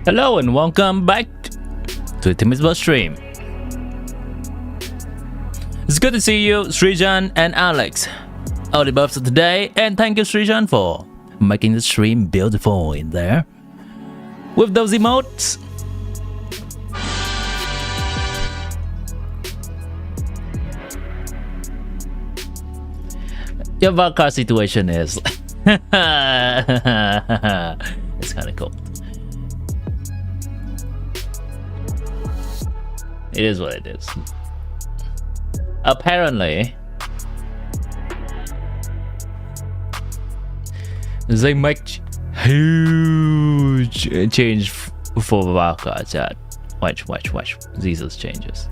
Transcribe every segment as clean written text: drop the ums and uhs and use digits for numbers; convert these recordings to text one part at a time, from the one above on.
Hello and welcome back to Timmy's Bus Stream. It's good to see you, Srijan and Alex. All the buffs of today, and thank you, Srijan, for making the stream beautiful in there with those emotes. Your VARKA situation is it's kind of cool. It is what it is. Apparently, they make huge change for VARKA chat. Watch. These changes.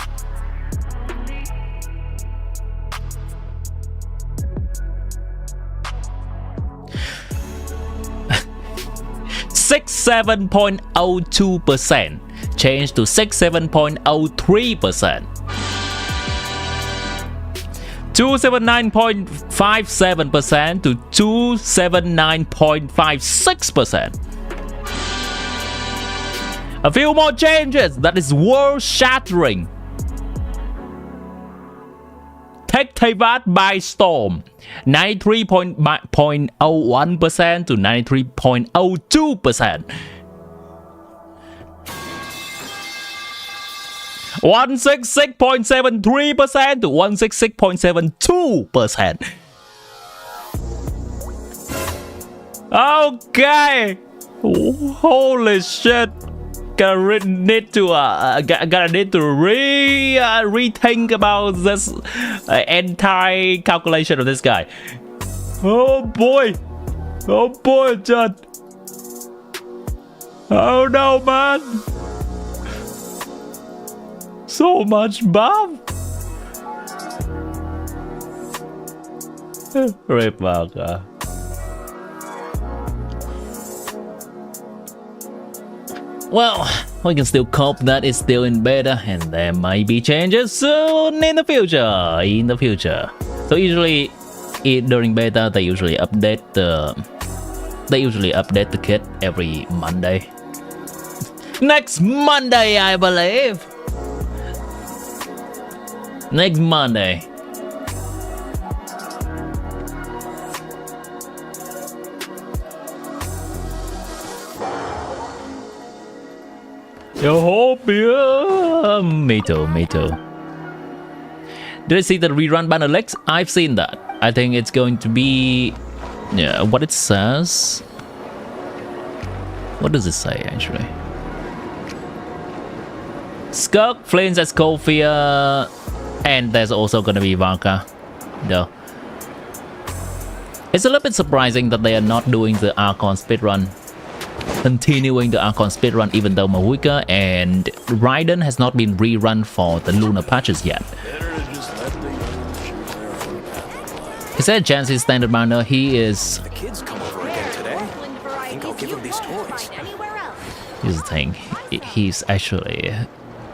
(67.02%) change to 67.03%. 279.57% to 279.56%. A few more changes that is world-shattering. Take Teyvat by storm. 93.01% to 93.02%. 166.73% to 166.72%. Okay. Holy shit. Gotta need to rethink about this entire calculation of this guy. Oh boy, John. Oh no, man. So much buff. Rip VARKA. Well, we can still cope that it's still in beta and there might be changes soon in the future. So usually during beta they usually update the kit every Monday. Next Monday, I believe. Next Monday. Yo, hope yeah. Me too. Did I see the rerun banner leaks? I've seen that. I think it's going to be what it says. What does it say actually? Skirk, Flames, Escofia, and there's also gonna be VARKA. Though it's a little bit surprising that they are not doing the Archon speedrun. Continuing the Archon speedrun, even though Mahuika and Raiden has not been rerun for the lunar patches yet. He said Jancy's standard banner, he is... The kids come over again today. I think I'll give him these toys. Here's the thing, he's actually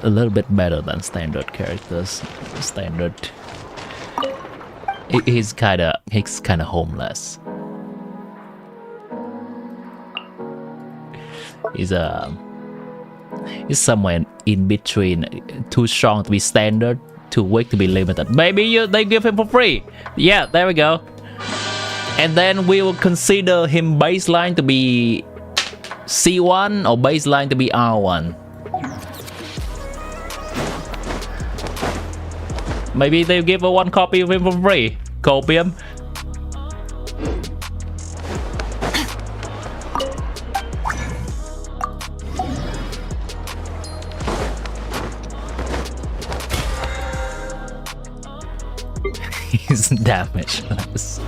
a little bit better than standard characters. Standard... He's kinda homeless. He's somewhere in between, too strong to be standard, too weak to be limited. Maybe they give him for free. Yeah, there we go. And then we will consider him baseline to be C1 or baseline to be R1. Maybe they'll give one copy of him for free. Copium. He's damageless.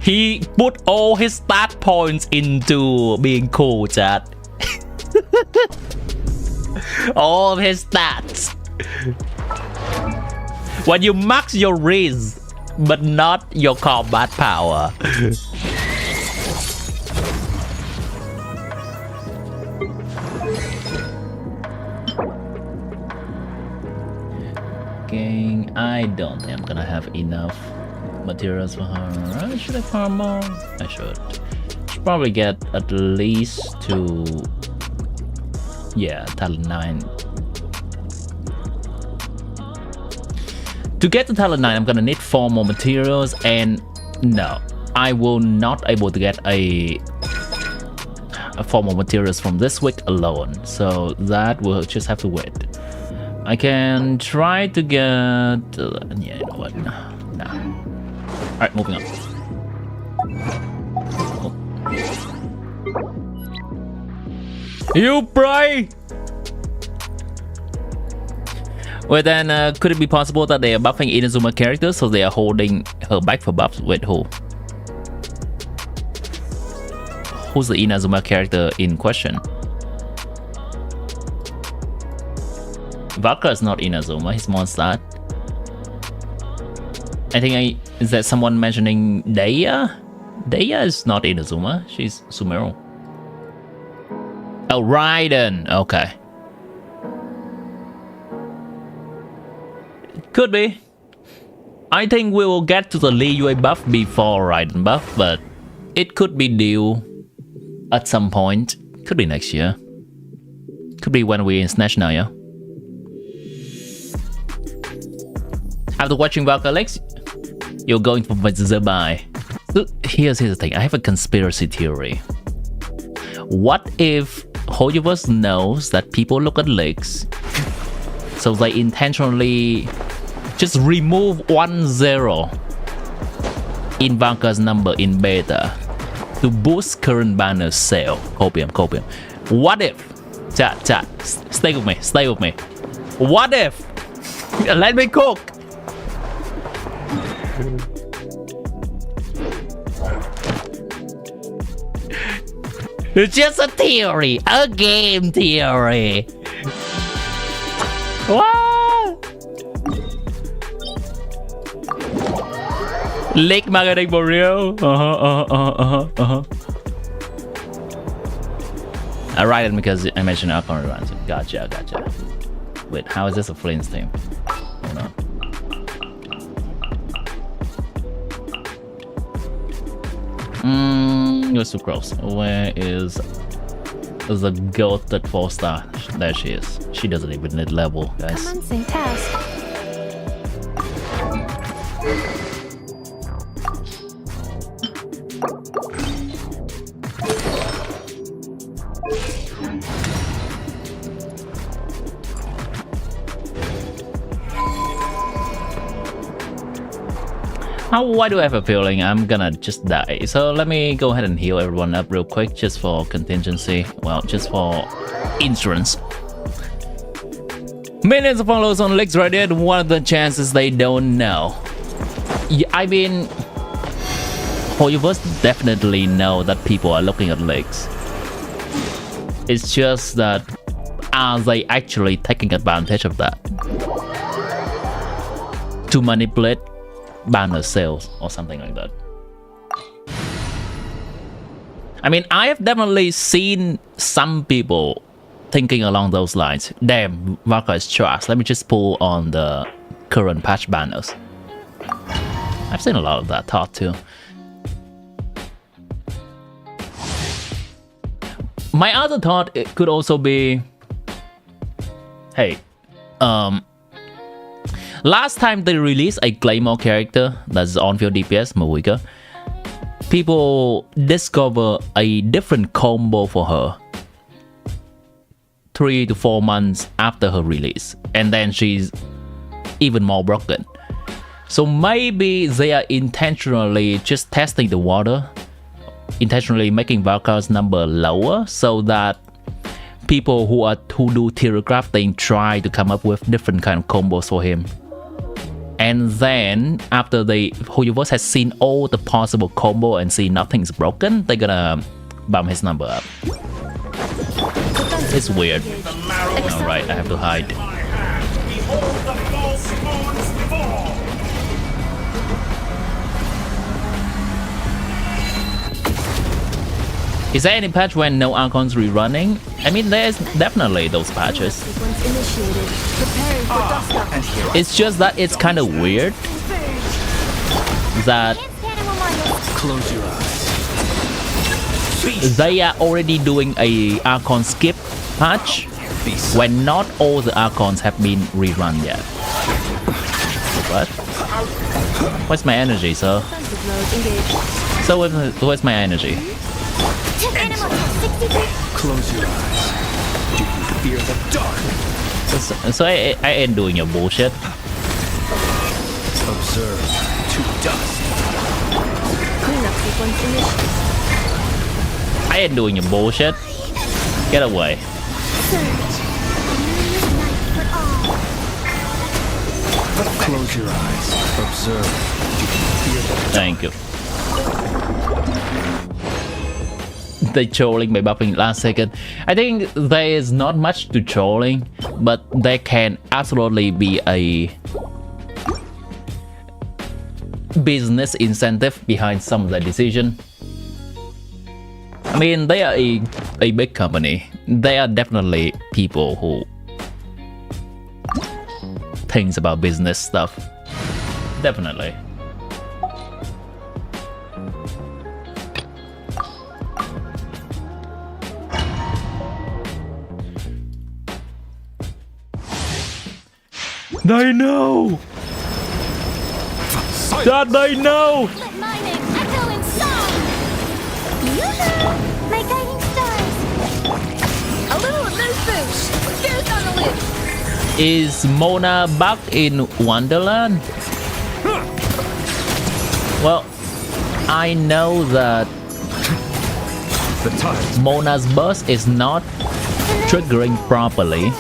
He put all his stat points into being cool, chat. All of his stats. When you max your Riz, but not your combat power. I don't think I'm gonna have enough materials for her. Should I farm more? I should. Should probably get at least to, yeah, talent 9. To get to talent 9, I'm gonna need 4 more materials, and no, I will not able to get a 4 more materials from this week alone, so that will just have to wait. I can try to get yeah, you know what, nah. Alright, moving on. You pray! Well then, could it be possible that they are buffing Inazuma characters, so they are holding her back for buffs? Wait, who? Who's the Inazuma character in question? VARKA is not Inazuma, he's Mondstadt. I think is that someone mentioning Deia? Deia is not Inazuma, she's Sumeru. Oh, Raiden, okay. Could be. I think we will get to the Lee Yue buff before Raiden buff, but it could be due at some point. Could be next year. Could be when we're in Snatch now, yeah? After watching VARKA Lex, you're going for Zabai. Here's the thing, I have a conspiracy theory. What if Hoyoverse knows that people look at legs, so they intentionally just remove 1-0 in VARKA's number in beta to boost current banner sale? Copium. What if? Chat, stay with me. What if? Let me cook. It's just a theory, a game theory. What? Leak marketing for real? I write it because I mentioned Alcon runs. Gotcha. Wait, how is this a Flames team? Hold on. Where's Sucrose? Where is the goated 4-star? There she is. She doesn't even need level, guys. Commencing task. Why do I have a feeling I'm gonna just die? So let me go ahead and heal everyone up real quick, just for contingency. Well, just for insurance. Millions of followers on Leaks Reddit. What are the chances they don't know? Yeah, I mean, Hoyoverse definitely know that people are looking at Leaks. It's just that, are they actually taking advantage of that to manipulate banner sales or something like that? I mean, I have definitely seen some people thinking along those lines. Damn, VARKA is trash. Let me just pull on the current patch banners. I've seen a lot of that thought too. My other thought, it could also be, hey, last time they released a Claymore character that's on-field DPS, Mawika, people discover a different combo for her 3 to 4 months after her release, and then she's even more broken. So maybe they are intentionally just testing the water, intentionally making VARKA's number lower, so that people who do tier crafting try to come up with different kind of combos for him. And then after Hoyoverse has seen all the possible combo and see nothing's broken, they're gonna bump his number up. It's weird. Alright, I have to hide. Is there any patch when no Archons rerunning? I mean, there's definitely those patches. It's just that it's kind of weird that Close your eyes. they are already doing a Archon skip patch when not all the Archons have been rerun yet. What? Where's my energy, sir? So where's my energy? Close your eyes. Do you fear the dark? So I ain't doing your bullshit. Observe to dust. Cleanup sequence initiated. I ain't doing your bullshit. Get away. Close your eyes. Observe. Do you fear the dark? Thank you. The trolling by buffing last second. I think there is not much to trolling, but there can absolutely be a business incentive behind some of the decision. I mean, they are a big company. They are definitely people who thinks about business stuff. Definitely. They know! That they know! Let my name echo in song! Yoo-hoo! My guiding stars! A little of those boots! There's on the lid! Is Mona back in Wonderland? Well, I know that The tides. Mona's burst is not triggering properly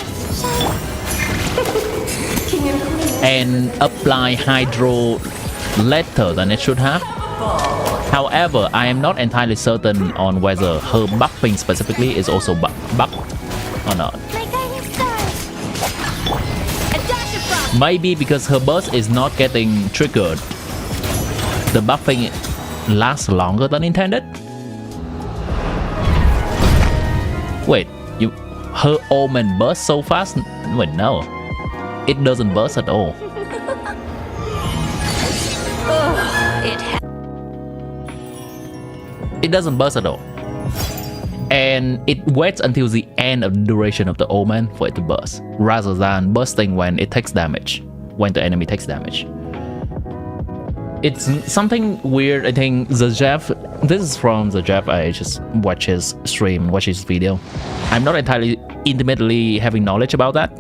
and apply hydro later than it should have. However, I am not entirely certain on whether her buffing specifically is also bugged or not. My guiding stars! Adaptive frost! Maybe because her burst is not getting triggered, the buffing lasts longer than intended. Wait, her omen burst so fast? Wait, no. It doesn't burst at all. It doesn't burst at all. And it waits until the end of the duration of the omen for it to burst, rather than bursting when it takes damage, when the enemy takes damage. It's something weird. I think the Jeff, this is from the Jeff, I just watch his stream, watch his video. I'm not entirely intimately having knowledge about that.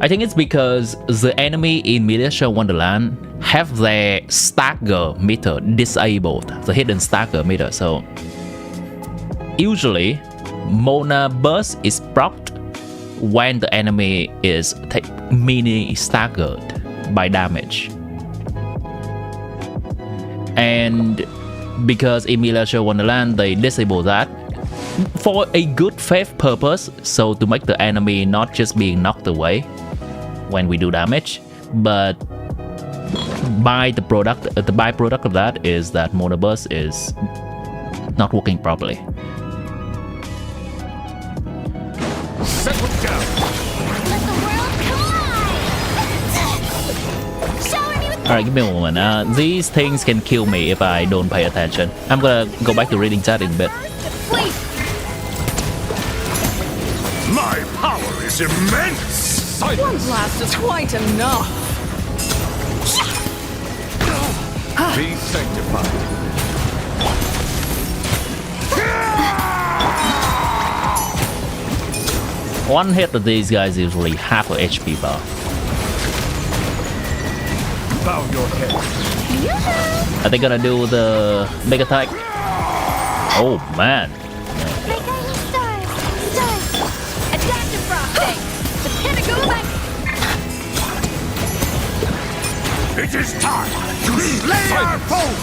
I think it's because the enemy in Miniature Wonderland have their stagger meter disabled, the hidden stagger meter. So usually Mona burst is procced when the enemy is mini staggered by damage. And because in Miniature Wonderland they disable that for a good faith purpose, so to make the enemy not just being knocked away when we do damage, but the byproduct of that is that Mona burst is not working properly. Settle down. Let the world collide! Shower me with Alright, give me a moment. These things can kill me if I don't pay attention. I'm gonna go back to reading chat in a bit. sleep! My power is immense. One blast is quite enough. Be sanctified. One hit of these guys is usually half a HP bar. Bow your head. Yoo-hoo! Are they gonna do the big attack? Oh man. My guiding stars! Stars! Adaptive frosting! The pinnacle of It is time to slay our foes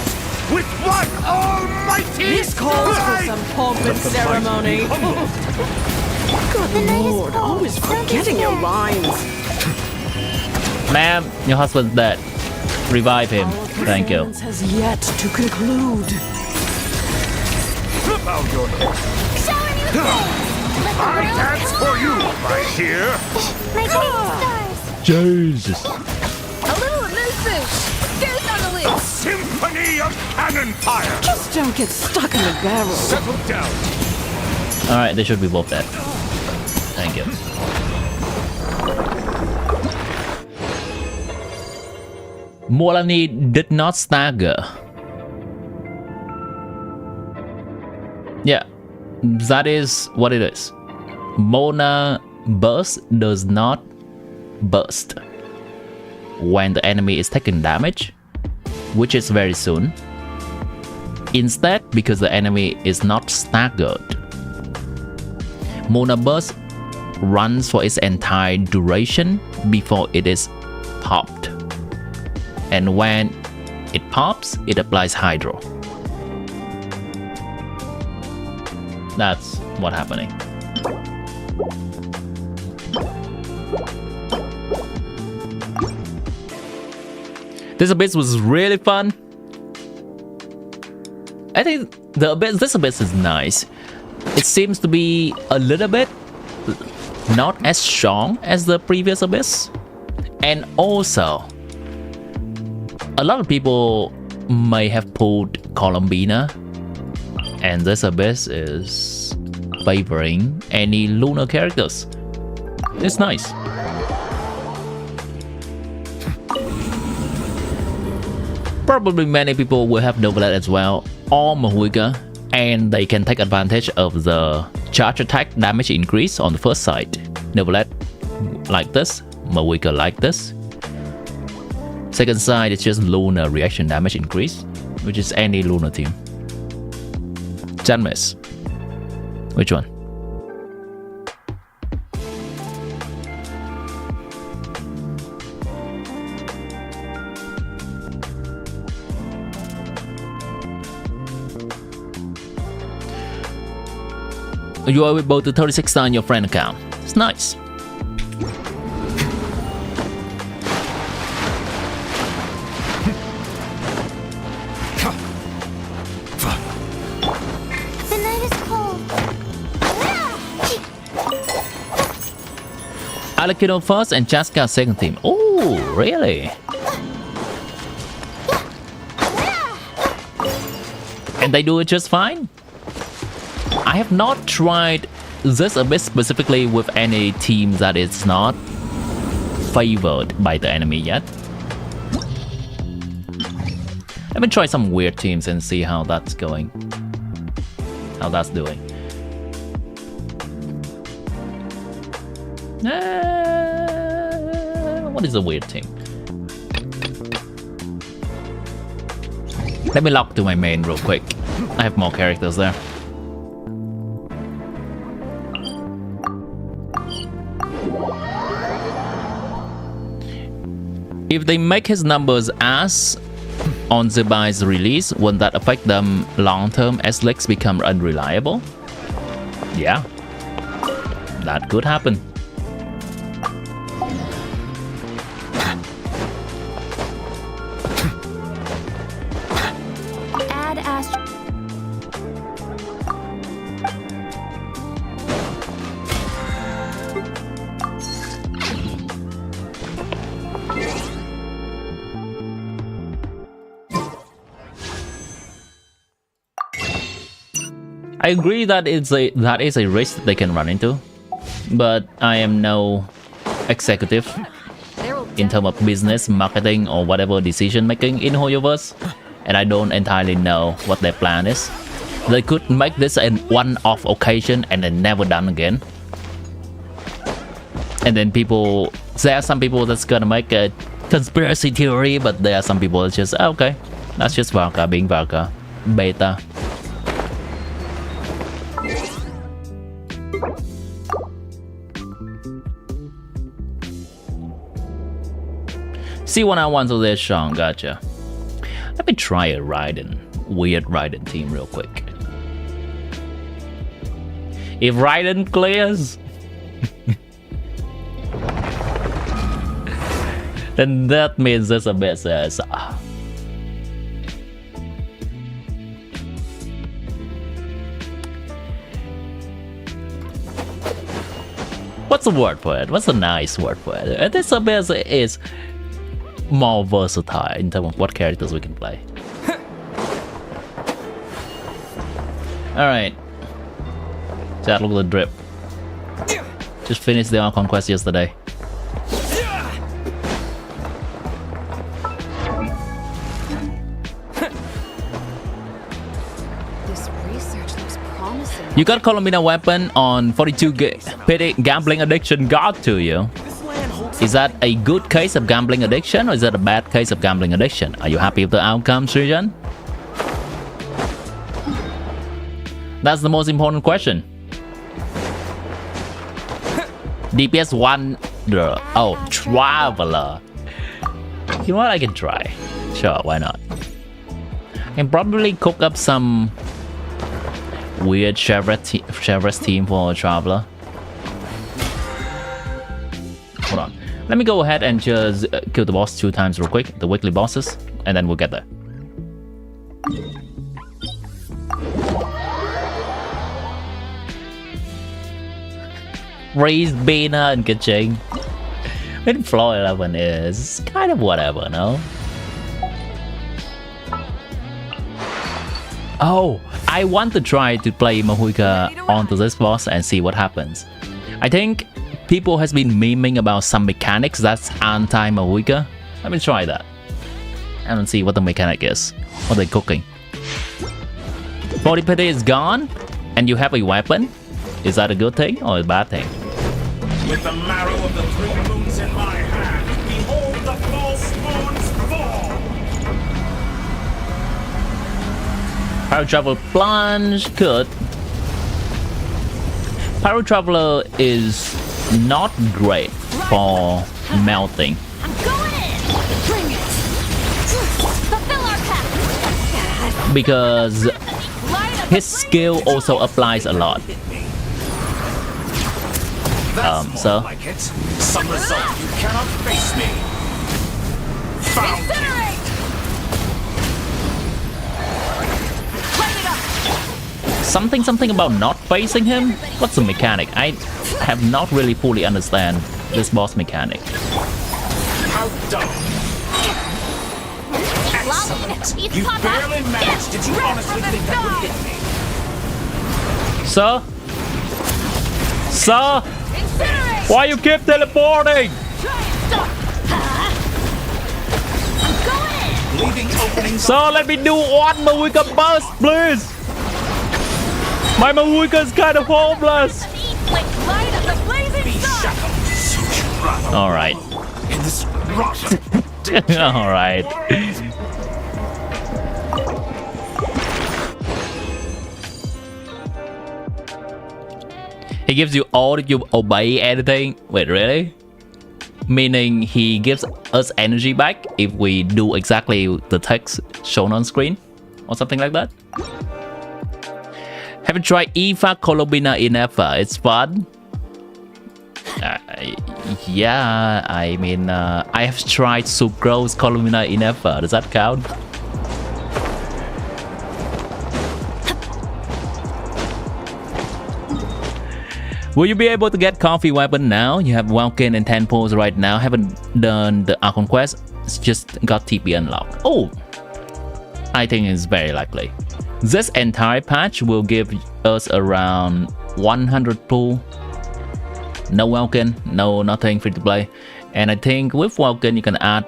with one almighty This calls for strike! some pomp and ceremony. Good The night is lord, cold. always Don't be forgetting your scared. lines. Ma'am, your husband's dead. Revive him. Our Thank you. performance has yet to conclude. Bow your head. Shower me with praise! Let the I world dance for you, my dear. My guiding stars! Jesus. A little of those boots! There's on the lid! symphony of cannon fire. Just don't get stuck in the barrel. Settle down. Alright, they should be both dead. Thank you. Molani did not stagger. Yeah, that is what it is. Mona burst does not burst when the enemy is taking damage, which is very soon. Instead, because the enemy is not staggered, Mona burst runs for its entire duration before it is popped. And when it pops, it applies Hydro. That's what's happening. This abyss was really fun. I think this abyss is nice. It seems to be a little bit not as strong as the previous abyss. And also, a lot of people may have pulled BINA, and this abyss is favoring any lunar characters. It's nice. Probably many people will have Novelet as well, or Mahuika, and they can take advantage of the charge attack damage increase on the first side. Novelet like this, Mahuika like this. Second side is just lunar reaction damage increase, which is any lunar team. Janmis. Which one? You are able to 36 on your friend account. It's nice. The night is cold. Alakino first and Chaska second team. Oh, really? And they do it just fine? I have not tried this abyss specifically with any team that is not favored by the enemy yet. Let me try some weird teams and see how that's going. How that's doing. What is a weird team? Let me log to my main real quick. I have more characters there. If they make his numbers as on Zebai's release, won't that affect them long term as legs become unreliable? Yeah, that could happen. Add Astro. I agree that that is a risk they can run into, but I am no executive in terms of business, marketing, or whatever decision making in Hoyoverse, and I don't entirely know what their plan is. They could make this a one-off occasion and then never done again. And then there are some people that's gonna make a conspiracy theory, but there are some people that's just, okay, that's just VARKA being VARKA, beta. C1R1 so they're strong, gotcha. Let me try a weird Raiden team real quick. If Raiden clears, then that means there's a bit says. What's the word for it? What's a nice word for it? This abyss is more versatile in terms of what characters we can play. Alright. Chat, look at the drip. Just finished the Archon quest yesterday. This research looks promising. You got Columbina weapon on 42 pity gambling addiction got to you. Is that a good case of gambling addiction or is that a bad case of gambling addiction? Are you happy with the outcome, Srijan? That's the most important question. DPS 1. Oh, Traveler. You know what? I can try. Sure, why not? I can probably cook up some weird Chevrolet team for Traveler. Hold on. Let me go ahead and just kill the boss 2 times real quick. The weekly bosses. And then we'll get there. Raise BINA and Genshin. When floor 11 is kind of whatever, no? Oh, I want to try to play Mahuika onto this boss and see what happens. I think people has been memeing about some mechanics that's anti-Mahuika. Let me try that. And see what the mechanic is. What they're cooking. 40 pity is gone and you have a weapon. Is that a good thing or a bad thing? With the marrow of the 3 moons in my hand, behold the false moons fall! Pyro Traveler plunge, good. Pyro Traveler is not great for melting. I'm going in! Bring it! Fulfill our path! Because Light up his skill also applies a lot. So Like it. Some result you cannot face me. Found you. Incinerate! Light it up! something about not facing him? What's the mechanic? I have not really fully understand this boss mechanic. How dumb. Excellent. You barely managed. Did you honestly think that would hit me? Sir? Sir? Incinerate! Why you keep teleporting? Try and stop! I'm going in! Leaving openings. Sir, let me do one Mahuika burst, please! My Mahuika is kind of hopeless! Like light of the blazing sun! Alright. In this rotten. Alright. He gives you all if you obey anything. Wait, really? Meaning he gives us energy back if we do exactly the text shown on screen? Or something like that? Have you tried IFA Columbina in Alpha? It's fun. Yeah, I mean, I have tried Sucrose Columbina in Alpha. Does that count? Will you be able to get coffee weapon now? You have Welkin and 10 pulls right now. Haven't done the Archon quest. It's just got TP unlocked. Oh, I think it's very likely. This entire patch will give us around 100 pull. No Welkin, no nothing free to play. And I think with Welkin you can add...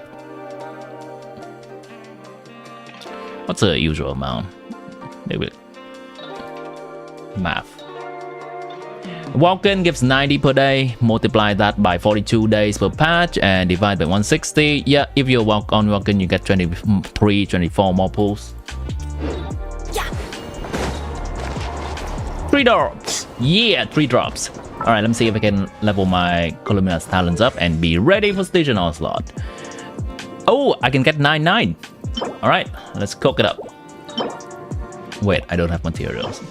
What's the usual amount? Maybe... Math. Welkin gives 90 per day, multiply that by 42 days per patch and divide by 160. Yeah, if you walk on Welkin, you get 23, 24 more pulls. Yeah. 3 drops! Yeah, 3 drops. Alright, let me see if I can level my Columbina's talents up and be ready for Station Onslaught. Oh, I can get 9-9. Alright, let's cook it up. Wait, I don't have materials.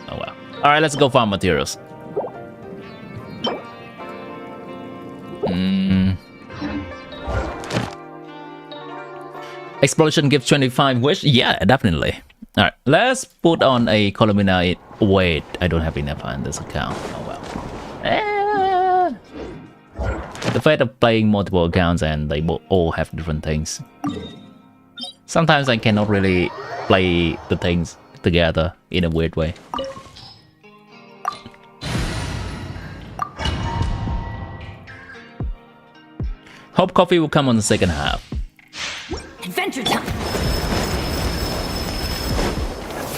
Oh well. Alright, let's go farm materials. Explosion gives 25 wish? Yeah, definitely. Alright, let's put on a Columbina. Wait, I don't have enough on this account. Oh well. The fate of playing multiple accounts and they all have different things. Sometimes I cannot really play the together in a weird way. Hope coffee will come on the second half. Adventure time.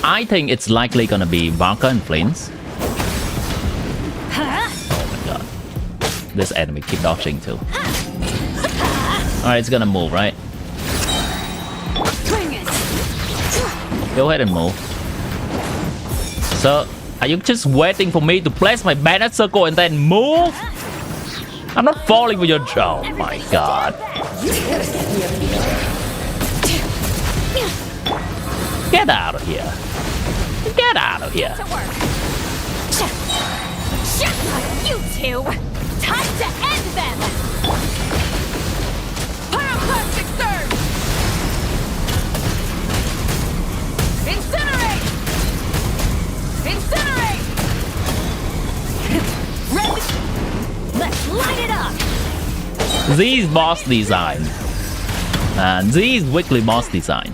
I think it's likely gonna be VARKA and Flames. Huh? Oh my god. This enemy keep dodging too. Alright, it's gonna move, right? Bring it. Go ahead and move. So, are you just waiting for me to place my banner circle and then move? I'm not falling for your... Oh my god. Get out of here. Get out of here. To work. You two. Time to end them. Pyroclastic surge. Incinerate. Incinerate. Ready. Let's light it up. These boss design. And these weekly boss design.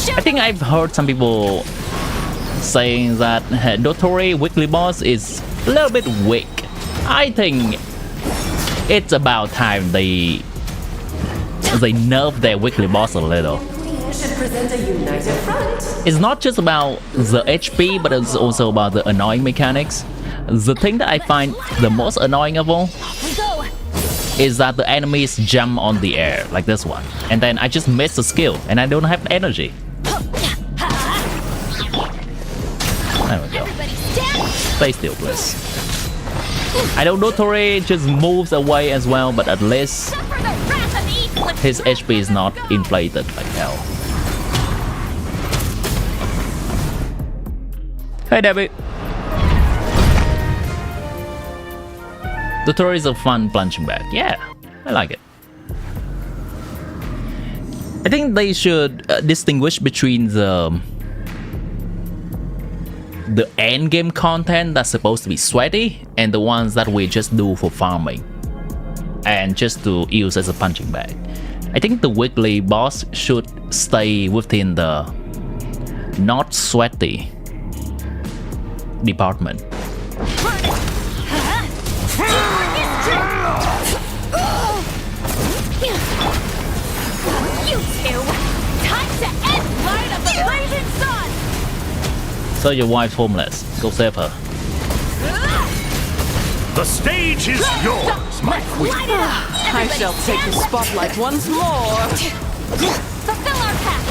I think I've heard some people saying that Dotori weekly boss is a little bit weak. I think it's about time they nerf their weekly boss a little. It's not just about the HP, but it's also about the annoying mechanics. The thing that I find the most annoying of all is that the enemies jump on the air, like this one. And then I just miss the skill, and I don't have the energy. There we go. Stay still, please. I know Dotori just moves away as well, but at least his HP is not inflated like hell. Hey, Debbie. Dotori is a fun punching bag. Yeah, I like it. I think they should distinguish between the endgame content that's supposed to be sweaty and the ones that we just do for farming and just to use as a punching bag. I think the weekly boss should stay within the not sweaty department. You two! Time to end light of the blazing sun! So your wife's homeless. Go save her. The stage is yours, my queen. Light it up! I shall take the spotlight once more. Fulfill our path!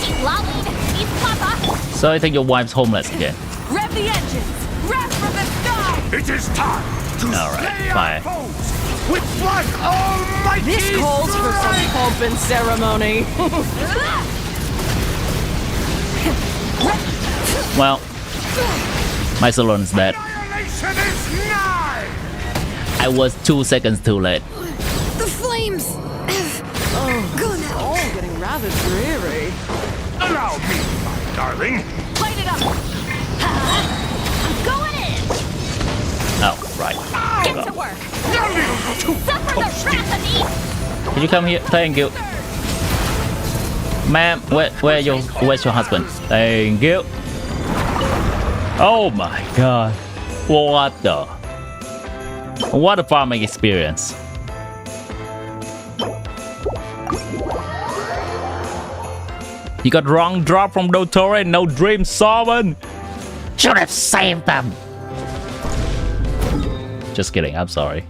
Eat Lolly, eat Papa! So I think your wife's homeless again. Rev the engines! Rev from the sky! It is time to Alright, slay fine. our foes with one almighty This calls for some strike. pomp and ceremony. Well, my Salon's dead. Annihilation is nigh. I was 2 seconds too late. The flames have gone out. All getting rather dreary. Allow me, my darling. Light it up! I'm going in! Oh, right. Get to work! You're a little too Suffer the wrath of Eve! Can you come here? Thank you. Ma'am, where's your husband? Thank you. Oh my god. What a farming experience. You got wrong drop from Dotori, no dream solvent. Should have saved them. Just kidding, I'm sorry.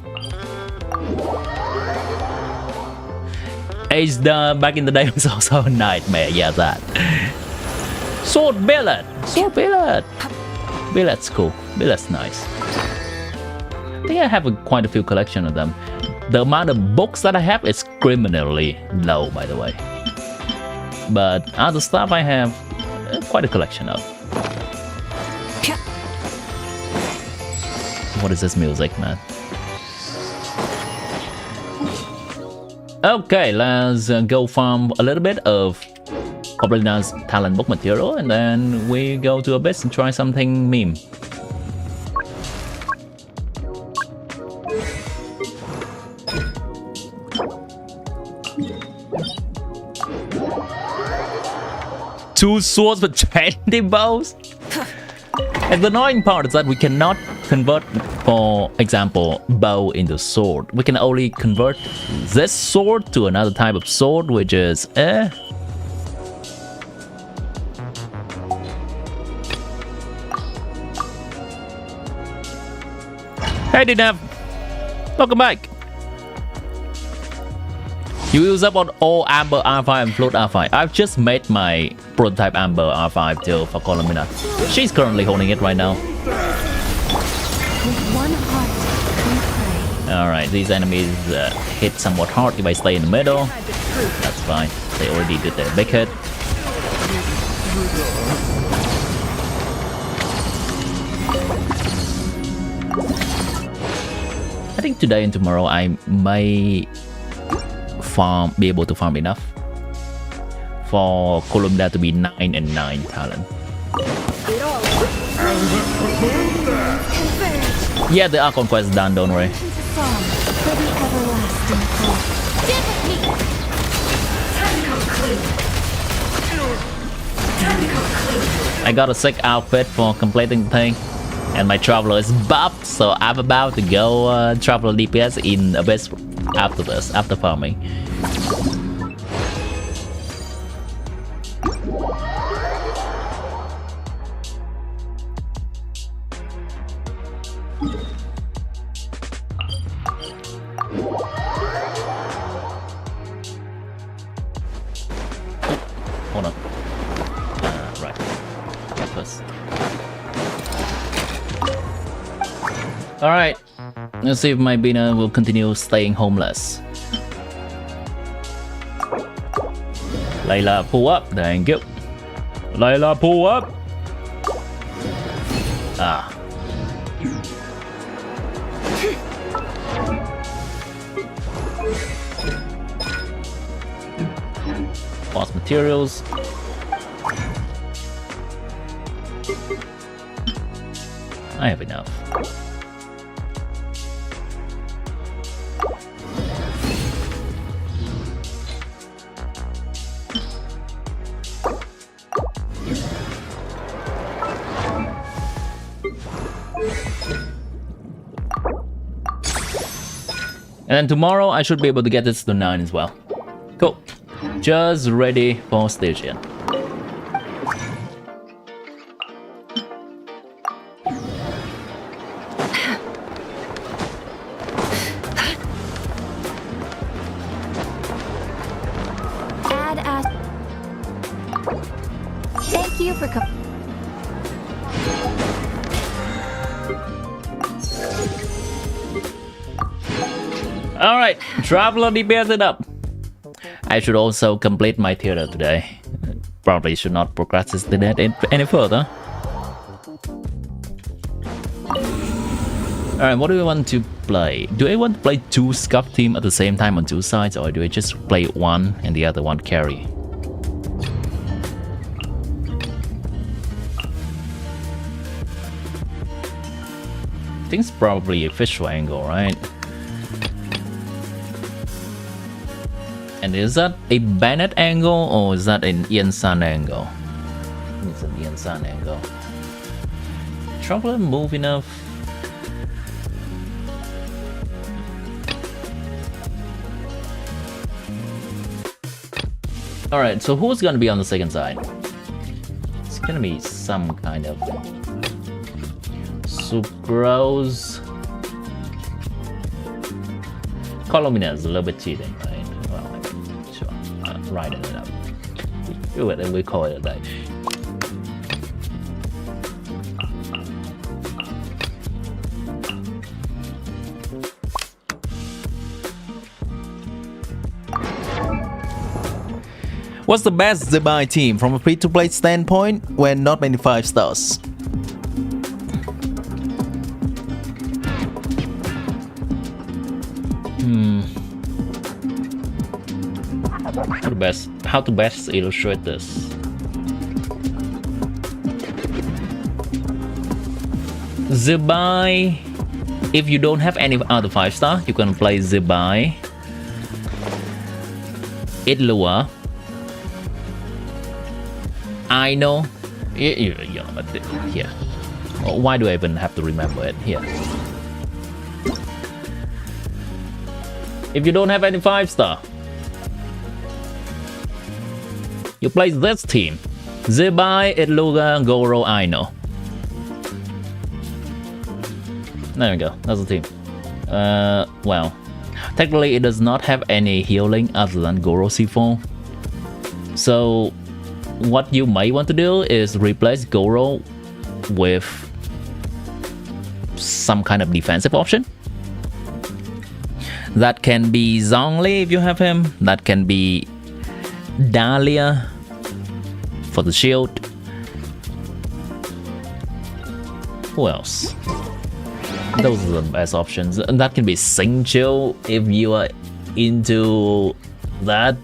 Ace back in the day was also a nightmare, yeah, that. Sword billet! Sword billet! Billet's cool. Billet's nice. I think I have quite a few collection of them. The amount of books that I have is criminally low, by the way. But other stuff I have quite a collection of. What is this music, man? Okay, let's go farm a little bit of Coblina's talent book material, and then we go to Abyss and try something meme. 2 swords for 20 bows. And the annoying part is that we cannot convert, for example, bow into sword. We can only convert this sword to another type of sword, which is Hey Dinav, welcome back. You use up on all Amber R5 and Float R5. I've just made my prototype Amber R5 till for Colomina. She's currently holding it right now. With one heart, Alright, these enemies hit somewhat hard if I stay in the middle. That's fine. They already did their big hit. I think today and tomorrow I may be able to farm enough for Columna to be 9 and 9 talent. Yeah, the conquest is done, don't worry. I got a sick outfit for completing the thing, and my traveler is buffed, so I'm about to go traveler DPS in Abyss after this, after farming. Hold on. Right. First. Alright. Let's see if my BINA will continue staying homeless. Layla, pull up. Thank you. Layla, pull up. Ah. Boss materials. I have enough. And then tomorrow I should be able to get this to 9 as well. Cool. Just ready for station. Thank you for coming. Alright, traveler DPS it up. I should also complete my theater today. Probably should not procrastinate it any further. Alright, what do we want to play? Do I want to play 2 scuff team at the same time on 2 sides, or do I just play one and the other one carry? I think it's probably a visual angle, right? And is that a Bennett angle or is that an Ian San angle? I think it's an Ian San angle. Traveler move enough. Alright, so who's gonna be on the second side? It's gonna be some kind of Sucrose. Colomina is a little bit cheating, right? Well, sure. Writing it up. Do it and we call it a day. What's the best Zebai team from a free-to-play standpoint when not many 5 stars? How to best illustrate this? Zebai, if you don't have any other 5-star, you can play Zebai, Idlua, I know. But here. Why do I even have to remember it? Here. If you don't have any 5-star, you play this team. Zebai, Itluga, Goro, Aino. There we go. That's the team. Well, technically it does not have any healing other than Goro C4. So what you might want to do is replace Goro with some kind of defensive option. That can be Zhongli if you have him. That can be Dahlia for the shield. Who else? Those are the best options. And that can be Xingqiu if you are into that.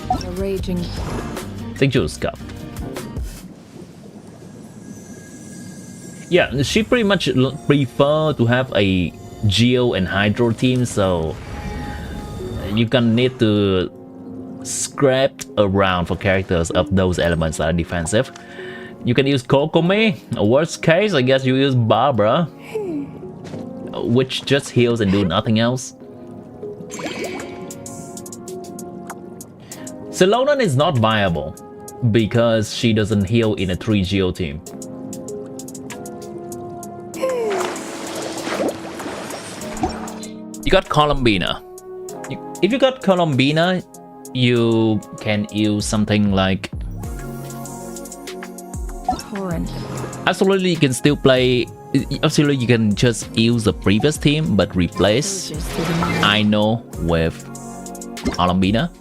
A raging. Xingqiu is scuffed. Yeah, she pretty much prefer to have a Geo and Hydro team, so you can need to scrap around for characters of those elements that are defensive. You can use Kokomi, worst case I guess you use Barbara, which just heals and do nothing else. Celonan is not viable because she doesn't heal in a 3 Geo team. You got Columbina. If you got Columbina, you can use something like... Absolutely, you can still play... Absolutely, you can just use the previous team, but replace Aino with Columbina.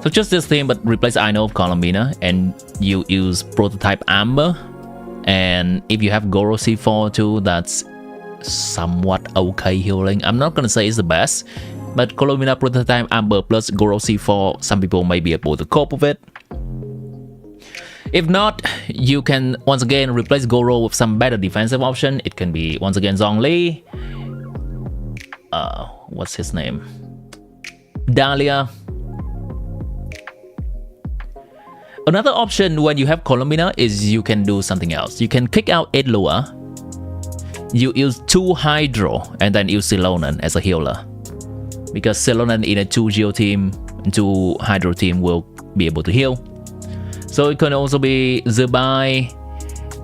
So just this team, but replace Aino with Columbina, and you use Prototype Amber. And if you have Goro C4 too, that's somewhat okay healing. I'm not gonna say it's the best, but Columbina, Prototype Amber plus Goro C4, some people may be able to cope with it. If not, you can once again replace Goro with some better defensive option. It can be once again Zhongli. What's his name? Dahlia. Another option when you have Columbina is you can do something else. You can kick out Edlua. You use 2 Hydro and then use Celonan as a healer. Because Celonan in a 2 Geo team, 2 Hydro team will be able to heal. So it can also be Zebai,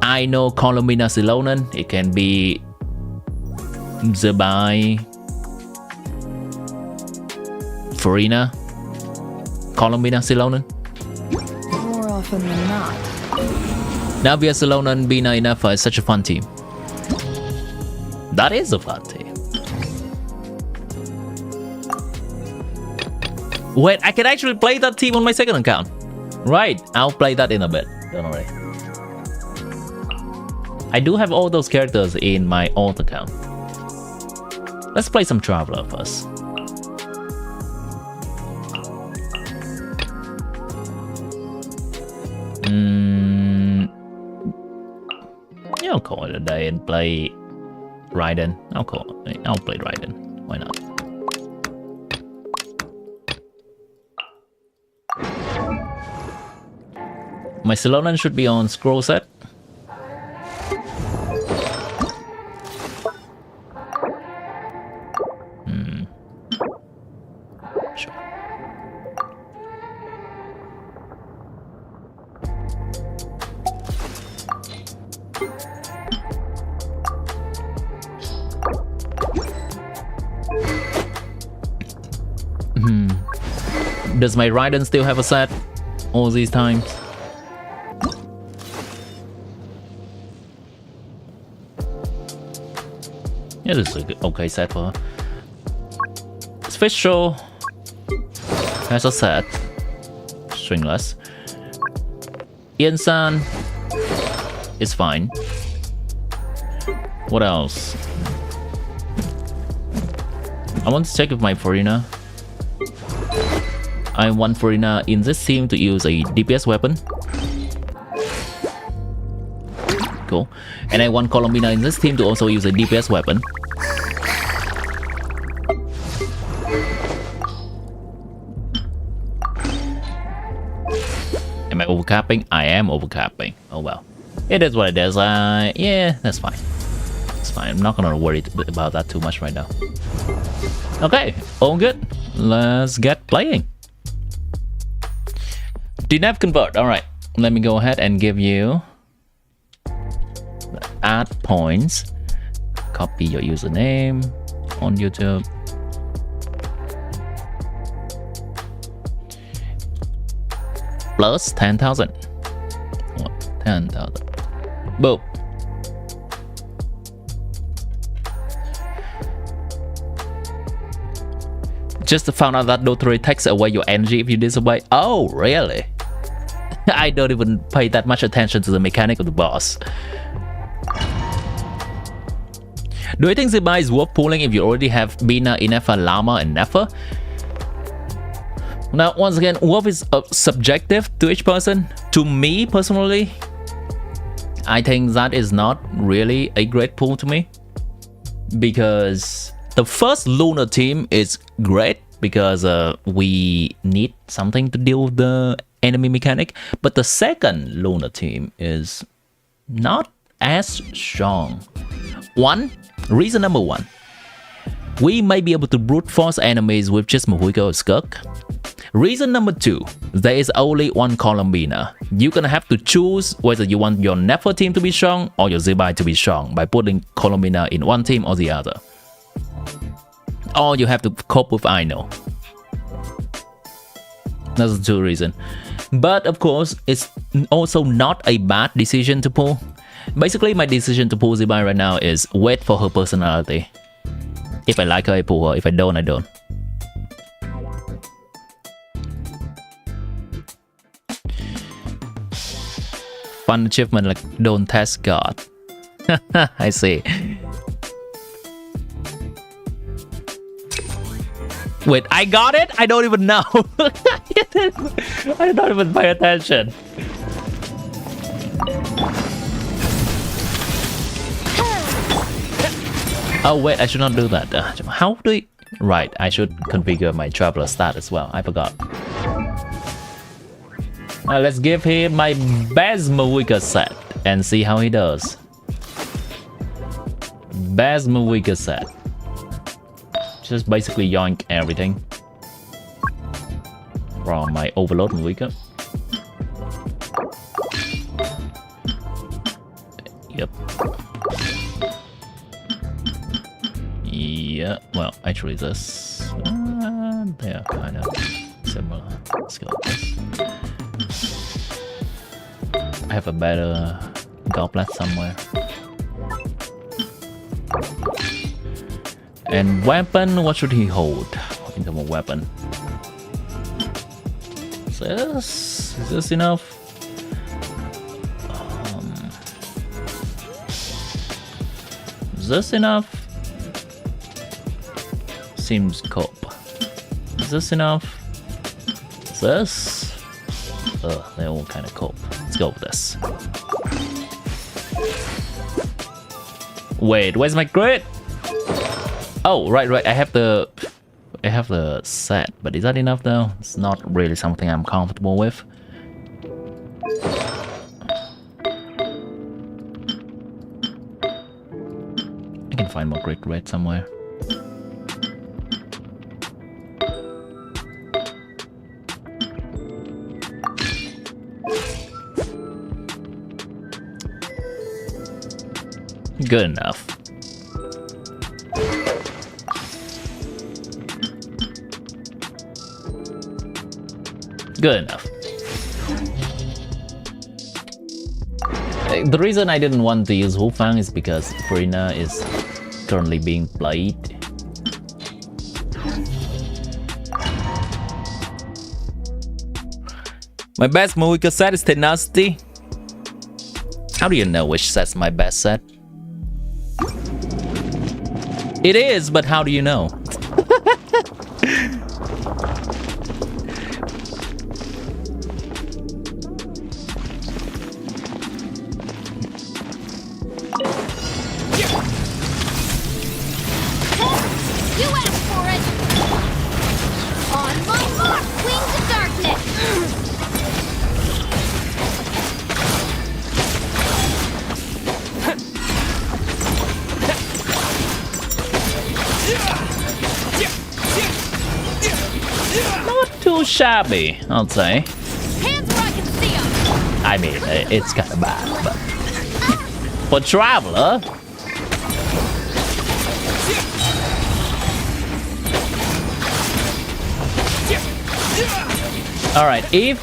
Aino, Columbina, Celonan. It can be Zebai, Farina, Columbina, Celonan. More often than not. Navia, Celonan, BINA, Inafa is such a fun team. That is a fun team. Wait, I can actually play that team on my second account. Right, I'll play that in a bit. Don't worry. I do have all those characters in my old account. Let's play some Traveler first. Yeah, I'll call it a day and play Raiden. I'll play Raiden. Why not? My Celonan should be on scroll set. Sure. Does my Raiden still have a set all these times? Yeah, this is an okay set for her. Official has a set. Stringless. Ian-san is fine. What else? I want to check if my Farina. I want Farina in this team to use a DPS weapon. Cool. And I want Columbina in this team to also use a DPS weapon. Am I overcapping? I am overcapping. Oh well. It is what it is. Yeah, that's fine. It's fine. I'm not gonna worry about that too much right now. Okay, all good. Let's get playing. DNAV convert. Alright. Let me go ahead and give you add points. Copy your username on YouTube. Plus 10,000. 10,000. Boom. Just found out that nod-krai takes away your energy if you disobey. Oh, really? I don't even pay that much attention to the mechanic of the boss. Do you think Zibai is worth pulling if you already have BINA, Inefa, Llama, and Nefer? Now, once again, worth is subjective to each person. To me, personally, I think that is not really a great pull to me. Because the first Lunar team is great because we need something to deal with the enemy mechanic. But the second Lunar team is not as strong. Reason number one, we may be able to brute force enemies with just Mahuika or Skirk. Reason number two, there is only one column BINA. You're gonna have to choose whether you want your Nefer team to be strong or your Zibai to be strong by putting column BINA in one team or the other. Or you have to cope with Aino. That's the two reasons. But of course, it's also not a bad decision to pull. Basically, my decision to pull Zibai right now is wait for her personality. If I like her, I pull her. If I don't, I don't. Fun achievement like don't test God. I see. Wait, I got it? I don't even know. I don't even pay attention. Oh wait, I should not do that. How do I... Right, I should configure my traveler stat as well. I forgot. Let's give him my best Mahuika set and see how he does. Best Mahuika set. Just basically yoink everything from my overload Mahuika. Yep. Yeah, well, actually this... they are kind of similar. Let's go with this. I have a better goblet somewhere. And weapon, what should he hold in terms of weapon? Is this enough? Is this enough? Seems cope. Is this enough? Is this? They're all kind of cope. Let's go with this. Wait, where's my grid? Oh, right. I have the set, but is that enough though? It's not really something I'm comfortable with. I can find more great red somewhere. Good enough. Good enough. The reason I didn't want to use Hufang is because Farina is currently being played. My best Mahuika set is Tenacity. How do you know which set's my best set? It is, but how do you know? shabby, I'll say. Hands where I can see 'em. I mean, it's kind of bad, but for Traveler. Alright, if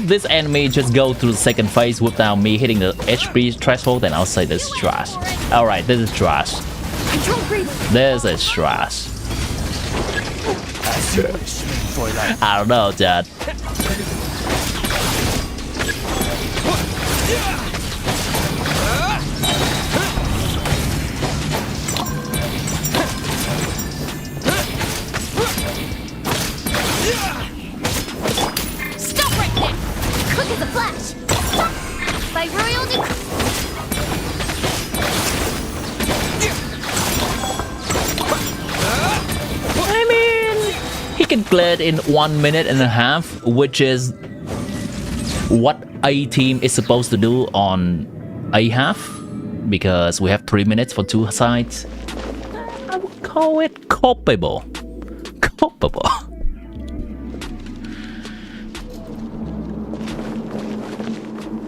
this enemy just go through the second phase without me hitting the HP threshold, then I'll say this is trash. Alright, this is trash. Control breathing. This is trash. I don't know, Chad. Stop right there. Quick as a flash. By royal decree. I mean, he can clear it in 1 minute and a half, which is what A team is supposed to do on A half, because we have 3 minutes for 2 sides. I would call it copable. Copable.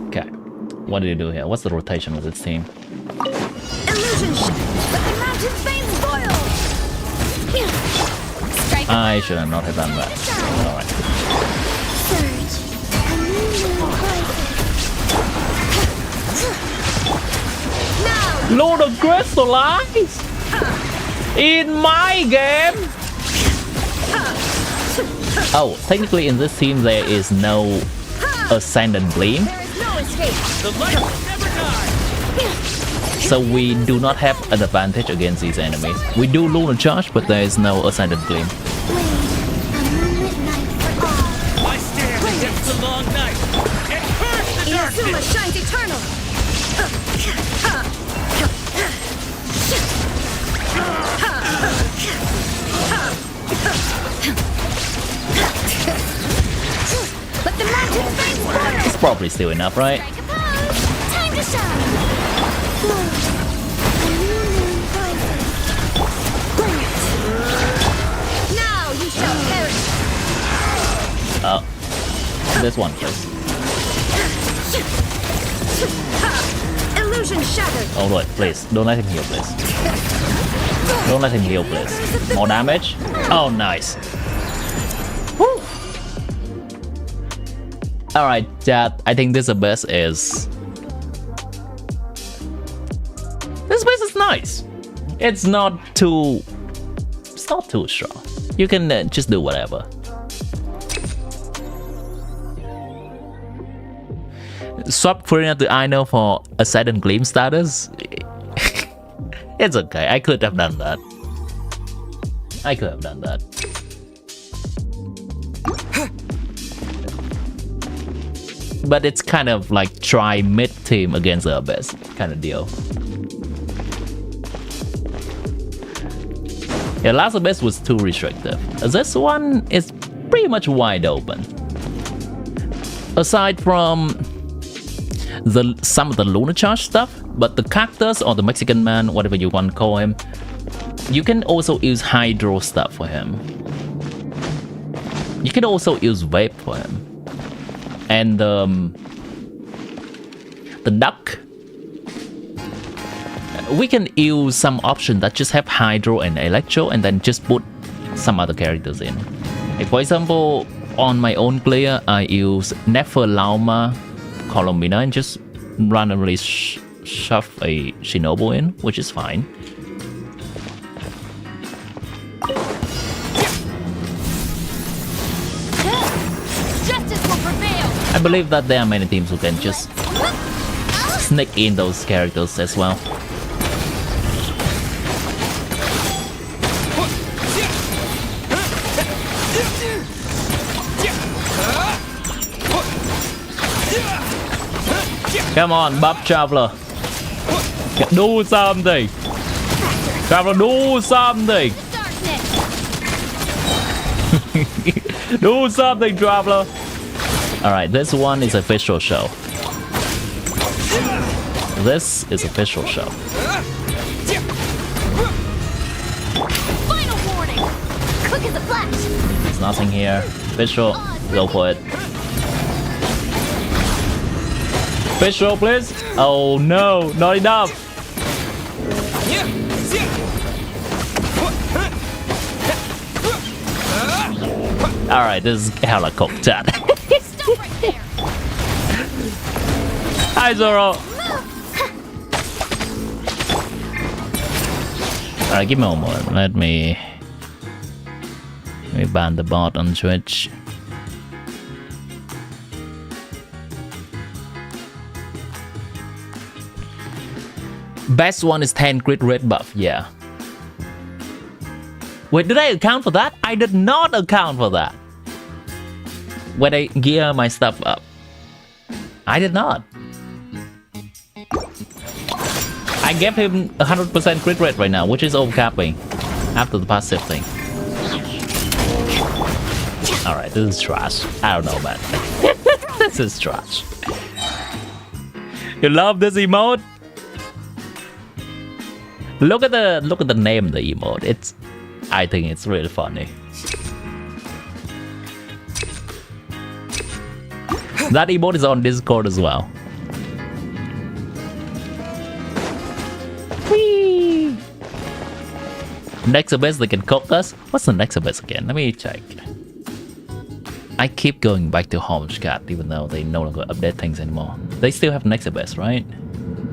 Okay, what do you do here? What's the rotation with this team? Illusion shot. But the mountain's veins boil. Strike. I should have not have done that. Alright. Surge. A new crisis. Now. Lord of Crystallize! In my game! Oh, technically in this team there is no Ascendant Gleam, There is no escape. The light will never die. so we do not have an advantage against these enemies. We do Lunar Charge, but there is no Ascendant Gleam. Blade. A moonlit night for all. I stand against the long night and curse the Inazuma darkness. shines eternal. But the mountain veins boil. It's probably still enough, right? Strike a pose. Time to shine. Glow. A new moon rises. Now you shall perish. This one, please. Illusion shattered. Oh, wait, please. Don't let him heal, please. Don't let him heal, please. More damage? Oh, nice. Woo. Alright, chat. I think this base is... This base is nice. It's not too strong. You can just do whatever. Swap Furina to Ino for a Sudden Gleam status. It's okay. I could have done that. But it's kind of like try mid team against the Abyss kind of deal. Yeah, last Abyss was too restrictive. This one is pretty much wide open. Aside from some of the Lunar Charge stuff, but the Cactus or the Mexican Man, whatever you want to call him, you can also use Hydro stuff for him. You can also use Vape for him. And the Duck, we can use some option that just have Hydro and Electro and then just put some other characters in. Like for example, on my own player, I use Neferlauma Colomina and just randomly shove a Shinobu in, which is fine. Justice will prevail. I believe that there are many teams who can just sneak in those characters as well. Come on, Buff Traveler. Do something. Traveler, do something. Darkness. Do something, Traveler. Alright, this one is official show. This is official show. Final warning. Quick as a flash. It's nothing here. Visual, go for it. Visual, please. Oh no, not enough. Alright, this is hella cooked, chat. Stop right there. Hi, Zoro. Alright, give me a moment. Let me ban the bot on Twitch. Best one is 10 crit rate buff, yeah. Wait, did I account for that? I did not account for that. When I gear my stuff up. I did not. I gave him 100% crit rate right now, which is overcapping after the passive thing. Alright, this is trash. I don't know, man. This is trash. You love this emote? Look at the name of the emote. I think it's really funny. That emote is on Discord as well. Whee! Next abyss, they can cook us. What's the next abyss again? Let me check. I keep going back to Homescat even though they no longer update things anymore. They still have next abyss, right?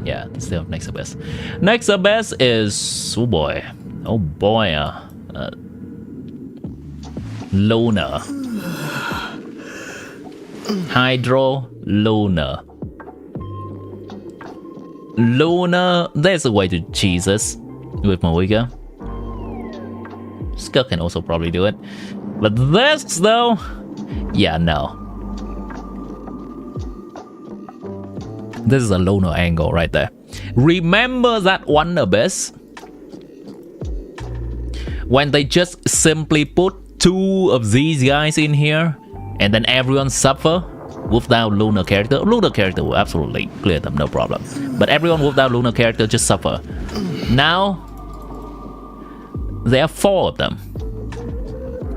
Yeah, they still have next abyss. Next abyss is oh boy, Luna, Hydro Luna. Luna, there's a way to cheese us with Moika. Skull can also probably do it. But this though, yeah, no. This is a Luna angle right there. Remember that one abyss? When they just simply put 2 of these guys in here and then everyone suffer without Luna character. Luna character will absolutely clear them, no problem. But everyone without Luna character just suffer. Now, there are 4 of them.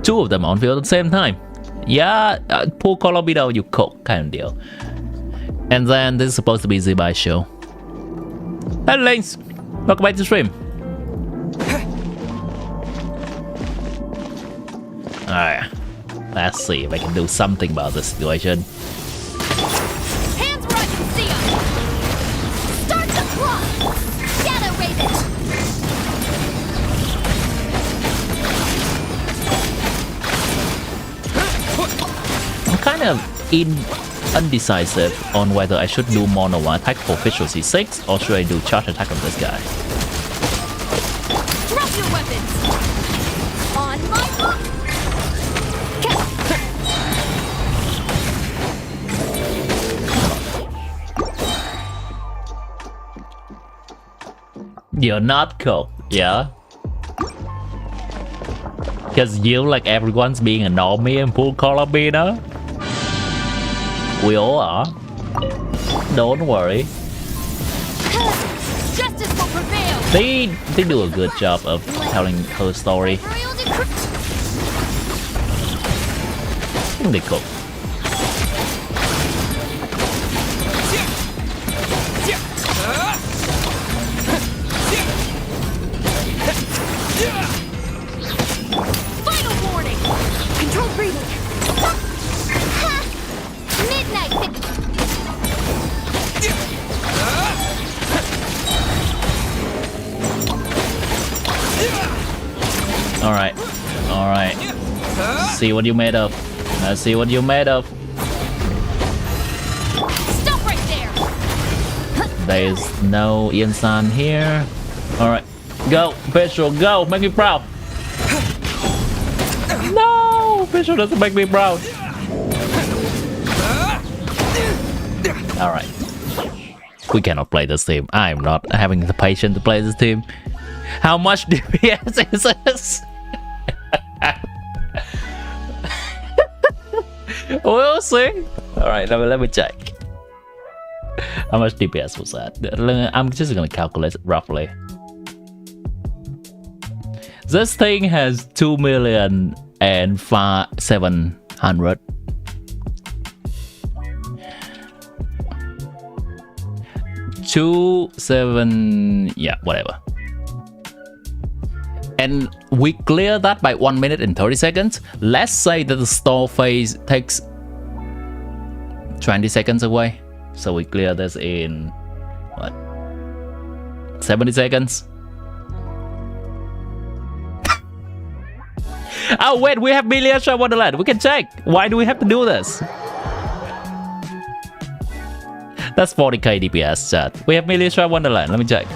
2 of them on field at the same time. Yeah, poor Colombido, you cook kind of deal. And then this is supposed to be Zibai show. Hello, Links. Welcome back to stream. Alright, let's see if I can do something about this situation. Hands where I can see 'em. Start the clock. Shadow Raven. I'm kind of undecisive on whether I should do mono one attack for efficiency 6 or should I do charge attack on this guy. Drop your weapons. On my mark. You're not cool, yeah? Because you, like everyone's being a normie and poor BINA. We all are. Don't worry. Justice will prevail. They do a good job of telling her story. Royal decree. I think they cook. Final warning. Control breathing. Ha! Midnight. Alright. Alright. See what you made of. Let's see what you made of. Stop right there. There's no Yansan here. Alright. Go, Visual, go! Make me proud! No! Visual doesn't make me proud! Alright. We cannot play this team. I'm not having the patience to play this team. How much DPS is this? We'll see. Alright, let me check. How much DPS was that? I'm just gonna calculate it roughly. This thing has 2 million and 700. Two, 7, yeah, whatever. And we clear that by 1 minute and 30 seconds. Let's say that the store phase takes 20 seconds away. So we clear this in, what, 70 seconds? Oh wait, we have Miniature Wonderland. We can check. Why do we have to do this? That's 40k DPS, chat. We have Miniature Wonderland. Let me check.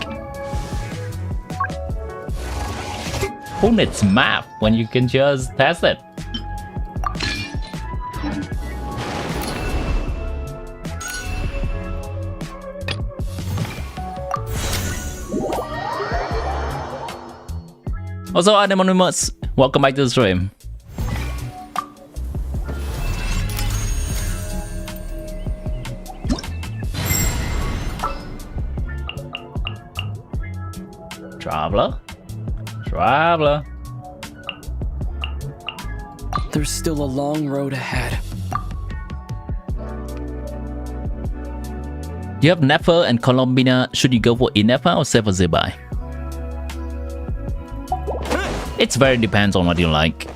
Who needs map when you can just test it? Also, Anonymous, welcome back to the stream. Traveler. There's still a long road ahead. You have Nefer and Colombina. Should you go for Inefa or Sefer Zebai? It's very depends on what you like.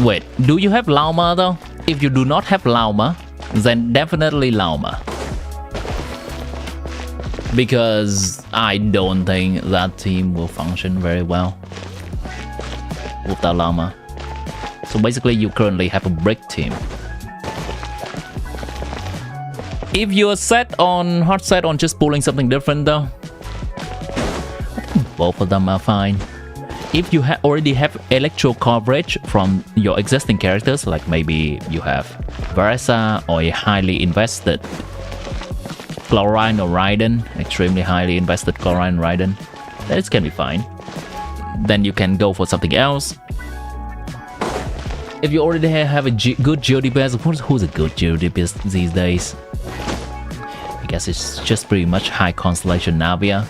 Wait, do you have Lauma though? If you do not have Lauma, then definitely Lauma. Because I don't think that team will function very well without Llama. So basically you currently have a brick team. If you're hot set on just pulling something different though, both of them are fine. If you already have electro coverage from your existing characters, like maybe you have Versa or a highly invested Chlorine or Raiden, extremely highly invested Chlorine Raiden, that can be fine. Then you can go for something else. If you already have a good Geo DPS, who's a good Geo DPS these days? I guess it's just pretty much High Constellation Navia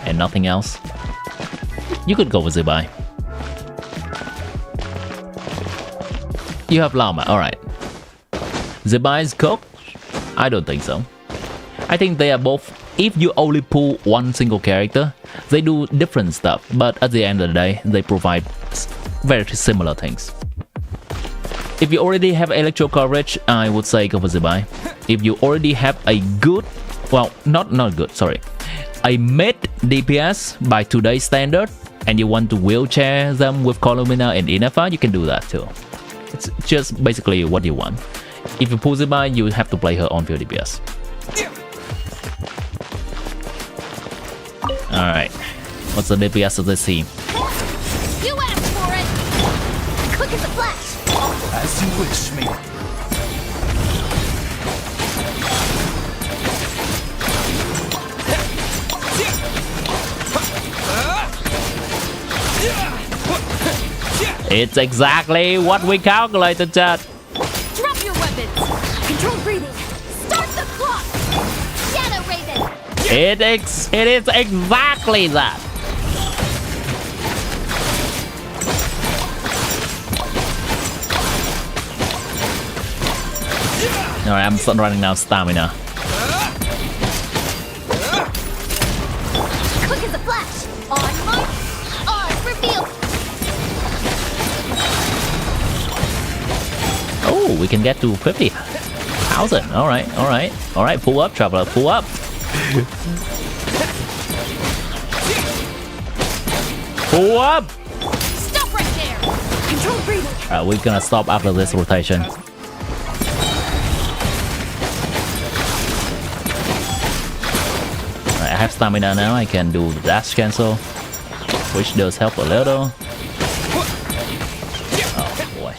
and nothing else. You could go with Zebai. You have Llama, alright. Zebai's cook? I don't think so. I think they are both, if you only pull one single character, they do different stuff, but at the end of the day, they provide very similar things. If you already have electro coverage, I would say go for Zebai. If you already have a good, well, not good, sorry, a mid DPS by today's standard, and you want to wheelchair them with Columina and Inefa, you can do that too. It's just basically what you want. If you pull Zebai, you have to play her on field DPS. Alright, what's the DPS of this team? You asked for it! Quick as a flash! As you wish, me. It's exactly what we calculated, chat. Drop your weapons! Control breathing! Start the clock! Shadow Raven! It is exactly that. Alright, I'm running out of stamina. Quick as a flash! On mark! Arm reveal! Oh, we can get to 50,000. Alright, pull up, traveler, pull up. Pull up! Stop right there! Control breathing! Alright, we're gonna stop after this rotation. Alright, I have stamina now, I can do the dash cancel, which does help a little. Oh boy.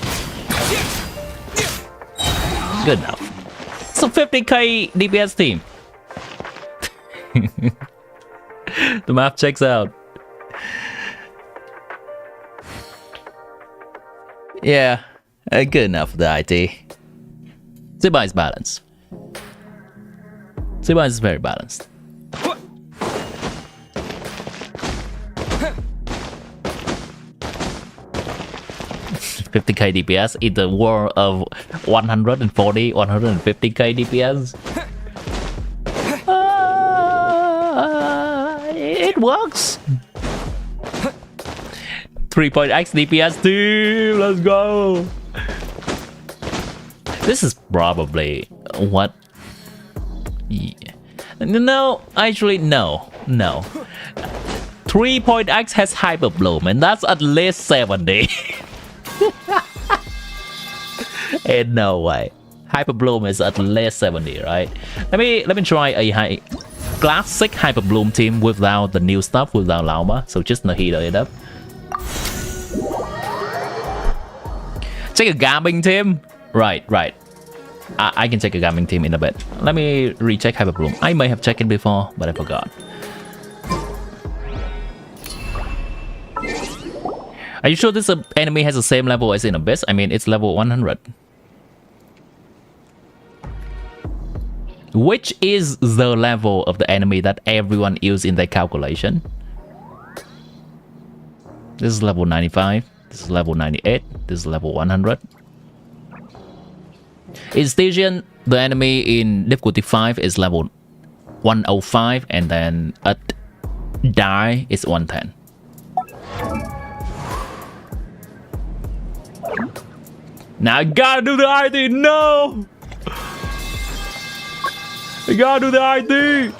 Good enough. So 50k DPS team. The map checks out. Yeah, good enough for the IT. Zebai is balanced. Zebai is very balanced. 150k DPS in the world of 140, 150k DPS. It works. 3.x DPS team, let's go. This is probably what. Yeah. No, actually, no. 3.x has Hyper Bloom, and that's at least 70. Ain't no way. Hyper Bloom is at least 70, right? Let me try a classic Hyper Bloom team without the new stuff, without Llama. So just heater it up. Check a gaming team. Right. I can check a gaming team in a bit. Let me recheck Hyper Bloom. I may have checked it before, but I forgot. Are you sure this enemy has the same level as in Abyss? I mean, it's level 100. Which is the level of the enemy that everyone uses in their calculation? This is level 95. This is level 98. This is level 100. In Stygian, the enemy in difficulty 5 is level 105, and then at Die is 110. Now I gotta do the ID. No, I gotta do the ID.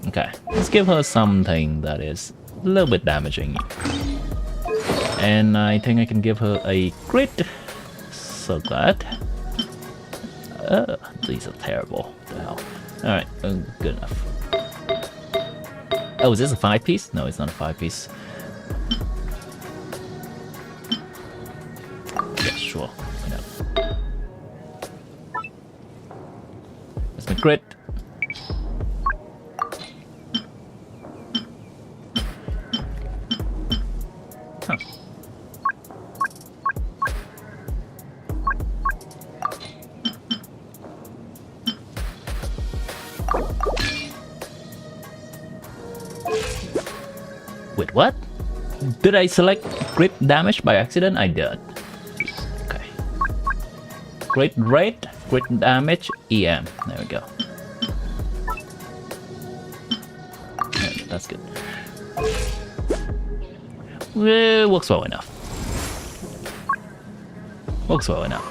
Okay, let's give her something that is a little bit damaging, and I think I can give her a crit. So glad. These are terrible. What the hell? Alright, good enough. Oh, is this a 5-piece? No, it's not a 5-piece. Yeah, sure. Why not? That's my crit. Huh. Wait, what? Did I select crit damage by accident? I did. Okay. Crit rate, crit damage, EM. There we go. Yeah, that's good. Works well enough. Works well enough.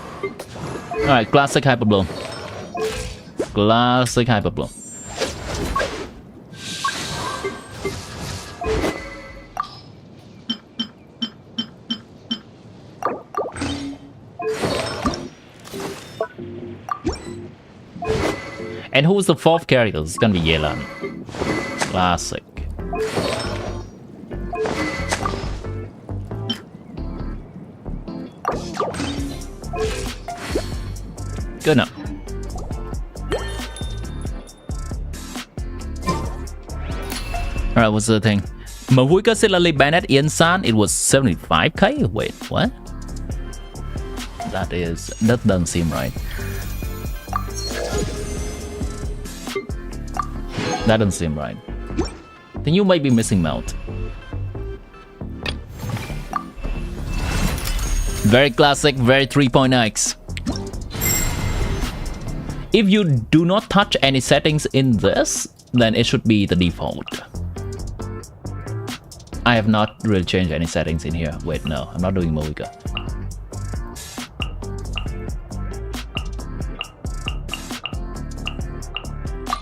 Alright, classic Hyper Bloom. Classic Hyper Bloom. And who's the fourth character? It's gonna be Yelan. Classic. Good enough. Alright, what's the thing? Mavuika similarly banned in San, it was 75k? Wait, what? That doesn't seem right. That doesn't seem right. Then you might be missing mount. Very classic, very 3.x. If you do not touch any settings in this, then it should be the default. I have not really changed any settings in here. Wait, no, I'm not doing Moika.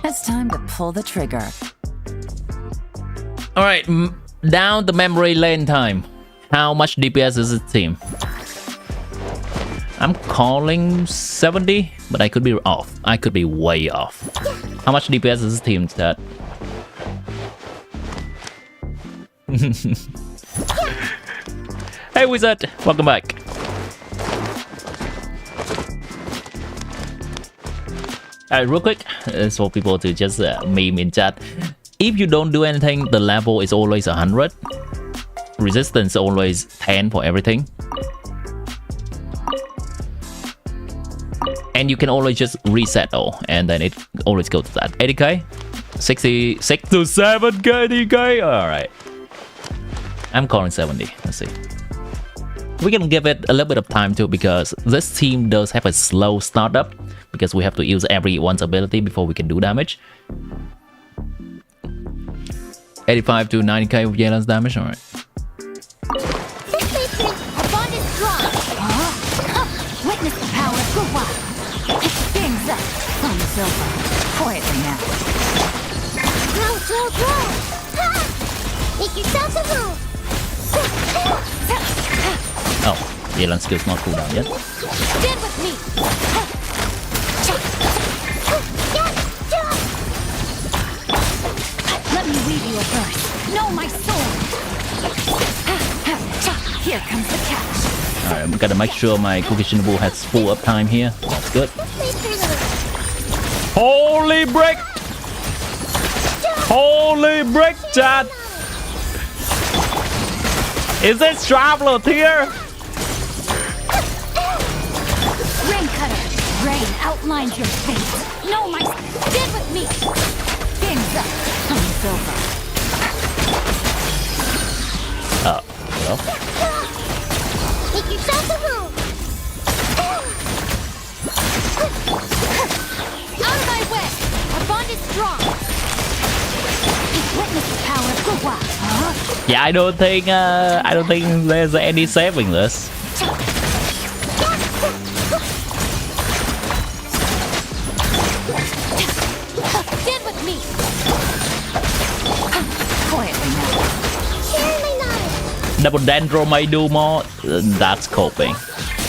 It's time to pull the trigger. Alright, down the memory lane time. How much DPS is this team? I'm calling 70, but I could be off. I could be way off. How much DPS is this team, chat? Hey Wizard, welcome back. Alright, real quick, it's for people to just meme in chat. If you don't do anything, the level is always 100. Resistance always 10 for everything. And you can always just reset all, and then it always goes to that. 80k? 66 to 7k DK? Alright. I'm calling 70. Let's see. We can give it a little bit of time too, because this team does have a slow startup, because we have to use everyone's ability before we can do damage. 85 to 90k of Yelan's damage, alright. Our bond is strong. Witness the power of Guru. Game's up. Fun's over. Quietly now. Grow. Ha! Make yourself a move. Oh, Yelan's skill's not cooldown yet. Stand with me. Let me weave you a verse. Know my sword. Here comes the catch. Alright, I'm gonna make sure my Cookie Shinobu has full uptime here. That's good. Holy break! Holy break, chat! Is this traveler here? Rain cutter. Rain outlines your fate. Know my... Stand with me. Game's up. Fun's over. Well. Make yourself a move. Out of my way. Our bond is strong. Witness the power of Guru. Yeah, I don't think there's any saving this. Stand with me. Quietly now. Share my knowledge. Double Dendro may do more. That's coping.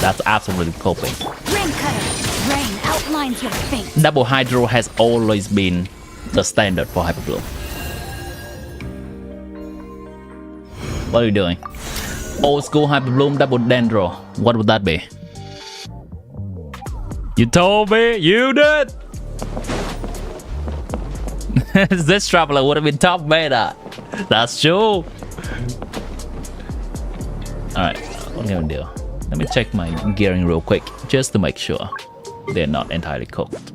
That's absolutely coping. Rain cutter. Rain outlines your fate. Double Hydro has always been the standard for Hyper Bloom. What are you doing? Old school Hyper Bloom Double Dendro. What would that be? You told me you did. This traveler would have been top beta. That's true. Alright, what am I gonna do? Let me check my gearing real quick, just to make sure they're not entirely cooked.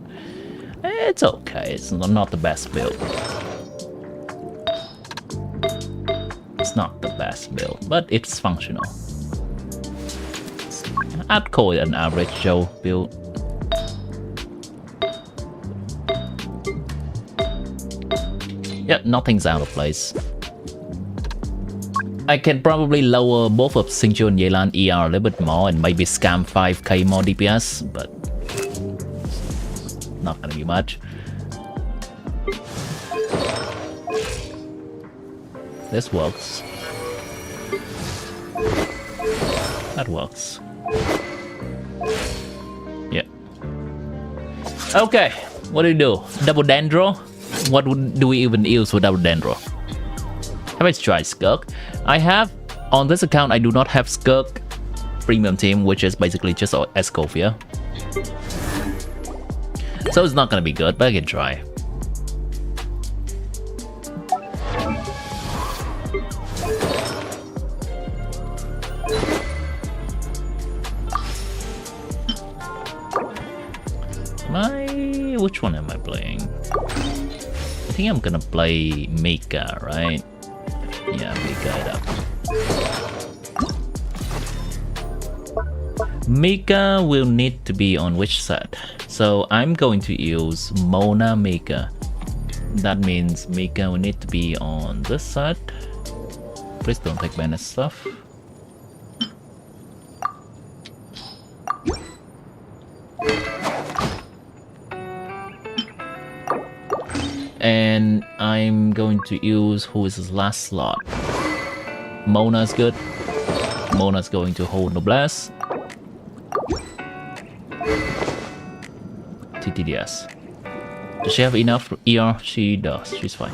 It's okay, it's not the best build. It's not the best build, but it's functional. I'd call it an average Joe build. Yep, nothing's out of place. I can probably lower both of Xingqiu and Yelan ER a little bit more and maybe scam 5k more DPS, but not gonna be much. This works. That works. Yeah. Okay, what do we do? Double Dendro? What do we even use for Double Dendro? Have I tried Skirk? I have, on this account, I do not have Skirk Premium Team, which is basically just Escofia. So it's not gonna be good, but I can try. Which one am I playing? I think I'm gonna play Mika, right? Yeah, Mika it up. Mika will need to be on which set? So I'm going to use Mona Mika. That means Mika will need to be on this set. Please don't take Bennett stuff. And I'm going to use, who is his last slot? Mona's good. Mona's going to hold Noblesse. TTDS. Does she have enough ER? She does. She's fine.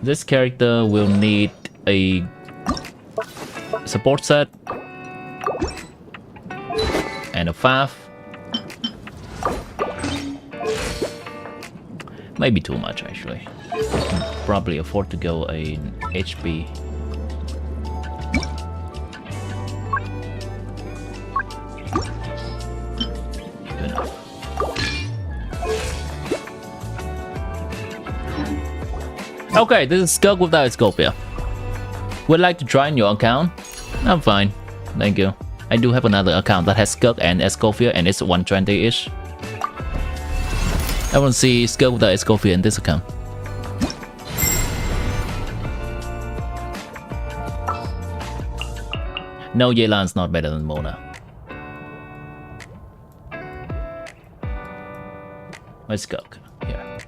This character will need a support set and a Fav. Maybe too much actually. Probably afford to go an HP. Good enough. Okay, this is Skirk without Scopia. Would like to try in your account? I'm fine. Thank you. I do have another account that has Skirk and Escoffier and it's 120-ish. I want to see Skirk without Escoffier in this account. No, Yelan's not better than Mona. Where's Skirk? Here.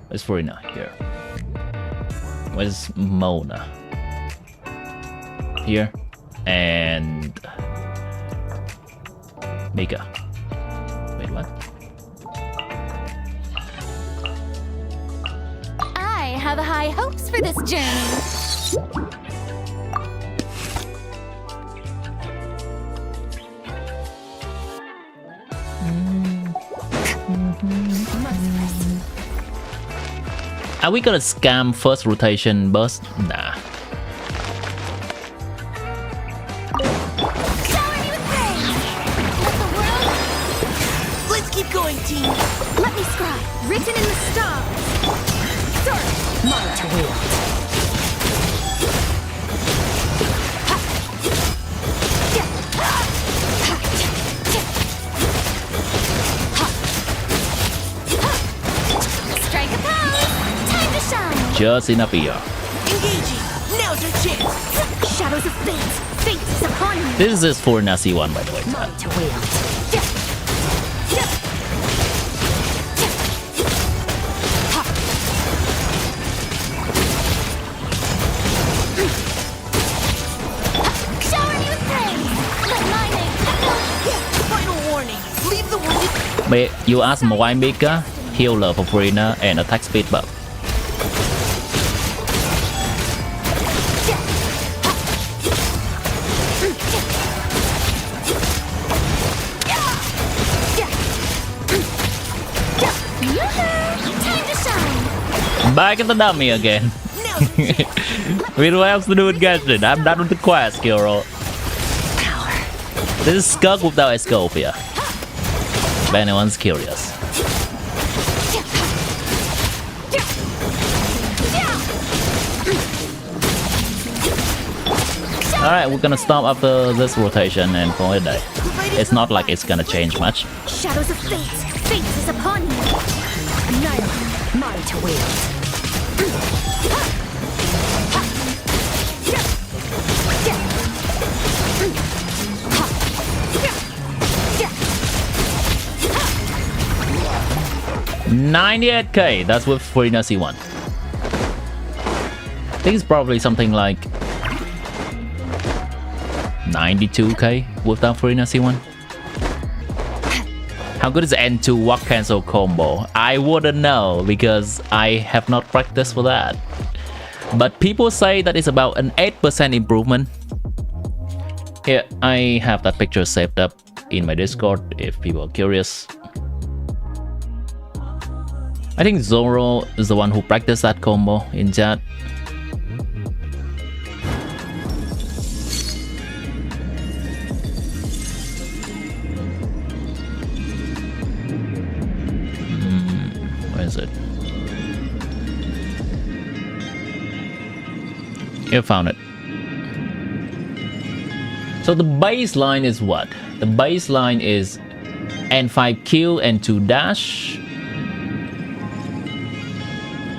Where's Furina? Here. Where's Mona? Here. And Mika. Wait, what? I have high hopes for this journey. Are we gonna scam first rotation burst? Nah. Let's keep going, team. Let me scribe. Written in the stars. Sorry. Mine to wield. Strike a pose. Time to shine. Just enough here. Engaging. Now's your chance. Shadows of fate. Fate is upon you. This is for Nasi one, by the way. Mine to wield. You ask why Mika, healer for Furina, and attack speed buff. Back at the dummy again. We don't have to do with Genshin. I'm done with the quest, Kuro. This is Skirk without Escoffier. If anyone's curious. Alright, we're gonna stop after this rotation and call it a day. It's not like it's gonna change much. Shadows of fate. Fate is upon you. Nyla, mine to wield. 98k, that's with Furina C1. I think it's probably something like 92k without Furina C1. How good is N2 walk cancel combo? I wouldn't know because I have not practiced for that. But people say that it's about an 8% improvement. Here, I have that picture saved up in my Discord if people are curious. I think Zoro is the one who practiced that combo in chat. Where is it? You found it. So the baseline is what? The baseline is N5Q and 2 dash.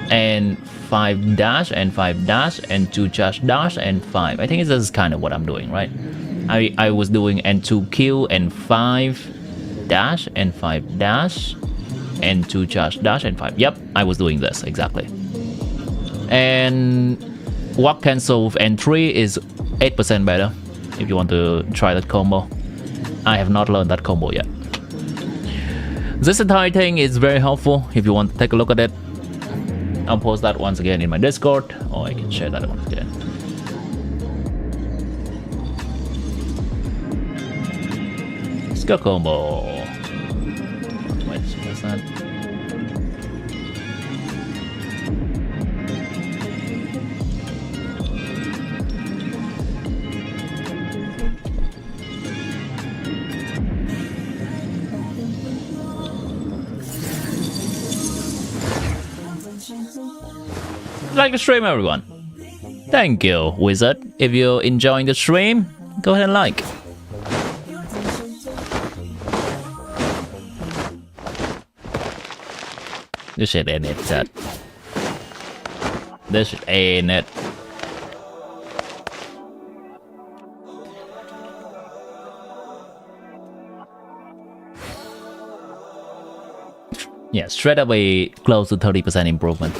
And 5 dash and 5 dash and 2 charge dash and 5. I think this is kind of what I'm doing, right? I was doing N2Q and 5 dash and 5 dash and 2 charge dash and 5. Yep, I was doing this exactly. And walk cancel with N3 is 8% better if you want to try that combo. I have not learned that combo yet. This entire thing is very helpful if you want to take a look at it. I'll post that once again in my Discord, or I can share that once again. Skill combo. What's that? Like the stream, everyone. Thank you, Wizard. If you're enjoying the stream, go ahead and like. This shit ain't it, chat. This shit ain't it. Yeah, straight away close to 30% improvement.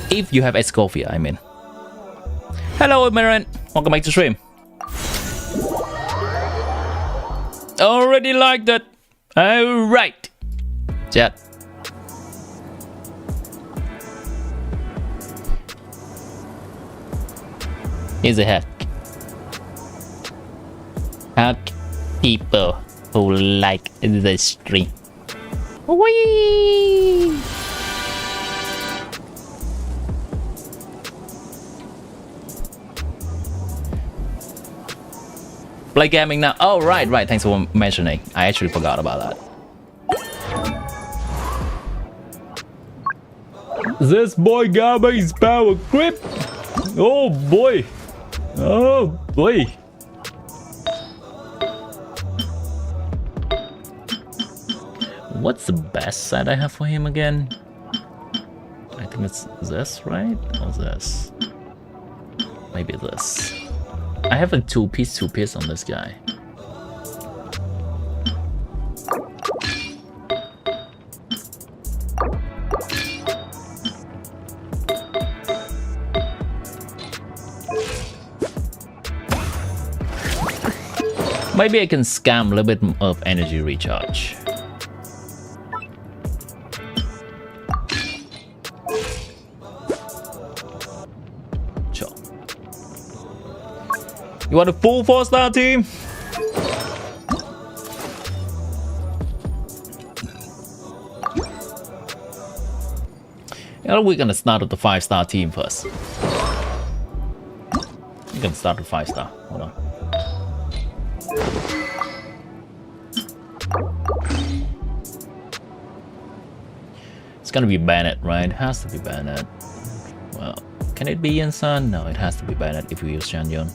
If you have Escofia, I mean. Hello, Marin. Welcome back to stream. Already liked it. Alright. Chat. Here's a hack. Hack people who like the stream. Whee! Play gaming now. Oh, right. Thanks for mentioning. I actually forgot about that. This boy got his power grip. Oh boy. Oh boy. What's the best set I have for him again? I think it's this, right? Or this? Maybe this. I have a two-piece on this guy. Maybe I can scam a little bit of energy recharge. Sure. You want a full 4-star team? You know, we're gonna start with the 5-star team first. We're gonna start with 5-star. Hold on. It's gonna be Bennett, right? It has to be Bennett. Well, can it be Yansan? No, it has to be Bennett if we use Shanyon.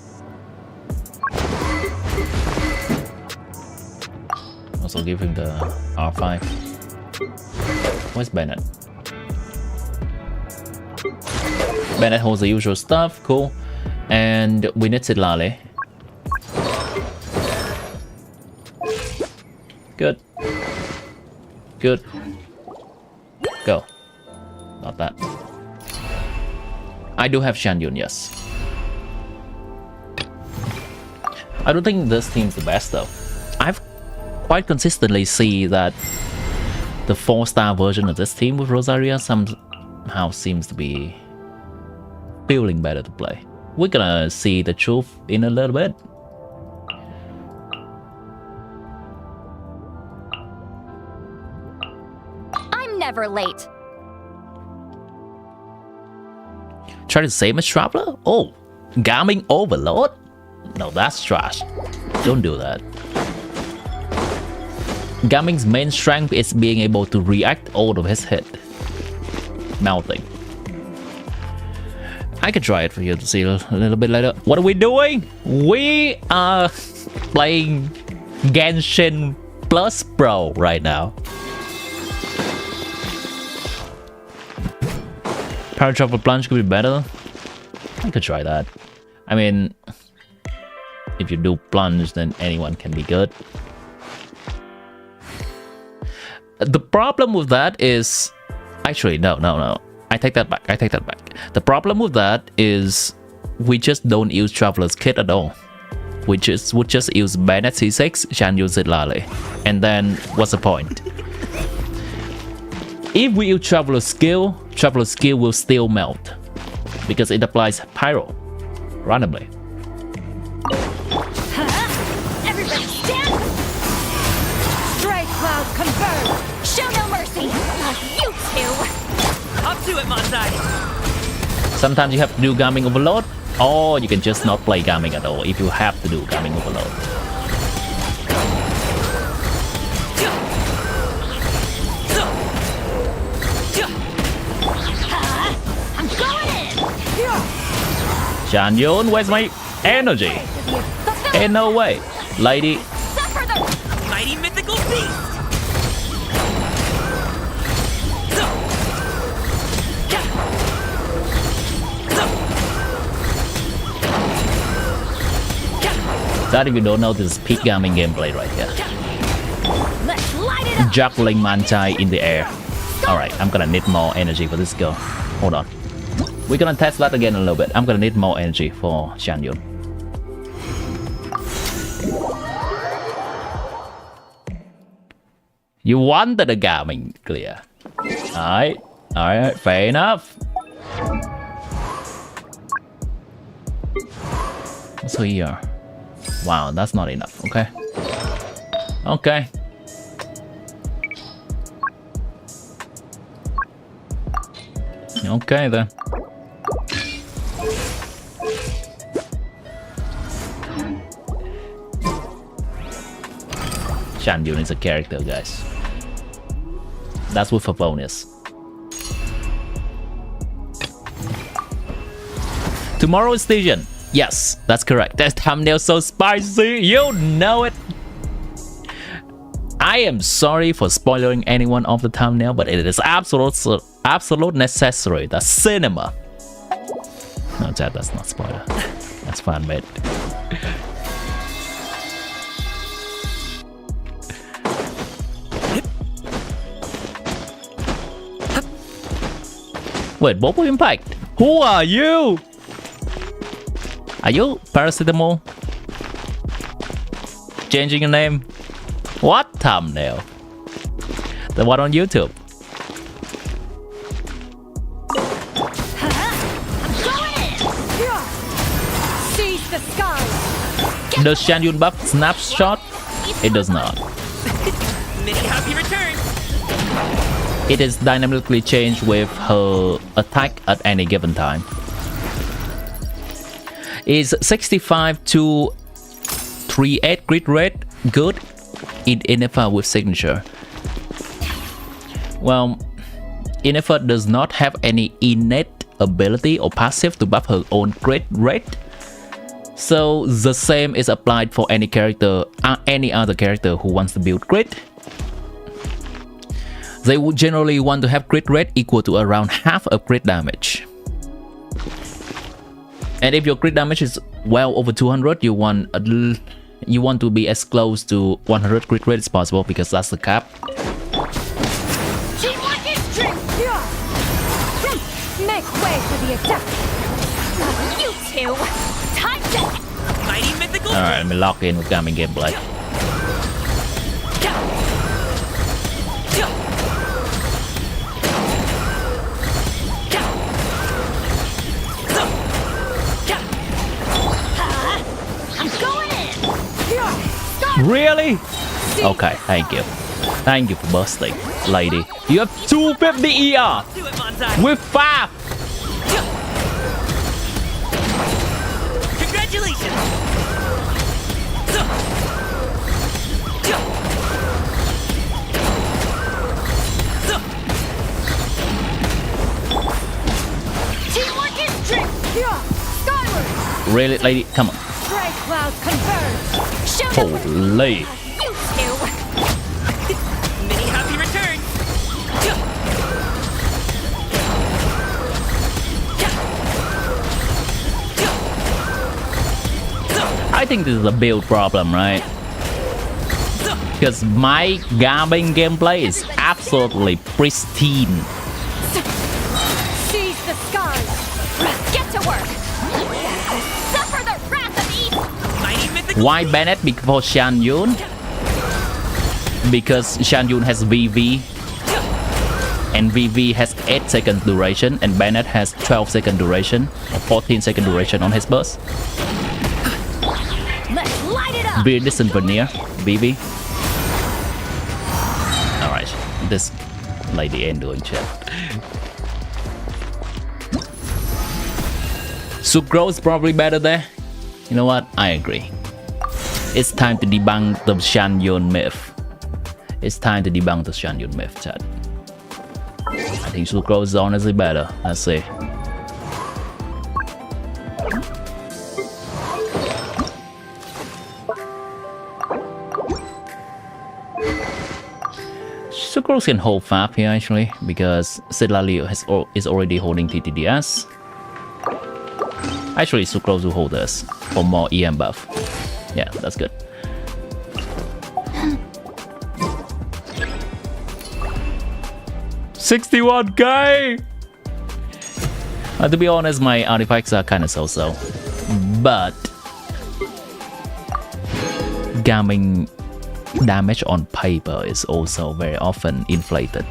Also give him the R5. Where's Bennett? Bennett holds the usual stuff, cool. And we need Sidlale. Good. Good. Go. Not that. I do have Shanyon, yes. I don't think this team's the best though. I've quite consistently see that the 4-star version of this team with Rosaria somehow seems to be feeling better to play. We're gonna see the truth in a little bit. I'm never late. Try the same as Traveler? Oh, Gaming Overload? No, that's trash. Don't do that. Gaming's main strength is being able to react out of his head. Melting. I could try it for you to see a little bit later. What are we doing? We are playing Genshin Plus Pro right now. Paratravel Plunge could be better. I could try that. I mean, if you do plunge, then anyone can be good. The problem with that is... Actually, no. I take that back. The problem with that is we just don't use Traveler's Kit at all. We would just use Bennett C6, Shanyon Sidlale. And then, what's the point? If we use Traveler's Skill will still melt. Because it applies Pyro. Randomly. Everybody stand! Stray cloud converge! Show no mercy! Not you two! Up to it, Monzai! Sometimes you have to do Gaming Overload, or you can just not play Gaming at all if you have to do Gaming Overload. I'm going in! Shan-yun, where's my energy? Ain't no way, lady. Suffer the Mighty mythical beast! That if you don't know, this is peak gaming gameplay right here. Let's light it up. Juggling manchai in the air. Alright, I'm gonna need more energy for this girl. Hold on. We're gonna test that again a little bit. I'm gonna need more energy for Shan-yun. You wanted a gaming clear. Alright, fair enough. So here. Wow, that's not enough, okay? Okay. Okay then. Shan-yun is a character, guys. That's with a bonus. Tomorrow's station. Yes, that's correct. That thumbnail so spicy, you know it. I am sorry for spoiling anyone of the thumbnail, but it is absolute necessary. That's cinema. No, chat, that's not spoiler. That's fun, mate. Wait, Bobo Impact? Who are you? Are you Paracetamol? Changing your name? What thumbnail? The one on YouTube. I'm going in. Seize the sky. Does Shan-yun buff snapshot? It does not. Many happy returns! It is dynamically changed with her attack at any given time. Is 65 to 38 crit rate good? In Yennefer with signature. Well, Yennefer does not have any innate ability or passive to buff her own crit rate. So the same is applied for any character, any other character who wants to build crit. They would generally want to have crit rate equal to around half of crit damage. And if your crit damage is well over 200, you want to be as close to 100 crit rate as possible because that's the cap. Teamwork is strength. Make way for the attack. You two. Time to. Mighty mythical Alright, let me lock in with gaming gameplay. I'm going in. Really? Okay, thank you. Thank you for busting, lady. You have 250 ER Do it, Manzai! with 5. Congratulations! Teamwork is strength. Skyward. Really, lady? Come on. Stray clouds converge. Show them. Holy. You two. Many happy returns! I think this is a build problem, right? Because my gaming gameplay is absolutely pristine. Seize the skies. Get to work. Suffer the wrath of evil. Mighty mythical Why Bennett before Shan-yun? Because Shan-yun has VV and VV has 8 second duration and Bennett has 12 second duration or 14 second duration on his burst. Let's light it up. Be distant veneer, VV. Alright, this lady ain't doing shit. Sucrose is probably better there. You know what? I agree. It's time to debunk the Shan-yun myth. It's time to debunk the Shan-yun myth, chat. I think Sucrose is honestly better. Let's see. Sucrose can hold FAP here actually, because Sidlaleo is already holding TTDS. Actually, Sucrose will hold this for more EM buff. Yeah, that's good. $61K! To be honest, my artifacts are kind of so-so. But gaming damage on paper is also very often inflated.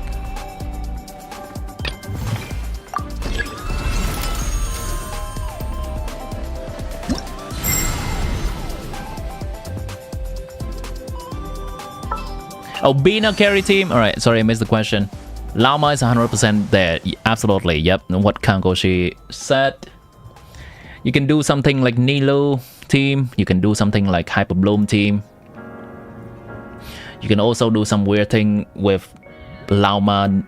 Oh, BINA carry team. Alright, sorry I missed the question. Llama is 100% there. Absolutely, yep. What Kangoshi said. You can do something like Nilo team. You can do something like Hyper Bloom team. You can also do some weird thing with Llama,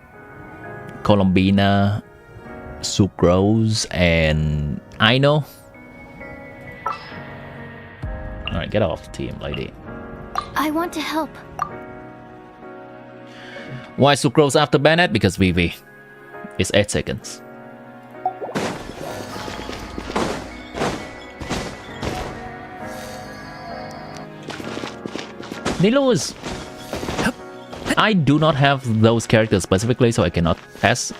Colombina, Sucrose, and Ino. Alright, get off the team, lady. I want to help. Why Sucrose after Bennett? Because VV is 8 seconds. Nilo is... I do not have those characters specifically, so I cannot test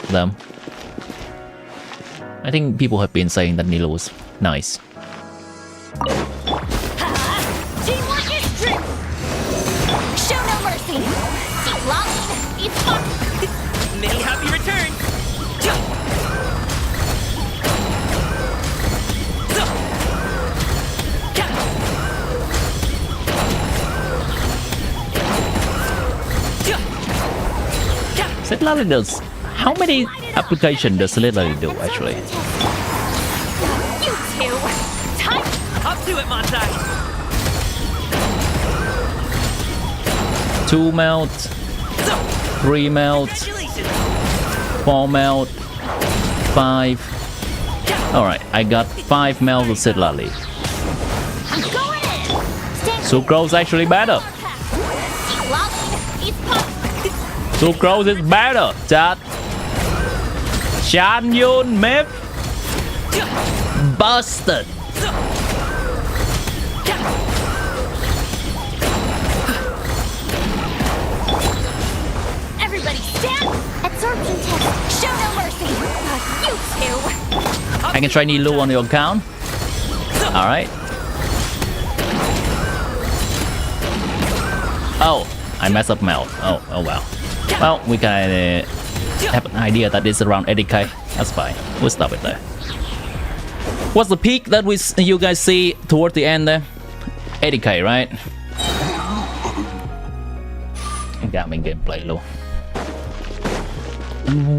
them. I think people have been saying that Nilo is nice. Teamwork is true. Show no mercy. It's fun. Many happy returns. Sidlaleo does... How many applications does Sidlaleo do actually? You two. Time. Up to it, Montai. 2 melt, 3 melt, Congratulations. 4 melt, 5. Alright, I got 5 melt with Sidlaleo. I'm going in. Stand Sucrose actually better. It's fun. Sucrose is better. Chat. Chan Yun Mip. Busted. Everybody stand. Absorption test. Show no mercy. You two. I can try Nilu on your account. Alright. Oh, I messed up melt. Oh wow. Well, we can have an idea that it's around 80k. That's fine. We'll stop it there. What's the peak that you guys see toward the end there? 80k, right? Gaming gameplay low.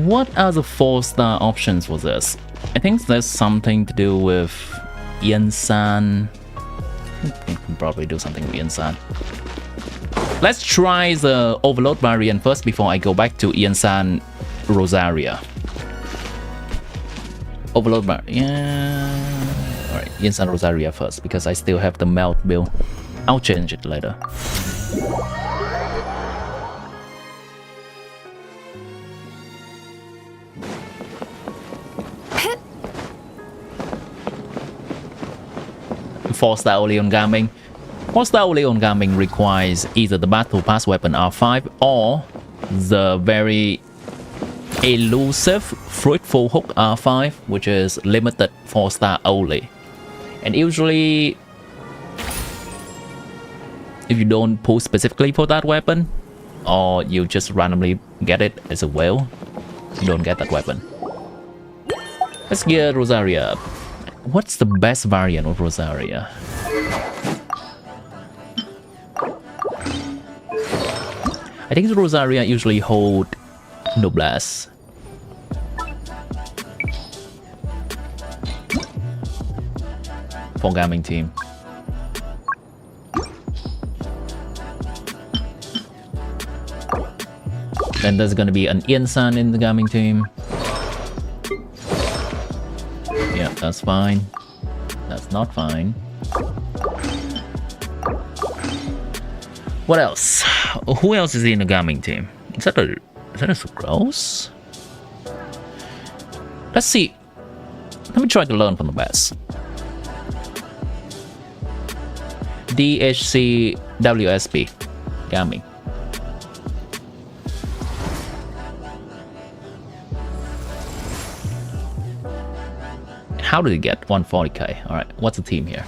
What are the 4-star options for this? I think there's something to do with Ian-san. You can probably do something with Ian-san. Let's try the Overload variant first before I go back to Ian-san Rosaria. Overload variant. Yeah. Alright, Ian-san Rosaria first because I still have the melt build. I'll change it later. Four-star only on gaming. 4-star only on gaming requires either the Battle Pass weapon R5 or the very elusive Fruitful Hook R5, which is limited 4-star only. And usually, if you don't pull specifically for that weapon, or you just randomly get it as a whale, you don't get that weapon. Let's get Rosaria. What's the best variant of Rosaria? I think the Rosaria usually hold Noblesse. For gaming team. Then there's gonna be an Ian-san in the gaming team. Yeah, that's fine. That's not fine. What else? Who else is in the gaming team? Is that a Sucrose? Let's see. Let me try to learn from the best. DHCWSP. Gaming. How did it get 140k? Alright, what's the team here?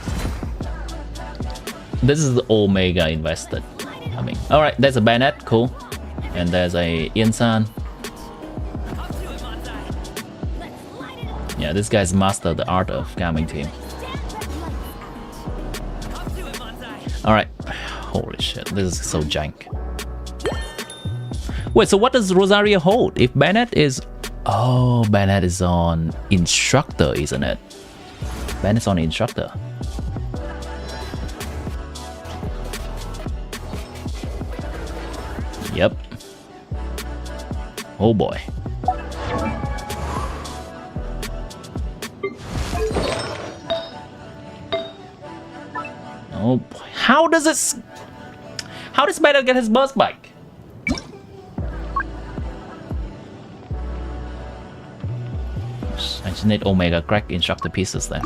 This is the Omega invested. Alright, there's a Bennett, cool. And there's a Insan. Yeah, this guy's mastered the art of gaming team. Alright. Holy shit, this is so jank. Wait, so what does Rosaria hold? If Bennett is... Oh, Bennett is on Instructor, isn't it? Bennett's on Instructor. Yep. Oh boy. Oh boy. How does Bennett get his buzz back? I just need Omega crack Instructor pieces then.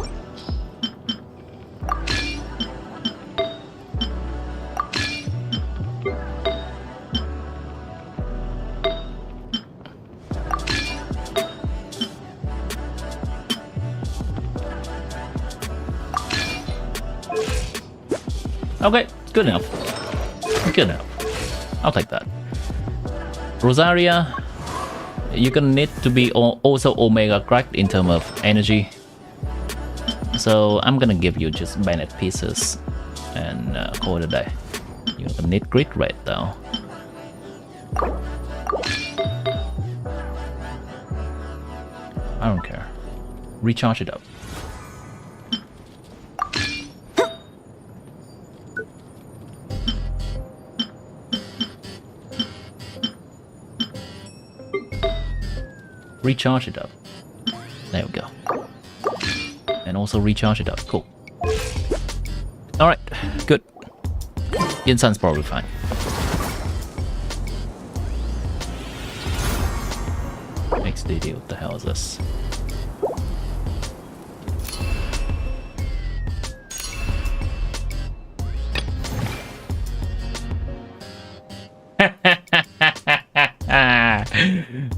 Okay, good enough. Good enough. I'll take that. Rosaria, you're gonna need to be also Omega cracked in terms of energy. So I'm gonna give you just Bennett pieces and call it a day. You're gonna need grid rate though. I don't care. Recharge it up. Recharge it up. There we go. And also recharge it up. Cool. Alright, good. Yinsan's probably fine. XDD, what the hell is this?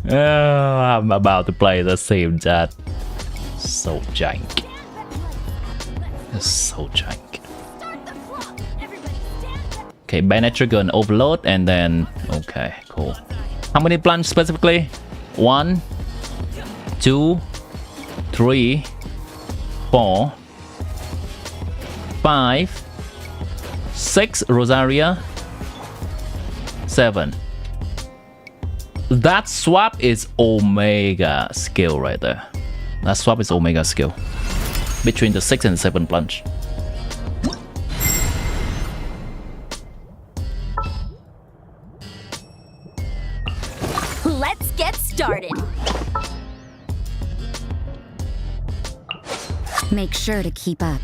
Oh, I'm about to play the same chat. So jank. It's so jank. Okay, Bennett trigger and overload and then... Okay, cool. How many plunge specifically? 1, 2, 3, 4, 5, 6 Rosaria, 7. That swap is Omega skill right there. That swap is Omega skill. Between the 6 and 7 plunge. Let's get started. Make sure to keep up.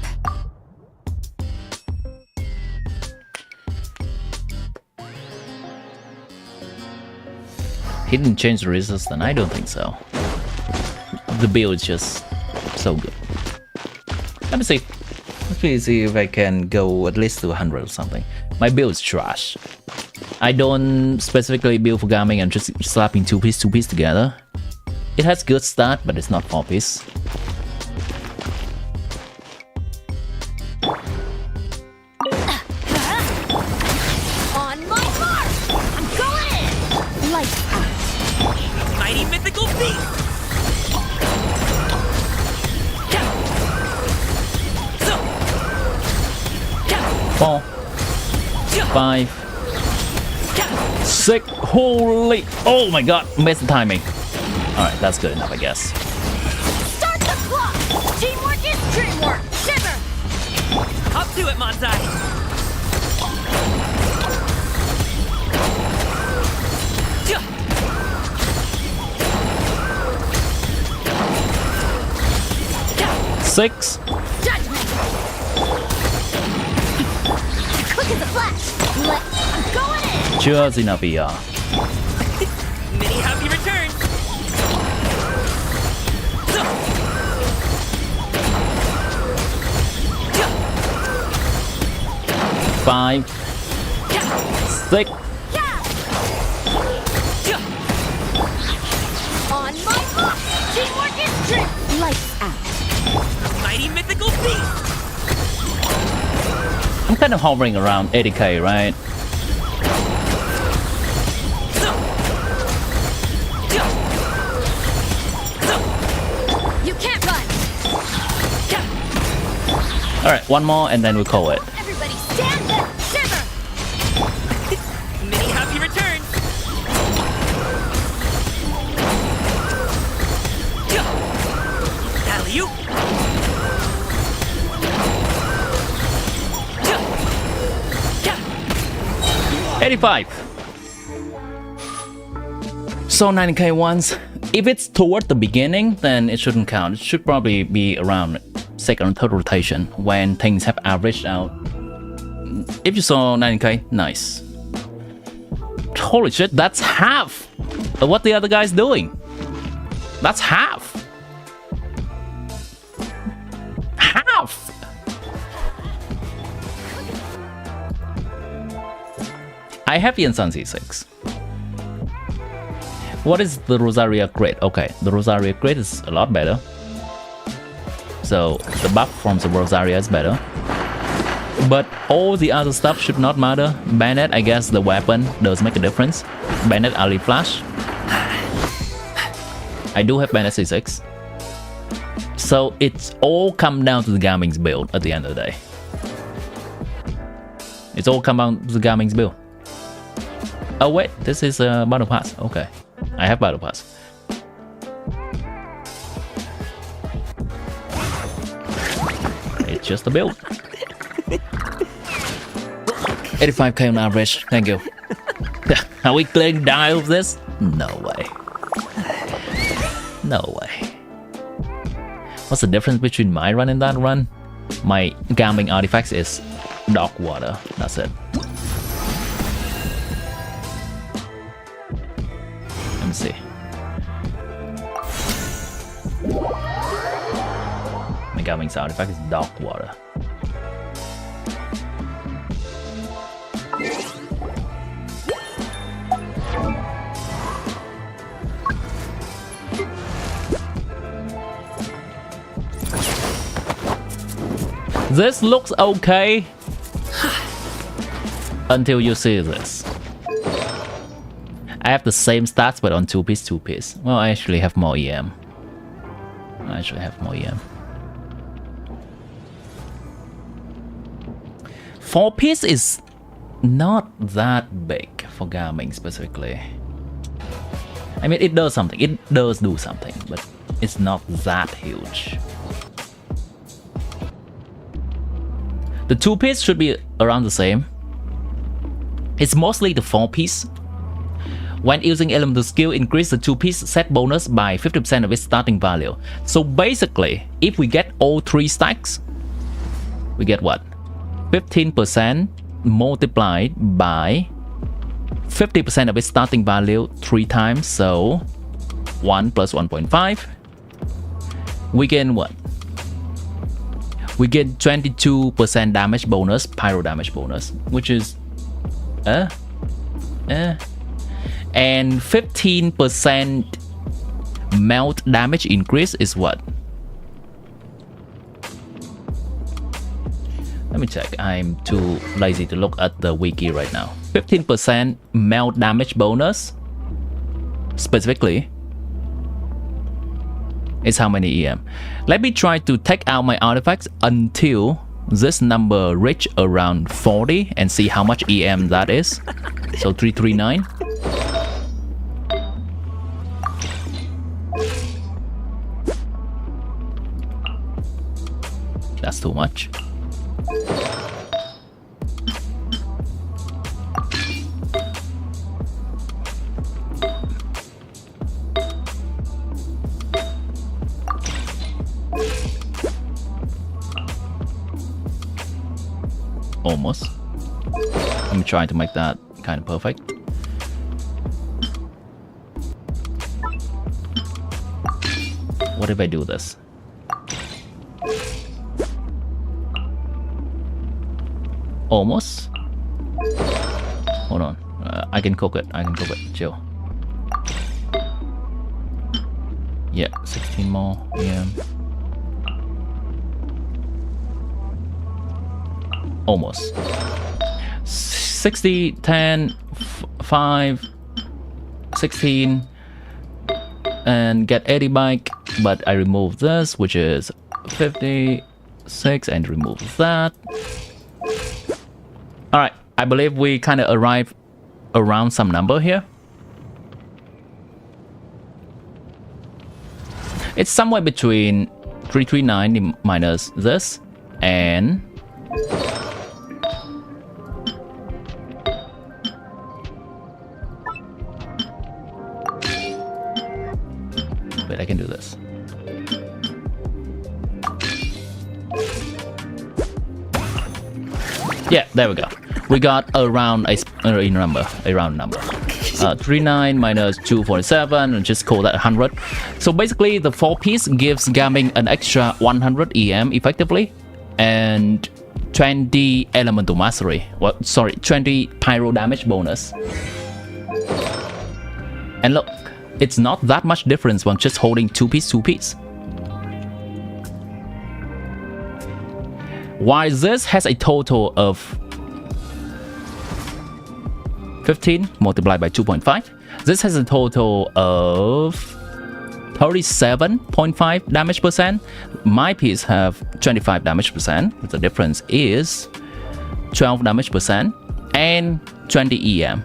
He didn't change the resistance, I don't think so. The build is just so good. Let me see. Let me see if I can go at least to 100 or something. My build is trash. I don't specifically build for gaming, I'm just slapping 2-piece together. It has good start, but it's not 4-piece. On my mark! I'm going in! Lights out. Mighty mythical beast! 4, 5, 6. Holy! Oh my god! Missed the timing. Alright, that's good enough, I guess. Start the clock! Teamwork is dreamwork! Shiver! Up to it, Montai! Six. Judgment! Quick as a flash! I'm going in! Just enough ER. 5, 6. On my mark! Teamwork is true! Lights out. Mighty mythical beast! I'm kind of hovering around 80k, right? You can't run! Alright, one more and then we call it. Everybody stand up! Shiver! Many happy returns! Alley-oop! 85. So 90k once. If it's toward the beginning, then it shouldn't count. It should probably be around second or third rotation when things have averaged out. If you saw 90k, nice. Holy shit, that's half of what the other guy's doing. That's half. Half. I have Yansan C6. What is the Rosaria grade? Okay, the Rosaria grade is a lot better. So the buff from the Rosaria is better. But all the other stuff should not matter. Bayonet, I guess the weapon does make a difference. Bayonet Ali Flash. I do have Bayonet C6. So it's all come down to the Gaming's build at the end of the day. It's all come down to the Gaming's build. Oh wait, this is a Battle Pass. Okay, I have Battle Pass. It's just a build. 85k on average, thank you. Are we clearing die of this? No way. No way. What's the difference between my run and that run? My gambling artifacts is dark water, that's it. Let me see. My gambling artifact is dark water. This looks okay until you see this. I have the same stats but on 2-piece. Well, I actually have more EM. 4-piece is not that big for gaming specifically. I mean, it does something. It does do something, but it's not that huge. The 2-piece should be around the same. It's mostly the 4-piece. When using elemental skill, increase the 2-piece set bonus by 50% of its starting value. So basically, if we get all 3 stacks, we get what? 15% multiplied by 50% of its starting value 3 times. So 1 plus 1.5. We gain what? We get 22% damage bonus, pyro damage bonus, which is and 15% melt damage increase is what? Let me check. I'm too lazy to look at the wiki right now. 15% melt damage bonus specifically is how many EM? Let me try to take out my artifacts until this number reach around 40 and see how much EM that is. So 339. That's too much. Almost. I'm trying to make that kind of perfect. What if I do this? Almost. Hold on. I can cook it. Chill. Yeah, 16 more. Yeah. Almost. 60, 10, 5, 16, and get 80 back. But I remove this, which is 56, and remove that. Alright, I believe we kind of arrive around some number here. It's somewhere between 339 minus this and wait, I can do this. Yeah, there we go. We got around a round number. 39 minus 247, and just call that 100. So basically, the 4-piece gives gaming an extra 100 EM effectively, and 20 elemental mastery. Well, sorry, 20 pyro damage bonus. And look, it's not that much difference from just holding 2-piece. While this has a total of 15 multiplied by 2.5, this has a total of 37.5 damage percent. My piece have 25 damage percent. The difference is 12 damage percent and 20 EM.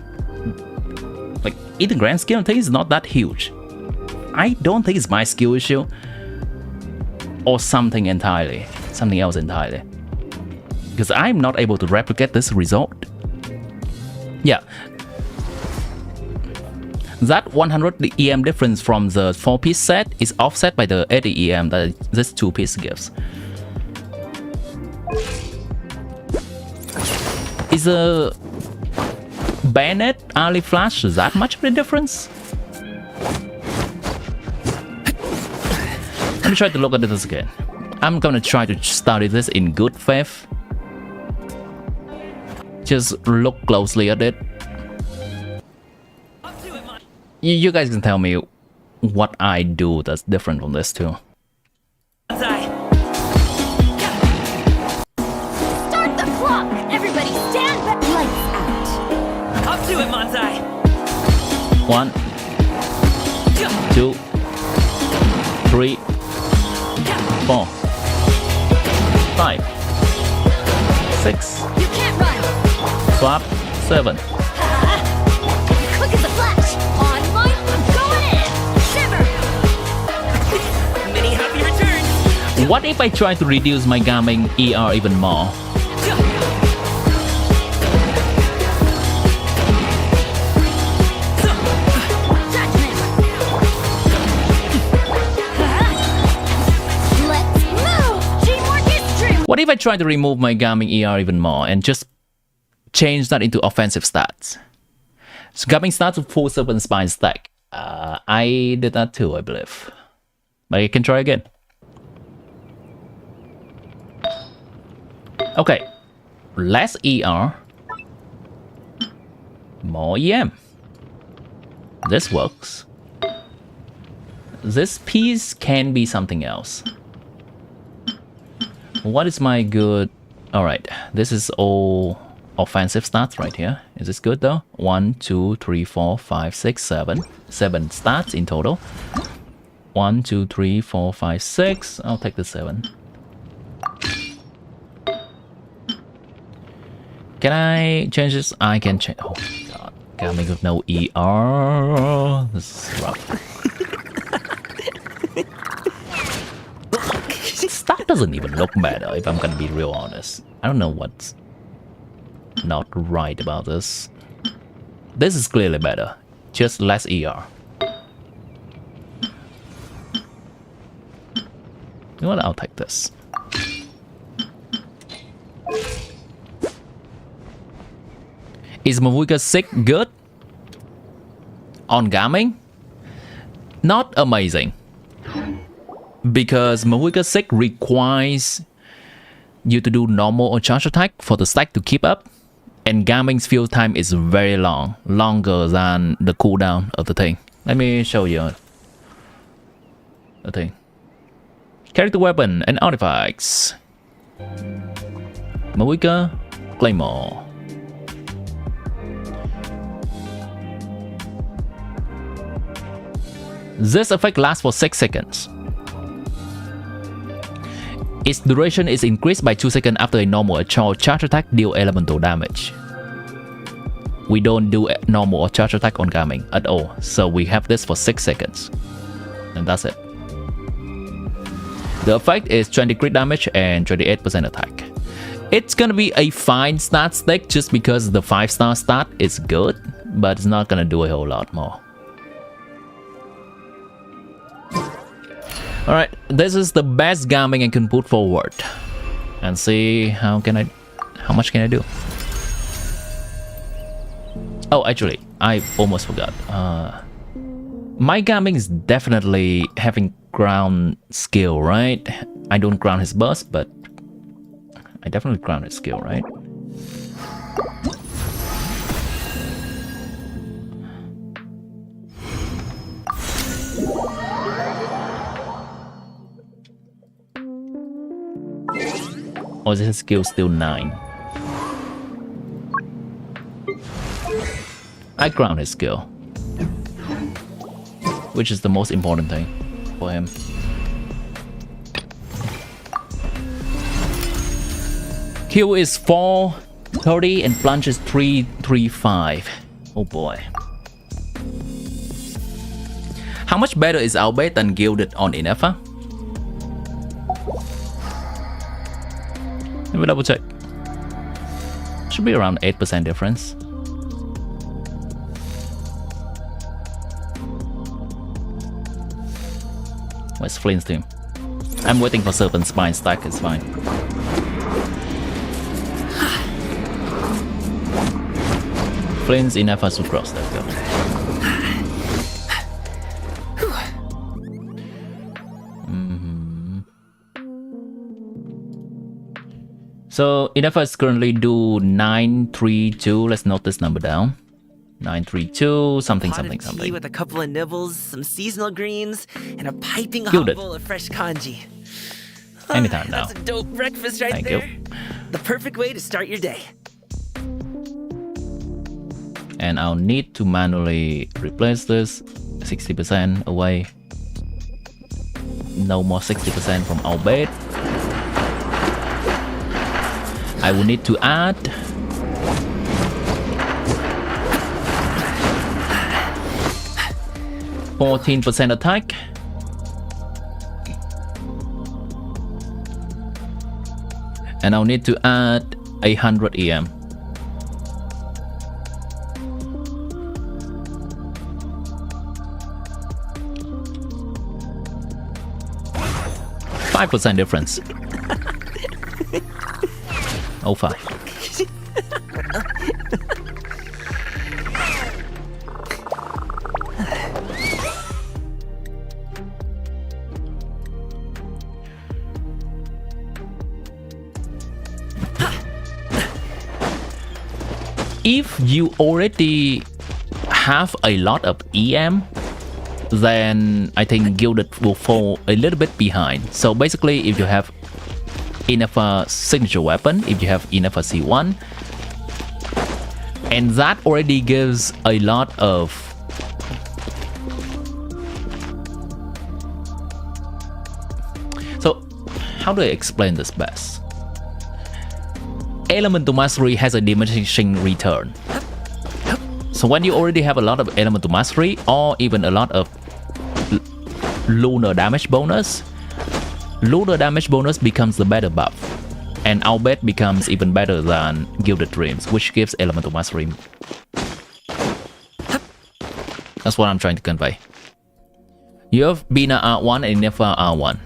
Like, in the grand scale of things, it's not that huge. I don't think it's my skill issue or something else entirely, because I'm not able to replicate this result. Yeah, that 100 EM difference from the 4-piece set is offset by the 80 EM that this 2-piece gives. Is a bayonet early flash that much of a difference? Let me try to look at this again. I'm gonna try to study this in good faith. Just look closely at it. You guys can tell me what I do that's different from this too. Start the clock! Everybody stand back! Lights out! Up to it, Manzai! 1, 2, 3, 4, 5, 6. You can't run! Swap 7. Quick as a flash! On mine, I'm going in! Shiver! Many happy returns! What if I try to reduce my gaming ER even more? Let's move! Teamwork is true! What if I try to remove my gaming ER even more and just change that into offensive stats? So gaming stats with full serpent spine stack. I did that too, I believe. But I can try again. Okay. Less ER. More EM. This works. This piece can be something else. What is my good... Alright, this is all offensive stats right here. Is this good though? 1, 2, 3, 4, 5, 6, 7. 7 stats in total. 1, 2, 3, 4, 5, 6. I'll take the 7. Can I change this? I can change... Oh god. Gaming with no ER. This is rough. That doesn't even look better, if I'm gonna be real honest. I don't know what's not right about this. This is clearly better. Just less ER. You know what? I'll take this. Is Mavuika sick good? On gaming? Not amazing. Because Mavuika sick requires you to do normal or charge attack for the stack to keep up. And Gaming's field time is very long, longer than the cooldown of the thing. Let me show you the thing. Character weapon and artifacts. Mawika, Claymore. This effect lasts for 6 seconds. Its duration is increased by 2 seconds after a normal or charge attack deal elemental damage. We don't do a normal or charge attack on Gaming at all, so we have this for 6 seconds. And that's it. The effect is 20 crit damage and 28% attack. It's gonna be a fine stat stick just because the 5-star stat is good, but it's not gonna do a whole lot more. Alright, this is the best Gaming I can put forward. And see how much can I do? Oh, actually, I almost forgot. My Gaming is definitely having ground skill, right? I don't ground his burst, but I definitely ground his skill, right? Or is his skill still 9? I ground his skill, which is the most important thing for him. Q is 430 and plunge is 335. Oh boy. How much better is Albeit than Gilded on Inefa? Let me double check. Should be around 8% difference. Where's Flint's team? I'm waiting for Serpent Spine stack, it's fine. Flint's enough for Sucrose, let's go. So Inefa is currently do 932. Let's note this number down. 932 something something something. With a couple of nibbles, some seasonal greens, and a piping Gilded. hot bowl of fresh kanji. Anytime now. That's a dope breakfast right Thank there. you. The perfect way to start your day. And I'll need to manually replace this 60% away. No more 60% from our bed. I will need to add 14% attack. And I'll need to add 100 EM. .5% difference. Oh, 5. If you already have a lot of EM, then I think Gilded will fall a little bit behind. So basically, if you have enough signature weapon, if you have enough C1, and that already gives a lot of so how do I explain this best? Elemental Mastery has a diminishing return. So when you already have a lot of Elemental Mastery or even a lot of lunar damage bonus, lunar damage bonus becomes the better buff, and Albeit becomes even better than Gilded Dreams, which gives Elemental Mastery. That's what I'm trying to convey. You have BINA R1 and Inefa R1.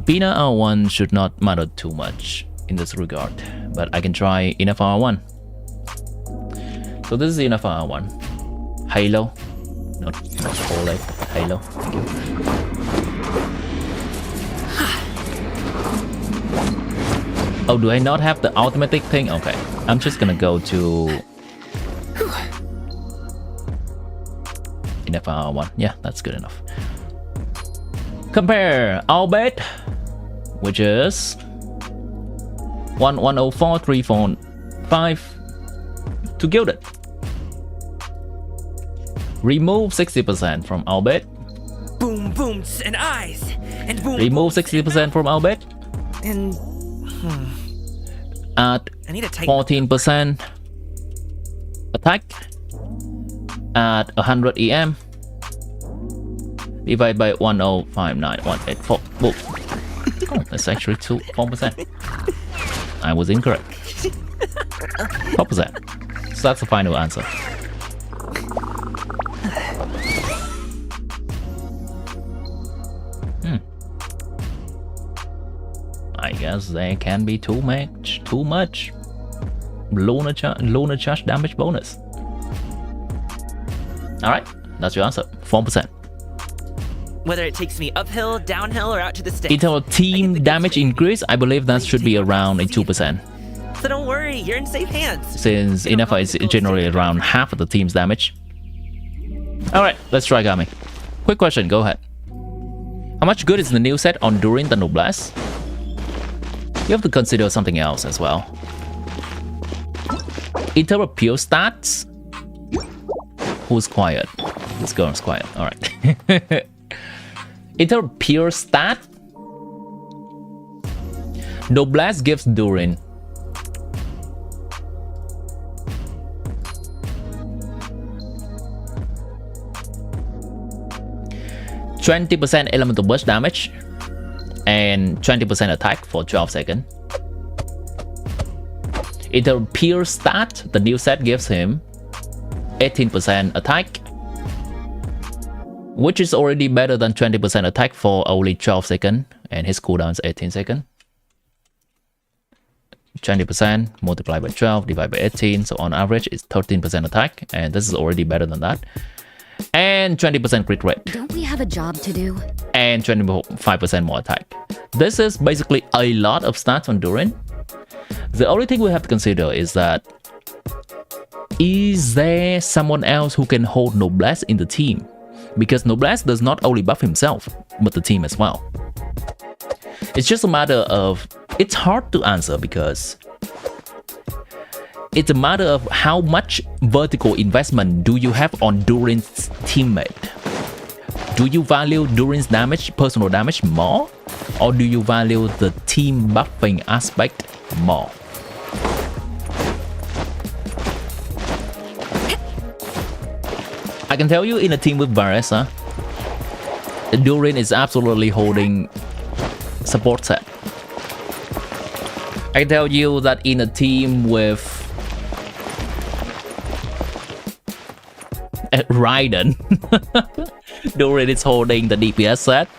BINA R1 should not matter too much in this regard, but I can try Inefa R1. So this is Inefa R1. Halo. Not OLED, Halo. Thank you. Oh, do I not have the automatic thing? Okay, I'm just gonna go to enough one. Yeah, that's good enough. Compare Albert, which is 1104,345 to Gilded. Remove 60% from Albert. Boom, booms, and eyes. And boom. Remove 60% from Albert. And Add I need to tighten 14% attack. Add 100 EM. Divide by 1059184. Boom. Oh, that's actually 4%. I was incorrect. 4%. So that's the final answer. I guess there can be too much lunar charge damage bonus. Alright, that's your answer. 4%. whether it takes me uphill, downhill, or out to the stage. Internal team damage increase, I believe that should be around 2%. So don't worry, you're in safe hands. Since Inafa is generally around half of the team's damage. Alright, let's try Gami. Quick question, go ahead. How much good is the new set on during the Noblesse? You have to consider something else as well. In terms of pure stats, who's quiet? This girl is quiet. Alright. In terms of pure stat, Noblesse gives Durin 20% elemental burst damage and 20% attack for 12 seconds. In the pure stat, the new set gives him 18% attack, which is already better than 20% attack for only 12 seconds, and his cooldown is 18 seconds. 20% multiplied by 12 divided by 18, so on average it's 13% attack, and this is already better than that. And 20% crit rate. Don't we have a job to do? And 25% more attack. This is basically a lot of stats on Durin. The only thing we have to consider is that, is there someone else who can hold Noblesse in the team? Because Noblesse does not only buff himself, but the team as well. It's just a matter of, it's hard to answer because it's a matter of how much vertical investment do you have on Durin's teammate. Do you value Durin's damage, personal damage more? Or do you value the team buffing aspect more? I can tell you in a team with Varesa, Durin is absolutely holding support set. I can tell you that in a team with Raiden, Durin is holding the DPS set,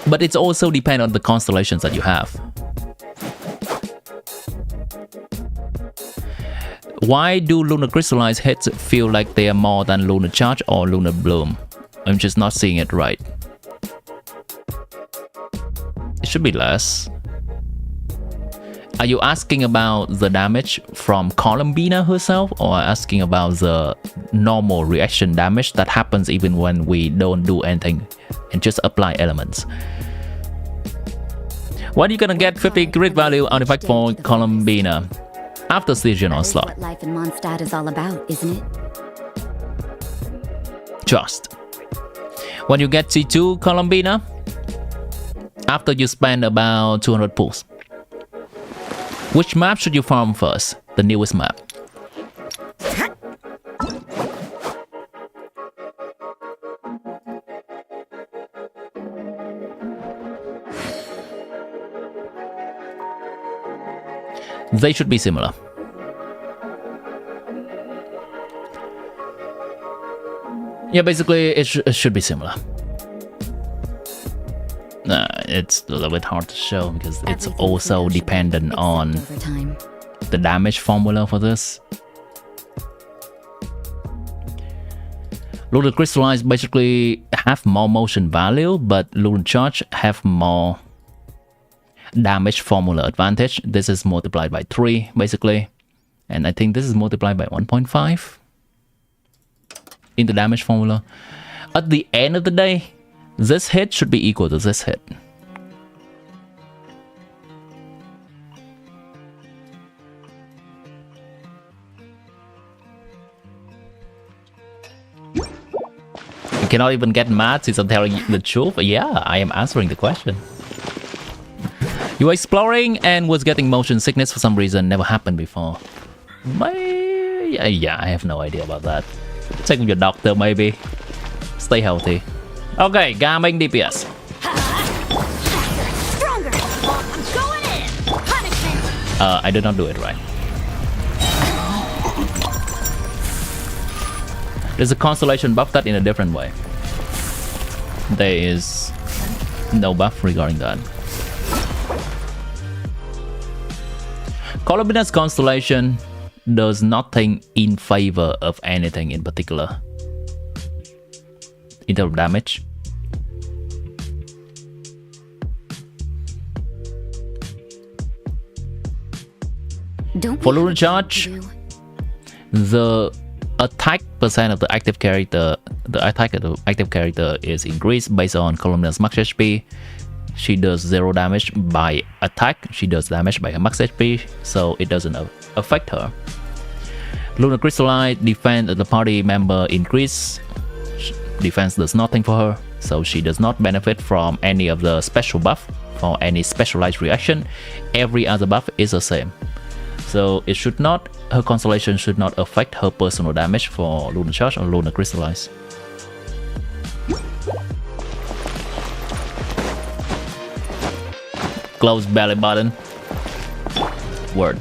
but it's also depend on the constellations that you have. Why do Lunar Crystallized hits feel like they are more than Lunar Charge or Lunar Bloom? I'm just not seeing it right. It should be less. Are you asking about the damage from BINA herself, or asking about the normal reaction damage that happens even when we don't do anything and just apply elements? When are you gonna get 50 grid value artifact for BINA? After Stygian Onslaught. What life in Mondstadt is all about, isn't it? Just. When you get C2 BINA, after you spend about 200 pulls. Which map should you farm first? The newest map. They should be similar. Yeah, basically it should be similar. It's a little bit hard to show because it's also dependent on the damage formula for this. Lunar Crystallized basically have more motion value, but Lunar Charge have more... damage formula advantage. This is multiplied by 3 basically, and I think this is multiplied by 1.5 in the damage formula. At the end of the day, this hit should be equal to this hit. You cannot even get mad since I'm telling you the truth. Yeah, I am answering the question. You were exploring and was getting motion sickness for some reason. Never happened before. Yeah, I have no idea about that. Check with your doctor maybe. Stay healthy. Okay, gaming DPS. Stronger. I'm going in. Punishment. I did not do it right. There's a constellation buff that in a different way. There is no buff regarding that. Columnus constellation does nothing in favor of anything in particular in terms of damage. Don't For lunar charge, the attack percent of the active character, the attack of the active character is increased based on Columnus max HP. She does 0 damage by attack, she does damage by her max HP, so it doesn't affect her. Lunar Crystallite, defense of the party member increase. Defense does nothing for her, so she does not benefit from any of the special buff or any specialized reaction. Every other buff is the same. So it should not, her constellation should not affect her personal damage for Lunar Charge or Lunar Crystallize. Close belly button. Word.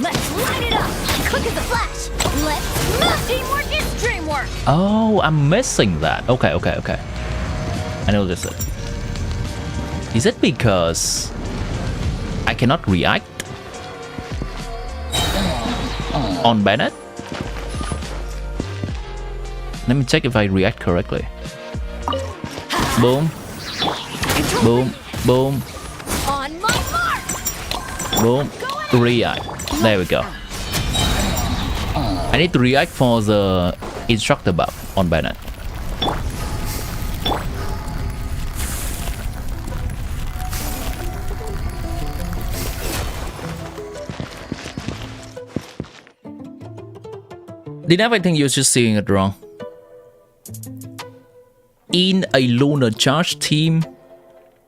Let's light it up. Quick as a flash. Let's move. Teamwork is dreamwork. Oh, I'm missing that. Okay. I know this. Is it because I cannot react on Bennett? Let me check if I react correctly. Boom. Boom. Boom. On my mark. Boom. React. There we go. I need to react for the instructor buff on Bennett. I think you're just seeing it wrong. In a Lunar Charge team,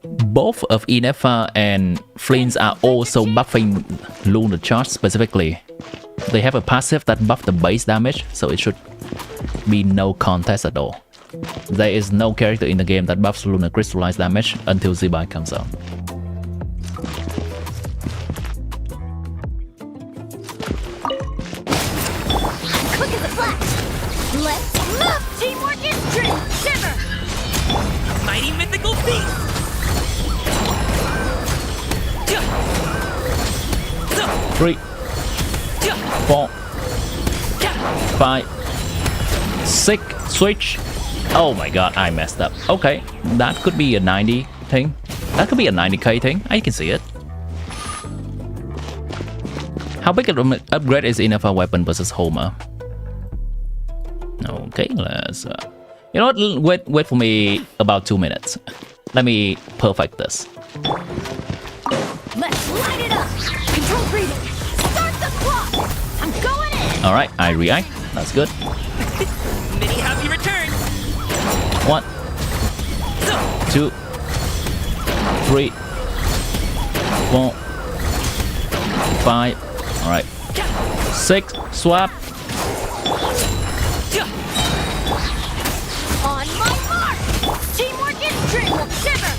both of Inefa and Flint are also buffing Lunar Charge specifically. They have a passive that buffs the base damage, so it should be no contest at all. There is no character in the game that buffs Lunar Crystallize damage until Zibai comes out. Quick as a flash. Let's move. Teamwork is dream. Shiver. Mighty mythical beast! 3, 4, 5, 6, switch. Oh my god, I messed up. Okay, that could be a 90 thing. That could be a 90k thing. I can see it. How big of an upgrade is enough for weapon versus Homer? Okay, let's... you know what? Wait for me about 2 minutes. Let me perfect this. Let's light it up. Control breathing. Start the clock. I'm going in. Alright, I react. That's good. Mini happy return! 1, 2, 3, 4, 5. Alright. 6, swap. On my mark. Teamwork is dreamwork. Shiver.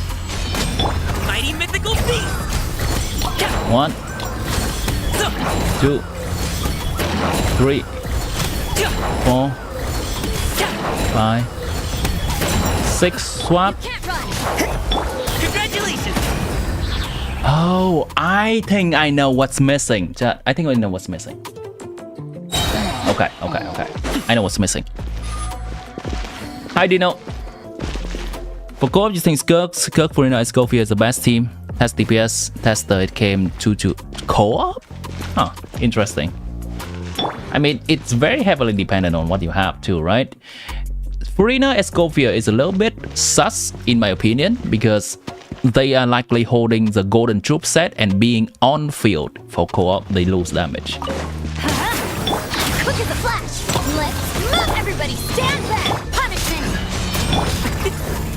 Mighty mythical beast! 1, 2, 3, 4, 5, 6, swap. Can't run. Congratulations! Oh, I think I know what's missing. I think I know what's missing. Okay. I know what's missing. Hi, Dino. For co-op, you think Skirk, Furina, and Scofield is the best team. test DPS tester, it came to co-op. Huh, interesting. I mean, it's very heavily dependent on what you have too, right? Furina Escovia is a little bit sus in my opinion because they are likely holding the golden troop set and being on field for co-op, they lose damage. Quick as a flash. Let's move, everybody. Stand back. Punishment.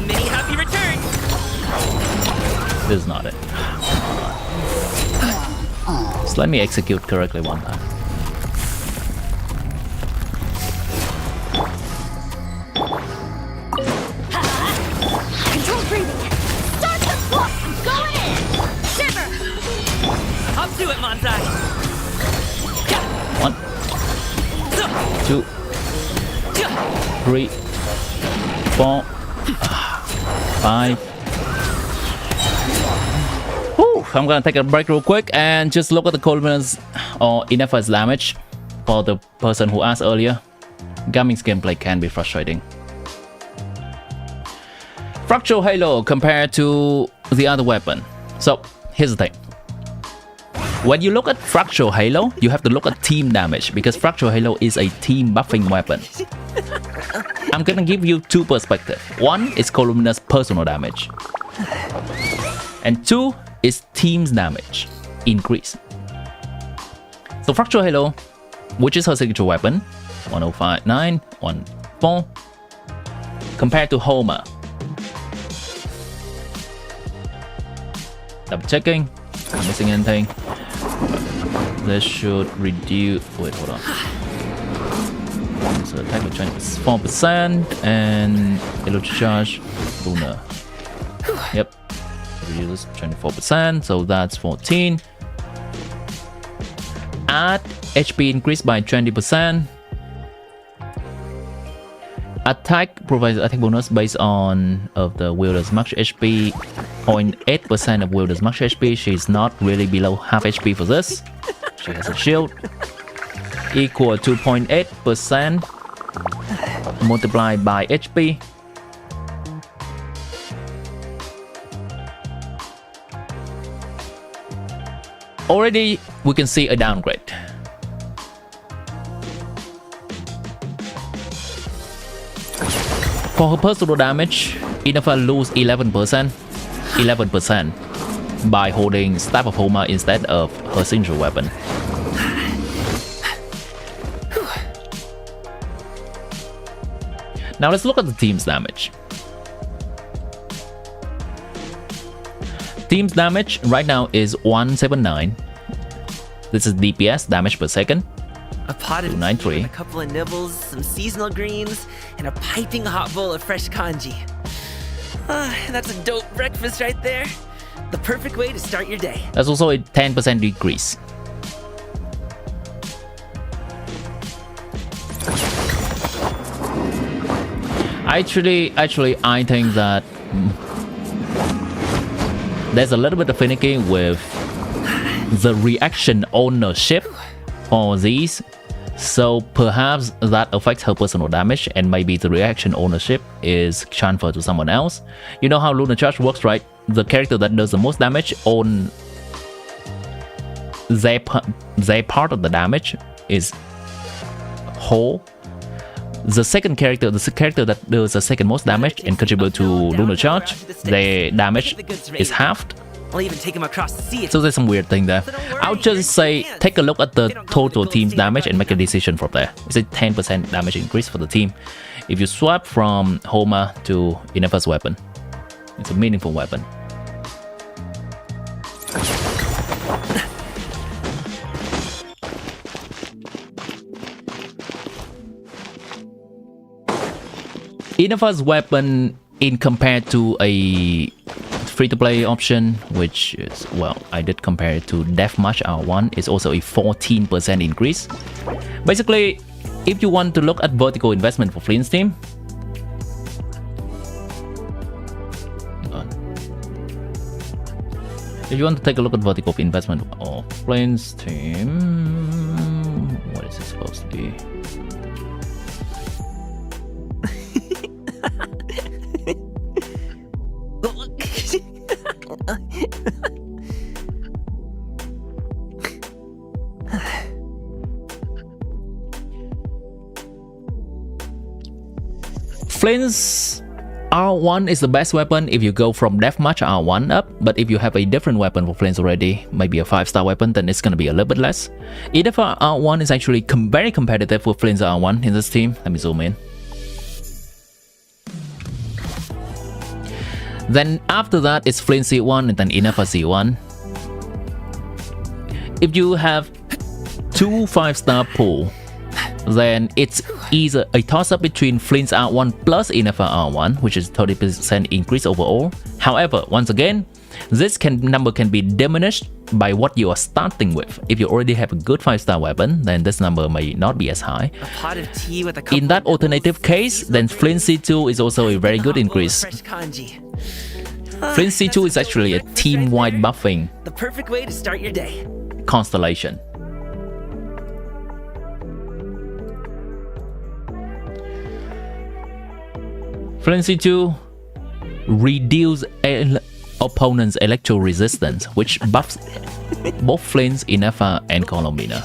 Many happy returns. This is not it. Just let me execute correctly one time. Control breathing. Start the clock. I'm going in. Shiver. Up to it, Monzai. 1, 2, 3, 4, 5. Whew, I'm gonna take a break real quick and just look at the columns or enough damage for the person who asked earlier. Gaming's gameplay can be frustrating. Fractal Halo compared to the other weapon. So here's the thing. When you look at Fractal Halo, you have to look at team damage because Fractal Halo is a team buffing weapon. I'm gonna give you two perspectives. One is Columnus personal damage. And two is team's damage increase. So Fractal Halo, which is her signature weapon, 1059, 14, compared to Homer. Double checking, not missing anything. This should reduce. Wait, hold on. So attack with 24% and electric charge, Luna. Yep, reduce 24%, so that's 14. Add HP increase by 20%. Attack provides attack bonus based on of the wielder's max HP. 0.8% of wielder's max HP. She's not really below half HP for this. She has a shield. Equal to 0.8% multiplied by HP. Already we can see a downgrade. For her personal damage, Inafa lose 11% by holding Staff of Homa instead of her signature weapon. Now let's look at the team's damage. Team's damage right now is 179. This is DPS, damage per second. A pot of 293. tea, a couple of nibbles, some seasonal greens, and a piping hot bowl of fresh kanji. That's a dope breakfast right there. The perfect way to start your day. That's also a 10% decrease. Actually, I think that there's a little bit of finicky with the reaction ownership for these. So perhaps that affects her personal damage and maybe the reaction ownership is transferred to someone else. You know how Lunar Charge works, right? The character that does the most damage own their part of the damage is whole. The character that does the second most damage and contribute to Lunar Charge, their damage is halved. I'll even take him across the sea. So there's some weird thing there. I'll just say take a look at the total team's damage and make a decision from there. It's a 10% damage increase for the team. If you swap from Homa to Inafa's weapon, it's a meaningful weapon. Inafa's weapon in compared to a free-to-play option, which is, well, I did compare it to Deathmatch R1, is also a 14% increase. Basically, if you want to look at vertical investment for Flint's team, if you want to take a look at vertical investment of Flint's team, what is it supposed to be? Flint's R1 is the best weapon if you go from Deathmatch R1 up, but if you have a different weapon for Flint's already, maybe a 5-star weapon, then it's gonna be a little bit less. Enfa R1 is actually very competitive with Flint's R1 in this team. Let me zoom in. Then after that, it's Flint C1 and then Enfa C1. If you have 2 5-star pool, then it's either a toss-up between Flint's R1 plus Enfa R1, which is 30% increase overall. However, once again, this number can be diminished by what you are starting with. If you already have a good 5-star weapon, then this number may not be as high. A pot of tea with a In that alternative case, then Flint C2 is also a very good increase. Fresh kanji. Flint C2 is actually a team-wide buffing The perfect way to start your day. constellation. Flint C2 reduce opponent's electro resistance, which buffs both Flint's, Enfa, and Colombina.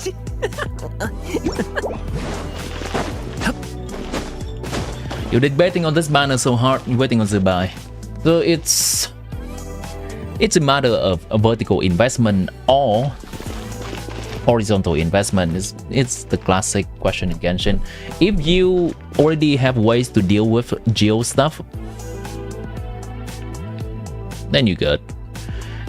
You did betting on this banner so hard, you're waiting on the buy. So it's a matter of a vertical investment or horizontal investment. It's the classic question in Genshin. If you already have ways to deal with geo stuff, then you're good.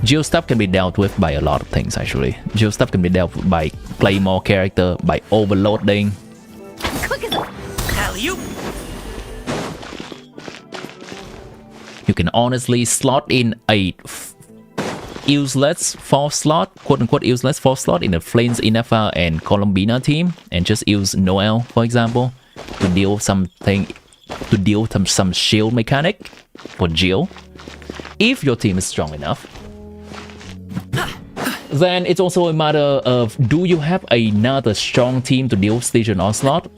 Geo stuff can be dealt with by a lot of things actually. Geo stuff can be dealt with by Claymore character, by overloading. Alley-oop. You can honestly slot in a useless 4th slot, quote-unquote useless 4th slot in the Flint's, Enfa, and Colombina team, and just use Noel, for example, to deal some shield mechanic for Geo. If your team is strong enough, then it's also a matter of, do you have another strong team to deal with Station Onslaught?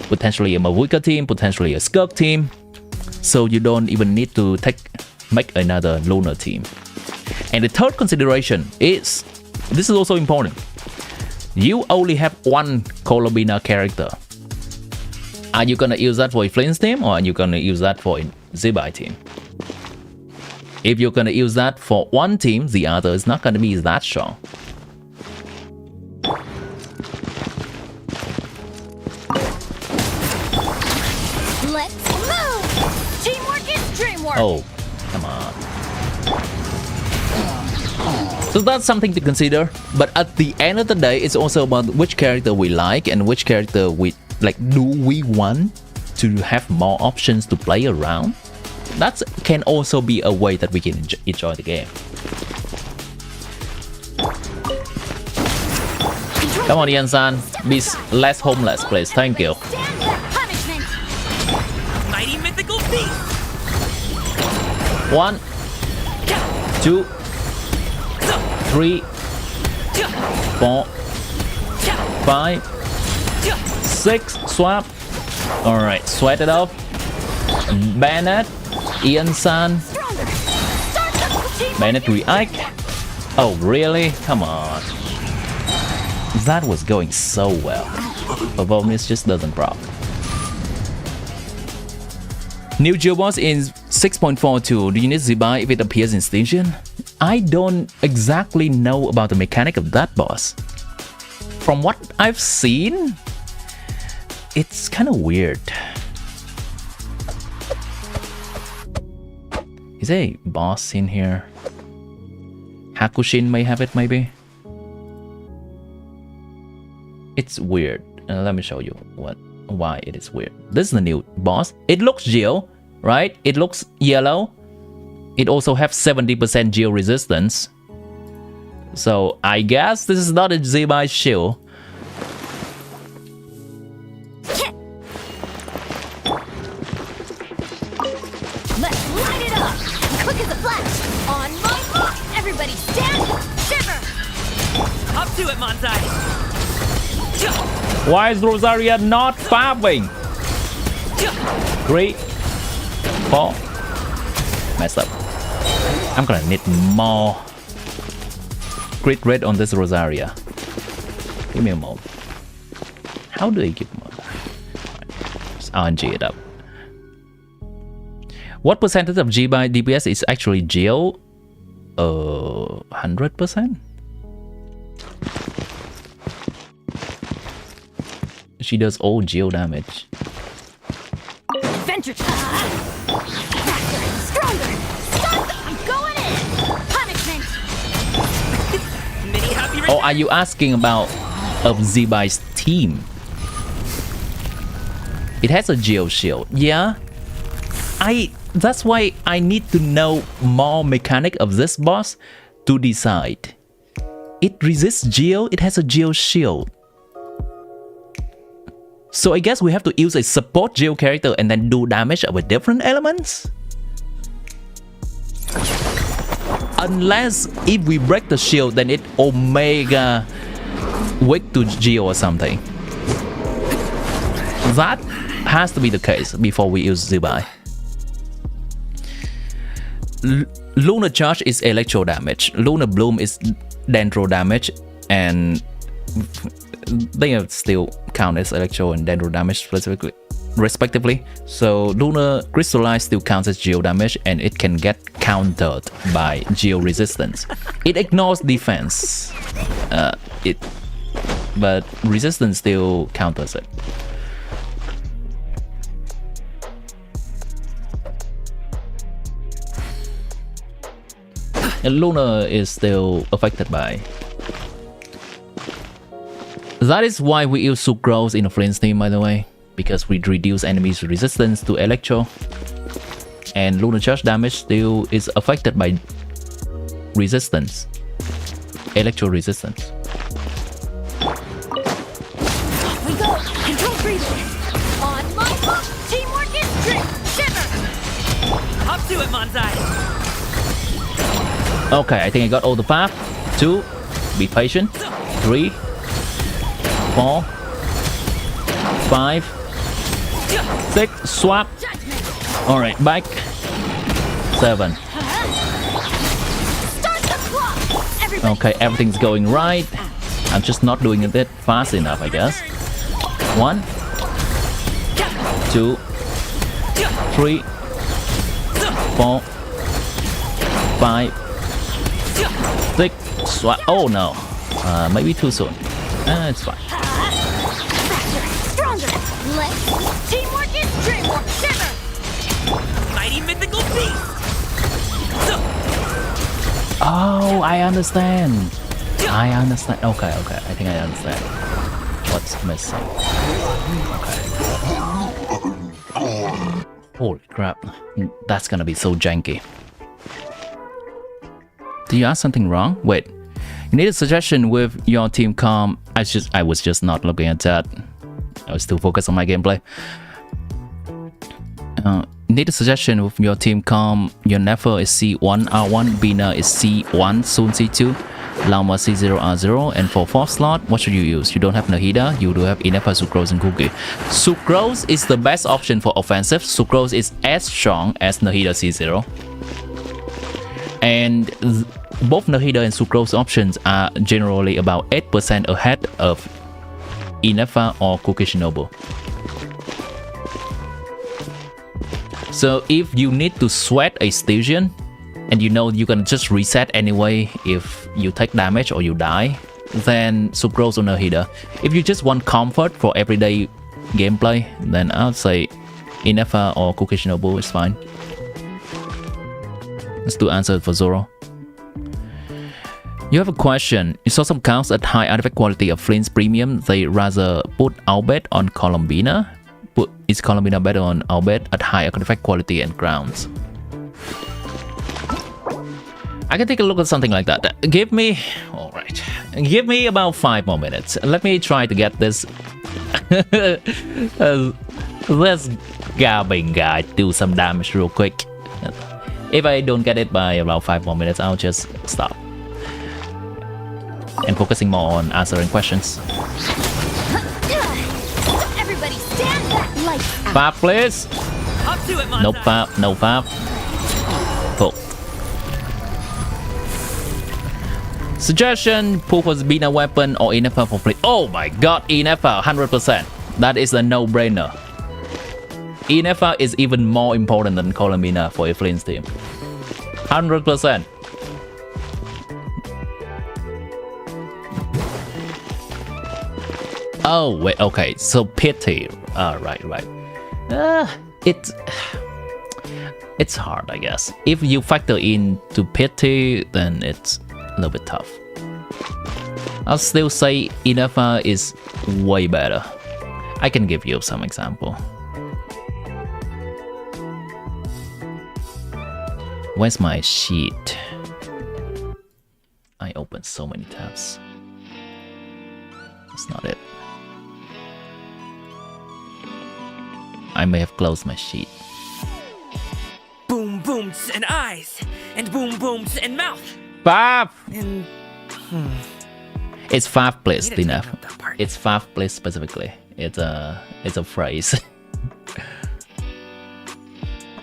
Potentially a Mavuika team, potentially a Skirk team, so you don't even need to make another Lunar team. And the third consideration is, this is also important, you only have one Colombina character. Are you gonna use that for a Flint's team, or are you gonna use that for a Zibai team? If you're gonna use that for one team, the other is not gonna be that strong. Let's move! Teamwork is dreamwork! Oh, come on. So that's something to consider, but at the end of the day, it's also about which character we like and which character we like. Do we want to have more options to play around? That can also be a way that we can enjoy the game. Come on, Yan-san, be less homeless, please. Thank you. Punishment! Mighty mythical beast. 1, 2, 3, 4, 5, 6. Swap. Alright, sweat it off. Bennett, Ian-san. Bennett react. Oh, really? Come on. That was going so well. Performance just doesn't rock. New Geo boss in 6.42. Do you need Zibai if it appears in station? I don't exactly know about the mechanic of that boss. From what I've seen, it's kind of weird. Is there a boss in here? Hakushin may have it, maybe? It's weird. Let me show you why it is weird. This is the new boss. It looks geo, right? It looks yellow. It also has 70% geo resistance. So I guess this is not a Zibai shield. Let's light it up! Quick as a flash! On my mark! Everybody stand! Shiver! Up to it, Montai. Why is Rosaria not farming? 3, 4. Messed up. I'm gonna need more crit rate on this Rosaria. Give me a moment. How do I get more? Just RNG it up. What percentage of G by DPS is actually geo? 100%. She does all geo damage. Adventure time. Faster and stronger. Stop! I'm going in. Punishment. Mini happy Or are you asking about of Zbai's team? It has a geo shield. Yeah. That's why I need to know more mechanic of this boss to decide. It resists geo, it has a geo shield. So I guess we have to use a support geo character and then do damage with different elements? Unless if we break the shield, then it omega weak to geo or something. That has to be the case before we use Zbai. Lunar Charge is electro damage, Lunar Bloom is dendro damage, and they are still count as electro and dendro damage respectively. So Lunar Crystallize still counts as geo damage, and it can get countered by geo resistance. It ignores defense, but resistance still counters it. And Luna is still affected by. That is why we use Sucrose in a Flint's team, by the way, because we reduce enemies' resistance to electro, and Lunar Charge damage still is affected by resistance, electro resistance. Off we go. Control breathing. On my hook. Teamwork is drip. Shiver. Hop to it, Monzai. Okay, I think I got all the 5, 2, be patient, 3, 4, 5, 6, swap. Alright, back. 7. Start the clock. Everybody. Okay, everything's going right. I'm just not doing it fast enough, I guess. 1, 2, 3, 4, 5, 6, swap. Oh no, maybe too soon. It's fine. Faster. Stronger. Let's. Teamwork is dreamwork. Shiver. Mighty mythical beast. Oh, I understand. I understand. Okay, I think I understand. What's missing? Okay. Holy crap. That's gonna be so janky. Did you ask something wrong? Wait. You need a suggestion with your team comp. I was just not looking at that. I was still focused on my gameplay. Need a suggestion with your team comp. Your Nefer is C1 R1, BINA is C1, Sun C2, Lama C0 R0, and for 4th slot, what should you use? You don't have Nahida, you do have Inefa, Sucrose, and Cookie. Sucrose is the best option for offensive. Sucrose is as strong as Nahida C0. And both Nahida and Sucrose options are generally about 8% ahead of Inefa or Cookie Shinobu. So if you need to sweat a Stygian, and you know you can just reset anyway if you take damage or you die, then Sucrose or Nahida. If you just want comfort for everyday gameplay, then I'll say Inefa or Cookie Shinobu is fine. Let's do answer for Zoro. You have a question. You saw some counts at high artifact quality of Flint's premium. They rather put Albert on Columbina. Is Columbina better on Albert at high artifact quality and grounds? I can take a look at something like that. Give me... Alright. Give me about 5 more minutes. Let me try to get this... Let's gabbing guy do some damage real quick. If I don't get it by about 5 more minutes, I'll just stop. And focusing more on answering questions. Everybody stand back. Lights out. Fab, please. Hop to it, Monzai. No fab, no fab. Cool. Suggestion, pull for BINA weapon or Inefa for free. Oh my god, Inefa, 100%. That is a no-brainer. Inefa is even more important than Colombina for a Flames team. 100%. Oh wait, okay. So pity. Right. It's hard, I guess. If you factor into pity, then it's a little bit tough. I'll still say Inefa is way better. I can give you some example. Where's my sheet? I opened so many tabs. That's not it. I may have closed my sheet. Boom booms and eyes, and boom booms and mouth. 5! And It's 5 place, Need to enough. tighten up that part. It's 5 place specifically. It's a phrase.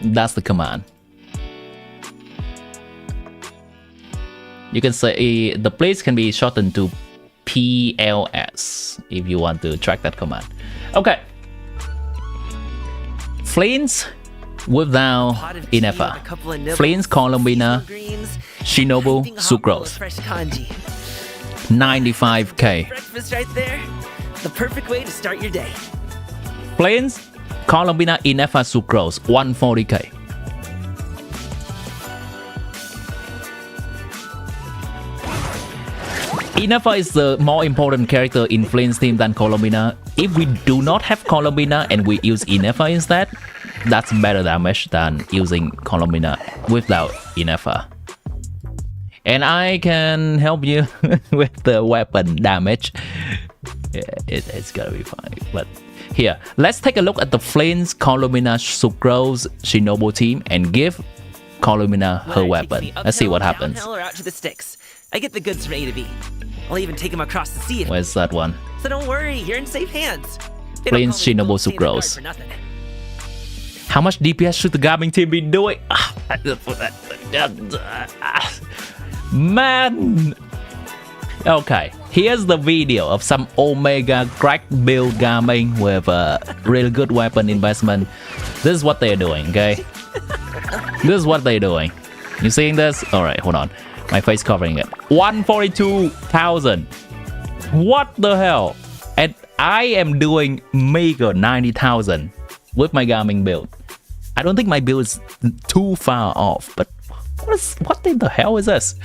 That's the command. You can say the place can be shortened to PLS if you want to track that command. Okay. Flames without pot of tea with a Inefa. couple of nibbles, Flames Colombina, seasonal greens, Shinobu, piping hot bowl of Sucrose. fresh kanji. 95k. Breakfast right there. The perfect way to start your day. Flames Colombina, Inefa, Sucrose. 140k. Inefa is the more important character in Flames team than Colombina. If we do not have Colombina and we use Inefa instead, that's better damage than using Colombina without Inefa. And I can help you with the weapon damage. Yeah, it's gonna be fine. But here, let's take a look at the Flames, Colombina, Sucrose, Shinobu team and give Colombina her Whether it takes weapon. me Let's see uphill, what happens. downhill, or out to the sticks. I get the goods from A to B. I'll even take them across the sea. Where's that one? So don't worry, you're in safe hands. They don't Flames, call me Shinobu, Gold Chain of Guard Sucrose. for nothing. How much DPS should the gaming team be doing? Man! Okay, here's the video of some Omega crack build gaming with a really good weapon investment. This is what they're doing, okay? This is what they're doing. You seeing this? Alright, hold on. My face covering it. 142,000. What the hell? And I am doing mega 90,000 with my gaming build. I don't think my build is too far off, but what in the hell is this?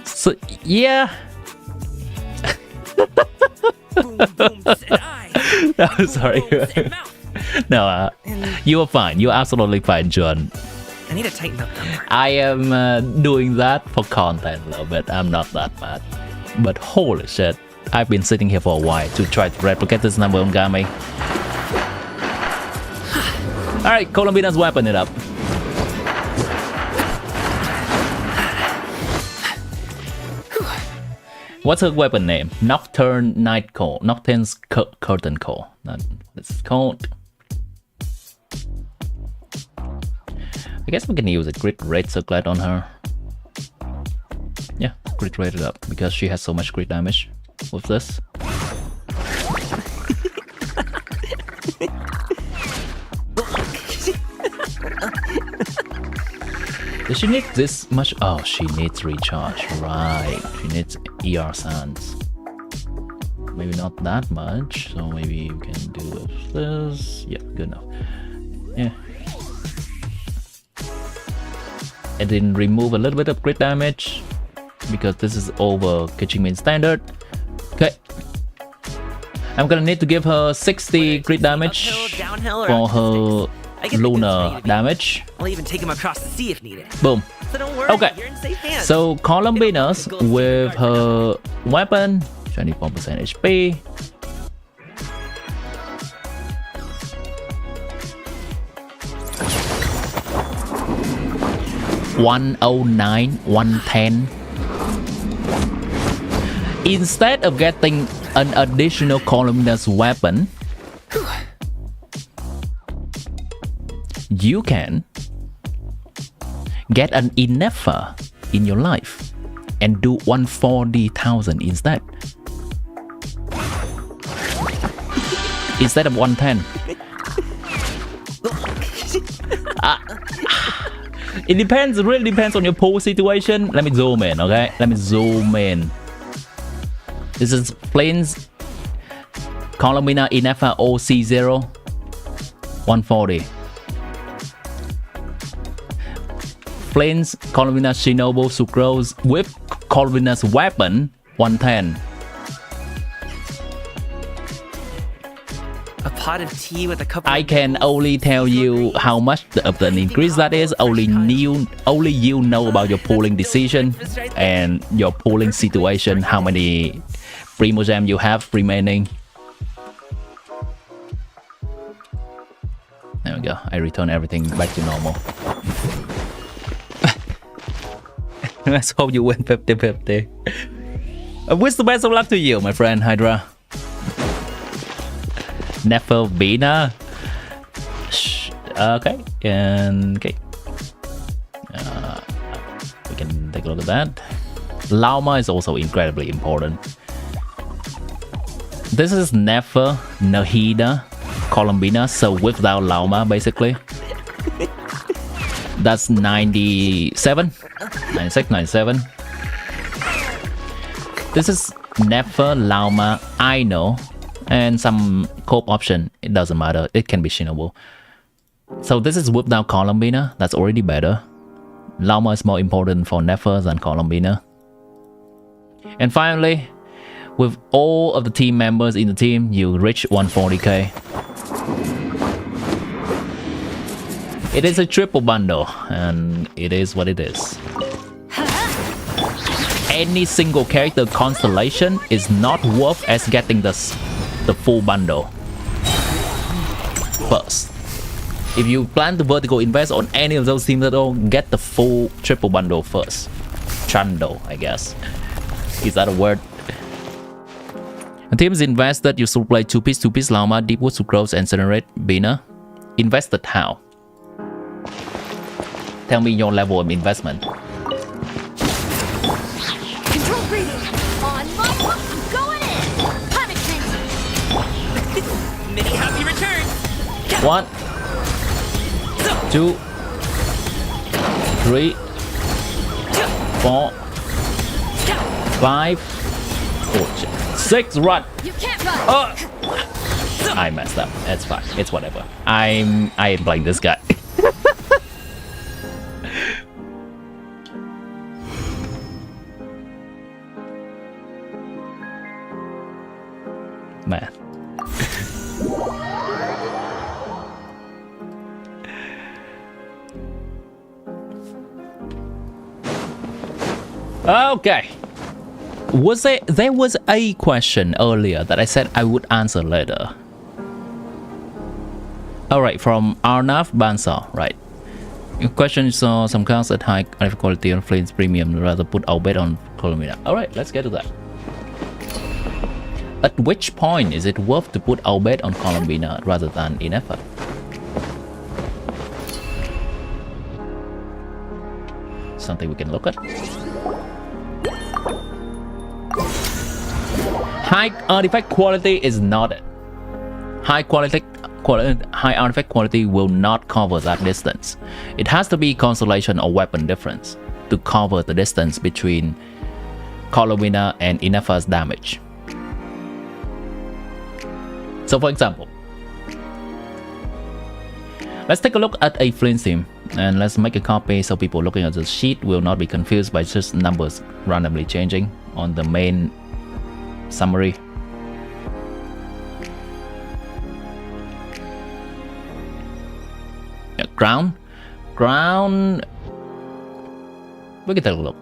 So yeah. Boom, booms, and eyes. No, Boom, sorry. booms, and mouth. No, you are fine. You're absolutely fine, John. I need to tighten up that part. I am doing that for content a little bit. I'm not that bad. But holy shit, I've been sitting here for a while to try to replicate this number on gaming. Alright, Colombina's weapon it up. What's her weapon name? Nocturne Night Call. Nocturne's Curtain Call. That's what it's called. I guess we can use a crit rate circlet on her. Yeah, crit rate it up because she has so much crit damage with this. Does she need this much? Oh, she needs recharge. Right. She needs ER sands. Maybe not that much. So maybe we can do with this. Yeah, good enough. Yeah. And then remove a little bit of crit damage because this is over Kitchen Main standard. Okay. I'm gonna need to give her 60 crit damage Uphill, downhill, or for out to the her sticks. I get the goods from A lunar to B. damage. I'll even take them across the sea if needed. Boom. So don't worry, Okay. you're in safe hands. So Columbinas with her weapon, 24% HP. $109, 110. Instead of getting an additional Columbinas weapon, you can get an Inefa in your life and do 140,000 instead. Instead of 110. It depends, it really depends on your pool situation. Let me zoom in, okay? Let me zoom in. This is Flint's Columbina Inefa OC0 140. Flint's Columbina Shinobu Sucrose with Columbina's weapon 110. A pot of tea with a couple. I can only tell you how much of an increase that is. Only you know about your pooling decision and your pooling situation. How many Primogem you have remaining. There we go. I return everything back to normal. Let's hope you win 50-50. I wish the best of luck to you, my friend Hydra. Never BINA. Okay, and okay. We can take a look at that. Llama is also incredibly important. This is never Nahida Columbina, so without Llama basically. That's 97, 96, 97. This is never Llama I know. And some cope option, it doesn't matter, it can be Shinobu. So this is without Columbina, that's already better. Llama is more important for Nefer than Columbina. And finally, with all of the team members in the team, you reach 140k. It is a triple bundle, and it is what it is. Any single character constellation is not worth as getting the full bundle first. If you plan to vertical invest on any of those teams at all, get the full triple bundle first. Chando, I guess. Is that a word? The teams invested, you should play 2-piece Llama, Deepwood Sucrose, and Generate BINA. Invested how? Tell me your level of investment. Control breathing. On my mark, going in. Climate change. Many happy returns. 1, 2, 3, 4, 5, 6, run. You can't run. I messed up. It's fine. It's whatever. I ain't playing this guy. Man. Okay. There was a question earlier that I said I would answer later. Alright, from Arnav Bansal, right. Your question is some cards at high quality on Flames Premium, rather put our bet on Columbina. Alright, let's get to that. At which point is it worth to put our bet on Columbina rather than Inefa? Something we can look at. High artifact quality is not it. High artifact quality will not cover that distance. It has to be constellation or weapon difference to cover the distance between Columbina and Inefa's damage. So for example, let's take a look at a Flint team and let's make a copy so people looking at the sheet will not be confused by just numbers randomly changing on the main summary. Yeah, ground, we can take a look.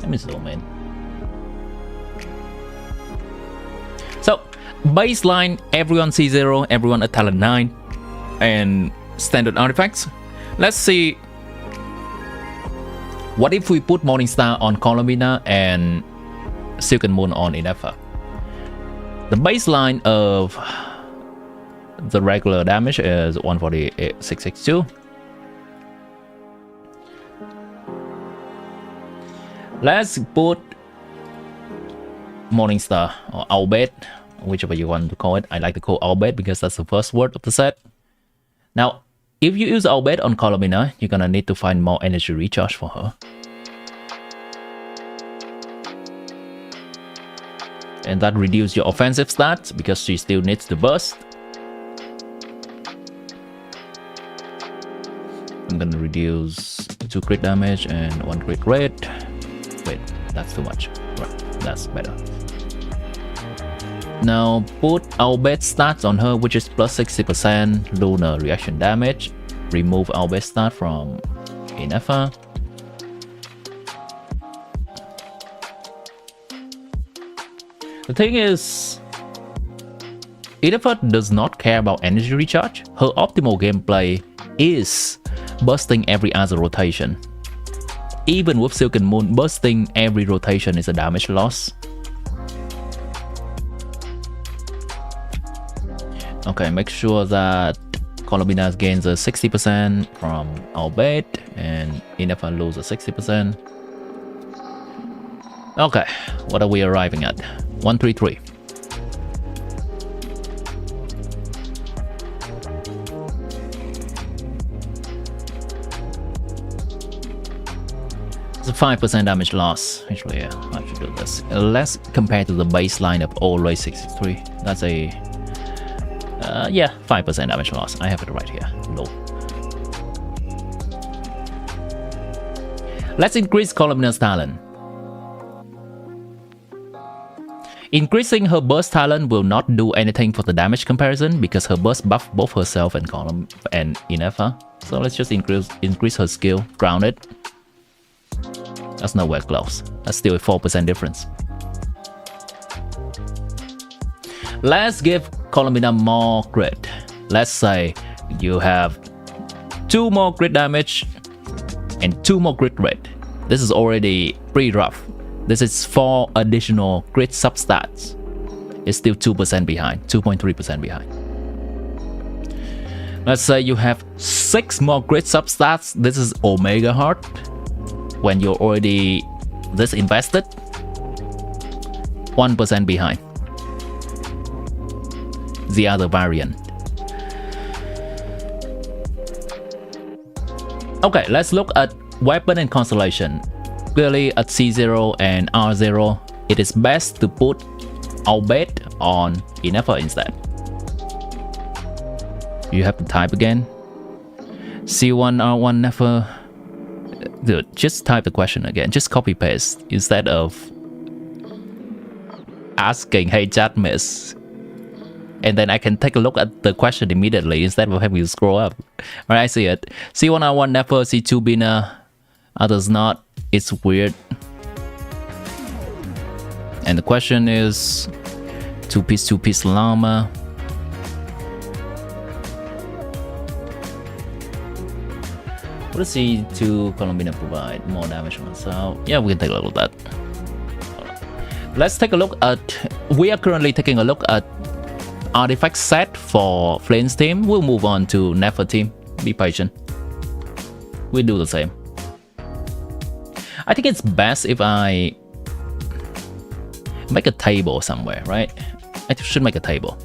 Let me zoom in. So baseline, everyone C0, everyone at talent 9, and standard artifacts. Let's see. What if we put Morningstar on Columbina and Silken Moon on Inefa? The baseline of the regular damage is 148,662. Let's put Morningstar or Owlbait, whichever you want to call it. I like to call Owlbait because that's the first word of the set. Now, if you use Owlbait on Colomina, you're gonna need to find more energy recharge for her. And that reduces your offensive stats because she still needs the burst. I'm gonna reduce 2 crit damage and 1 crit rate. Wait, that's too much. Right, that's better. Now put Owlbait stats on her, which is plus 60% lunar reaction damage. Remove Owlbait stat from Inefa. The thing is, Inefa does not care about energy recharge. Her optimal gameplay is bursting every other rotation. Even with Silken Moon, bursting every rotation is a damage loss. Okay, make sure that Colomina gains a 60% from Owlbait and Inefa loses 60%. Okay, what are we arriving at? 133. It's a 5% damage loss. Actually, yeah, I should do this. Less compared to the baseline of always 63. That's a yeah, 5% damage loss. I have it right here. Low. Let's increase Columina's talent. Increasing her burst talent will not do anything for the damage comparison because her burst buff both herself and Column and Inefa. So let's just increase her skill. Grounded. That's nowhere close. That's still a 4% difference. Let's give Colomina more crit. Let's say you have 2 more crit damage and 2 more crit rate. This is already pretty rough. This is 4 additional crit substats. It's still 2% behind, 2.3% behind. Let's say you have 6 more crit substats. This is Omega hard. When you're already this invested, 1% behind the other variant. Okay, let's look at weapon and constellation. Clearly at C0 and R0, it is best to put Owlbait on Inefa instead. You have to type again. C1, R1, Nefer. Dude, just type the question again. Just copy paste instead of asking, hey chat miss. And then I can take a look at the question immediately instead of having to scroll up. Alright, I see it. C1, R1, Nefer, C2, BINA. Others not. It's weird. And the question is 2-piece llama. What does C2 Colomina provide? More damage on itself. Yeah, we can take a look at that. Let's take a look at... We are currently taking a look at artifact set for Flame's team. We'll move on to Nefer team. Be patient. We'll do the same. I think it's best if I make a table somewhere, right? I should make a table.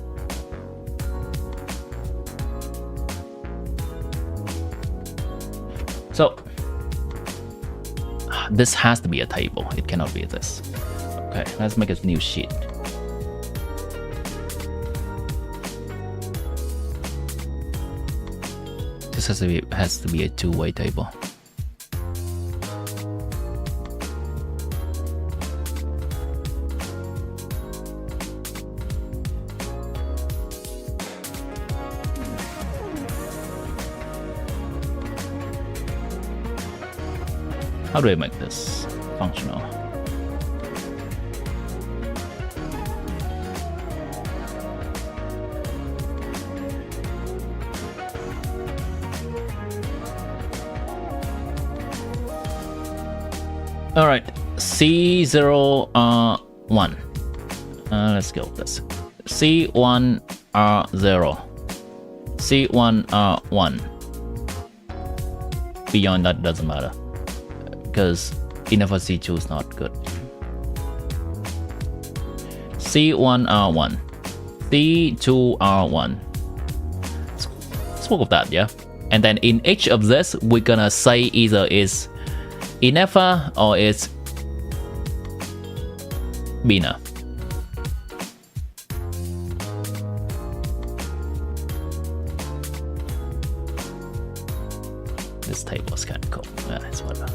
So this has to be a table. It cannot be this. Okay, let's make a new sheet. This has to be a two-way table. How do I make this functional? All right, C0R1. Let's go with this. C1R0. C1R1. Beyond that doesn't matter, because Inefa C2 is not good. C1R1, C2R1. Let's work with that, yeah? And then in each of this, we're gonna say either it's INEFA or it's BINA. This table is kind of cool. Yeah, it's whatever.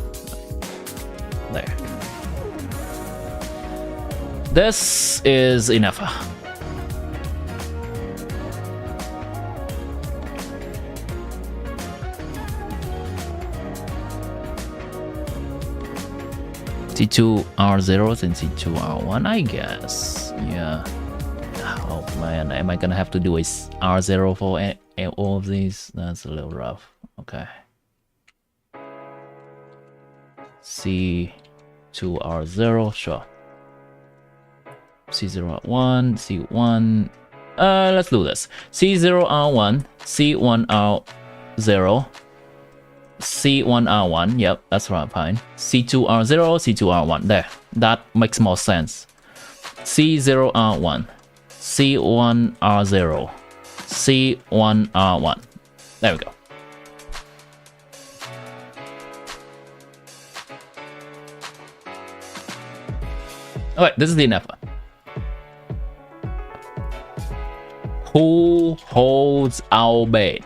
There. This is INEFA. C2R0 and C2R1, I guess. Yeah. Oh man, am I gonna have to do a R0 for all of these? That's a little rough. Okay. C2R0, sure. C0R1, C1. Let's do this. C0R1, C1R0, C1R1. Yep, that's right, fine. C2R0, C2R1. There, that makes more sense. C0R1, C1R0, C1R1. There we go. Alright, this is the INEFA. Who holds our bed?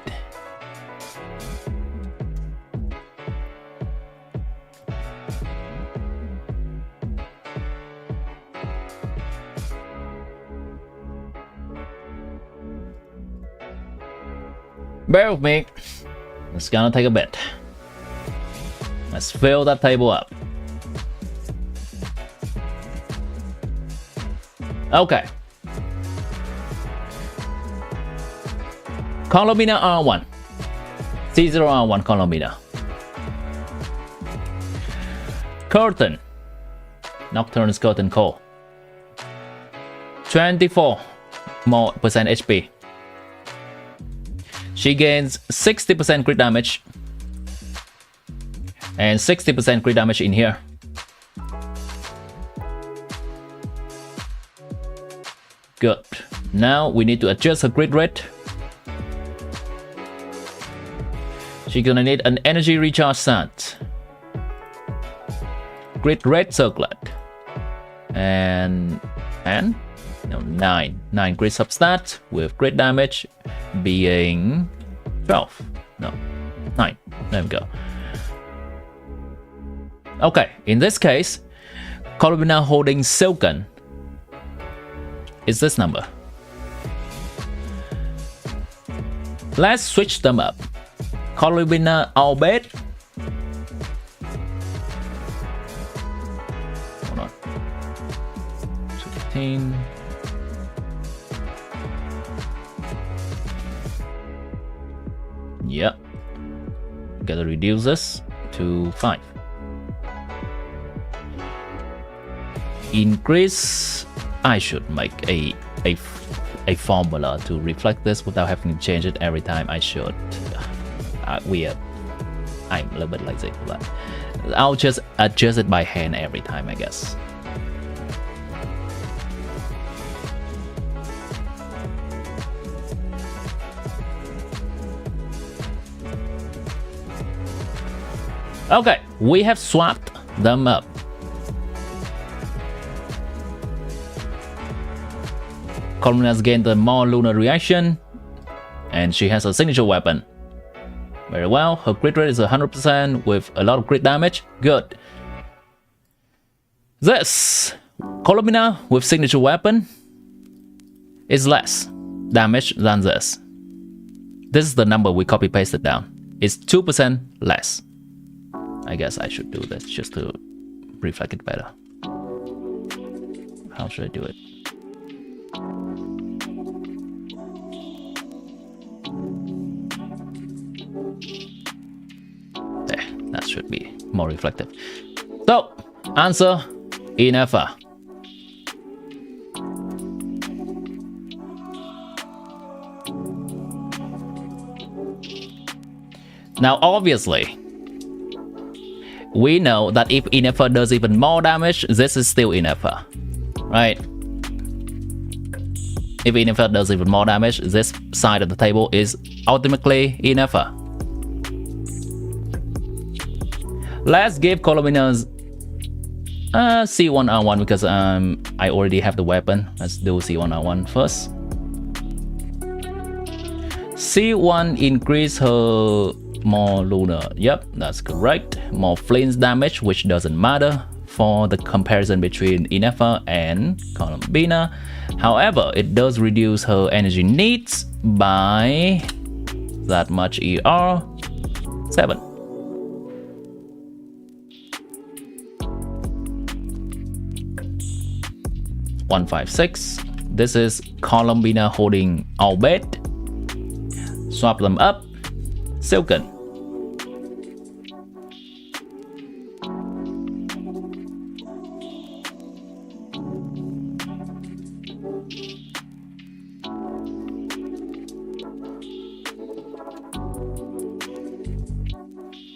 Bear with me. It's gonna take a bit. Let's fill that table up. Okay. Columina R1. C0R1 columina. Curtain. Nocturne's curtain core. 24 more percent HP. She gains 60% crit damage. And 60% crit damage in here. Good. Now we need to adjust her crit rate. She's gonna need an energy recharge set. Crit rate circlet. And no, 9 crit substat with crit damage being 12. No, 9. There we go. Okay, in this case, Columina holding Silken is this number. Let's switch them up. Columina Albert. Hold on. 16. Yep. Gotta reduce this to 5. Increase. I should make a formula to reflect this without having to change it every time. I should. I'm a little bit lazy for that. I'll just adjust it by hand every time, I guess. Okay, we have swapped them up. Column has gained a more lunar reaction, and she has a signature weapon. Very well, her crit rate is 100% with a lot of crit damage. Good. This Columina with signature weapon is less damage than this. This is the number we copy pasted down. It's 2% less. I guess I should do this just to reflect it better. How should I do it? There, that should be more reflective. So, answer INEFA. Now, obviously, we know that if INEFA does even more damage, this is still INEFA, right? If Inefa does even more damage, this side of the table is ultimately Inefa. Let's give Columbina's C1R1 because I already have the weapon. Let's do C1R1 first. C1 increase her more lunar. Yep, that's correct. More flinch damage, which doesn't matter for the comparison between Inefa and Columbina. However, it does reduce her energy needs by that much ER 7. $156. This is Columbina holding our bed. Swap them up. Silken.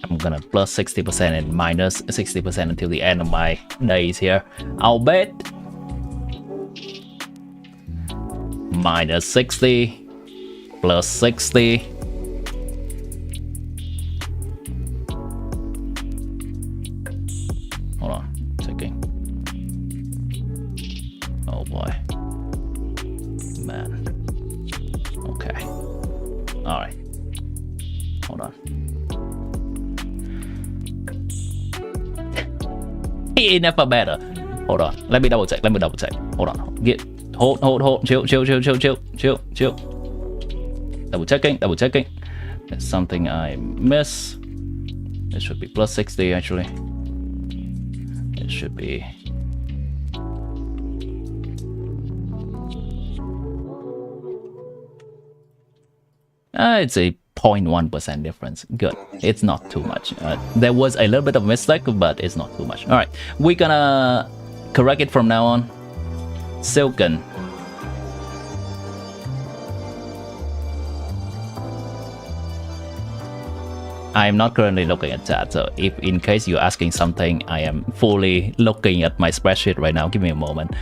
I'm gonna plus 60% and minus 60% until the end of my days here. I'll bet minus 60 plus 60. Hold on, checking. Oh boy, man. Okay, all right. Hold on. Never better. Hold on. Let me double check. Hold on. Hold. Chill. Double checking. There's something I miss. It should be plus 60 actually. It should be. It's a 0.1% difference. Good. It's not too much. There was a little bit of mistake, but it's not too much. All right, we're gonna correct it from now on. Silken. I am not currently looking at chat, so if in case you're asking something, I am fully looking at my spreadsheet right now. Give me a moment.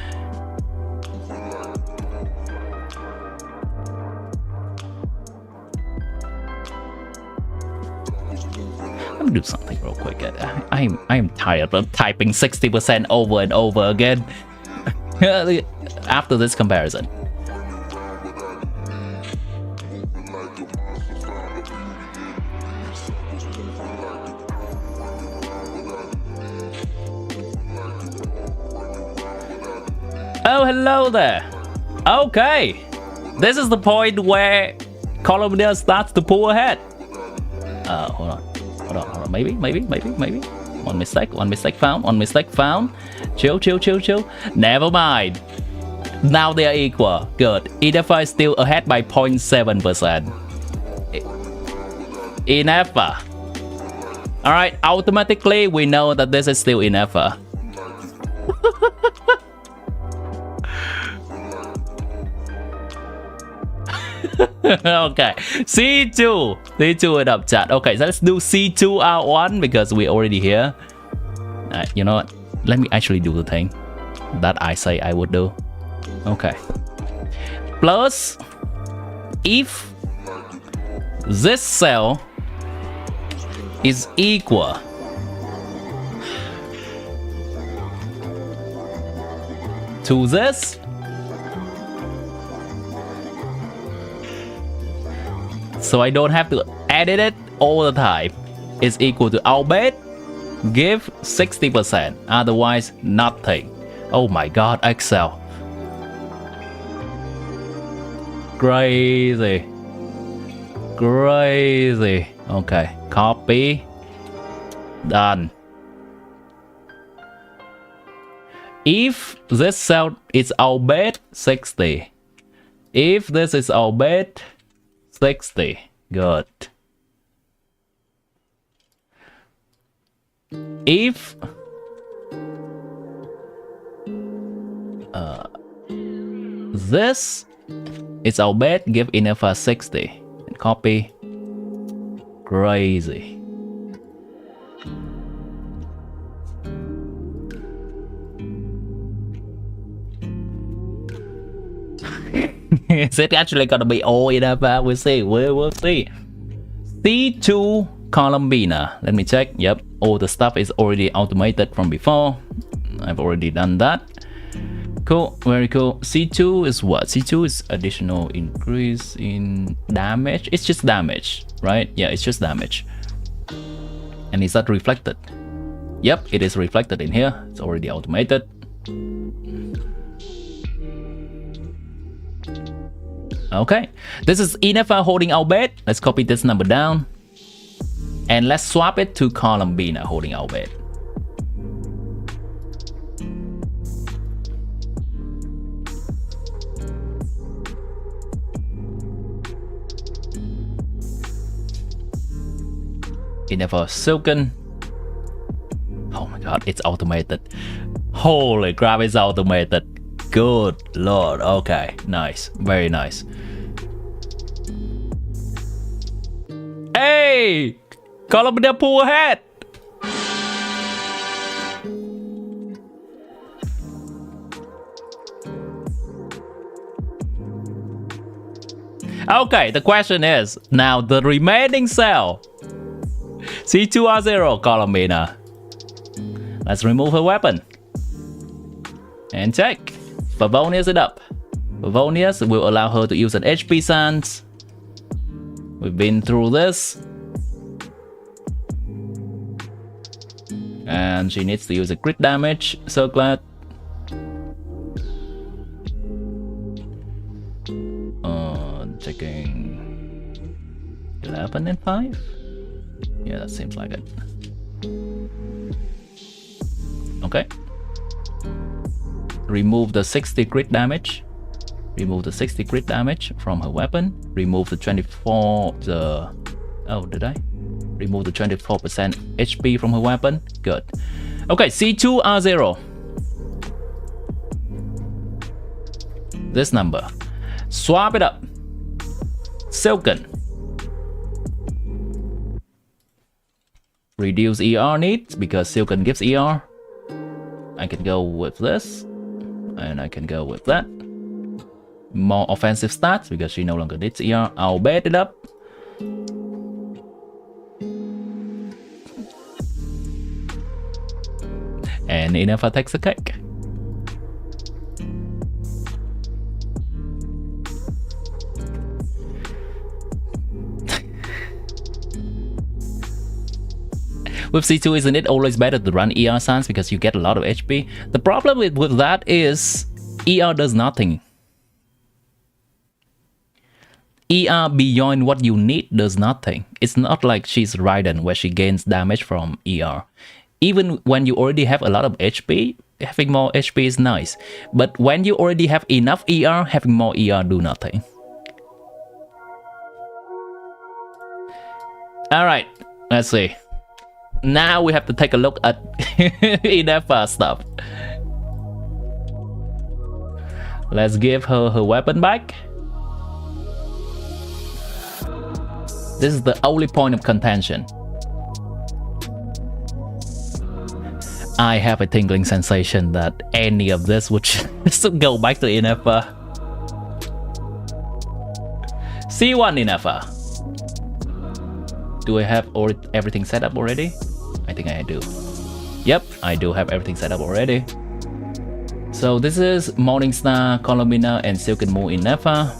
Let me do something real quick. I am tired of typing 60% over and over again after this comparison. Oh, hello there. Okay, this is the point where Columbia starts to pull ahead. Hold on. Maybe. One mistake found. Chill. Never mind. Now they are equal. Good. Inefa is still ahead by 0.7%. Inefa. Alright, automatically we know that this is still Inefa. Okay, C2 it up chat. Okay, so let's do C2R1 because we're already here. You know what? Let me actually do the thing that I say I would do. Okay. Plus, if this cell is equal to this, so I don't have to edit it all the time, is equal to our bet, give 60%, otherwise nothing. Oh my god, Excel. Crazy. Okay, copy. Done. If this cell is our bet, 60. If this is our bet, 60. Good. If this is our bet, give Inefa 60 and copy. Crazy. Is it actually gonna be all enough? We'll see. We'll see. C2 column BINA. Let me check. Yep, all the stuff is already automated from before. I've already done that. Cool, very cool. C2 is what? C2 is additional increase in damage. It's just damage, right? Yeah, it's just damage. And is that reflected? Yep, it is reflected in here. It's already automated. Okay, this is Inefa holding Albed. Let's copy this number down. And let's swap it to column BINA holding Albed. Inefa Silken. Oh my god, it's automated. Holy crap, it's automated. Good lord. Okay, nice. Very nice. Hey! Column BINA pull ahead! Okay, the question is, now the remaining cell. C2R0, column BINA. Let's remove her weapon. And check. Favonius it up. Favonius will allow her to use an HP sans. We've been through this. And she needs to use a crit damage. So glad. Checking 11 and 5. Yeah, that seems like it. Okay. Remove the 60 crit damage. Remove the 60 crit damage from her weapon. Remove the 24. Oh, did I? Remove the 24% HP from her weapon. Good. Okay, C2R0. This number. Swap it up. Silken. Reduce ER needs because Silken gives ER. I can go with this. And I can go with that. More offensive stats because she no longer needs ER. I'll bet it up. And Inefa takes a cake. With C2, isn't it always better to run ER sans because you get a lot of HP? The problem with that is ER does nothing. ER beyond what you need does nothing. It's not like she's Raiden where she gains damage from ER. Even when you already have a lot of HP, having more HP is nice. But when you already have enough ER, having more ER do nothing. Alright, let's see. Now we have to take a look at Inefa stuff. Let's give her her weapon back. This is the only point of contention. I have a tingling sensation that any of this would just go back to Inefa. C1 Inefa. Do I have everything set up already? I think I do. Yep, I do have everything set up already. So this is Morningstar, column BINA, and Silken Moon Inefa.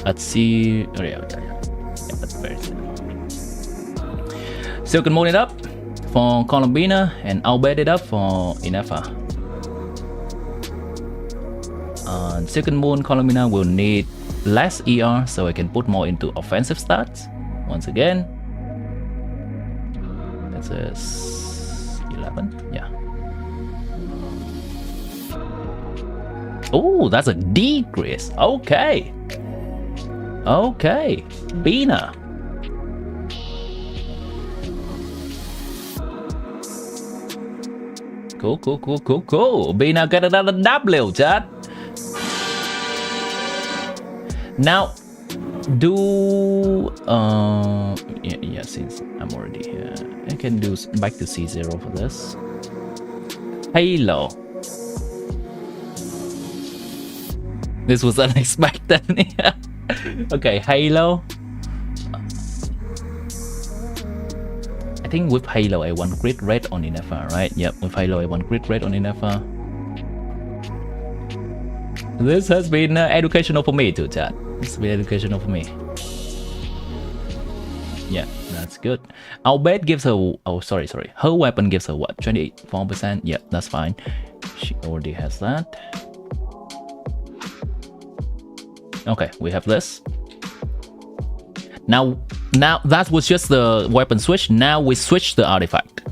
Let's see. Oh, yeah, that's very simple. Silken Moon it up for column BINA, and I'll bet it up for Inefa. Silken Moon column BINA will need less ER, so I can put more into offensive stats. Once again. Is 11, yeah. Oh, that's a decrease. Okay. Okay. BINA. Cool. BINA get another W, chat. Now, do yeah, since I'm already here, I can do back to C0 for this. Halo. This was unexpected. Okay, Halo. I think with Halo I want crit rate on Inefa, right? Yep, with Halo I want crit rate on Inefa. This has been educational for me too, chat. This has been educational for me. Yeah, that's good. Our bed gives her... Oh, sorry. Her weapon gives her what? 24%? Yep, that's fine. She already has that. Okay, we have this. Now that was just the weapon switch. Now we switch the artifact.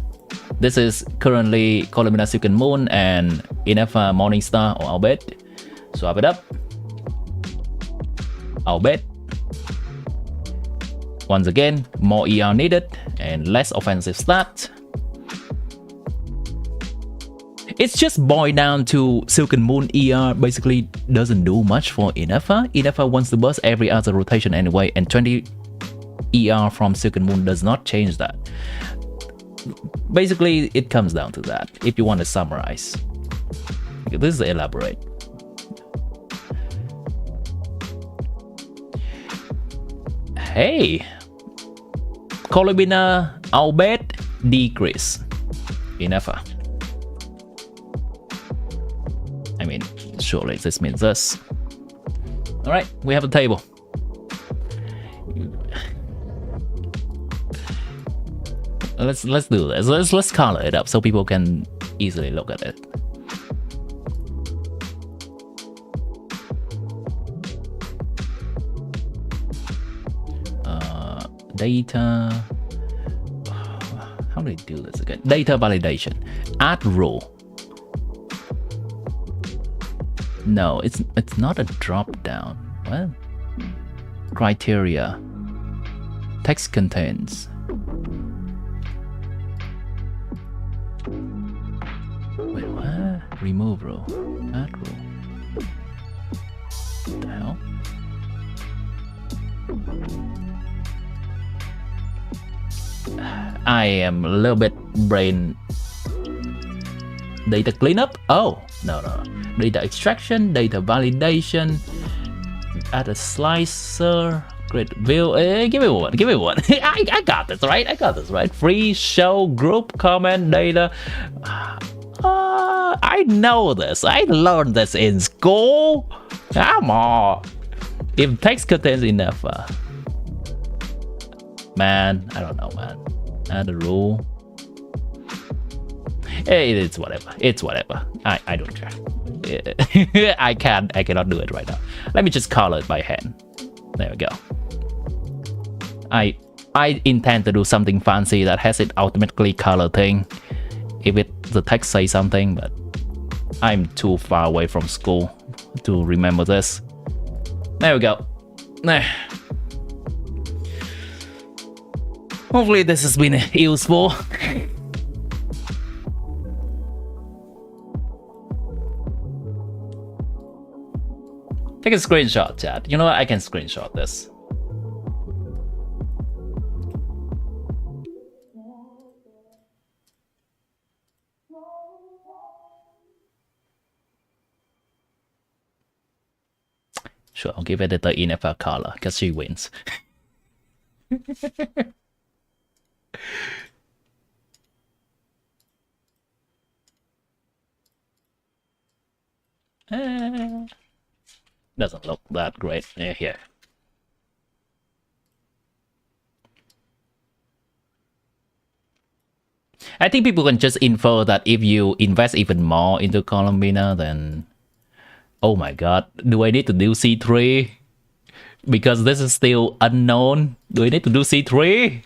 This is currently Columina Silken Moon and Inefa Morning Star or Albed. Swap it up. Albed. Once again, more ER needed and less offensive stats. It's just boiled down to Silken Moon ER basically doesn't do much for Inefa. Inefa wants to burst every other rotation anyway, and 20 ER from Silken Moon does not change that. Basically, it comes down to that, if you want to summarize. This is elaborate. Hey! Columina Albed decrease. Inefa. I mean, surely this means this. Alright, we have a table. Let's do this. Let's color it up so people can easily look at it. Data. How do I do this again? Data validation. Add rule. No, it's not a drop down. What? Criteria. Text contains. Wait, what? Remove rule. Add rule. What the hell? I am a little bit brain. Data cleanup? Oh, no. Data extraction, data validation, add a slicer, grid view. Give me one. I got this right. Free show group comment data. I know this. I learned this in school. Come on. If text contains enough. Man, I don't know, man. Add a rule. It's whatever. I don't care. I cannot do it right now. Let me just color it by hand. There we go. I intend to do something fancy that has it automatically color thing if the text says something, but I'm too far away from school to remember this. There we go. Hopefully this has been useful. Take a screenshot, chat. You know what? I can screenshot this. Sure, I'll give editor Inefa color because she wins. Doesn't look that great. Here. I think people can just infer that if you invest even more into Columina, then... Oh my god, do I need to do C3? Because this is still unknown. Do I need to do C3?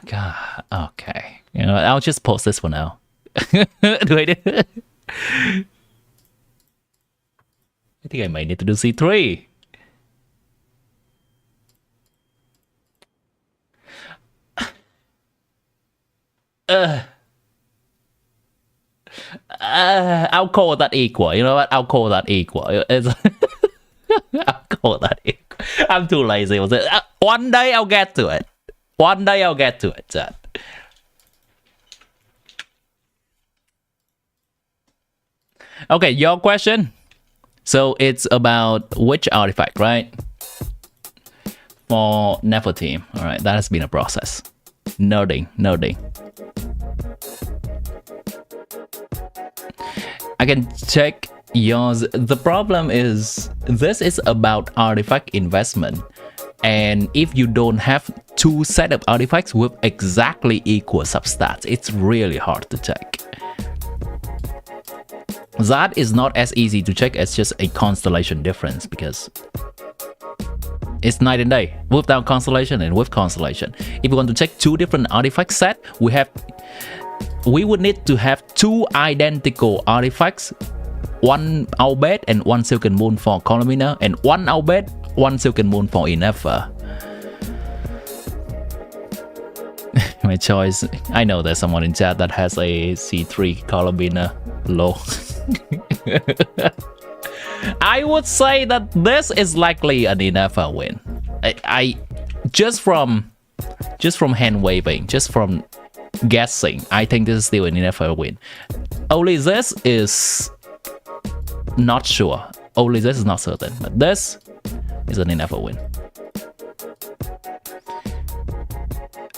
God, okay. You know, I'll just post this for now. Do I do? I think I might need to do C3. I'll call that equal. You know what? I'll call that equal. I'll call that equal. I'm too lazy. One day I'll get to it. One day I'll get to it, chat. Okay, your question. So it's about which artifact, right? For Nefer team. Alright, that has been a process. Nerding. I can check yours. The problem is this is about artifact investment. And if you don't have two setup artifacts with exactly equal substats, it's really hard to check. That is not as easy to check as just a constellation difference, because it's night and day without constellation and with constellation. If you want to check two different artifact set, we would need to have two identical artifacts, one Albed and one Silken Moon for Columina, and one Albed, one Silken Moon for Inefer. My choice. I know there's someone in chat that has a C3 Columina low. I would say that this is likely an Inefer win. I just from hand waving, just from guessing, I think this is still an Inefer win. Only this is not sure. Only this is not certain, but this is an Inefer win.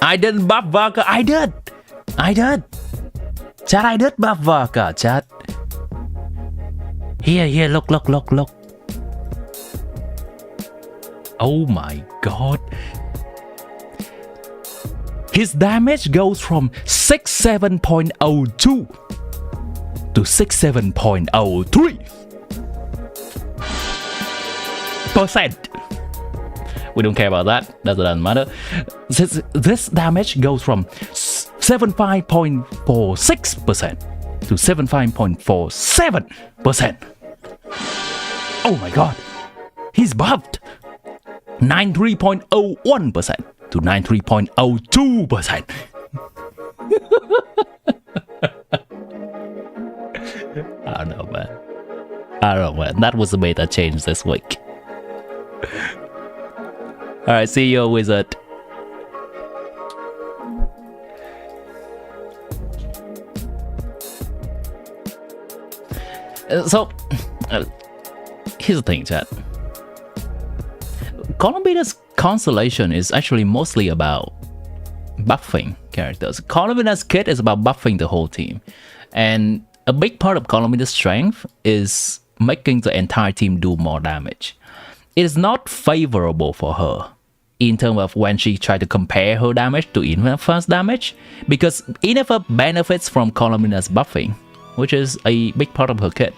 I didn't buff VARKA. I did. Chat, I did buff VARKA, chat. Here, look. Oh my god. His damage goes from 67.02 to 67.03%. We don't care about that. That doesn't matter. This damage goes from 75.46% to 75.47%. Oh my god. He's buffed. 93.01% to 93.02%. I don't know, man. That was the beta change this week. Alright, see you, wizard. So, here's the thing, chat. Columbina's constellation is actually mostly about buffing characters. Columbina's kit is about buffing the whole team. And a big part of Columbina's strength is making the entire team do more damage. It is not favorable for her in terms of when she tried to compare her damage to Inefer's damage, because Inefer benefits from Columbina's buffing, which is a big part of her kit.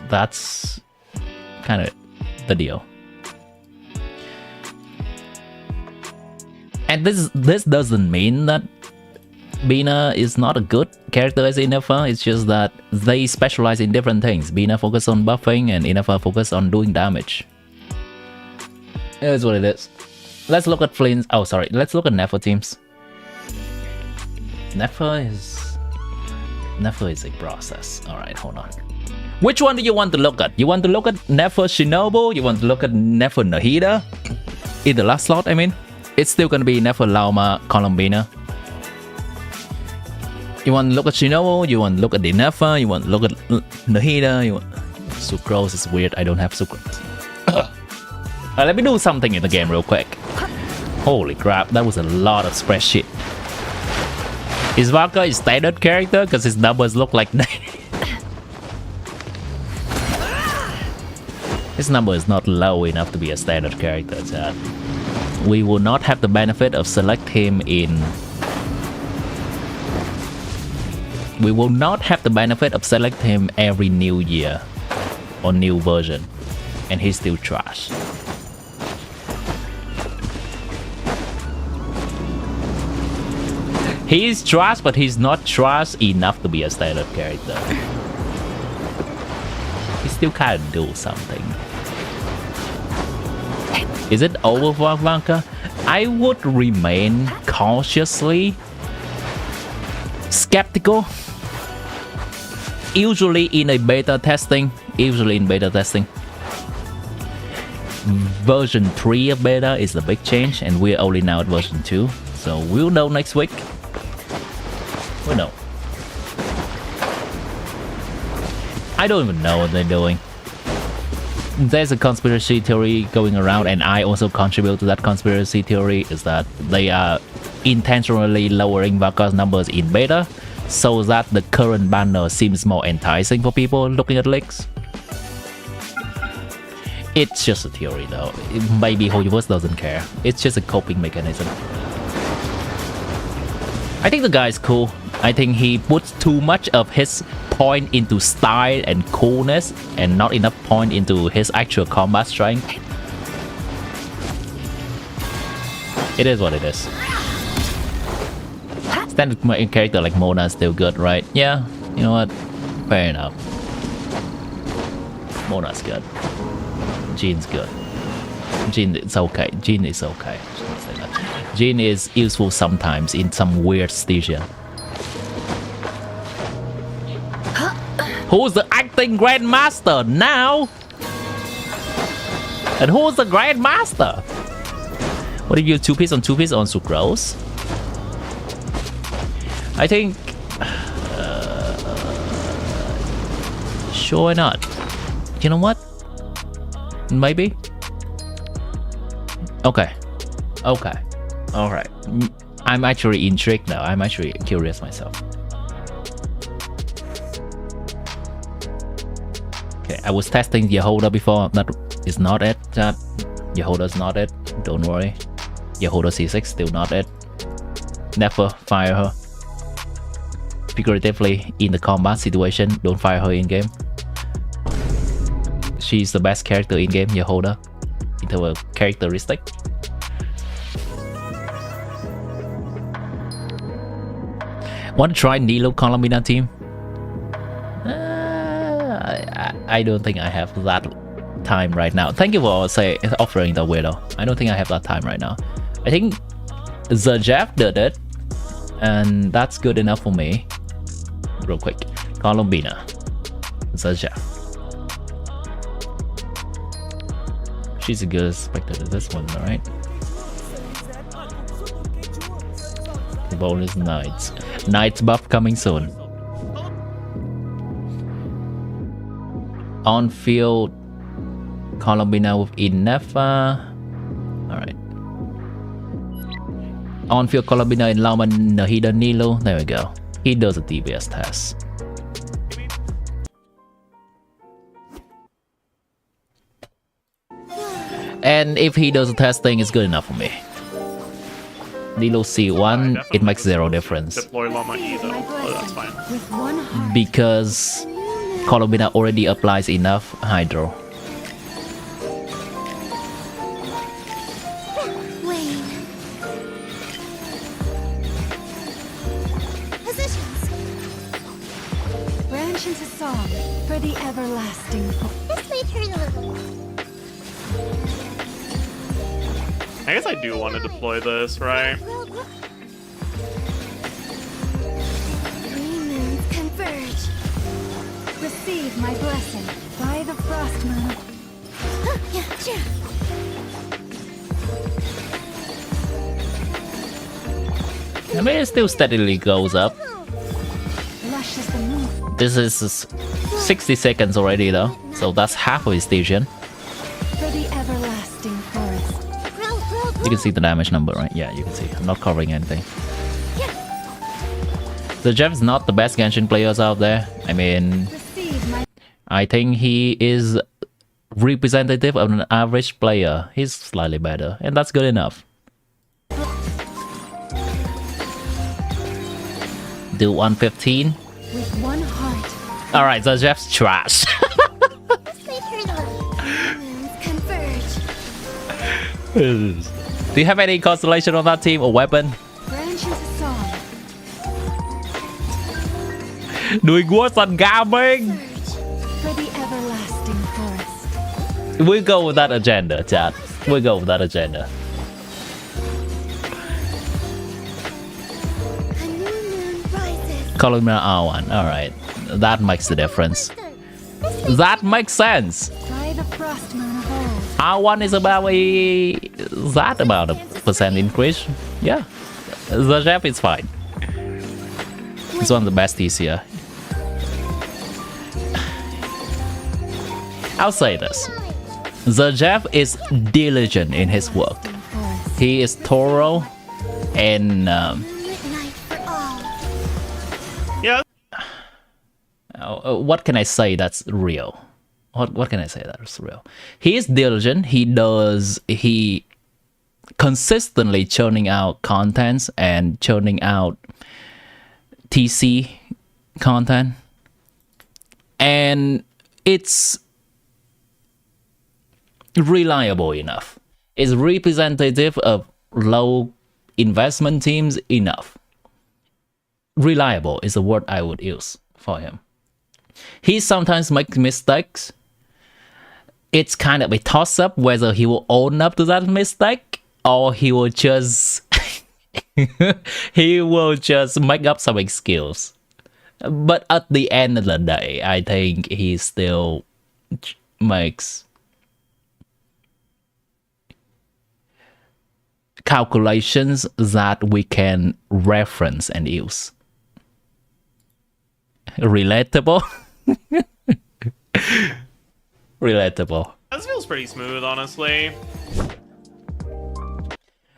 That's kind of the deal. And this doesn't mean that BINA is not a good character as Inefer. It's just that they specialize in different things. BINA focus on buffing and Inefer focus on doing damage. That's what it is. Let's look at Flint's. Oh, sorry. Let's look at Nefer teams. Nefer is a process. All right, hold on. Which one do you want to look at? You want to look at Nefer Shinobu? You want to look at Nefer Nahida? In the last slot, I mean. It's still gonna be Nefer Lauma Columbina. You want to look at Shinobu? You want to look at the Nefer? You want to look at Nahida? You want... Sucrose is weird. I don't have sucrose. Let me do something in the game real quick. Holy crap, that was a lot of spreadsheet. Is VARKA a standard character? Because his numbers look like that. His number is not low enough to be a standard character, chat. We will not have the benefit of select him in... We will not have the benefit of select him every new year or new version. And he's still trash. He's trash, but he's not trash enough to be a standard character. He still kind of do something. Is it over for VARKA? I would remain cautiously skeptical. Usually in beta testing. Version 3 of beta is the big change, and we're only now at version 2. So we'll know next week. We'll know. I don't even know what they're doing. There's a conspiracy theory going around, and I also contribute to that conspiracy theory, is that they are intentionally lowering VARKA's numbers in beta so that the current banner seems more enticing for people looking at leaks. It's just a theory though. Maybe Hoyoverse doesn't care. It's just a coping mechanism. I think the guy's cool. I think he puts too much of his point into style and coolness and not enough point into his actual combat strength. It is what it is. Standard character like Mona is still good, right? Yeah, you know what? Fair enough. Mona's good. Jean's good. Jean is okay. Jean is okay. Jean is useful sometimes in some weird situation. Who's the acting Grandmaster now? And who's the Grandmaster? What if you 2-piece on 2-piece on Sucrose? I think... sure, why not? You know what? Maybe? Okay. Okay. Alright. I'm actually intrigued now. I'm actually curious myself. Okay, I was testing Yehoda before. That is not it. Yehoda's not it. Don't worry. Yehoda C6 still not it. Never fire her. Figuratively, in the combat situation, don't fire her in game. She's the best character in game, Yehoda, in terms of characteristic. Want to try Nilo Colombina team? I don't think I have that time right now. Thank you for offering the weirdo. I don't think I have that time right now. I think the Jeff did it, and that's good enough for me. Real quick, Colombina, the Jeff. She's a good spectator. This one, alright. Bonus Knights. Knights buff coming soon. On field, Colombina with Inefa. Alright. On field, Colombina in Lauman Nahida Nilo. There we go. He does a DBS test. And if he does a testing, it's good enough for me. Nilo C1, it makes zero difference. Deploy Llama E though. Oh, that's fine. Because Colombina already applies enough Hydro. Positions. Branch into song for the everlasting. This may turn a little. I guess I do want to deploy this, right? Three moons converge. Receive my blessing by the frost moon. I mean, it still steadily goes up. Lush as the moon. This is 60 seconds already though, so that's half of his station. For the everlasting forest. You can see the damage number, right? Yeah, you can see. I'm not covering anything. The Jeff is not the best Genshin players out there. I mean, I think he is representative of an average player. He's slightly better, and that's good enough. Do 115. With one heart. Alright, the Jeff's trash. This may turn a little. Moons converge. Do you have any constellation on that team or weapon? Branch into song. Doing worse on gaming. For the everlasting forest. We'll go with that agenda, chat. We'll go with that agenda. A new moon rises. Colombina R1. Alright. That makes the difference. That makes sense. By the frost moon of old. R1 is about a percent increase. Yeah. The Jeff is fine. It's one of the best TCR. I'll say this. The Jeff is diligent in his work. He is thorough and Midnight for all. Yeah. what can I say that's real? What can I say that's real? He is diligent. He consistently churning out contents and churning out TC content, and it's reliable enough. It's representative of low investment teams enough. Reliable is the word I would use for him. He sometimes makes mistakes. It's kind of a toss-up whether he will own up to that mistake or he will just make up some excuse. But at the end of the day, I think he still makes calculations that we can reference and use. Relatable. Relatable. This feels pretty smooth, honestly.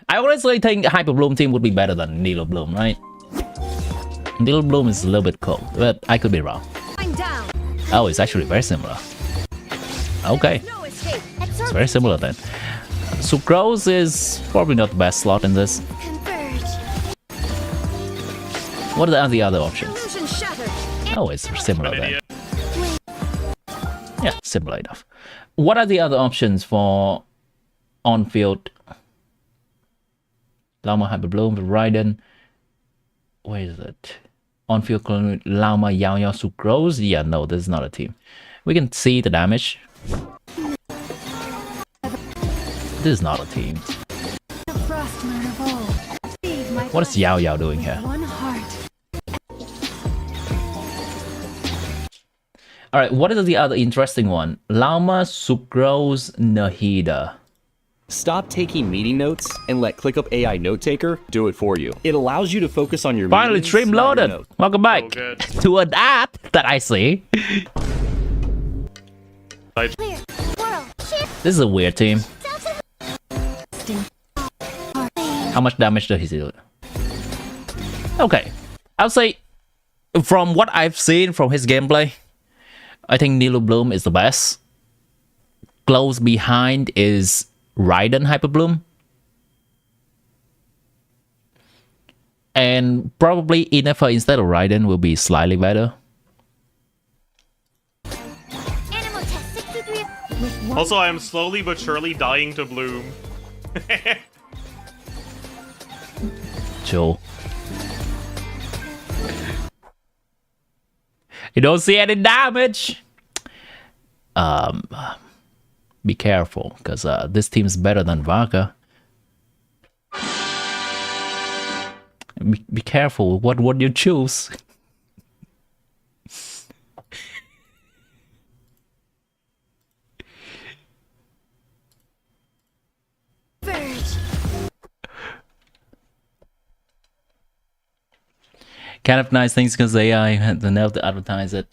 I honestly think Hyper Bloom team would be better than Nilo Bloom, right? Nilo Bloom is a little bit cold, but I could be wrong. Down. Oh, it's actually very similar. Okay, No escape. it's very similar then. Sucrose is probably not the best slot in this. Converge. What are the other options? Illusion shattered. Oh, it's similar An then. idiot. Yeah, similar enough. What are the other options for on-field? Llama, Hyper Bloom, Raiden. Where is it? On-field Llama, Yao Yao, Sucrose. Yeah, no, this is not a team. We can see the damage. This is not a team. The frost moon of old. Save my What is Yao Yao doing here? one heart. Alright, what is the other interesting one? Llama, Sucrose, Nahida. Stop taking meeting notes and let ClickUp AI Note Taker do it for you. It allows you to focus on your Finally, meetings, stream not your loaded. notes. Welcome back Oh, good. to an ad that I see. Clear. Whirl. Shift. This is a weird team. Delta. How much damage does he do? Okay, I'll say from what I've seen from his gameplay, I think Nilo Bloom is the best. Close behind is Raiden Hyper Bloom. And probably Innefer instead of Raiden will be slightly better. Animal test 63. With one Also, I am slowly but surely dying to Bloom. Chill. You don't see any damage. Be careful, because this team is better than VARKA. Be careful with what you choose. verge. Kind of nice things because AI had the nerve to advertise it.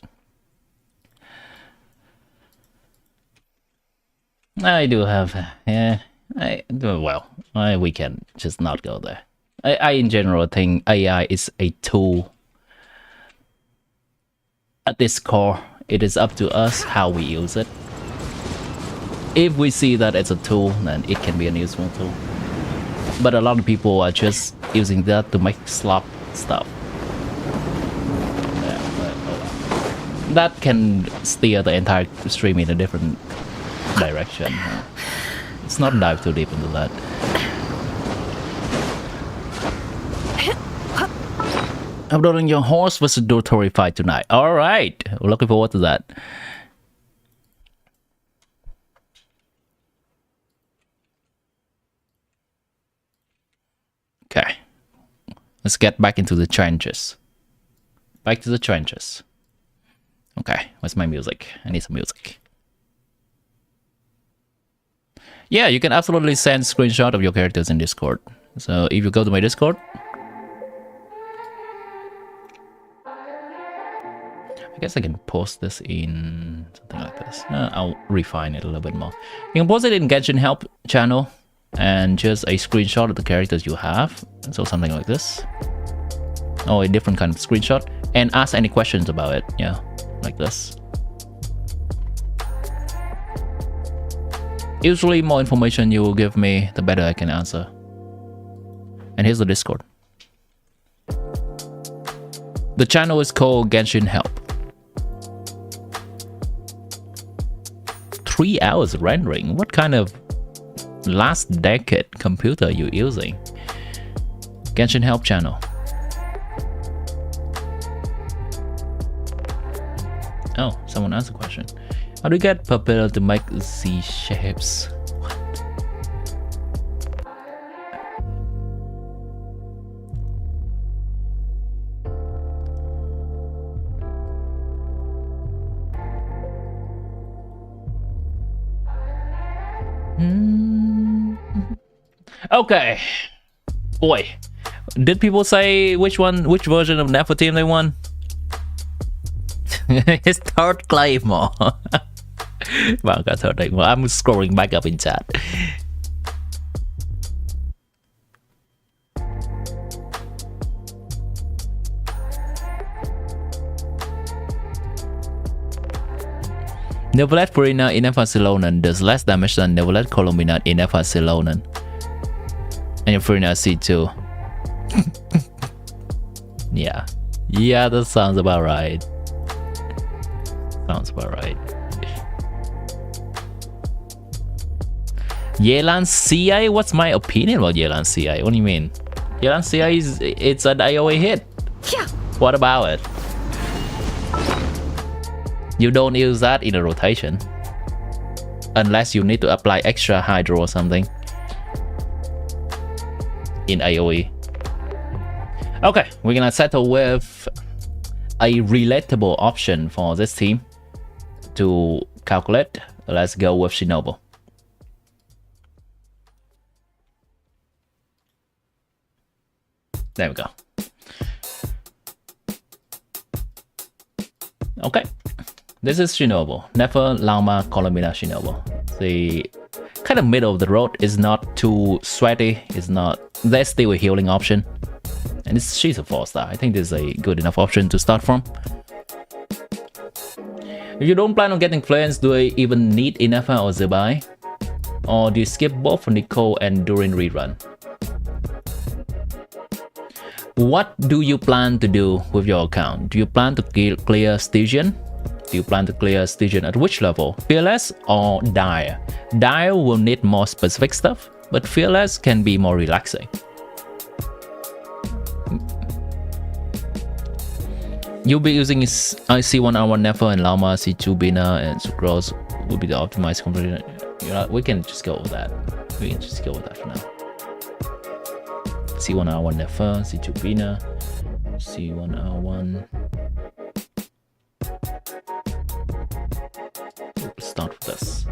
I do have, yeah, we can just not go there. I in general think AI is a tool. At its core, it is up to us how we use it. If we see that it's a tool, then it can be a useful tool. But a lot of people are just using that to make slop stuff. That can steer the entire stream in a different direction. Let's not dive too deep into that. Uploading your horse versus Dotori fight tonight. Alright, looking forward to that. Okay, let's get back into the trenches. Back to the trenches. Okay, where's my music? I need some music. Yeah, you can absolutely send screenshot of your characters in Discord. So if you go to my Discord, I guess I can post this in something like this. I'll refine it a little bit more. You can post it in Genshin Help channel and just a screenshot of the characters you have. So something like this. Or a different kind of screenshot. And ask any questions about it. Yeah, like this. Usually more information you will give me, the better I can answer. And here's the Discord. The channel is called Genshin Help. 3 hours rendering? What kind of last decade computer are you using? Genshin Help channel. Oh, someone asked a question. How do you get Papilla to make Z shapes? What? Okay. Boy, did people say which version of Nefer team they won? It's third Claymore. VARKA third Claymore. I'm scrolling back up in chat. Neverlet Purina in Efasilonan does less damage than Neverlet Colominat in Efasilonan. And your Purina C2. Yeah. Yeah, that sounds about right. Sounds about right. Yelan CI? What's my opinion about Yelan CI? What do you mean? Yelan CI it's an AoE hit. What about it? You don't use that in a rotation. Unless you need to apply extra hydro or something. In AoE. Okay, we're gonna settle with a relatable option for this team to calculate. Let's go with Shinobu. There we go. Okay, this is Shinobu. Nefer, Lauma, Colomina, Shinobu. The kind of middle of the road is not too sweaty. It's not. There's still a healing option, and she's a 4-star. I think this is a good enough option to start from. If you don't plan on getting Flames, do I even need Inefa or Zebai? Or do you skip both for Nicole and during rerun? What do you plan to do with your account? Do you plan to clear Stygian? Do you plan to clear Stygian at which level? Fearless or Dire? Dire will need more specific stuff, but Fearless can be more relaxing. You'll be using C1R1 Nefer and Lauma, C2 Bina, and Sucrose will be the optimized component. We can just go with that. We can just go with that for now. C1R1 Nefer, C2 Bina, C1R1. Let's start with this.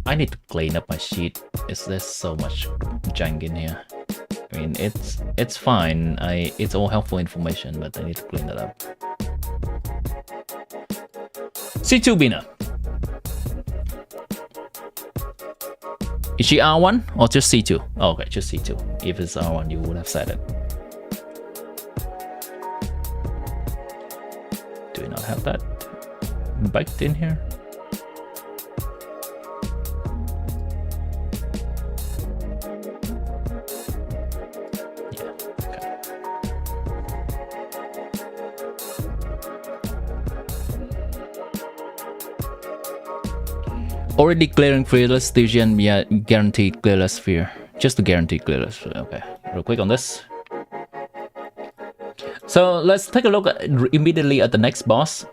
I need to clean up my sheet. There's so much junk in here. I mean, it's fine. It's all helpful information, but I need to clean that up. C2 Bina. Is she R1 or just C2? Oh, okay, just C2. If it's R1, you would have said it. Do we not have that baked in here? Already clearing Fearless Stygian, yeah, guaranteed clearless sphere. Just to guarantee clearless sphere. Okay, real quick on this. So let's take a look immediately at the next boss.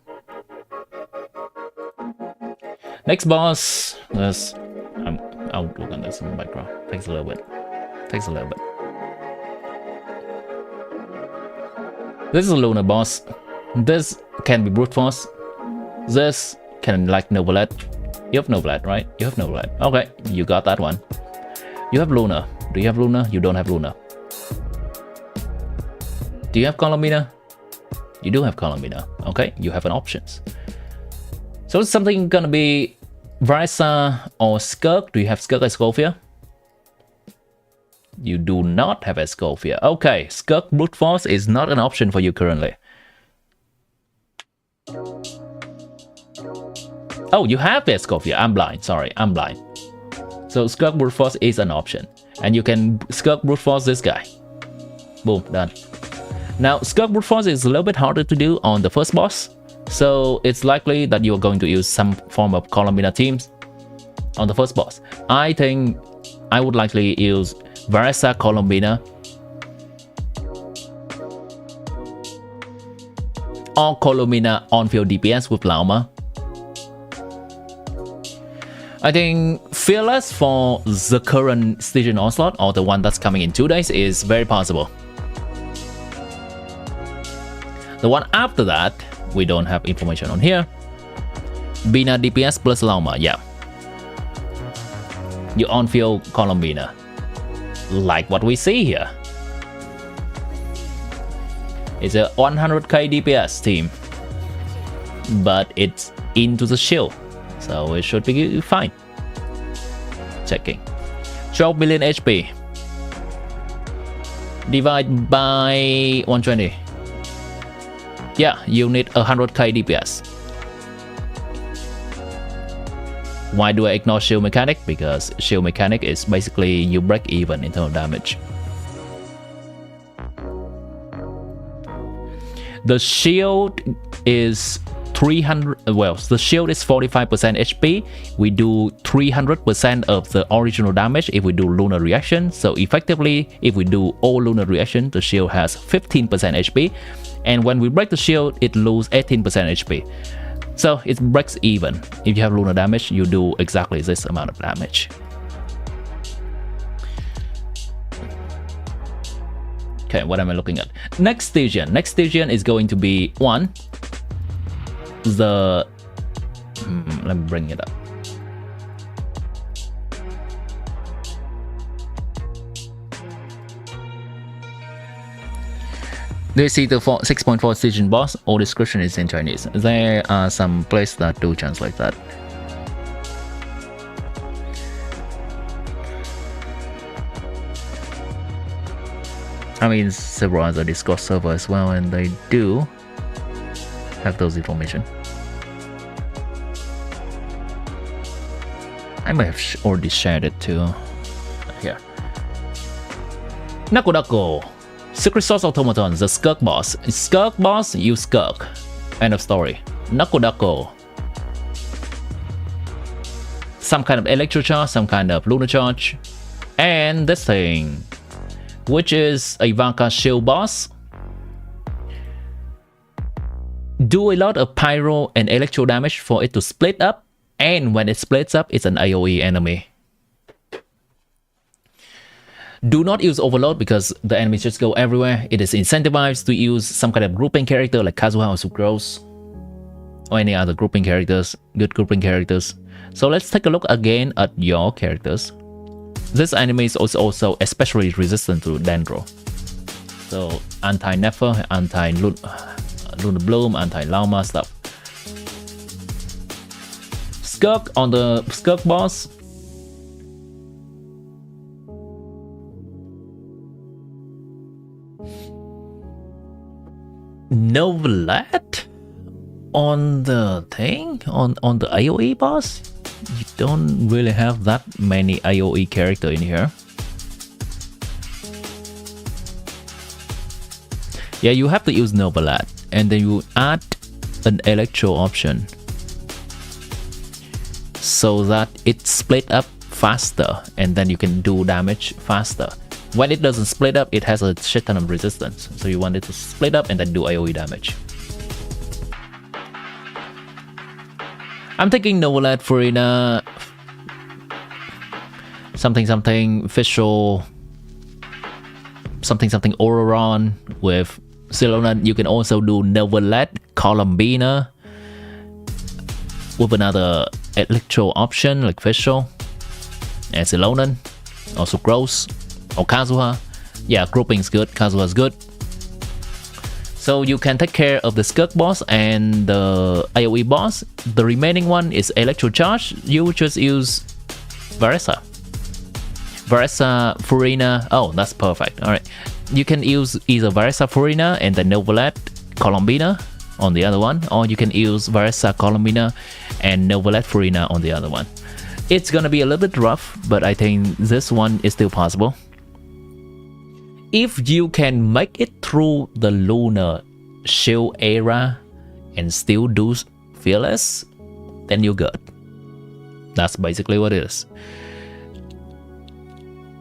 Next boss, I'll look on this in the background. Takes a little bit. This is a Luna boss. This can be brute force. This can like Novelet. You have Novelet, right? You have Novelet. Okay, you got that one. You have Luna. Do you have Luna? You don't have Luna. Do you have Colomina? You do have Colombina. Okay, you have an options. So it's something gonna be Varsa or Skirk. Do you have Skirk Escofia? You do not have Escofia. Okay, Skirk Brute Force is not an option for you currently. Oh, you have Escofia. I'm blind. Sorry, I'm blind. So Skirk Brute Force is an option. And you can Skirk Brute Force this guy. Boom, done. Now, Skirk Brute Force is a little bit harder to do on the first boss. So it's likely that you're going to use some form of Colombina teams on the first boss. I think I would likely use Varsa Colombina or Colombina on-field DPS with Lauma. I think Fearless for the current Stygian Onslaught or the one that's coming in 2 days is very possible. The one after that, we don't have information on here. BINA DPS plus Lauma, yeah. You on-field Colombina. Like what we see here. It's a 100k DPS team. But it's into the shield. So it should be fine. Checking. 12 million HP. Divide by 120. Yeah, you need 100k DPS. Why do I ignore shield mechanic? Because shield mechanic is basically you break even in terms of damage. The shield is 300, well, the shield is 45% HP. We do 300% of the original damage if we do lunar reaction. So effectively, if we do all lunar reaction, the shield has 15% HP. And when we break the shield, it loses 18% HP. So it breaks even. If you have lunar damage, you do exactly this amount of damage. Okay, what am I looking at? Next Stygian. Next Stygian is going to be one. Let me bring it up. Do you see the 6.4 Stygian boss? All description is in Chinese. There are some places that do translate that. I mean, several other Discord server as well, and they do have those information. I may have already shared it too. Here. Nakodako. Secret Source Automaton, the Skirk boss. Skirk boss, you Skirk. End of story. Nakodako. Some kind of electro charge, some kind of lunar charge. And this thing, which is a VARKA shield boss. Do a lot of pyro and electro damage for it to split up. And when it splits up, it's an AoE enemy. Do not use Overload because the enemies just go everywhere. It is incentivized to use some kind of grouping character like Kazuha or Sucrose. Or any other grouping characters, good grouping characters. So let's take a look again at your characters. This enemy is also especially resistant to Dendro. So anti-Nefer, anti-Lunar Bloom, anti-Lauma stuff. Skirk on the Skirk boss. Novelet on the thing, on the AoE boss. You don't really have that many AoE character in here. Yeah, you have to use Novelet, and then you add an Electro option so that it split up faster, and then you can do damage faster. When it doesn't split up, it has a shit ton of resistance. So you want it to split up and then do AoE damage. I'm thinking Novelet, Furina, something Fischl, something Auroron with Ceylon. You can also do Novelet, Colombina with another Electro option like Fischl and Ceylon, also Gross or Kazuha. Yeah, grouping's good, Kazuha's good. So you can take care of the Skirk boss and the AoE boss. The remaining one is Electro Charge. You just use Varesa, Furina. Oh, that's perfect. All right, you can use either Varesa, Furina, and then Novalet, Colombina on the other one, or you can use Varesa, Colombina, and Novalet, Furina on the other one. It's gonna be a little bit rough, but I think this one is still possible. If you can make it through the Lunar Shield era and still do Fearless, then you're good. That's basically what it is.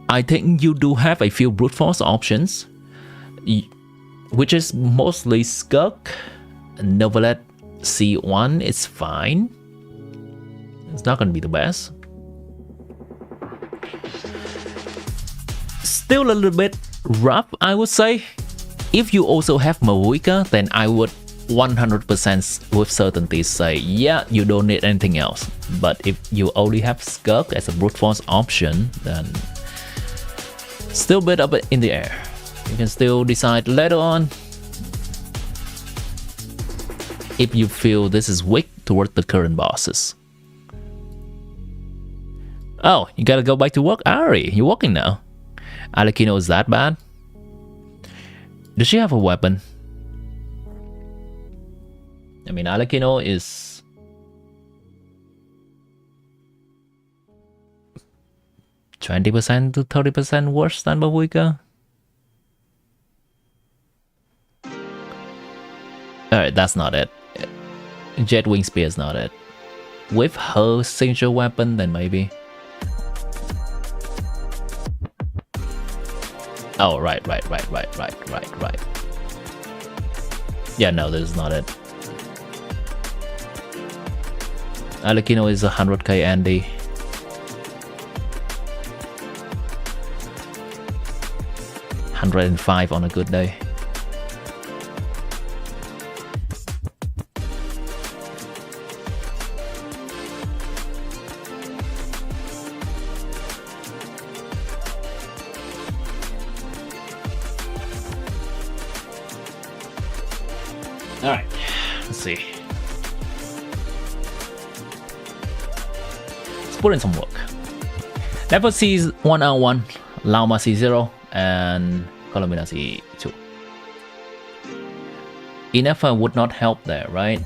I think you do have a few brute force options, which is mostly Skirk. Novalet C1 is fine. It's not gonna be the best. Still a little bit rough, I would say. If you also have Mavuika, then I would 100% with certainty say, yeah, you don't need anything else. But if you only have Skirk as a brute force option, then still a bit up in the air. You can still decide later on if you feel this is weak toward the current bosses. Oh, you gotta go back to work, Ari. You're working now. Alekino is that bad? Does she have a weapon? I mean, Alekino is... $20 to 30% worse than Mavuika. Alright, that's not it. Jet Wing Spear is not it. With her signature weapon, then maybe. Oh, right. Yeah, no, this is not it. Alekino is 100k Andy. $105 on a good day. Alright, let's see. Let's put in some work. Level C is 1R1, Lauma C0, and Colombina C2. Inefa would not help there, right?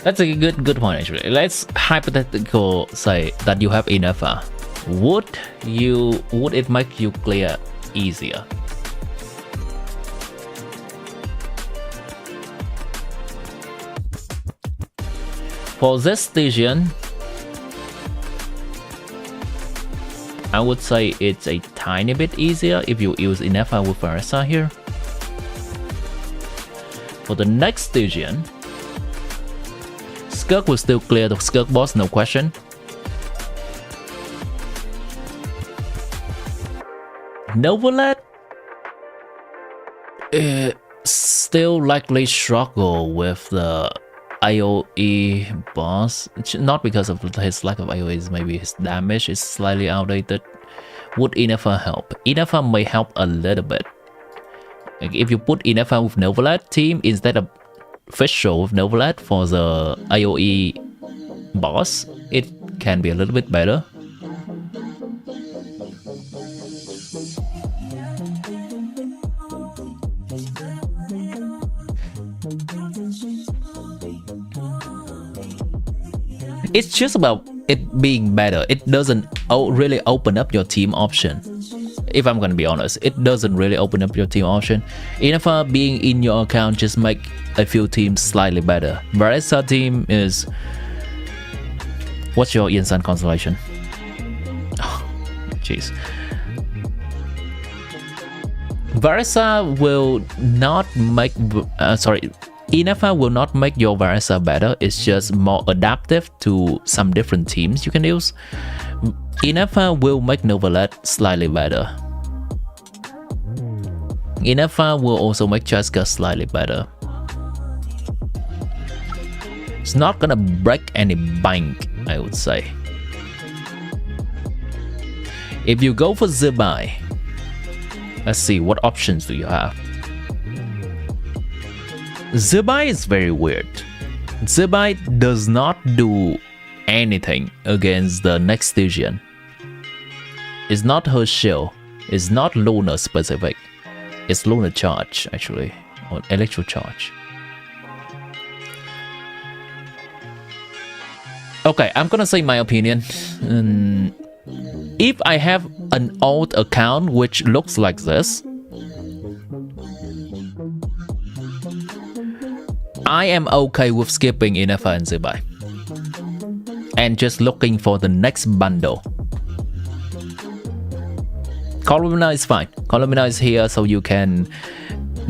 That's a good point actually. Let's hypothetical say that you have Inefa. Would it make you clear easier? For this station, I would say it's a tiny bit easier if you use Inefa with Varesa here. For the next station, Skirk will still clear the Skirk boss, no question. Novalet still likely struggle with the AoE boss, not because of his lack of AoEs, maybe his damage is slightly outdated. Would Inefa help? Inefa may help a little bit. Like if you put Inefa with Novalet team instead of Fischl with Novalet for the AoE boss, it can be a little bit better. It's just about it being better. It doesn't really open up your team option. If I'm gonna be honest, it doesn't really open up your team option. Inefa being in your account just make a few teams slightly better. Varesa team is... What's your Yin-San constellation? Oh, jeez. Varesa will not make... Inefa will not make your Varesa better. It's just more adaptive to some different teams you can use. Inefa will make Novalet slightly better. Inefa will also make Cheska slightly better. It's not gonna break any bank, I would say. If you go for Zebai, let's see what options do you have. Zebai is very weird. Zebai does not do anything against the next station. It's not her shield. It's not Lunar specific. It's Lunar charge actually, or electro charge. Okay, I'm gonna say my opinion. If I have an old account which looks like this, I am okay with skipping Inefa and Zebai and just looking for the next bundle. Columna is fine. Columna is here so you can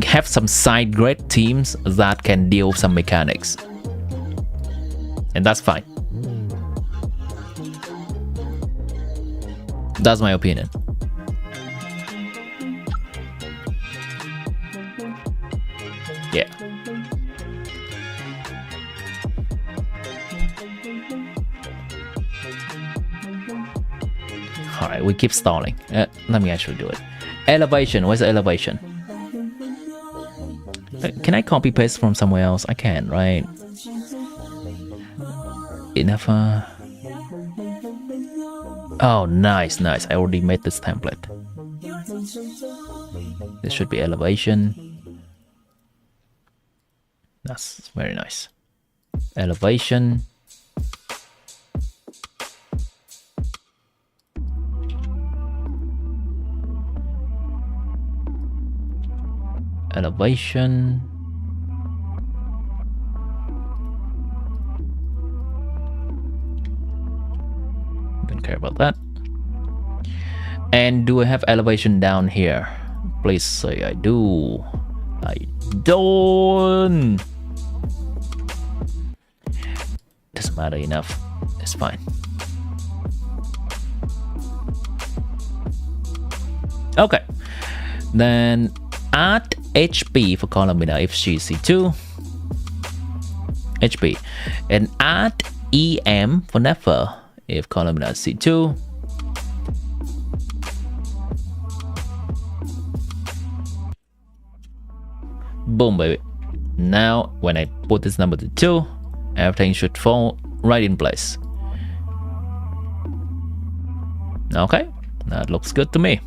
have some side grade teams that can deal with some mechanics. And that's fine. That's my opinion. Yeah. Alright, we keep stalling. Let me actually do it. Elevation. Where's the elevation? Can I copy paste from somewhere else? I can, right? Enough. Oh, nice, nice. I already made this template. This should be elevation. That's very nice. Elevation. Elevation. Don't care about that. And do I have elevation down here? Please say I do. I don't. Doesn't matter enough. It's fine. Okay. Then add HP for Columna if she's C2. HP. And add EM for Nefer if Columna is C2. Boom, baby. Now, when I put this number to 2, everything should fall right in place. Okay, that looks good to me.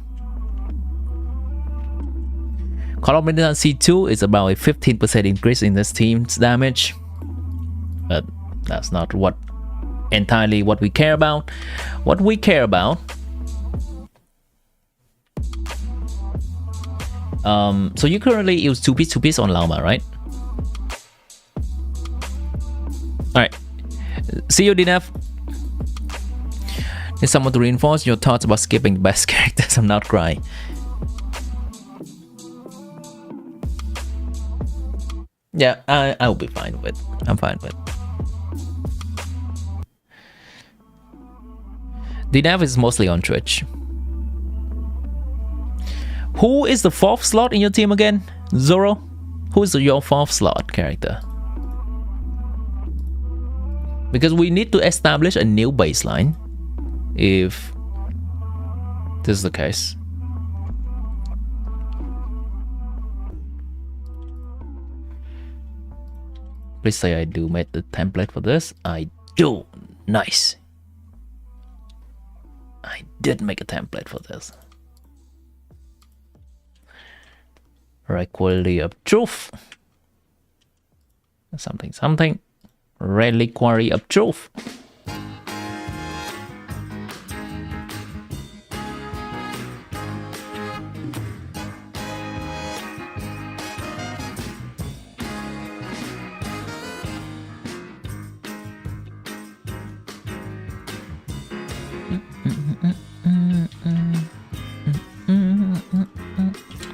Columna C2 is about a 15% increase in this team's damage. But that's not entirely what we care about. What we care about... so you currently use 2-piece on Llama, right? Alright. See you, DNF. Need someone to reinforce your thoughts about skipping the best characters. I'm nod-krai. Yeah, I'll be fine with it. I'm fine with it. DNF is mostly on Twitch. Who is the 4th slot in your team again? Zoro? Who is your 4th slot character? Because we need to establish a new baseline if this is the case. Please say I do make the template for this. I do. Nice. I did make a template for this. Reliquary of Truth. Something. Reliquary of Truth.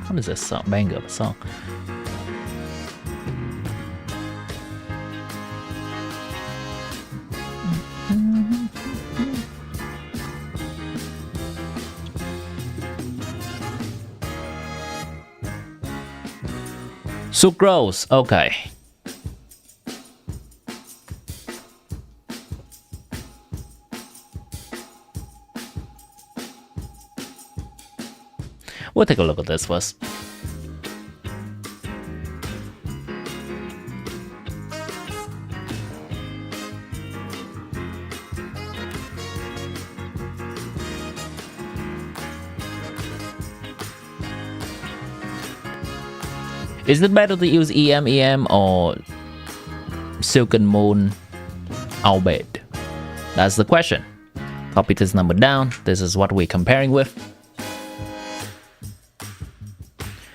What is this song? Banger of a song. Sucrose, okay. We'll take a look at this first. Is it better to use EM or Silken Moon Albed? That's the question. Copy this number down. This is what we're comparing with.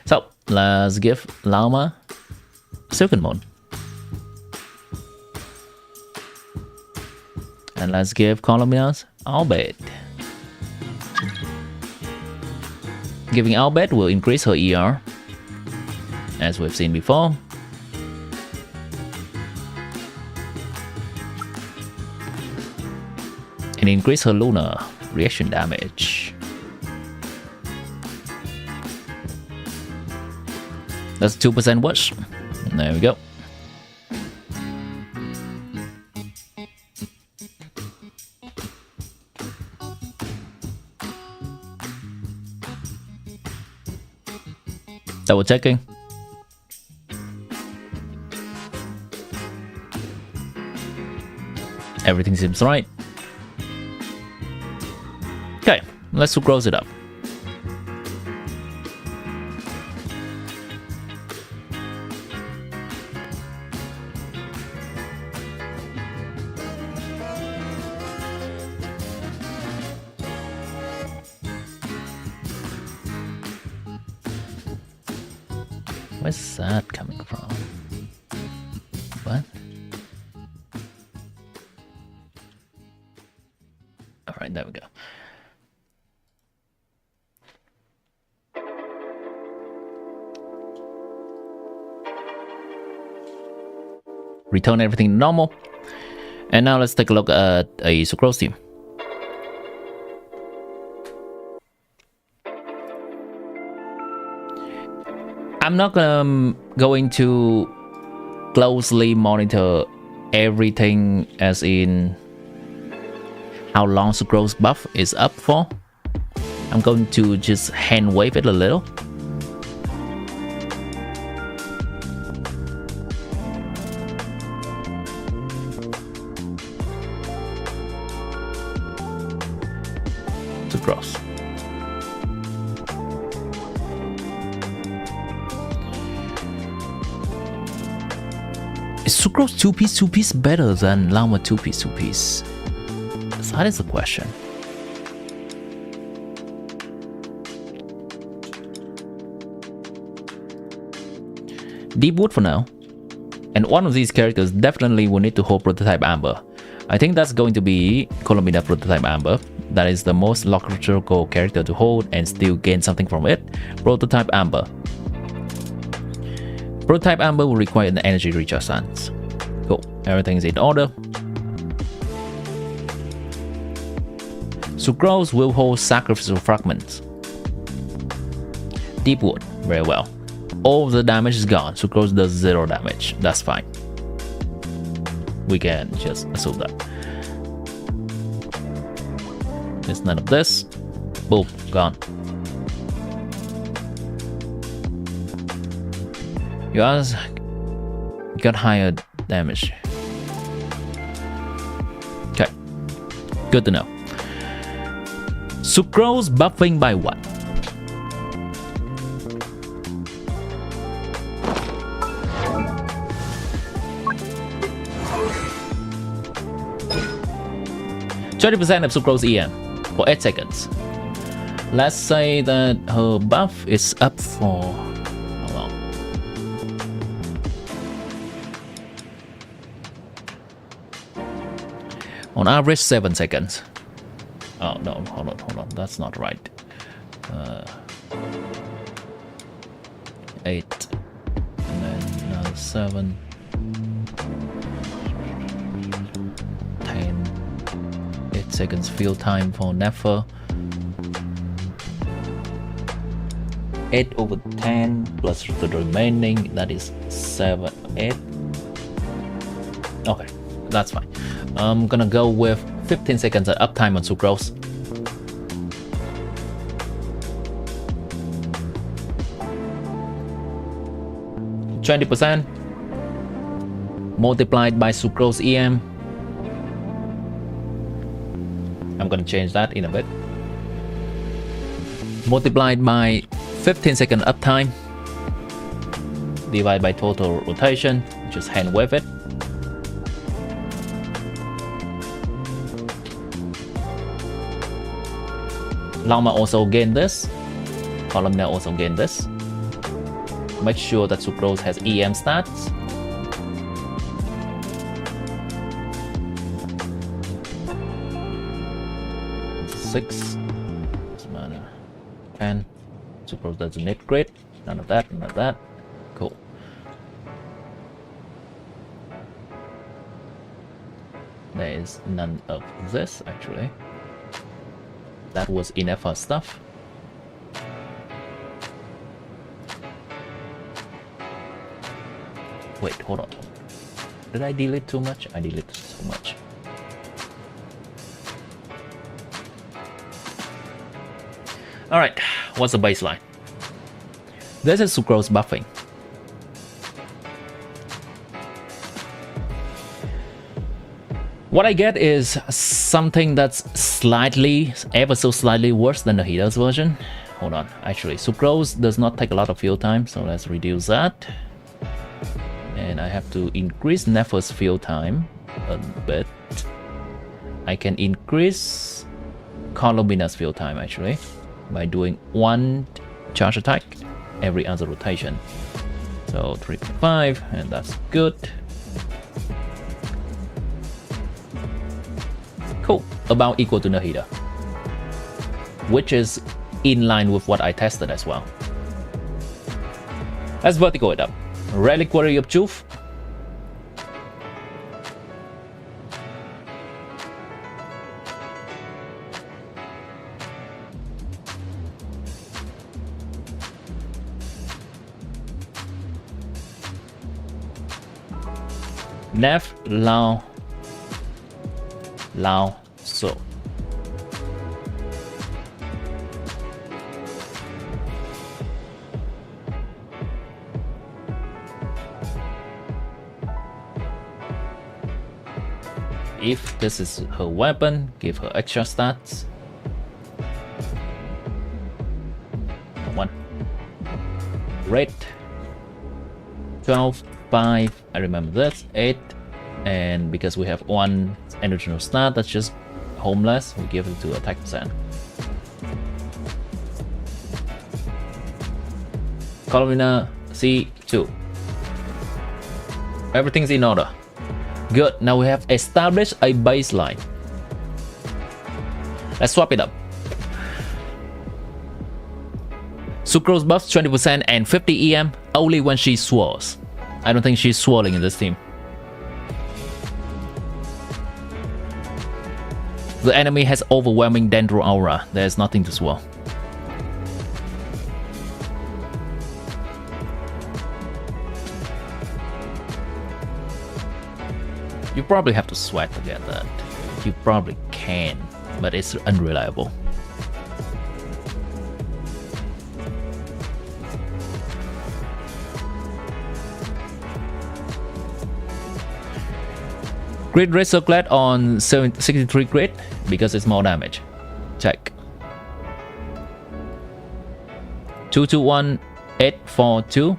So let's give Llama Silken Moon. And let's give Columbia's Albed. Giving Albed will increase her ER, as we've seen before. And increase her lunar reaction damage. That's 2% worse. There we go. Double checking. Everything seems right. Okay, let's sucrose it up. Where's that coming from? What? Alright, there we go. Return everything to normal. And now let's take a look at a sucrose team. I'm not going to closely monitor everything, as in how long sucrose buff is up for. I'm going to just hand wave it a little. Sucrose. Is sucrose 2-piece better than llama 2-piece 2-piece? So that is the question. Deep wood for now. And one of these characters definitely will need to hold prototype Amber. I think that's going to be Columbina prototype Amber. That is the most logical character to hold and still gain something from it. Prototype Amber. Prototype Amber will require an energy recharge stance. Cool, everything's in order. Sucrose will hold sacrificial fragments. Deep wood, very well. All of the damage is gone. Sucrose does 0 damage. That's fine. We can just assume that. There's none of this. Boom, gone. You guys got higher damage. Okay, good to know. Sucrose buffing by what? %30% of sucrose EM for 8 seconds. Let's say that her buff is up for how long? On average 7 seconds. Oh no, hold on, that's not right. 8 and then another 7. 10. 8 seconds field time for Nefer. 8 over 10 plus the remaining, that is 7, 8. Okay, that's fine. I'm gonna go with 15 seconds at uptime on sucrose. 20% multiplied by sucrose EM. I'm gonna change that in a bit. Multiplied by 15-second uptime. Divide by total rotation. Just hand wave it. Llama also gain this. Columnar also gain this. Make sure that sucrose has EM stats. Six. Mana. 10. Sucrose doesn't need grid. None of that. None of that. Cool. There is none of this actually. That was enough for stuff. Wait, hold on. Did I delete too much? I deleted so much. Alright, what's the baseline? This is sucrose buffing. What I get is something that's slightly, ever so slightly worse than the Hida's version. Hold on, actually, sucrose does not take a lot of fill time, so let's reduce that. And I have to increase Nephos fill time a bit. I can increase Columbina's fill time actually by doing 1 charge attack every other rotation. So 3.5, and that's good. Cool, about equal to Nahida, which is in line with what I tested as well. Let's vertical it up. Reliquary of Truth. Nev Lao So. If this is her weapon, give her extra stats. 1. Red. 12, 5. I remember this. 8. And because we have 1 additional stat that's just homeless, we give it to attack percent. Columnar C2. Everything's in order. Good, now we have established a baseline. Let's swap it up. Sucrose buffs 20% and 50 EM only when she swirls. I don't think she's swirling in this team. The enemy has overwhelming Dendro aura. There's nothing to swirl. You probably have to sweat to get that. You probably can, but it's unreliable. Grid rate circlet on 63 grid because it's more damage. Check. 221842.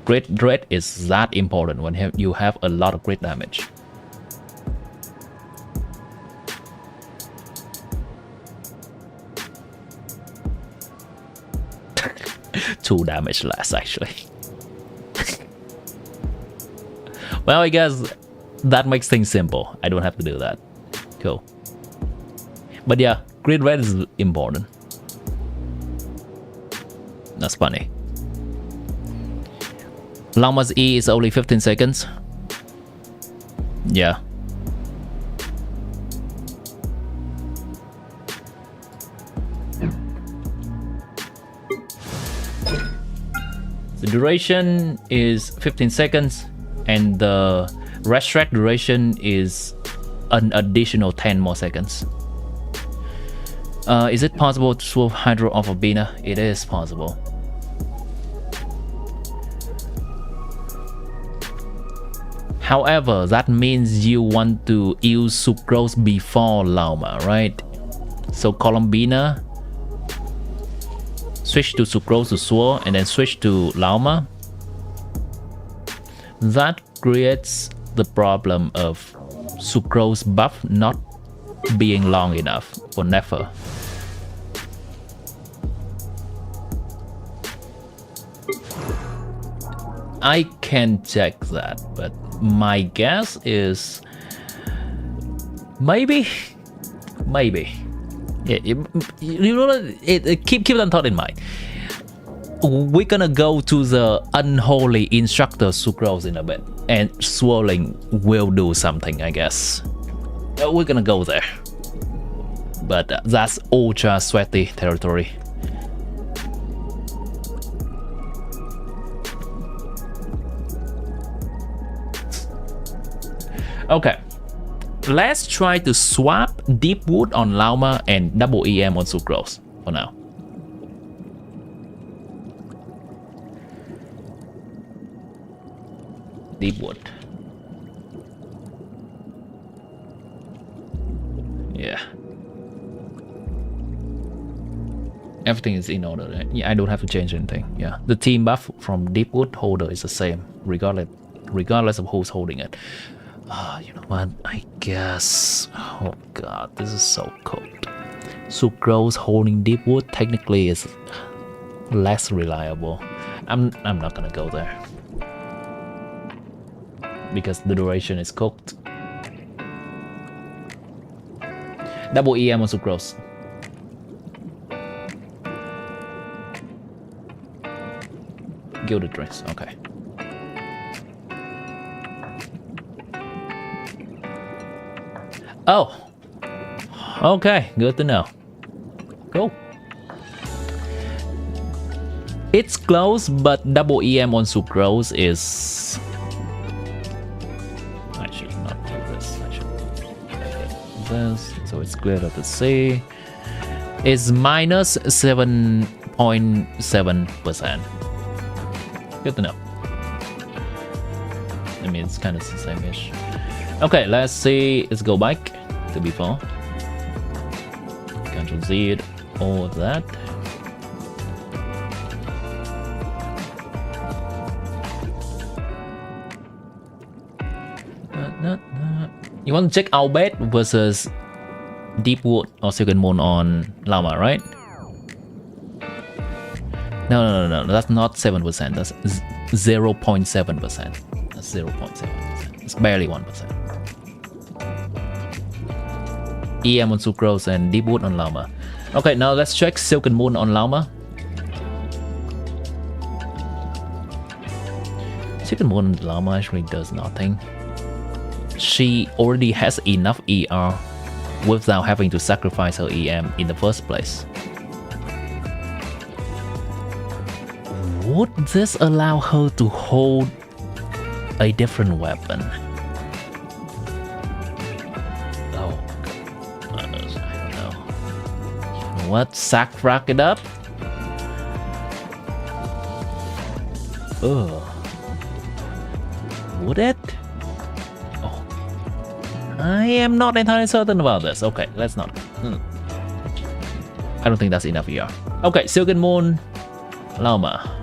Grid rate is that important when you have a lot of grid damage. Two damage less actually. Well, I guess that makes things simple. I don't have to do that. Cool. But yeah, grid rate is important. That's funny. Llama's E is only 15 seconds. Yeah. The duration is 15 seconds. And the rest track duration is an additional 10 more seconds. Is it possible to swap Hydro off of BINA? It is possible. However, that means you want to use sucrose before llama, right? So column BINA, switch to sucrose to swirl, and then switch to llama. That creates the problem of sucrose buff not being long enough for Nefer. I can check that, but my guess is maybe. Yeah, keep that thought in mind. We're gonna go to the unholy instructor sucrose in a bit, and swirling will do something, I guess. We're gonna go there, but that's ultra sweaty territory. Okay, let's try to swap deep wood on llama and double EM on sucrose for now. Deep wood. Yeah. Everything is in order, right? Yeah, I don't have to change anything. Yeah, the team buff from deep wood holder is the same, regardless of who's holding it. You know what? I guess. Oh god, this is so cold. Sucrose holding deep wood technically is less reliable. I'm not gonna go there because the duration is cooked. Double EM on sucrose. Gilded drinks. Okay. Oh, okay, good to know. Cool. It's close, but double EM on sucrose is... I should not do this. I should do this, so it's clear of the C. It's minus 7.7%. Good to know. I mean, it's kind of the same-ish. Okay, let's see. Let's go back to before. Control Z, all of that. You want to check our bed versus deep wood or silken moon on llama, right? No, that's not 7%. That's 0.7%. That's 0.7%. It's barely 1%. EM on sucrose and deep wood on llama. Okay, now let's check silken moon on llama. Silken moon on llama actually does nothing. She already has enough ER without having to sacrifice her EM in the first place. Would this allow her to hold a different weapon? Oh, I don't know. You know what? Sack it up? Ugh. Would it? Oh. I am not entirely certain about this. Okay, let's not. I don't think that's enough ER. Okay, Silken Moon, llama.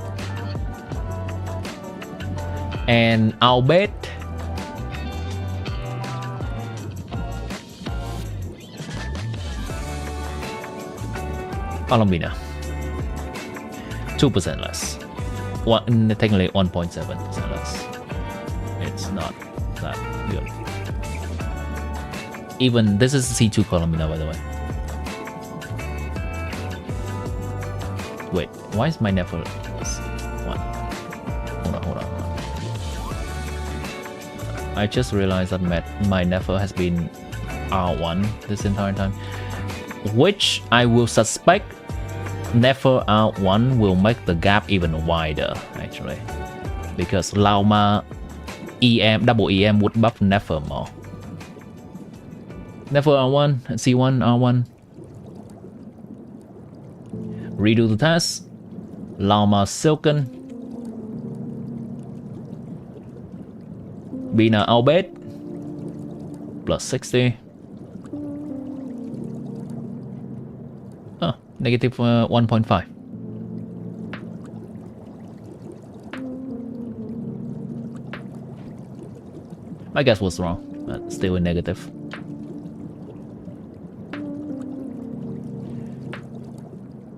And I'll bet BINA 2% less. Technically 1.7% less. It's not that good. Even this is C2 BINA, by the way. Wait, why is my Nefer 1? Hold on. I just realized that my Nefer has been R1 this entire time, which I will suspect Nefer R1 will make the gap even wider actually, because llama EM, double EM would buff Nefer more. Nefer R1, C1 R1. Redo the test. Llama Silken. BINA albeit plus 60. Oh, negative 1.5. My guess was wrong, but still in negative.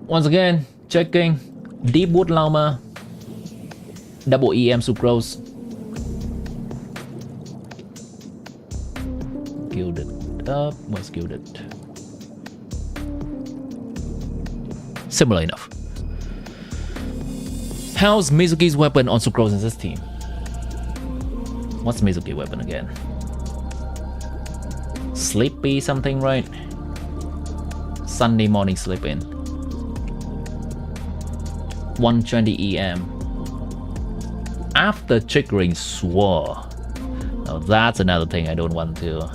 Once again, checking Deep Wood Llama, double EM Sucrose, gilded up, what's gilded? Similar enough. How's Mizuki's weapon on Sucrose in this team? What's Mizuki weapon again? Sleepy something, right? Sunday morning sleep in. 120 EM. After triggering Swore. Now that's another thing I don't want to.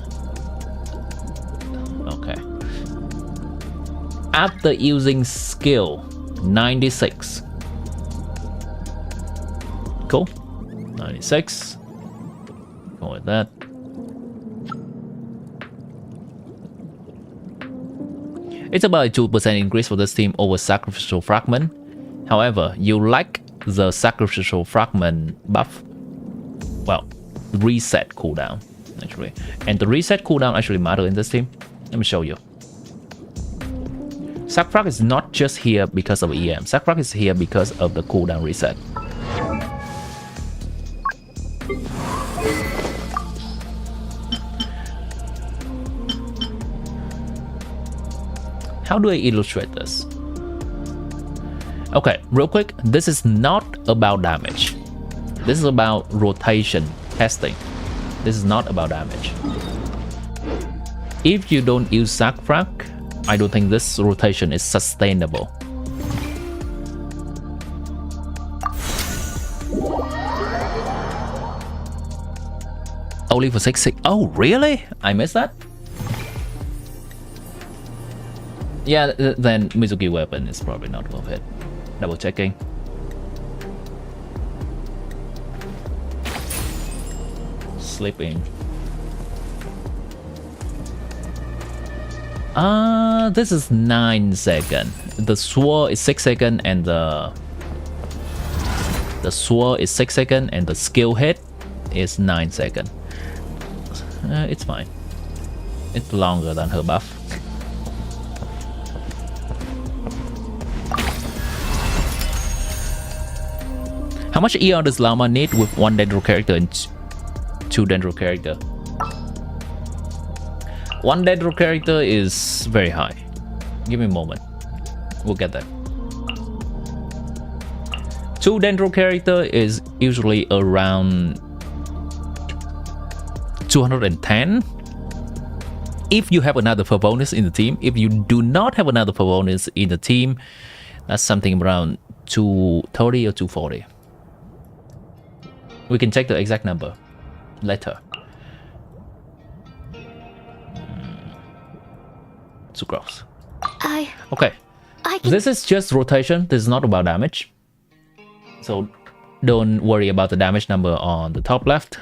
Okay. After using skill 96. Cool. 96. Go with that. It's about a 2% increase for this team over Sacrificial Fragment. However, you like the Sacrificial Fragment buff. Well, reset cooldown, actually. And the reset cooldown actually matters in this team. Let me show you. Sac Frag is not just here because of EM. Sac Frag is here because of the cooldown reset. How do I illustrate this? Okay, real quick, this is not about damage. This is about rotation testing. This is not about damage. If you don't use Sac Frag, I don't think this rotation is sustainable. Only for 6. Oh, really? I missed that? Yeah, then Mizuki weapon is probably not worth it. Double checking. Sleeping. This is 9 seconds. The sword is 6 seconds and the sword is 6 seconds and the skill hit is 9 seconds. It's fine. It's longer than her buff. How much ER does Llama need with 1 Dendro character and 2 Dendro character? 1 Dendro character is very high. Give me a moment. We'll get there. 2 Dendro character is usually around 210. If you have another bonus in the team. If you do not have another bonus in the team, that's something around 230 or 240. We can check the exact number later. Sucrose. Okay. This is just rotation. This is not about damage. So don't worry about the damage number on the top left.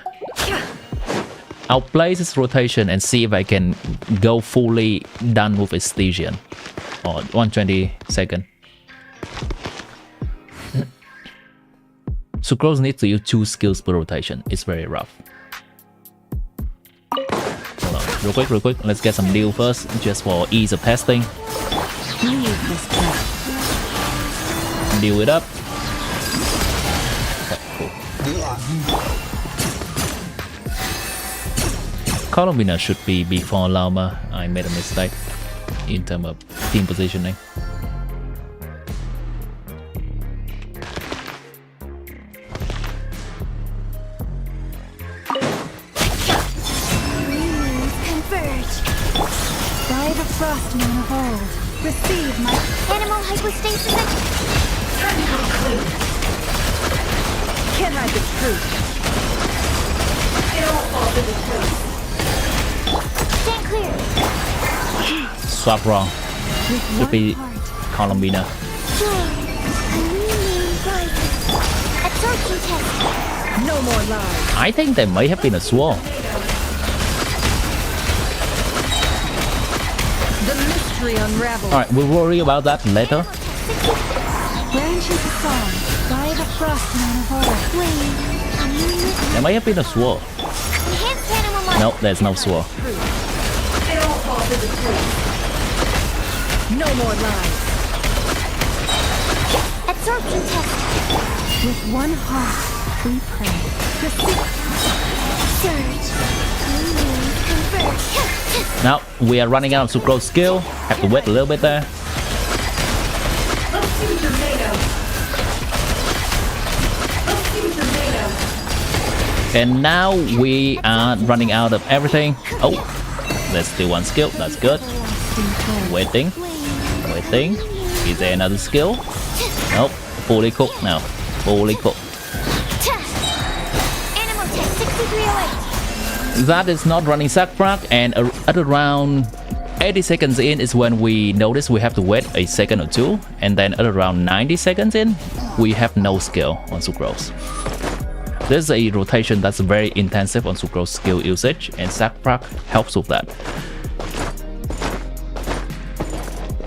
I'll play this rotation and see if I can go fully done with Stygian. Or 120 second. Sucrose needs to use 2 skills per rotation. It's very rough. Hold on, real quick. Let's get some deal first, just for ease of testing. Deal it up. Okay, cool. Columbina should be before Llama. I made a mistake in terms of team positioning. Frostman of old, receive my animal hypostasis and technical clue. Can't hide the truth. It all falls in the truth. Stand clear. Swap wrong. Should be Columbina. Absorption test. No more lies. I think there may have been a swirl. The mystery unravels. Alright, we'll worry about that later. Branch into song. By the frost moon of all. There may have been a swirl. Enhanced animal life. No, there's no swirl. No more lies. Absorption test. With one heart, we pray. Surge. Converge. Now, we are running out of sucrose skill. Have to wait a little bit there. And now we are running out of everything. Oh, there's still one skill. That's good. Waiting. Waiting. Is there another skill? Nope. Fully cooked now. Fully cooked. Animal test 6308. That is not running SFX, and at around 80 seconds in is when we notice we have to wait a second or two, and then at around 90 seconds in, we have no skill on sucrose. There's a rotation that's very intensive on sucrose skill usage, and SFX helps with that.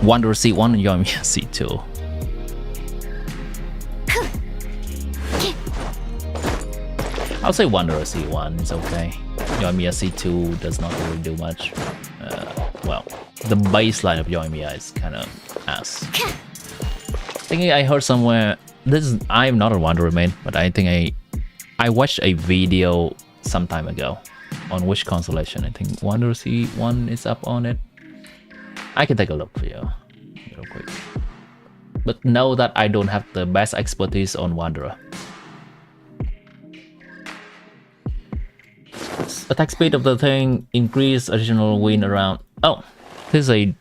Wanderer C1 and Yoimiya C2. I'll say Wanderer C1 is okay. Yoimiya C2 does not really do much. Well, the baseline of Yoimiya is kind of ass. Thinking I heard somewhere. I'm not a Wanderer main, but I think I watched a video some time ago on which constellation. I think Wanderer C1 is up on it. I can take a look for you real quick. But know that I don't have the best expertise on Wanderer. Attack speed of the thing increase additional wind around. Oh, this is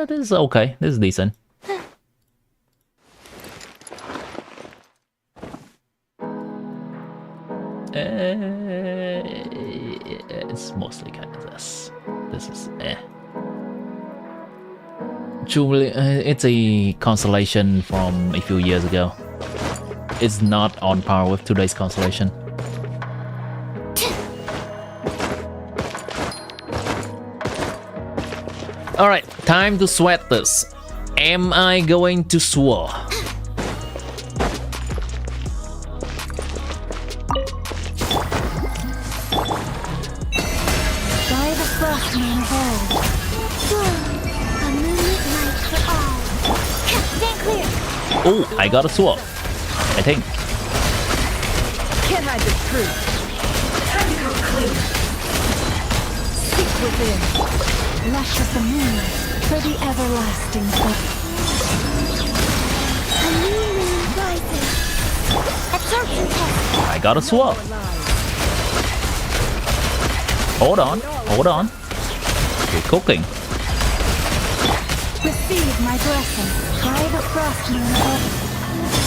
this is okay. This is decent. It's mostly kind of this. This is Truly, it's a constellation from a few years ago. It's not on par with today's constellation. Alright, time to sweat this. Am I going to swirl? By the frost moon of old. A moonlit night for all. Stand clear. Oh, I got a swirl. I think. Can't hide the truth. Time to go clean. Seek within. Lush as the moonlight for the everlasting hope. A new moon rises. Absorption test. I got a swirl. Hold on, hold on. We're cooking. Receive my blessing by the frost moon of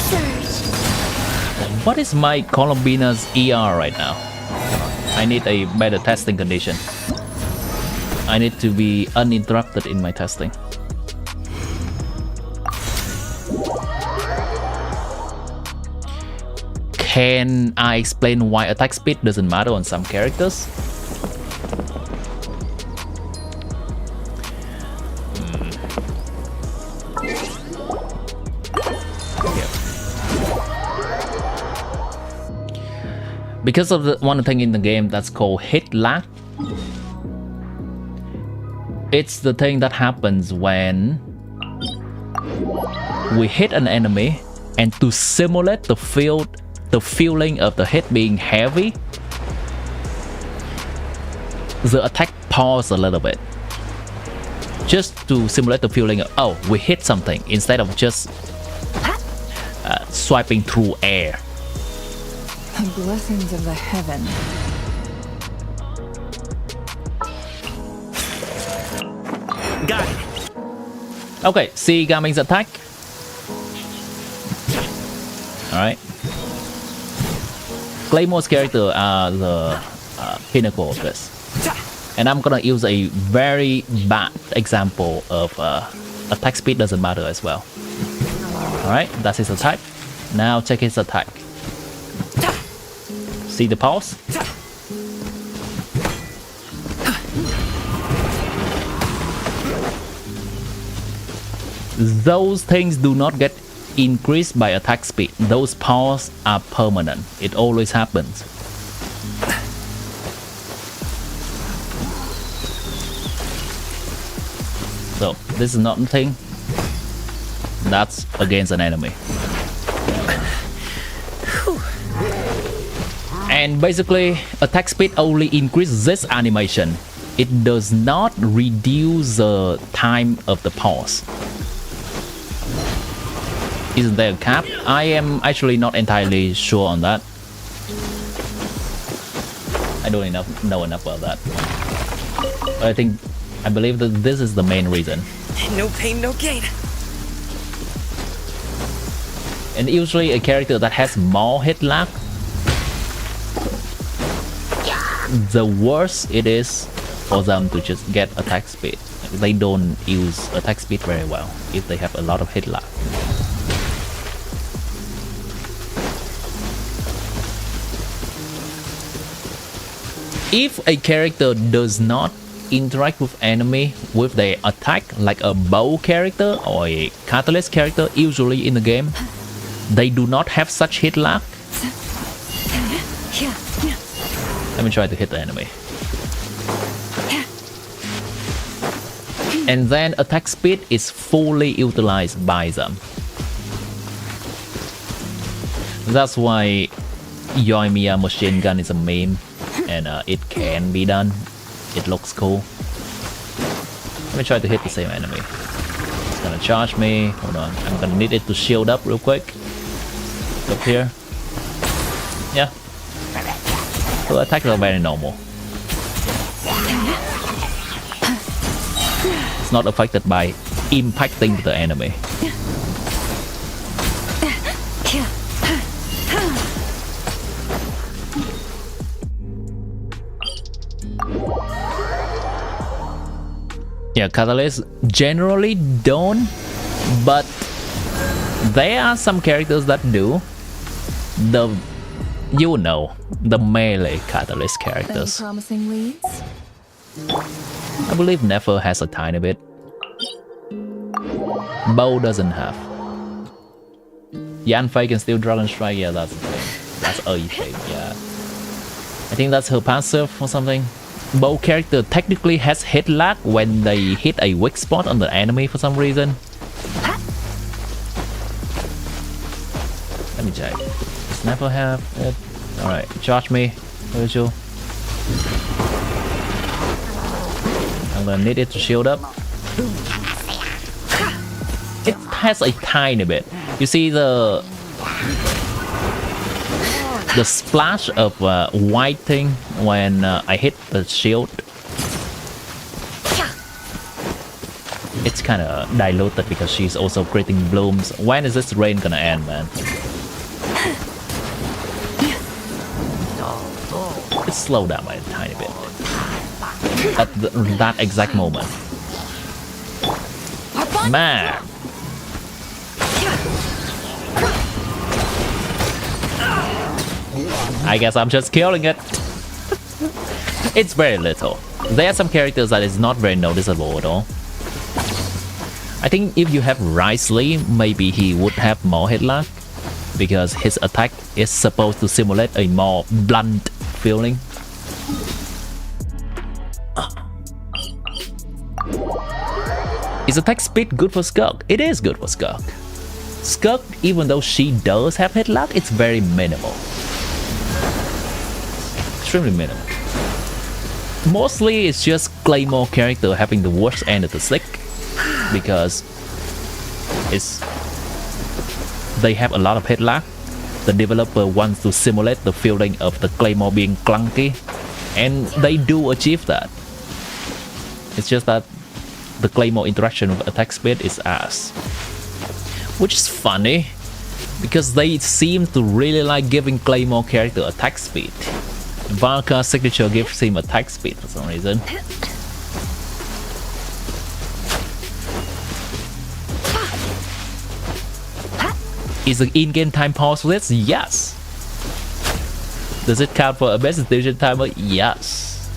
Surge. What is my Columbina's ER right now? I need a better testing condition. I need to be uninterrupted in my testing. Can I explain why attack speed doesn't matter on some characters? Because of the one thing in the game that's called hit lag. It's the thing that happens when we hit an enemy, and to simulate the feeling of the hit being heavy, the attack pauses a little bit. Just to simulate the feeling of, oh, we hit something, instead of just swiping through air. The blessings of the heaven. Got it. Okay, see Gaming's attack. Alright. Claymore's character are the pinnacle of this. And I'm gonna use a very bad example of attack speed doesn't matter as well. Alright, that's his attack. Now check his attack. See the pause? Those things do not get increased by attack speed. Those pause are permanent. It always happens. So this is not a thing. That's against an enemy. And basically, attack speed only increases this animation. It does not reduce the time of the pause. Isn't there a cap? I am actually not entirely sure on that. I don't know enough about that. But I believe that this is the main reason. No pain, no gain. And usually a character that has more hit lag, the worse it is for them to just get attack speed. They don't use attack speed very well if they have a lot of hit lag. If a character does not interact with enemy with their attack, like a bow character or a catalyst character, usually in the game, they do not have such hit lag. Let me try to hit the enemy. And then attack speed is fully utilized by them. That's why Yoimiya machine gun is a meme, and it can be done. It looks cool. Let me try to hit the same enemy. It's gonna charge me. Hold on, I'm gonna need it to shield up real quick. Up here. Yeah. So attacks are very normal. It's not affected by impacting the enemy. Yeah, catalysts generally don't, but there are some characters that do. The melee catalyst characters. Any promising leads? I believe Nefer has a tiny bit. Bow doesn't have. Yanfei can steal Dragon Strike. Yeah, that's the thing. That's a thing. Yeah, I think that's her passive or something. Bow character technically has hit lag when they hit a weak spot on the enemy for some reason. Let me check. Does Never have it? Alright, charge me, Virgil. I'm gonna need it to shield up. It has a tiny bit. You see the splash of white thing when I hit the shield. It's kind of diluted because she's also creating blooms. When is this rain gonna end, man? It's slowed down by a tiny bit at that exact moment. Man. I guess I'm just killing it. It's very little. There are some characters that is not very noticeable at all. I think if you have Risley, maybe he would have more hit lag, because his attack is supposed to simulate a more blunt feeling. Is attack speed good for Skirk? It is good for Skirk. Skirk, even though she does have hit lag, it's very minimal. Extremely minimal. Mostly it's just Claymore character having the worst end of the stick, because they have a lot of hit lag. The developer wants to simulate the feeling of the Claymore being clunky, and they do achieve that. It's just that the Claymore interaction with attack speed is ass. Which is funny, because they seem to really like giving Claymore character attack speed. VARKA signature gives him attack speed for some reason. Is the in-game time pause for this? Yes. Does it count for a best execution timer? Yes.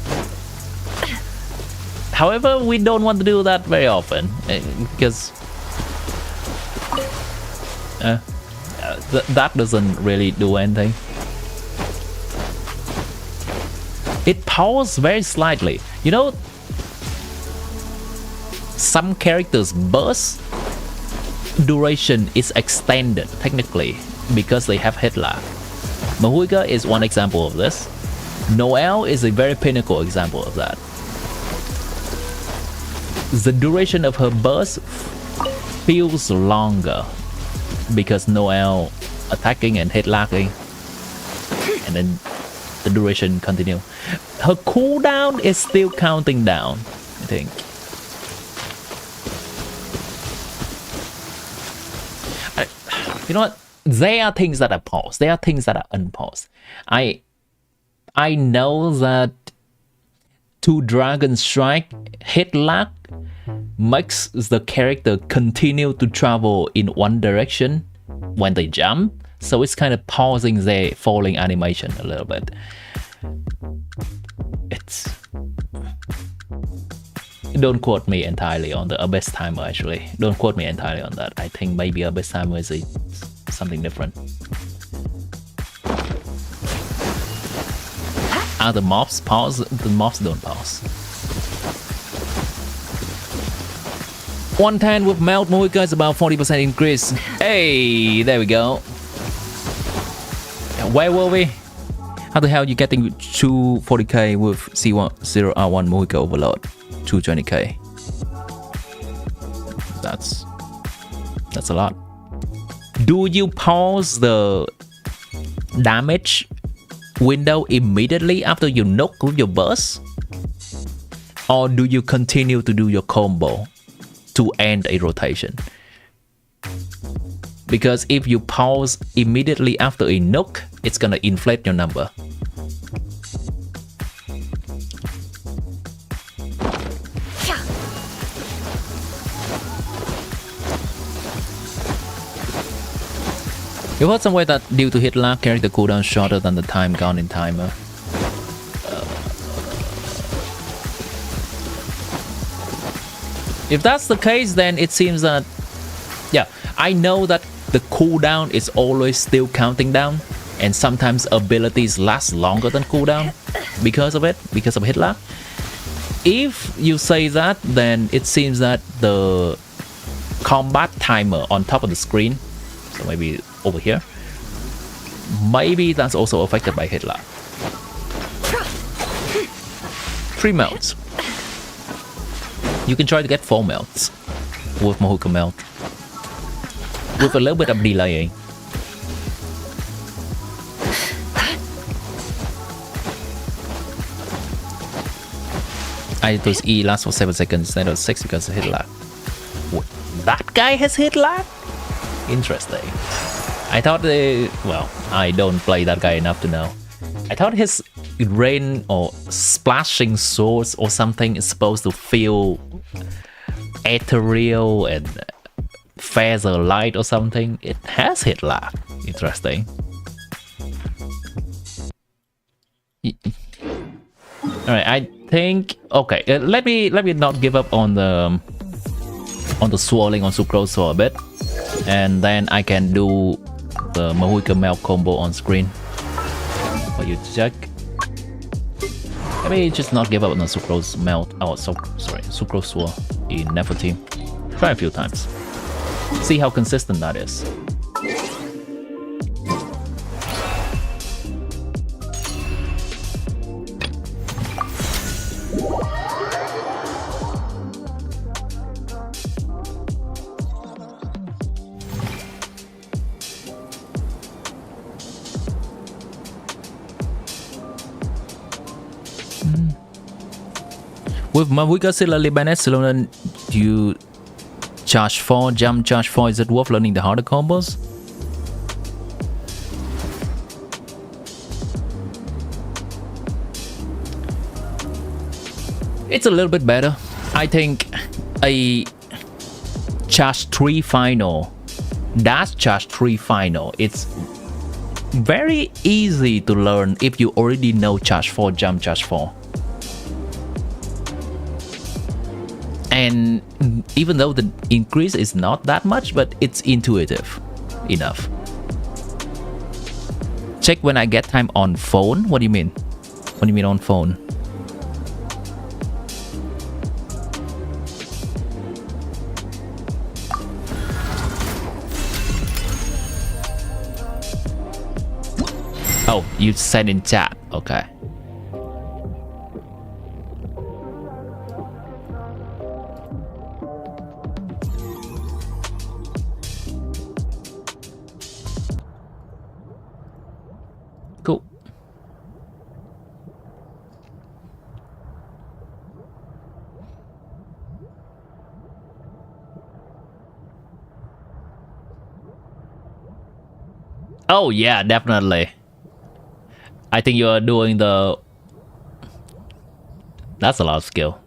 However, we don't want to do that very often because that doesn't really do anything. It pauses very slightly. You know, some characters' burst duration is extended technically because they have hit lag. Mahuika is one example of this. Noelle is a very pinnacle example of that. The duration of her burst feels longer because Noelle attacking and hit lagging, and then the duration continue. Her cooldown is still counting down, I think. You know what? There are things that are paused. There are things that are unpaused. I know that 2 Dragon Strike hit lag makes the character continue to travel in one direction when they jump, so it's kind of pausing their falling animation a little bit. It's... Don't quote me entirely on the Abyss timer, actually. Don't quote me entirely on that. I think maybe Abyss timer is something different. Are the mobs pause? The mobs don't pause. 110 with Melt Moika is about 40% increase. Hey, there we go. Where were we? How the hell are you getting 240k with C10R1 Moika Overload? 220k. That's a lot. Do you pause the damage window immediately after you knock with your burst? Or do you continue to do your combo to end a rotation? Because if you pause immediately after a knock, it's gonna inflate your number. You heard somewhere that due to hit lag, character cooldown shorter than the time gone in timer. If that's the case, then it seems that... Yeah, I know that the cooldown is always still counting down, and sometimes abilities last longer than cooldown because of it, because of hit lag. If you say that, then it seems that the combat timer on top of the screen, so maybe over here, maybe that's also affected by hit lag. 3 melts. You can try to get 4 melts with Mahuika melt, with a little bit of delaying. Ido's E lasts for 7 seconds instead of 6 because of hit lag. What? That guy has hit lag? Interesting. I thought well, I don't play that guy enough to know. I thought his rain or splashing swords or something is supposed to feel ethereal and feather light or something. It has hit lag. Interesting. Alright, I think... Okay, let me not give up on the swirling on Sucrose for a bit. And then I can do the Mahuika Melt combo on screen for you to check. Let me just not give up on the Sucrose Melt. Oh, sorry, Sucrose Swirl in Nefertime. Try a few times. See how consistent that is. With Mahuika similarly banned, do you charge 4, jump charge 4? Is it worth learning the harder combos? It's a little bit better. I think a charge 3 final, dash charge 3 final, it's very easy to learn if you already know charge 4, jump charge 4. And even though the increase is not that much, but it's intuitive enough. Check when I get time on phone. What do you mean? What do you mean on phone? Oh, you said in chat. Okay. Cool. Oh yeah, definitely. I think you are doing the... That's a lot of skill.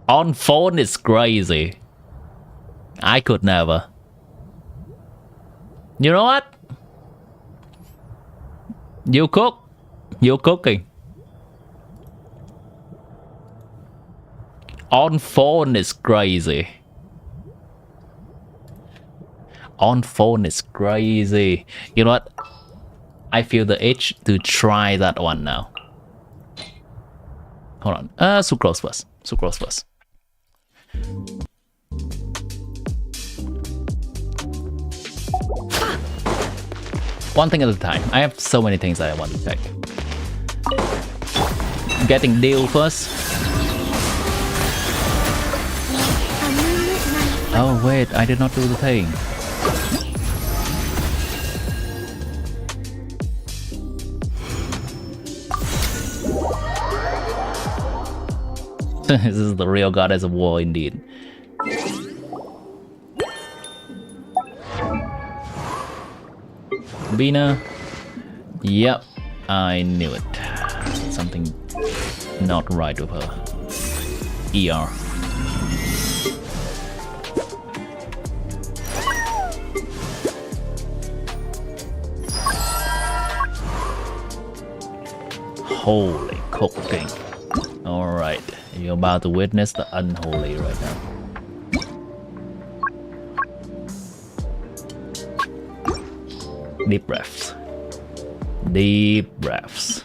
On phone is crazy. I could never. You know what? You cook. You're cooking. On phone is crazy. On phone is crazy. You know what? I feel the itch to try that one now. Hold on. Sucrose first. Sucrose first. One thing at a time. I have so many things I want to check. Getting deal first. Oh wait, I did not do the thing. This is the real goddess of war indeed. BINA. Yep, I knew it. Something not right with her. ER. Holy cooking. Alright, you're about to witness the unholy right now. Deep breaths. Deep breaths.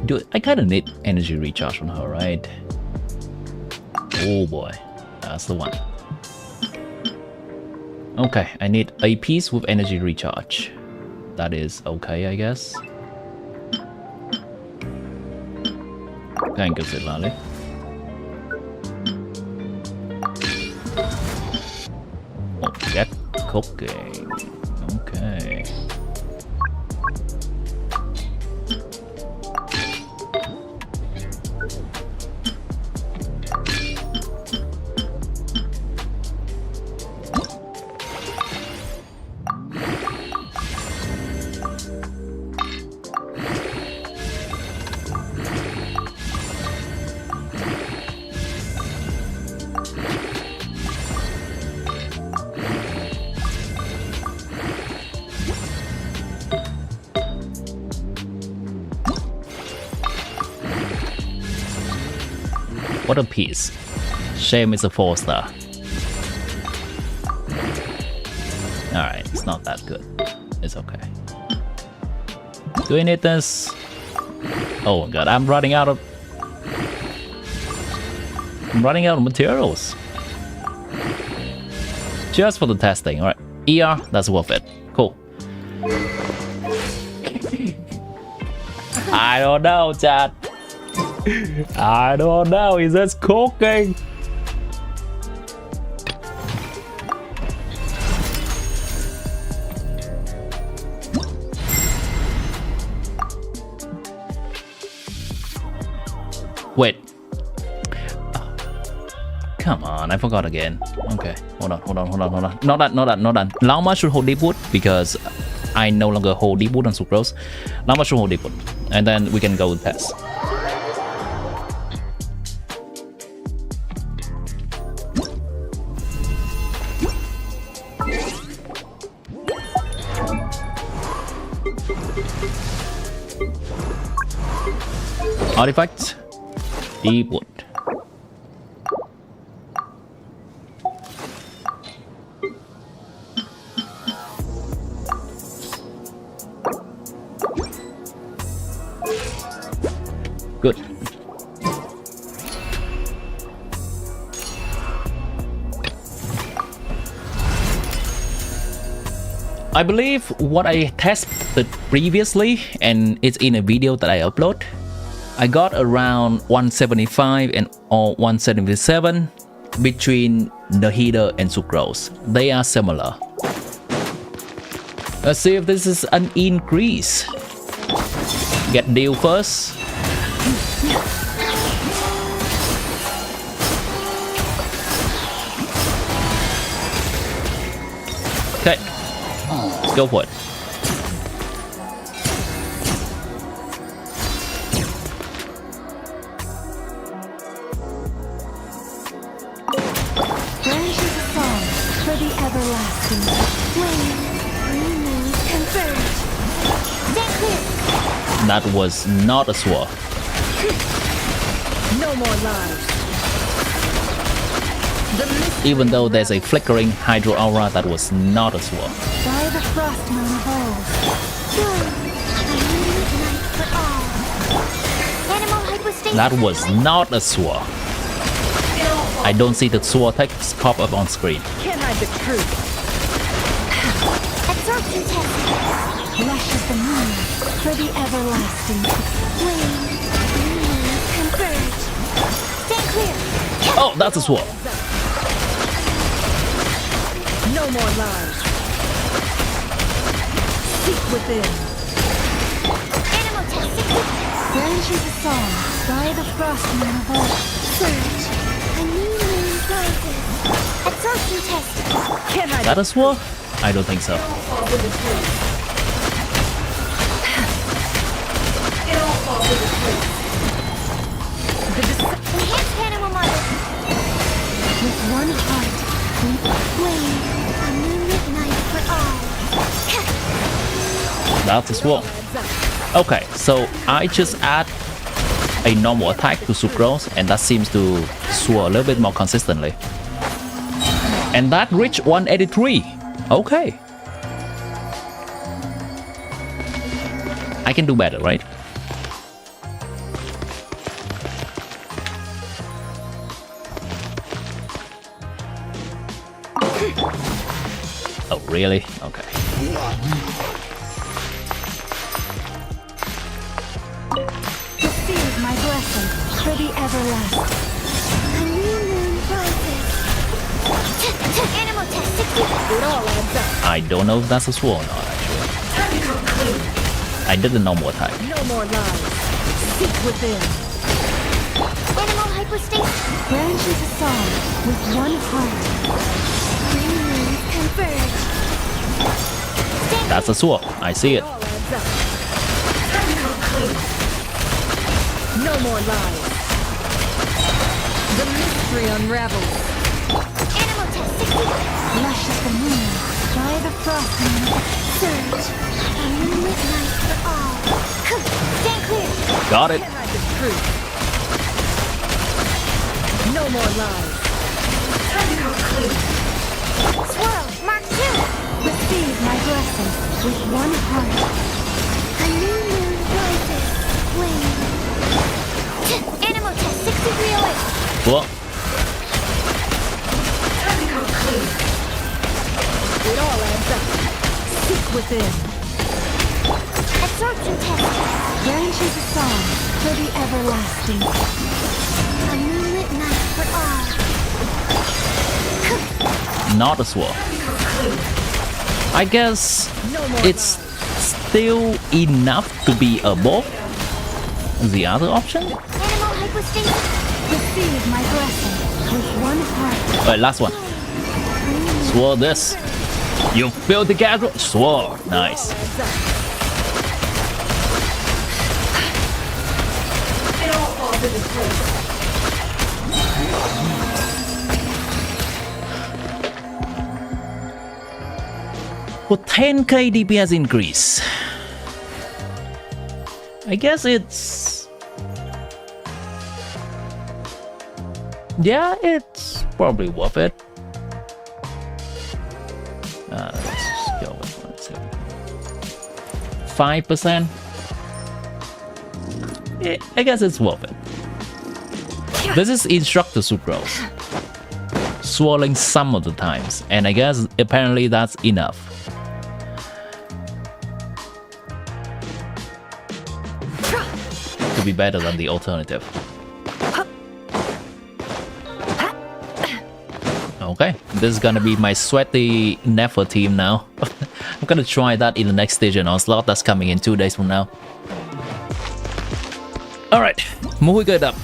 Dude, I kinda need energy recharge on her, right? Oh boy, that's the one. Okay, I need a piece with energy recharge. That is okay, I guess. Thank you, Silali. Oh, get cooking. Okay. What a piece. Shame it's a 4-star. Alright, it's not that good. It's okay. Do we need this? Oh my god, I'm running out of materials. Just for the testing. Alright. ER, that's worth it. Cool. I don't know, chat. I don't know, is this cooking? Come on, I forgot again. Okay, hold on. Not that. Llama should hold deep wood because I no longer hold deep wood on sucrose. Llama should hold deep wood, and then we can go with test. Artifact, deep wood. Good. I believe what I tested previously, and it's in a video that I upload, I got around 175 and or 177 between the heater and sucrose. They are similar. Let's see if this is an increase. Get deal first. Okay, go for it. Branches a song for the everlasting. Flame, renewed, converge. Stand clear. That was not a sword. No more lies. The mystery Even though there's a flickering hydro aura, that was not a sword. by the frost moon of old. Good. A new night for all. Animal hypostasis. That was not a sword. I don't see the sword text pop up on screen. Can't hide the truth. Absorption test. Flesh of the moon for the everlasting. Flame, renewed, converge. Stand clear. Oh, that's a sword. No more lies. Seek within. Animal test. Branches a song by the frost moon of old. Surge. A new moon rises. Absorption test. Can I? That a sword? I don't think so. Enhanced animal model. With one heart, we flame. A moonlit night for all. That's a sword. Okay, so I just add a normal attack to sucrose, and that seems to sword a little bit more consistently. And that reached 183. Okay. I can do better, right? Oh, really? Okay. Receive my blessing for the everlasting. A new moon rises. Animal test. It all adds up. I don't know if that's a sword or not, actually. I did a normal attack. No more lies. Seek within. Animal hypostasis. Branches a song with one heart. Three moons converge. Stand That's a sword. I see it. all adds up. No more lies. The mystery unravels. Animal test. Flush of the moon by the frost moon. Surge. A moonlit night for all. Stand clear. Got it. Can't hide the truth. No more lies. Swirl, Mark 2. Receive my blessing with one heart. A new moon rises. Flame. Animal test 6308. Sword. It all adds up. Seek within. Absorption test. Branches a song for the everlasting. A moonlit night for all. Not a sword. I guess it's still enough to be above the other option. Animal hypostasis. Receive my blessing With one heart. Alright, last one. Sword this. You build the casual sword. Nice. For 10k DPS increase. I guess it's... Yeah, it's probably worth it. Let's just go with 5%. Yeah, I guess it's worth it. This is Instructor Sucrose. Swirling some of the times, and I guess apparently that's enough. To be better than the alternative. Okay, this is gonna be my sweaty Nefer team now. I'm gonna try that in the next Station Onslaught that's coming in 2 days from now. Alright, moving it up.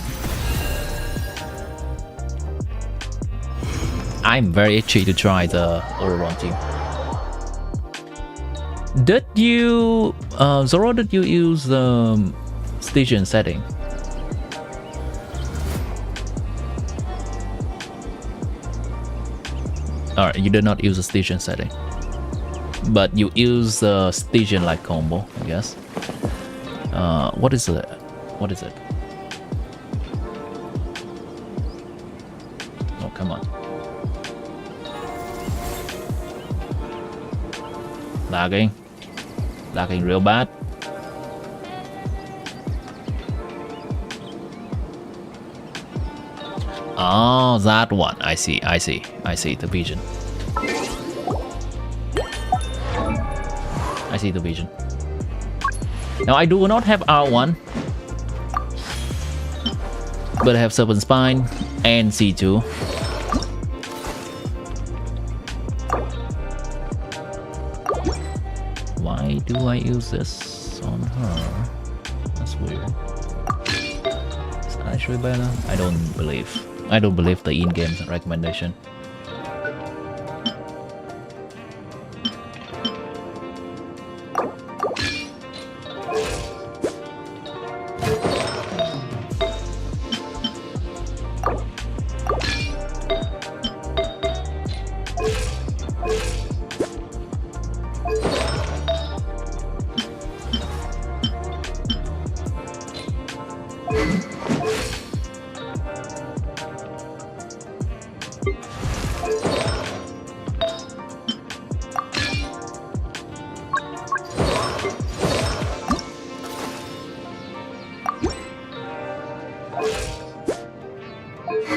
I'm very itchy to try the Oreron team. Did you... Zoro, did you use the station setting? Alright, you did not use the station setting. But you use the station-like combo, I guess. What is it? What is it? Oh, come on. Lagging. Lagging real bad. Oh, that one. I see the vision. I see the vision. Now I do not have R1, but I have Serpent Spine and C2. Why do I use this on her? That's weird. Is that actually better? I don't believe the in-game recommendation.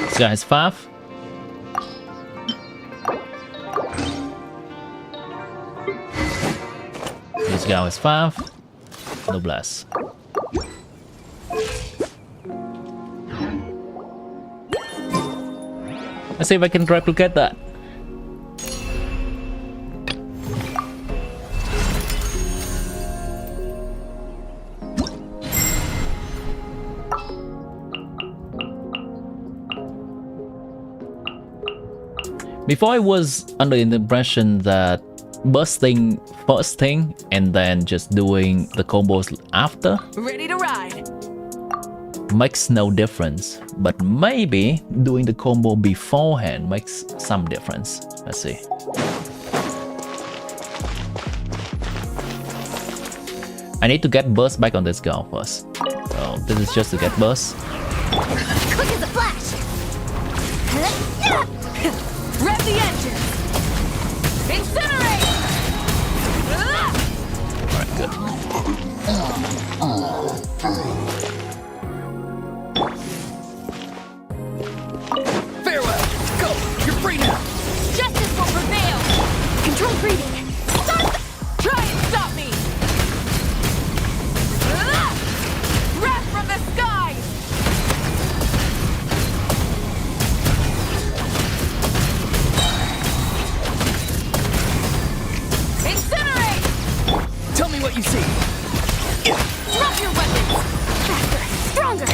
This guy is 5. This guy is 5. No bless. Let's see if I can replicate that. Before I was under the impression that bursting first thing and then just doing the combos after Ready to ride. makes no difference, but maybe doing the combo beforehand makes some difference. Let's see. I need to get burst back on this guy first. So this is just to get burst. Quick as a flash! Rev the engine. Incinerate. Alright, good. Farewell! Go! You're free now! Justice will prevail. Control breathing! Start. Try and stop me. Wrath from the skies. Incinerate. Tell me what you see! Drop your weapons. Faster! Stronger!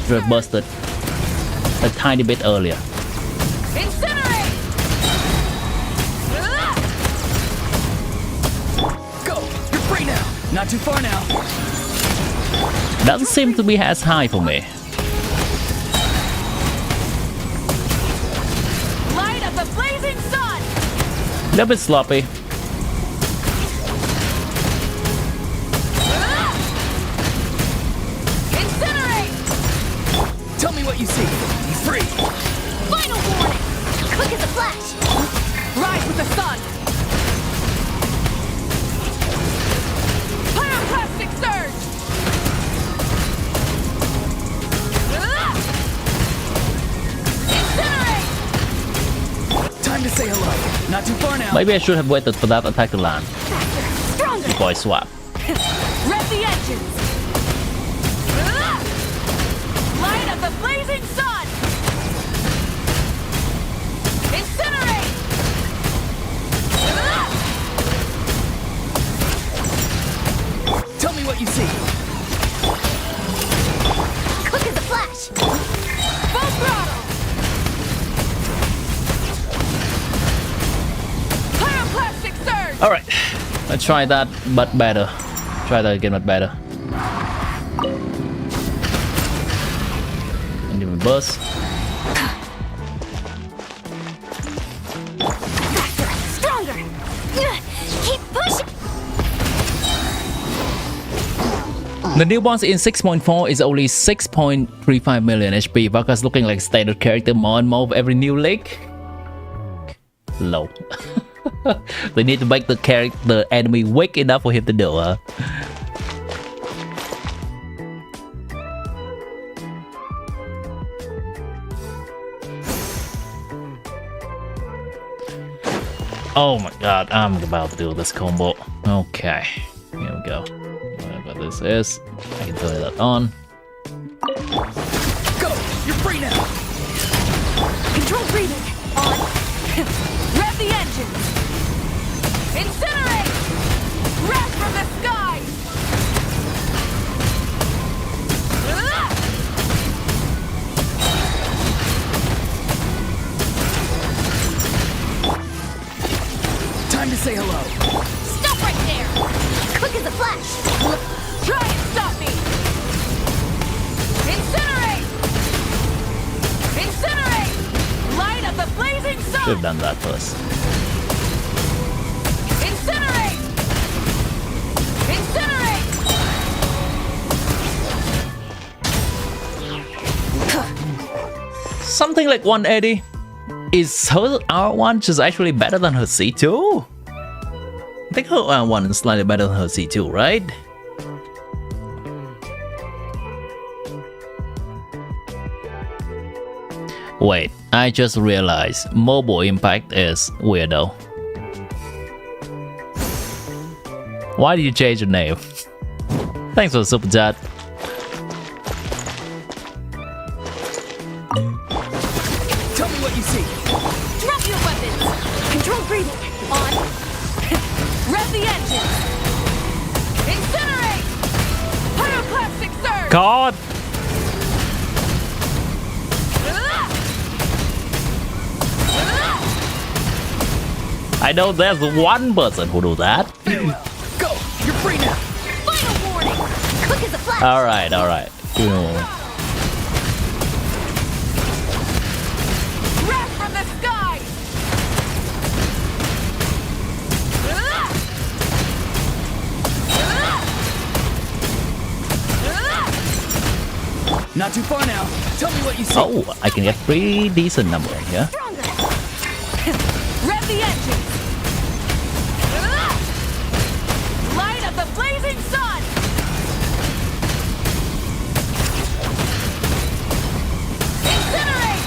should have busted a tiny bit earlier. Incinerate! Go! You're free now! Not too far now! Doesn't seem to be as high for me. Light of the blazing sun! A little bit sloppy. Incinerate! Tell me what you see! Be free! Final warning! Quick as a flash! Rise with the sun! Pyroclastic surge! Incinerate! Time to say hello! Not too far now! Maybe I should have waited for that attack to land Faster! Stronger! before I swap. Rev the engines! Light of the blazing sun! Incinerate! Tell me what you see! Quick as a flash! Full throttle! Pyroclastic surge! Alright, let's try that, but better. Try that again, but better. And give me a buzz. Faster! Stronger! Keep pushing! The new boss in 6.4 is only 6.35 million HP. VARKA's looking like standard character more and more with every new leak. Low. They need to make the enemy weak enough for him to do, huh? Oh my god, I'm about to do this combo. Okay, here we go. Whatever this is, I can turn that on. Go! You're free now! Control breathing! On! Rev the engines! Incinerate! Wrath from the skies! Time to say hello! Stop right there! Quick as a flash! Try and stop me! Incinerate! Incinerate! Light of the blazing sun! Should have done that first. Incinerate! Incinerate! Something like 180. Is her R1 just actually better than her C2? I think her R1 is slightly better than her C2, right? Wait, I just realized Mobile Impact is weirdo. Why did you change your name? Thanks for the super chat. Tell me what you see! Drop your weapons! Control breathing! On! Rev the engines! Incinerate! Pyroclastic surge! God! I know there's one person who do that. Farewell! Go! You're free now! Final warning! Quick as a flash! Alright. Wrath from the skies! Not too far now! Tell me what you see! Oh, I can get pretty decent number here. Stronger! Rev the engines! Light of the blazing sun! Incinerate!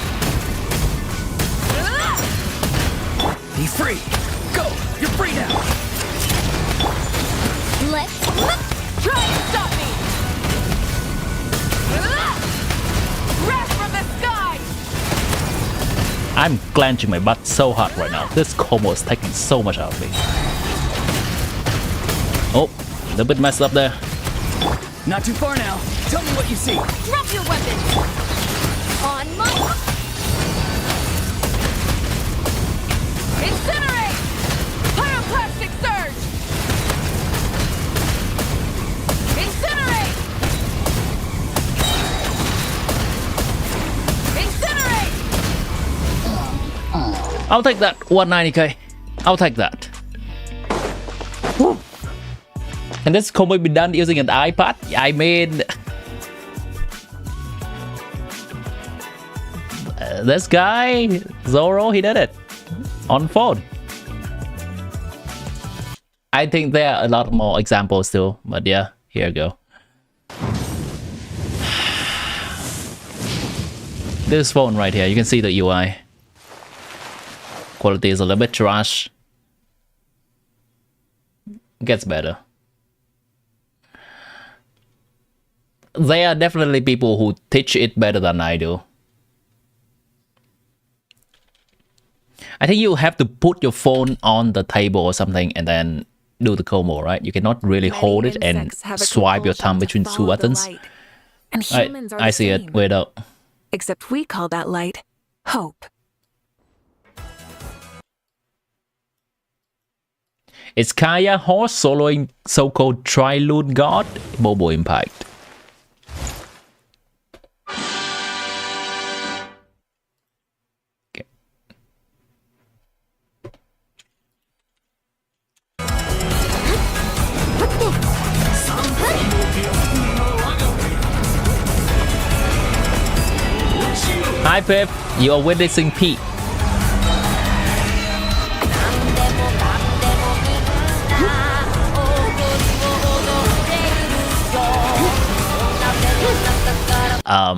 Be free! Go! You're free now! Let's try and stop me! Wrath from the skies! I'm clenching my butt so hard right now. This combo is taking so much out of me. Oh, a little bit messed up there. Not too far now. Tell me what you see. Drop your weapon! On my... Incinerate! Pyroclastic surge! Incinerate! Incinerate! I'll take that 190k. I'll take that. Whew. And this combo be done using an iPad. I mean, this guy Zoro, he did it on phone. I think there are a lot more examples too, but yeah, here you go. This phone right here, you can see the UI. Quality is a little bit trash. Gets better. There are definitely people who teach it better than I do. I think you have to put your phone on the table or something and then do the combo, right? You cannot really hold it and swipe your thumb between two buttons. And humans are I see it. Wait up. Except we call that light hope. It's Kaya Horse soloing so-called Trilune God, Bobo Impact. Okay. Hi Pip, you are witnessing Pete.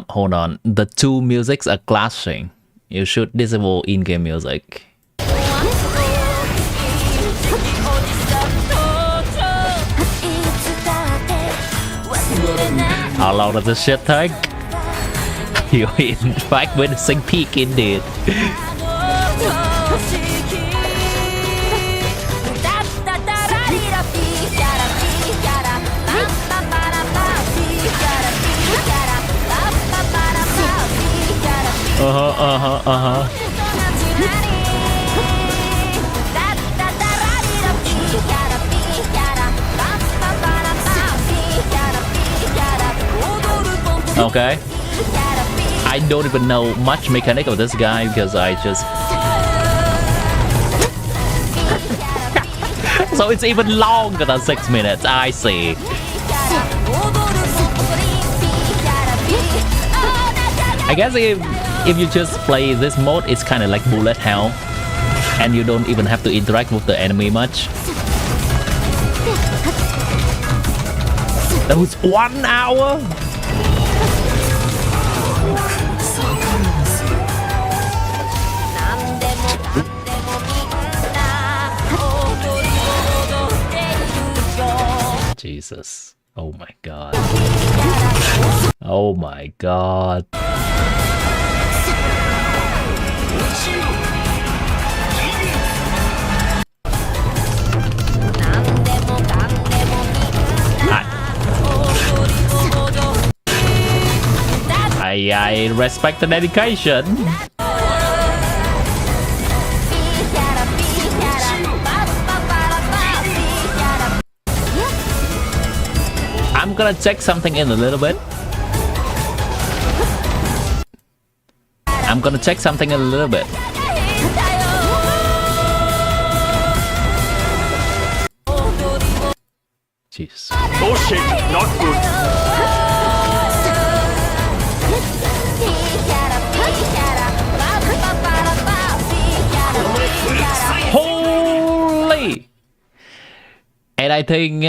Hold on. The two musics are clashing. You should disable in-game music. How long does this shit take? You in fact witnessing peak indeed. Okay. I don't even know much mechanic of this guy because I just... So it's even longer than 6 minutes, I see. I guess if you just play this mode, it's kind of like bullet hell. And you don't even have to interact with the enemy much. That was 1 hour? Jesus. Oh my god. Oh my god. I respect the dedication. I'm gonna check something in a little bit. I'm gonna check something in a little bit. Jeez. Oh shit, not good. Holy! And I think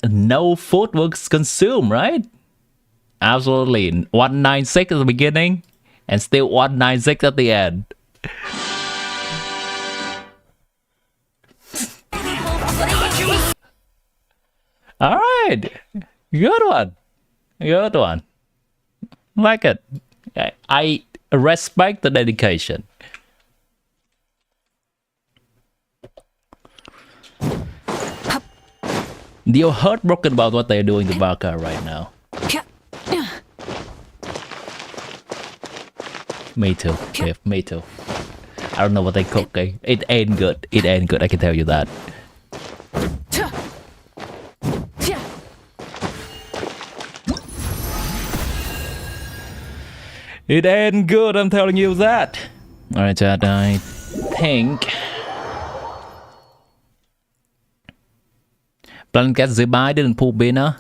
no food was consumed, right? Absolutely. 196 at the beginning and still 196 at the end. All right. Good one. Good one. Like it. I respect the dedication. You're heartbroken about what they're doing to VARKA right now. Me too, Kev, me too. I don't know what they cook, okay? It ain't good. It ain't good, I can tell you that. It ain't good, I'm telling you that. Alright, chat, I think... Plan get Zubai didn't pull BINA.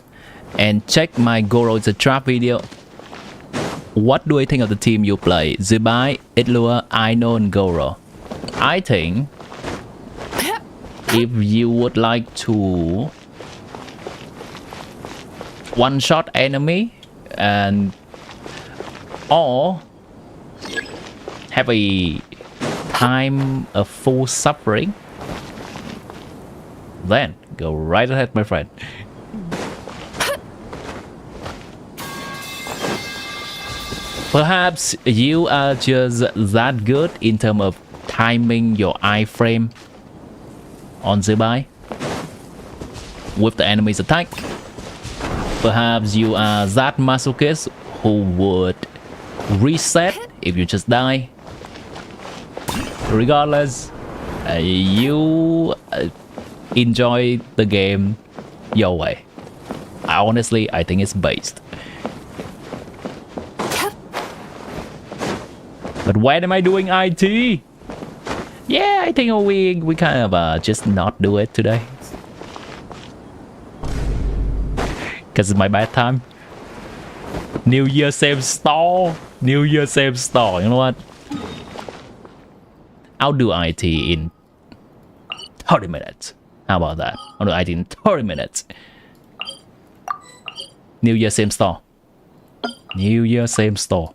And check my Goro is a trap video. What do I think of the team you play? Zubai, Itlua, Aino, and Goro. I think... if you would like to... one-shot enemy and... or have a time of full suffering, then go right ahead, my friend. Perhaps you are just that good in terms of timing your iframe on Zubai with the enemy's attack. Perhaps you are that masochist who would reset if you just die. Regardless, you enjoy the game your way. Honestly, I think it's based. But when am I doing IT? Yeah, I think we kind of just not do it today. Because it's my bad time. New Year, same store. New Year, same store. You know what? I'll do IT in 30 minutes. How about that? I'll do IT in 30 minutes. New Year, same store. New Year, same store.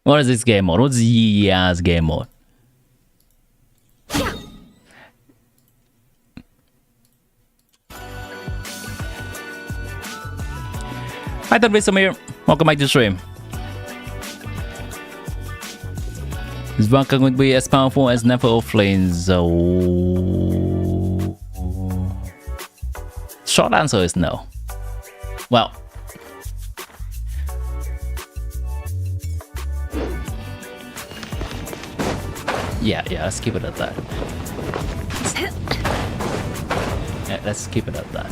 What is this game mode? What's Yia's game mode? Hi, Samir. Welcome back to the stream. Is VARKA going to be as powerful as Never Offlane? So... short answer is no. Well... yeah, let's keep it at that. Yeah, let's keep it at that.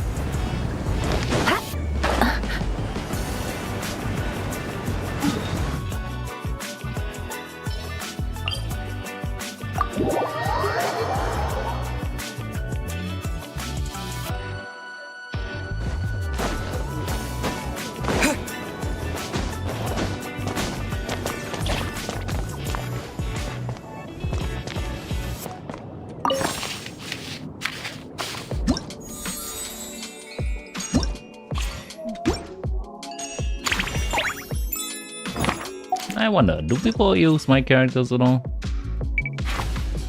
I wonder, do people use my characters at all?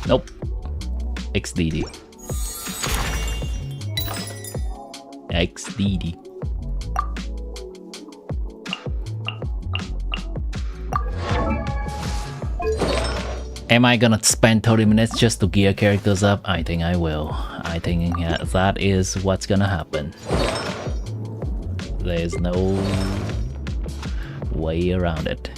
Nope. XDD. XDD. Am I gonna spend 30 minutes just to gear characters up? I think I will. I think that is what's gonna happen. There's no way around it.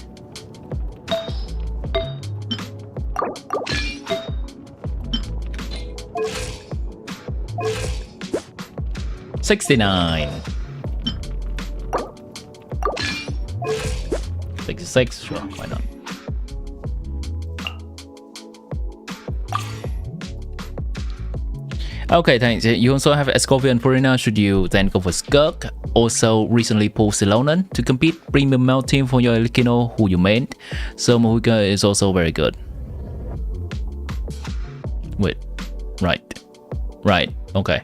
$69. 66, sure, why not? Okay, thanks. You also have Escovia and Purina. Should you then go for Skirk? Also recently pulled Silonan to compete premium melt team for your Elikino who you made. So Mohuka is also very good. Wait, right, okay.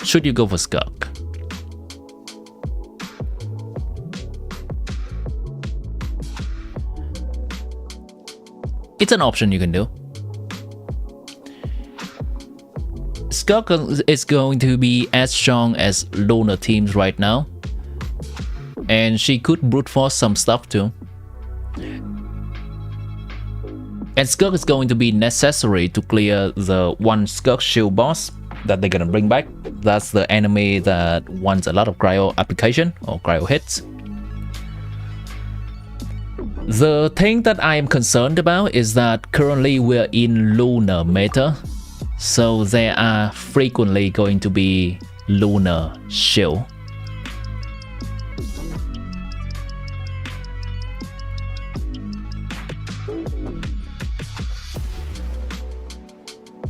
Should you go for Skirk? It's an option you can do. Skirk is going to be as strong as Luna teams right now. And she could brute force some stuff too. And Skirk is going to be necessary to clear the one Skirk shield boss that they're gonna bring back. That's the enemy that wants a lot of cryo application or cryo hits. The thing that I am concerned about is that currently we're in lunar meta, so there are frequently going to be lunar shield.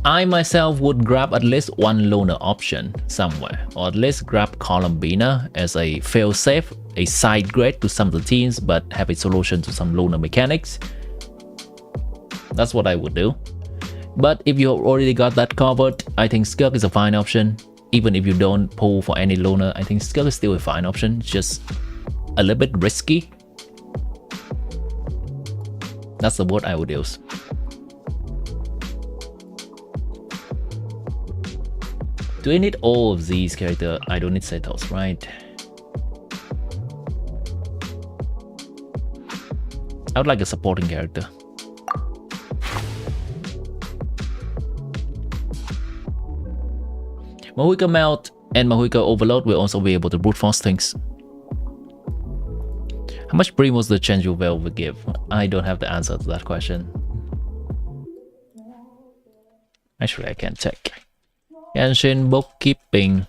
I myself would grab at least one lunar option somewhere, or at least grab column BINA as a failsafe, a side grade to some of the teams, but have a solution to some lunar mechanics. That's what I would do. But if you already got that covered, I think Skirk is a fine option. Even if you don't pull for any lunar, I think Skirk is still a fine option. It's just a little bit risky. That's the word I would use. Do I need all of these characters? I don't need Setos, right? I would like a supporting character. Mahuika Melt and Mahuika Overload will also be able to brute force things. How much Primos the Change Veil will give? I don't have the answer to that question. Actually, I can check. Genshin bookkeeping.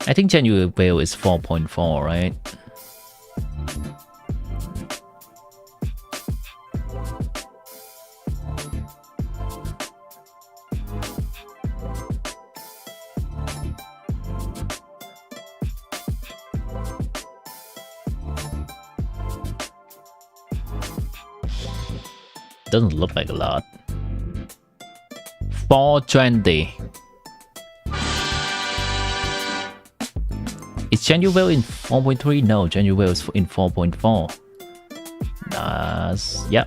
I think Genuine Veil is 4.4, right? Doesn't look like a lot. 420. Is Genuine in 4.3? No, Genuine is in 4.4. That's, yeah,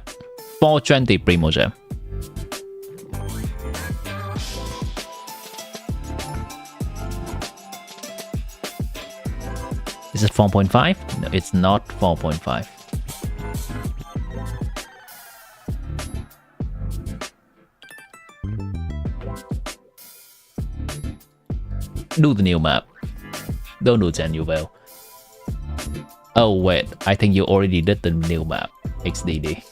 420 Primogem. Is it 4.5? No, it's not 4.5. Do the new map. Don't do Genuine. Oh wait, I think you already did the new map. XDD.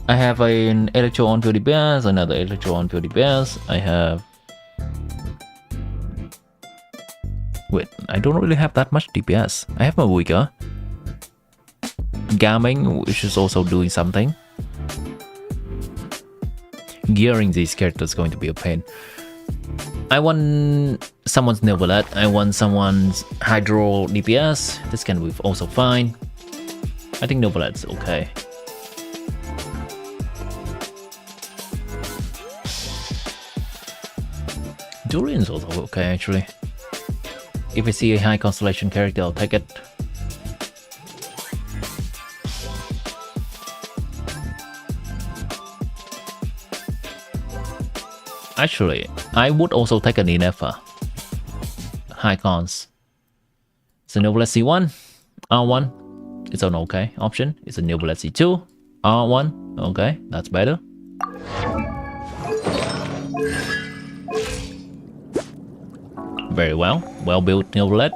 I have an Electro on 50 DPS, another Electro on 50 DPS. I have... Wait, I don't really have that much DPS. I have my Wicca. Gaming, which is also doing something. Gearing these characters is going to be a pain. I want someone's Nevolet. I want someone's Hydro DPS. This can be also fine. I think Nevolet's okay. Durian's also okay actually. If I see a high constellation character, I'll take it. Actually, I would also take an Inefa. High cons. It's a Noble C1, R1. It's an okay option. It's a Noble C2, R1. Okay, that's better. Very well. Well built Noble.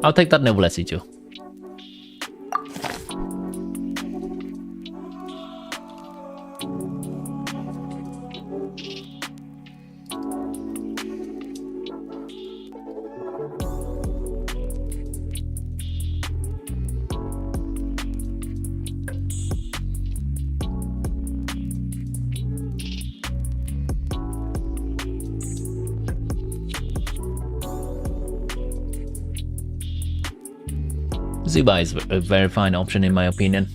I'll take that Noble C2. Zuba is a very fine option in my opinion.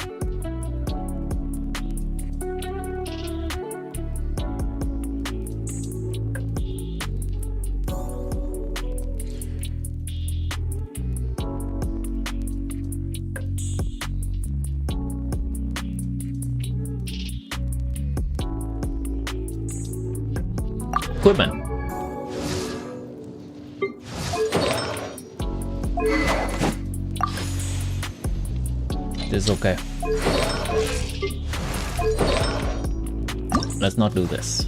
Equipment. This is okay. Let's not do this.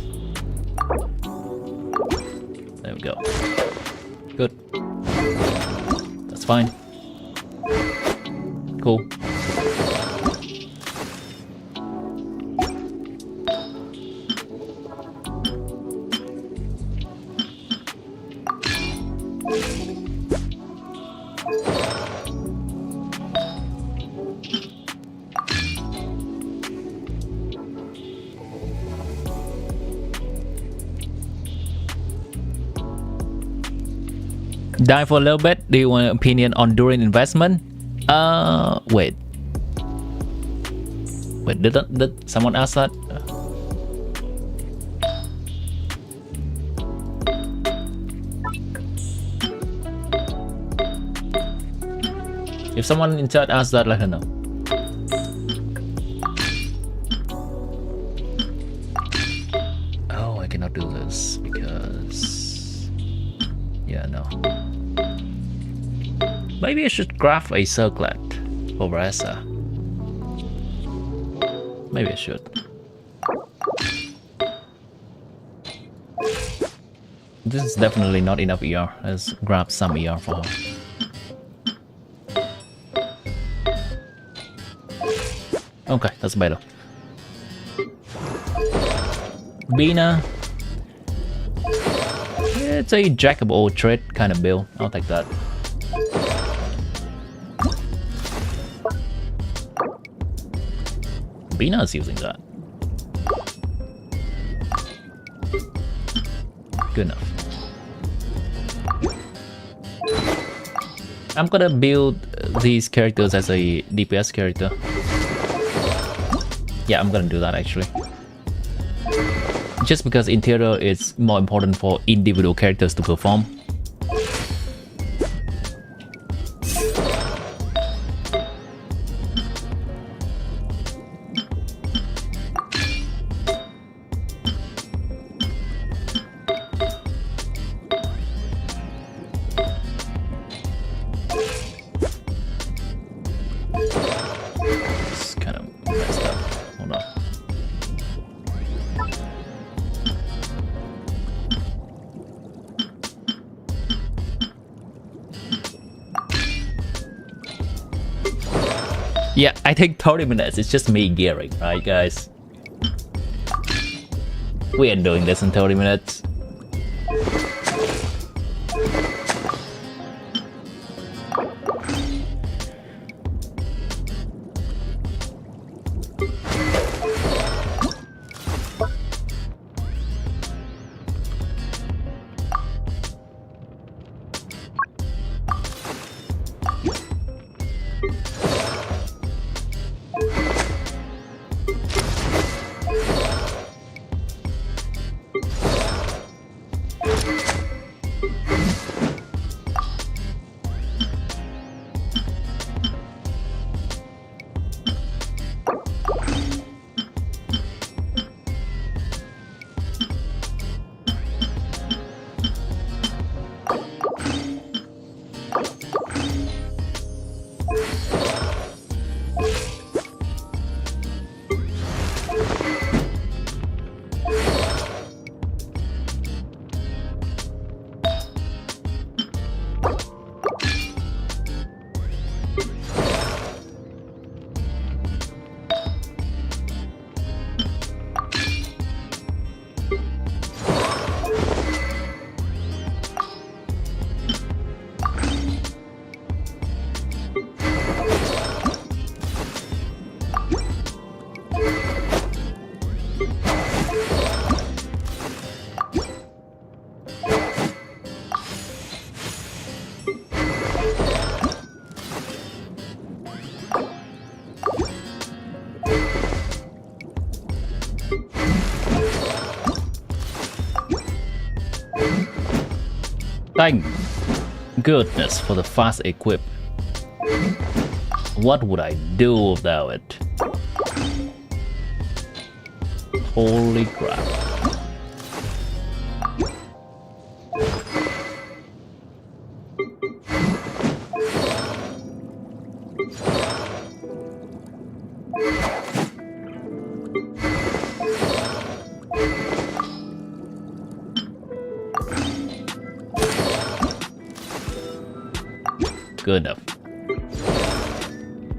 There we go. Good. That's fine. Cool. Die for a little bit. Do you want an opinion on during investment? Wait. Did someone ask that? If someone in chat asks that, let her know. Oh, I cannot do this because... yeah, no. Maybe I should craft a circlet for Rasa. Maybe I should. This is definitely not enough ER. Let's grab some ER for her. Okay, that's better. BINA. Yeah, it's a jack of all trade kind of build. I'll take that. BINA is using that. Good enough. I'm gonna build these characters as a DPS character. Yeah, I'm gonna do that actually. Just because interior is more important for individual characters to perform. It's kind of messed up. Hold on. Yeah, I think 30 minutes is just me gearing, right guys? We ain't doing this in 30 minutes. Thank goodness for the fast equip. What would I do without it? Holy crap. Good enough.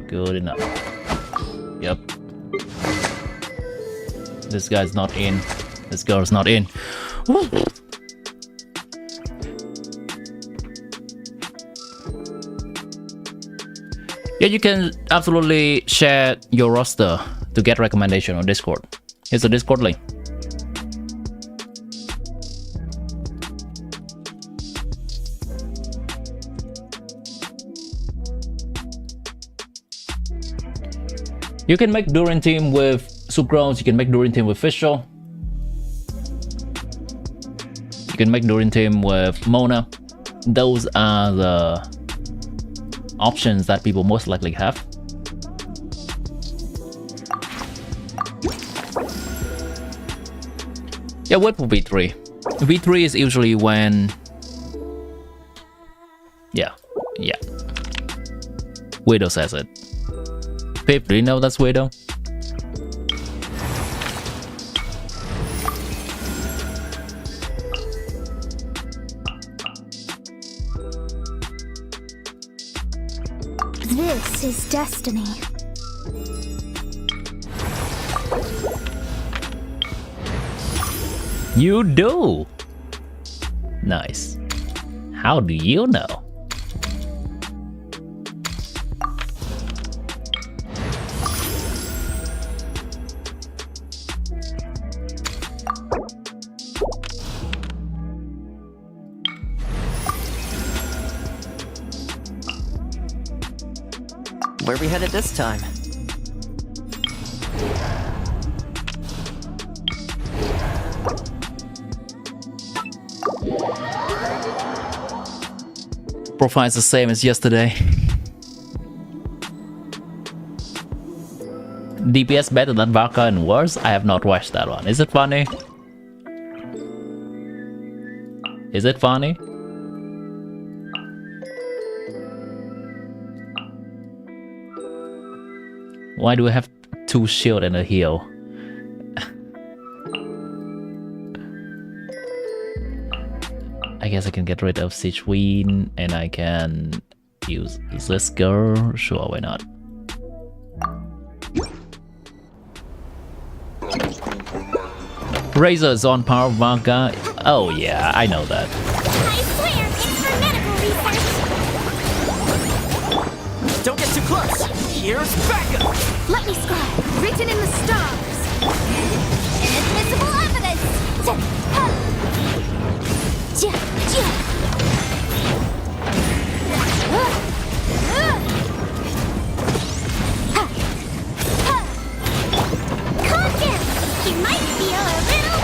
Good enough. Yep. This guy's not in. This girl's not in. Woo. Yeah, you can absolutely share your roster to get recommendation on Discord. Here's the Discord link. You can make Durin team with Sucrose, you can make Durin team with Fischl. You can make Durin team with Mona. Those are the options that people most likely have. Yeah, wait for V3. V3 is usually when... Yeah. Widow says it. Pip, do you know that's Widow? This is destiny. You do? Nice. How do you know? Where are we headed this time? Profile is the same as yesterday. DPS better than VARKA and worse? I have not watched that one. Is it funny? Is it funny? Why do we have 2 shield and a heal? I guess I can get rid of Sichuan and I can use this girl. Sure, why not? Razor is on par VARKA. Oh yeah, I know that. I swear it's for medical research. Don't get too close! Here's backup! Let me scribe. Written in the stars. Inadmissible evidence. He might feel a little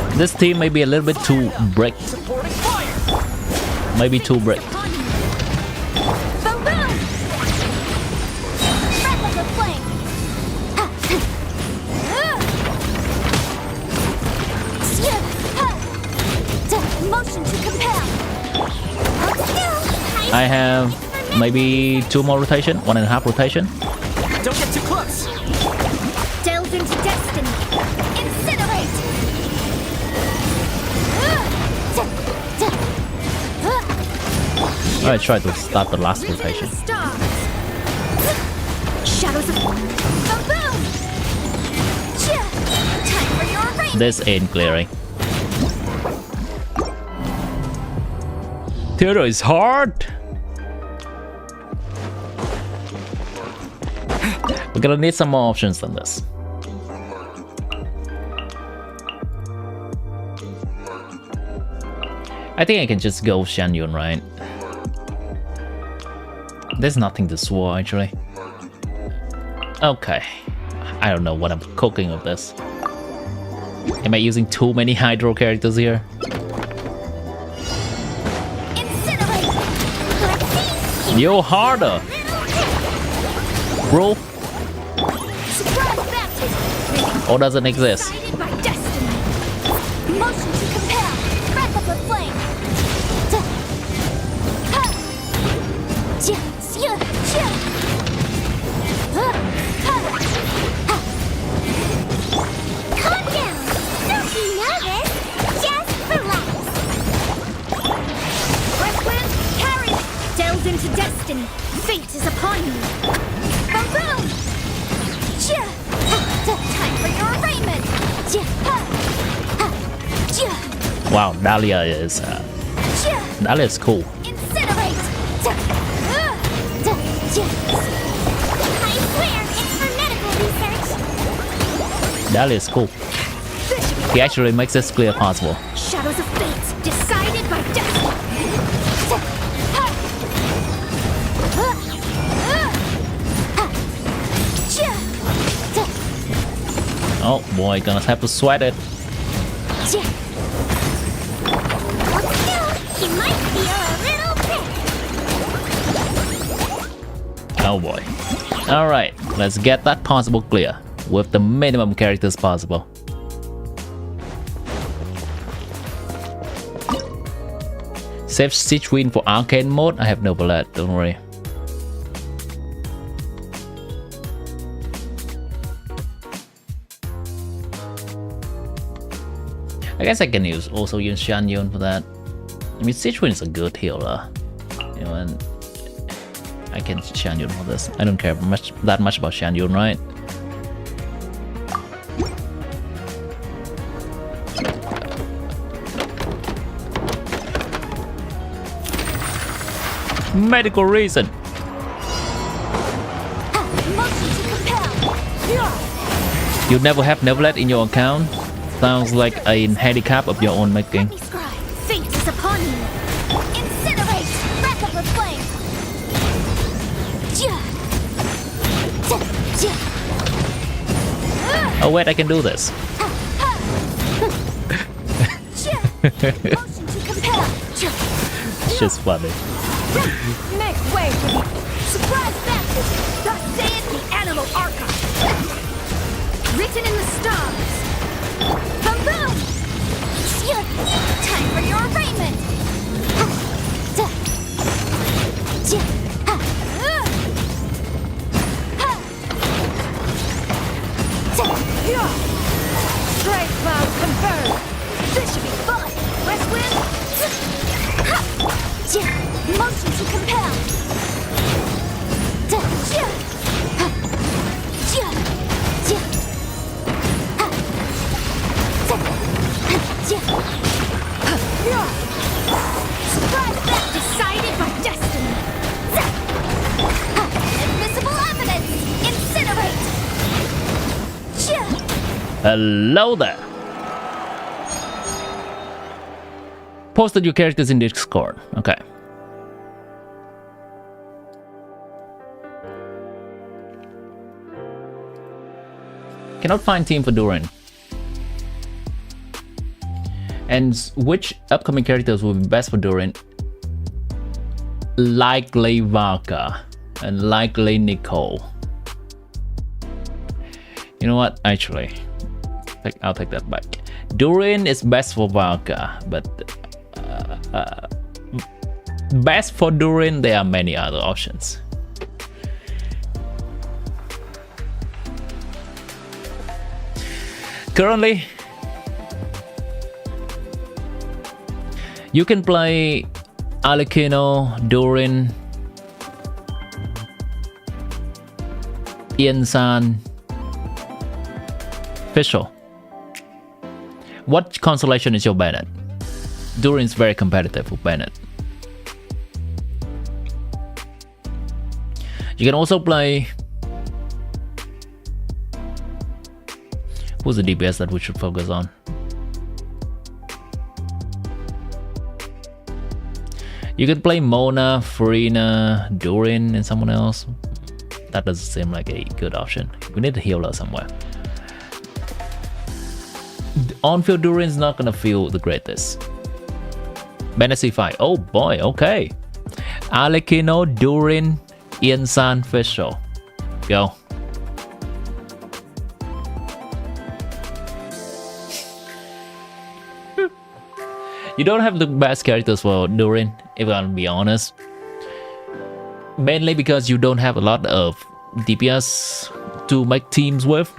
bit. This team may be a little bit too brick. Supporting fire! Maybe too brick. I have maybe 2 more rotation, 1.5 rotation. Don't get too close! Delve into destiny. Incinerate. I try to start the last rotation. Shadows of boom. Time for your rain. This ain't clearing. Theater is hard. We're gonna need some more options than this. I think I can just go Shanyun, right? There's nothing to swore actually. Okay. I don't know what I'm cooking with this. Am I using too many hydro characters here? Yo, harder! Bro! Or doesn't exist? Motion to compel. Breath of the flame. Calm down. Don't be nervous. Just relax. Breathwind, carry. Delve into destiny. Fate is upon you. Boom! Time for your arraignment. Wow, Dahlia is cool. Incinerate! I swear it's for medical research. Dahlia is cool. He actually makes this clear possible. Shadows of fate decided by destiny. Oh boy, gonna have to sweat it. He might feel a little bit. Oh boy. Alright, let's get that possible clear with the minimum characters possible. Save Sichuin for arcade mode? I have no bullet, don't worry. I guess I can also use Shanyun for that. I mean, Sichuin is a good healer. You know, and I can Shanyun for this. I don't care that much about Shanyun, right? Medical reason. You never have Neverlet in your account? Sounds like a handicap of your own making. Fate is upon you. Incinerate! Breath of the flame. Oh wait, I can do this. Motion to compel. It's just funny. Make way for me. Surprise baptism. Thus saith the animal archive. Written in the stars. Boom boom. Time for your arraignment. Straight cloud confirmed. This should be fun. West wind. Motion to compel. Surprise that decided by destiny. Invisible evidence. Incinerate. Hello there. Posted your characters in Discord. Okay. Cannot find team for Durin. And which upcoming characters will be best for Durin? Likely VARKA and likely Nicole. You know what? Actually, I'll take that back. Durin is best for VARKA, but best for Durin, there are many other options. Currently, you can play Alikino, Durin, Ian-san, Fischl. What constellation is your Bennett? Durin's very competitive with Bennett. You can also play... Who's the DPS that we should focus on? You can play Mona, Farina, Durin, and someone else. that doesn't seem like a good option. We need a healer somewhere. On-field Durin is not gonna feel the greatest. Fantasy 5. Oh boy, okay. Arlecchino, Durin, Ian-san, Fischl. Go. You don't have the best characters for Durin, if I'm gonna be honest. Mainly because you don't have a lot of DPS to make teams with.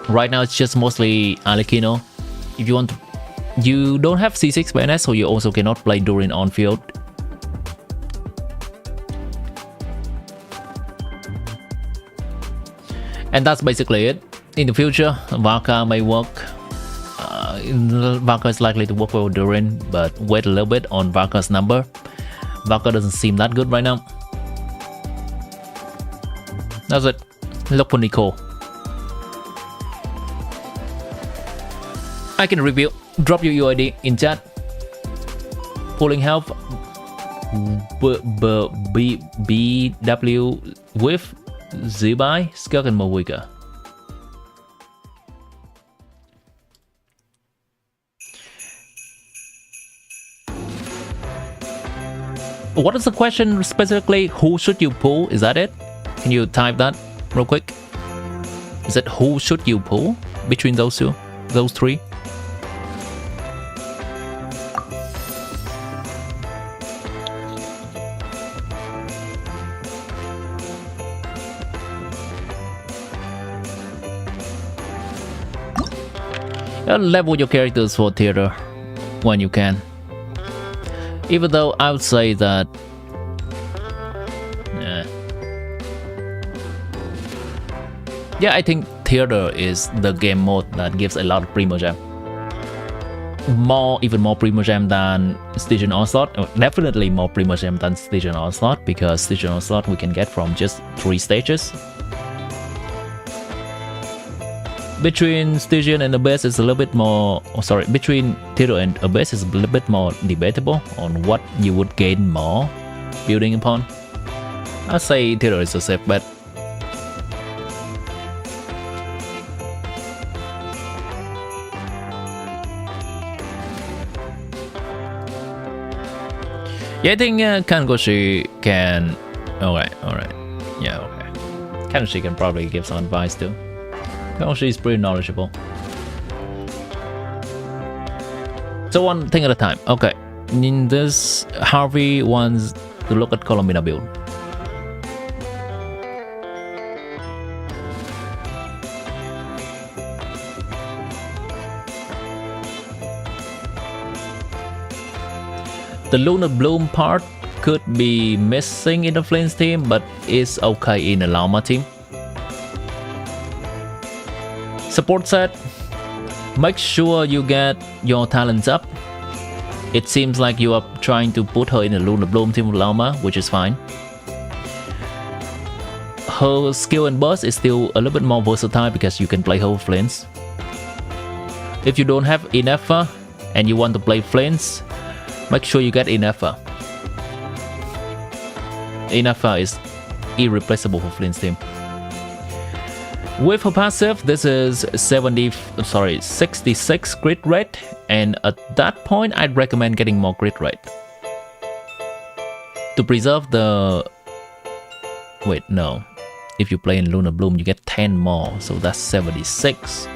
Right now it's just mostly Arlecchino. If you want to, you don't have C6 BNS, so you also cannot play Durin on field. And that's basically it. In the future, VARKA may work. VARKA is likely to work with Durin, but wait a little bit on VARKA's number. VARKA doesn't seem that good right now. That's it. Look for Nico. I can review. Drop your UID in chat. Pulling health. BW with Zubai, Skirk and Mawika. What is the question specifically? Who should you pull? Is that it? Can you type that real quick? Is it who should you pull between those two? Those three? Level your characters for theater when you can. Even though I would say that yeah, I think theater is the game mode that gives a lot of Primogem. Even more Primogem than Stygian Onslaught. Definitely more Primogem than Stygian Onslaught, because Stygian Onslaught we can get from just 3 stages. Between Stygian and Abyss is a little bit more, between Theater and Abyss is a little bit more debatable on what you would gain more building upon. I'd say Theater is a safe bet. Yeah, I think Kangoshi can... Alright. Yeah, okay. Kangoshi can probably give some advice too. Kangoshi is pretty knowledgeable. So one thing at a time. Okay. In this, Harvey wants to look at Columbina build. The Lunar Bloom part could be missing in the Flames team, but is okay in the Llama team. Support set. Make sure you get your talents up. It seems like you are trying to put her in the Lunar Bloom team with Llama, which is fine. Her skill and burst is still a little bit more versatile because you can play her with Flames. If you don't have Inefa and you want to play Flames, make sure you get Inefa. Inefa is irreplaceable for Flint's team. With her passive, this is 66 crit rate, and at that point I'd recommend getting more crit rate. To preserve the... Wait, no. If you play in Lunar Bloom, you get 10 more, so that's 76.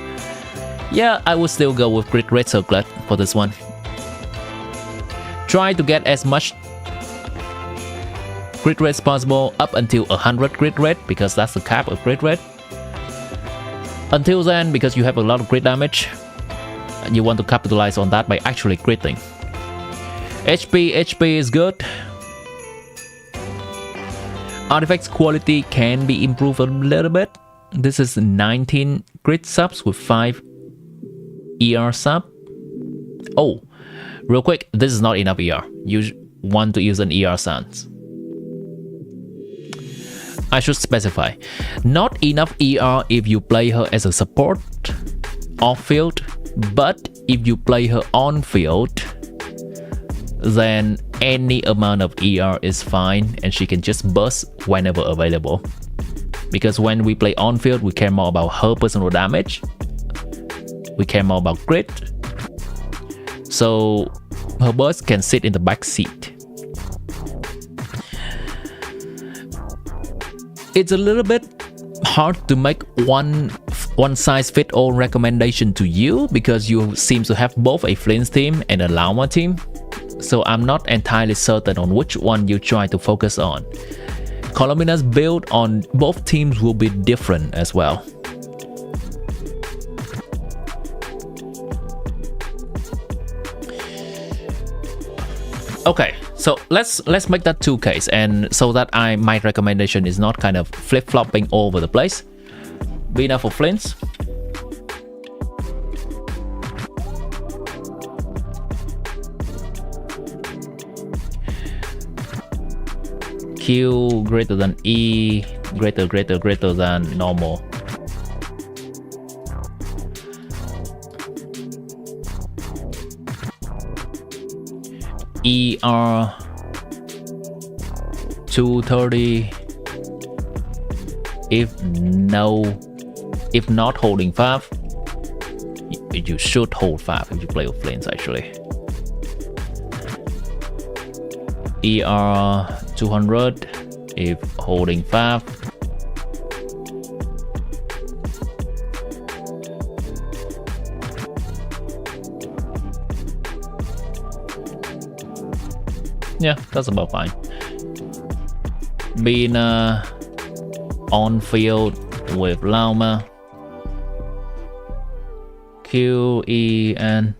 Yeah, I would still go with crit rate circlet for this one. Try to get as much crit rate as possible up until 100 crit rate, because that's the cap of crit rate. Until then, because you have a lot of crit damage, and you want to capitalize on that by actually critting. HP is good. Artifacts quality can be improved a little bit. This is 19 crit subs with 5 ER sub. Oh, real quick, this is not enough ER. You want to use an ER sans. I should specify. Not enough ER if you play her as a support off-field, but if you play her on-field, then any amount of ER is fine and she can just burst whenever available. Because when we play on field, we care more about her personal damage. We care more about crit. So her burst can sit in the back seat. It's a little bit hard to make one size fit all recommendation to you because you seem to have both a Flynn's team and a Llama team. So I'm not entirely certain on which one you try to focus on. Columbina's build on both teams will be different as well. Okay, so let's make that 2 case, and so that my recommendation is not kind of flip-flopping all over the place. BINA for Flynn's. Q greater than E, greater than normal. ER 230. If not holding 5, you should hold 5 if you play with Flynn's actually. ER 200 if holding 5. Yeah, that's about fine. BINA on field with Llama. Q, E, N.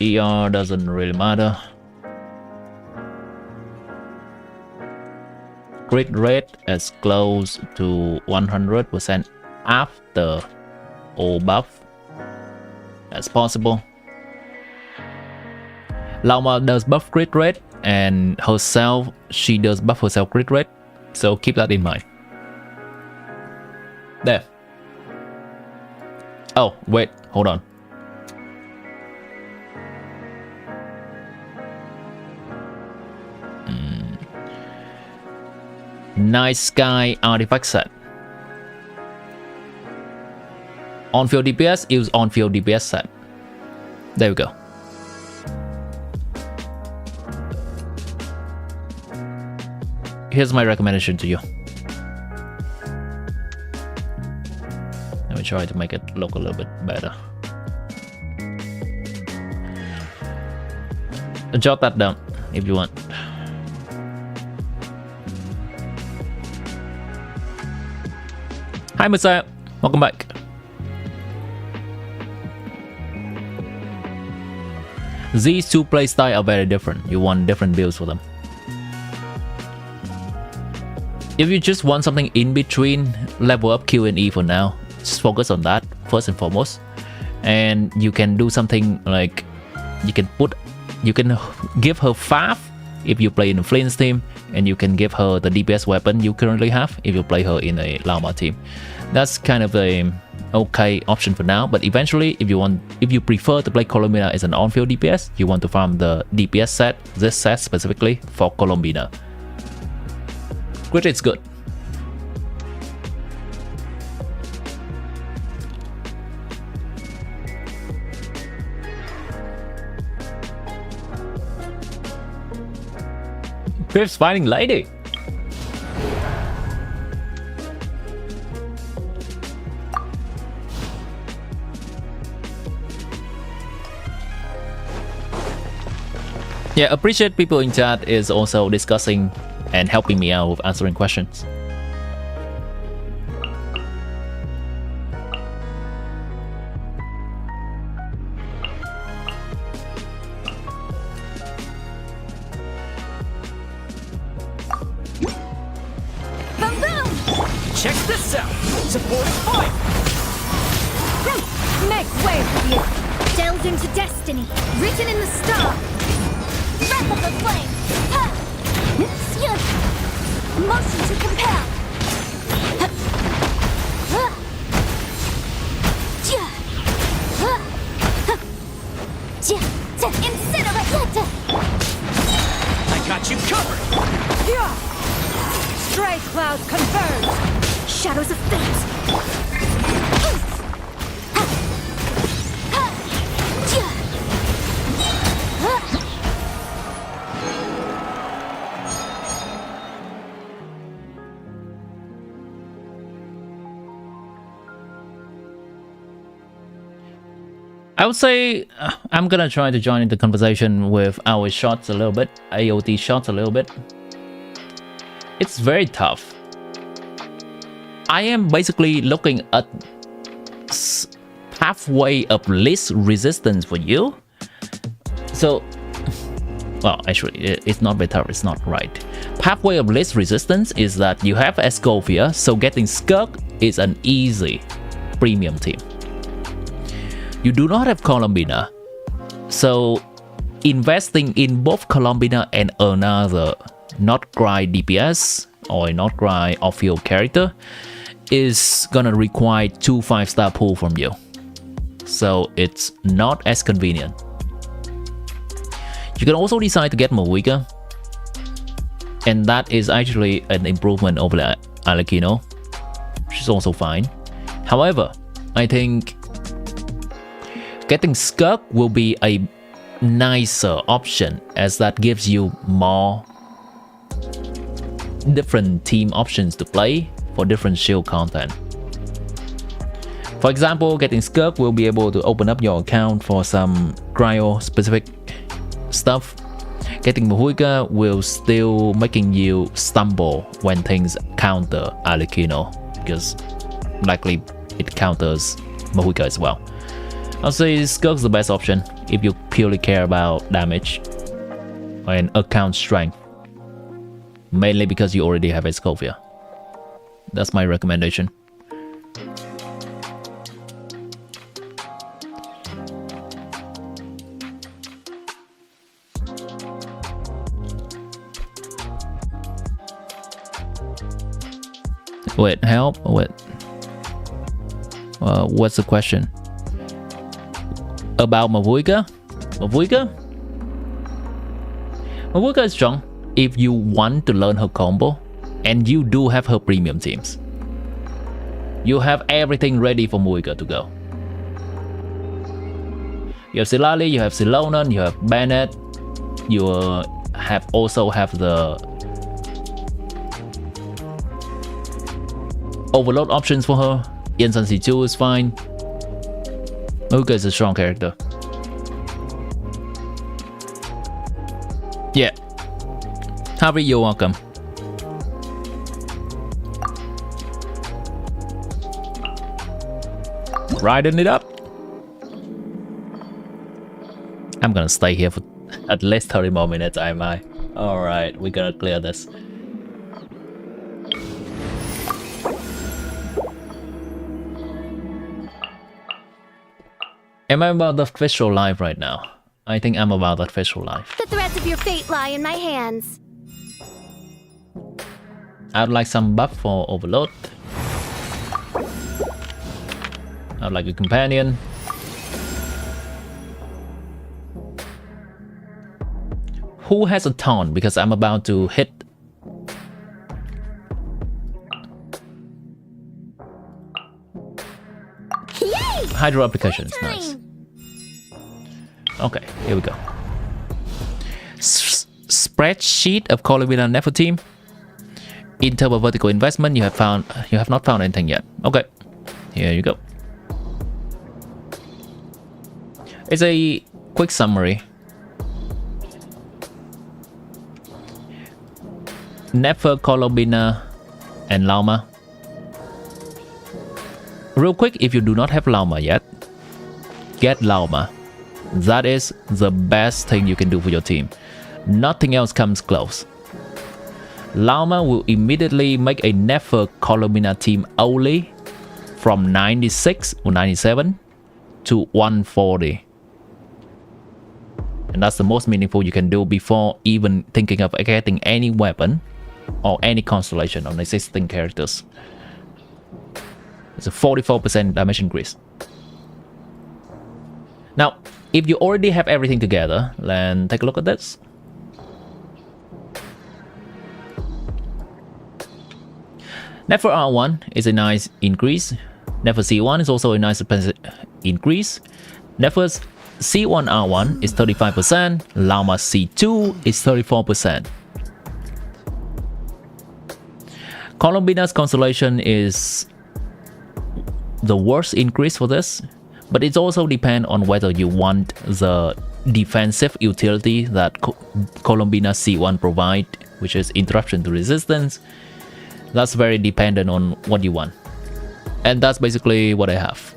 ER doesn't really matter. Crit rate is close to 100% after all buff. That's possible. Llama does buff crit rate, and herself, she does buff herself crit rate, so keep that in mind. There. Oh, wait, hold on. Night Sky artifact set. On-field DPS, use on-field DPS set. There we go. Here's my recommendation to you. Let me try to make it look a little bit better. Jot that down if you want. Hi Messiah, welcome back. These two playstyles are very different. You want different builds for them. If you just want something in between, level up Q and E for now. Just focus on that first and foremost. And you can do something like you can give her 5 if you play in a Flynn's team, and you can give her the DPS weapon you currently have if you play her in a Llama team. That's kind of a okay option for now, but eventually if you prefer to play Columbina as an on-field DPS, you want to farm the DPS set, this set specifically for Columbina. Crit rate's good. Fifth fighting lady. Yeah, appreciate people in chat is also discussing and helping me out with answering questions. Check this out! Supporting fire! Make way for you! Delved into destiny, written in the stars! Breath of the flame! Ha! Motion to compel! I got you covered! clouds converge! Shadows of fate! I would say I'm gonna try to join in the conversation with our shots a little bit, AOT shots a little bit. It's very tough. I am basically looking at pathway of least resistance for you. So, well, actually, it's not very tough, it's not right. Pathway of least resistance is that you have Escovia, so getting Skirk is an easy premium team. You do not have Colombina, so investing in both Colombina and another nod-krai DPS or nod-krai off-field character is gonna require 2 5-star pull from you, so it's not as convenient. You can also decide to get Mawika, and that is actually an improvement over the Alekino, which is also fine. However, I think getting Skirk will be a nicer option, as that gives you more different team options to play for different shield content. For example, getting Skirk will be able to open up your account for some cryo specific stuff. Getting Mahuika will still making you stumble when things counter Alekino, because likely it counters Mahuika as well. I'll say Skirk's the best option if you purely care about damage and account strength, mainly because you already have Escovia. That's my recommendation. Wait, help? Wait. What's the question? About Mavuika? Mavuika is strong if you want to learn her combo, and you do have her premium teams. You have everything ready for Mavuika to go. You have Silali, you have Silonan, you have Bennett, you also have the overload options for her. Yensan C2 is fine. Mavuika is a strong character. Yeah. Harvey, you're welcome. Riding it up. I'm gonna stay here for at least 30 more minutes, am I? Alright, we're gonna clear this. Am I about that visual life right now? I think I'm about that visual life. The threads of your fate lie in my hands. I'd like some buff for overload. I'd like a companion. Who has a taunt? Because I'm about to hit. Yay! Hydro applications, nice. Okay, here we go. Spreadsheet of Columina Nefer team. In terms of vertical investment, you have not found anything yet. Okay, here you go. It's a quick summary. Nefer, Colombina, and Lauma. Real quick, if you do not have Lauma yet, get Lauma. That is the best thing you can do for your team. Nothing else comes close. Lauma will immediately make a Nefer Colombina team only from 96 or 97 to 140. And that's the most meaningful you can do before even thinking of getting any weapon or any constellation on existing characters. It's a 44% damage increase. Now, if you already have everything together, then take a look at this. Never R1 is a nice increase. Never C1 is also a nice increase. Never C1 R1 is 35%. Llama C2 is 34%. Columbina's Constellation is the worst increase for this, but it also depends on whether you want the defensive utility that Columbina C1 provide, which is interruption to resistance. That's very dependent on what you want, and that's basically what I have.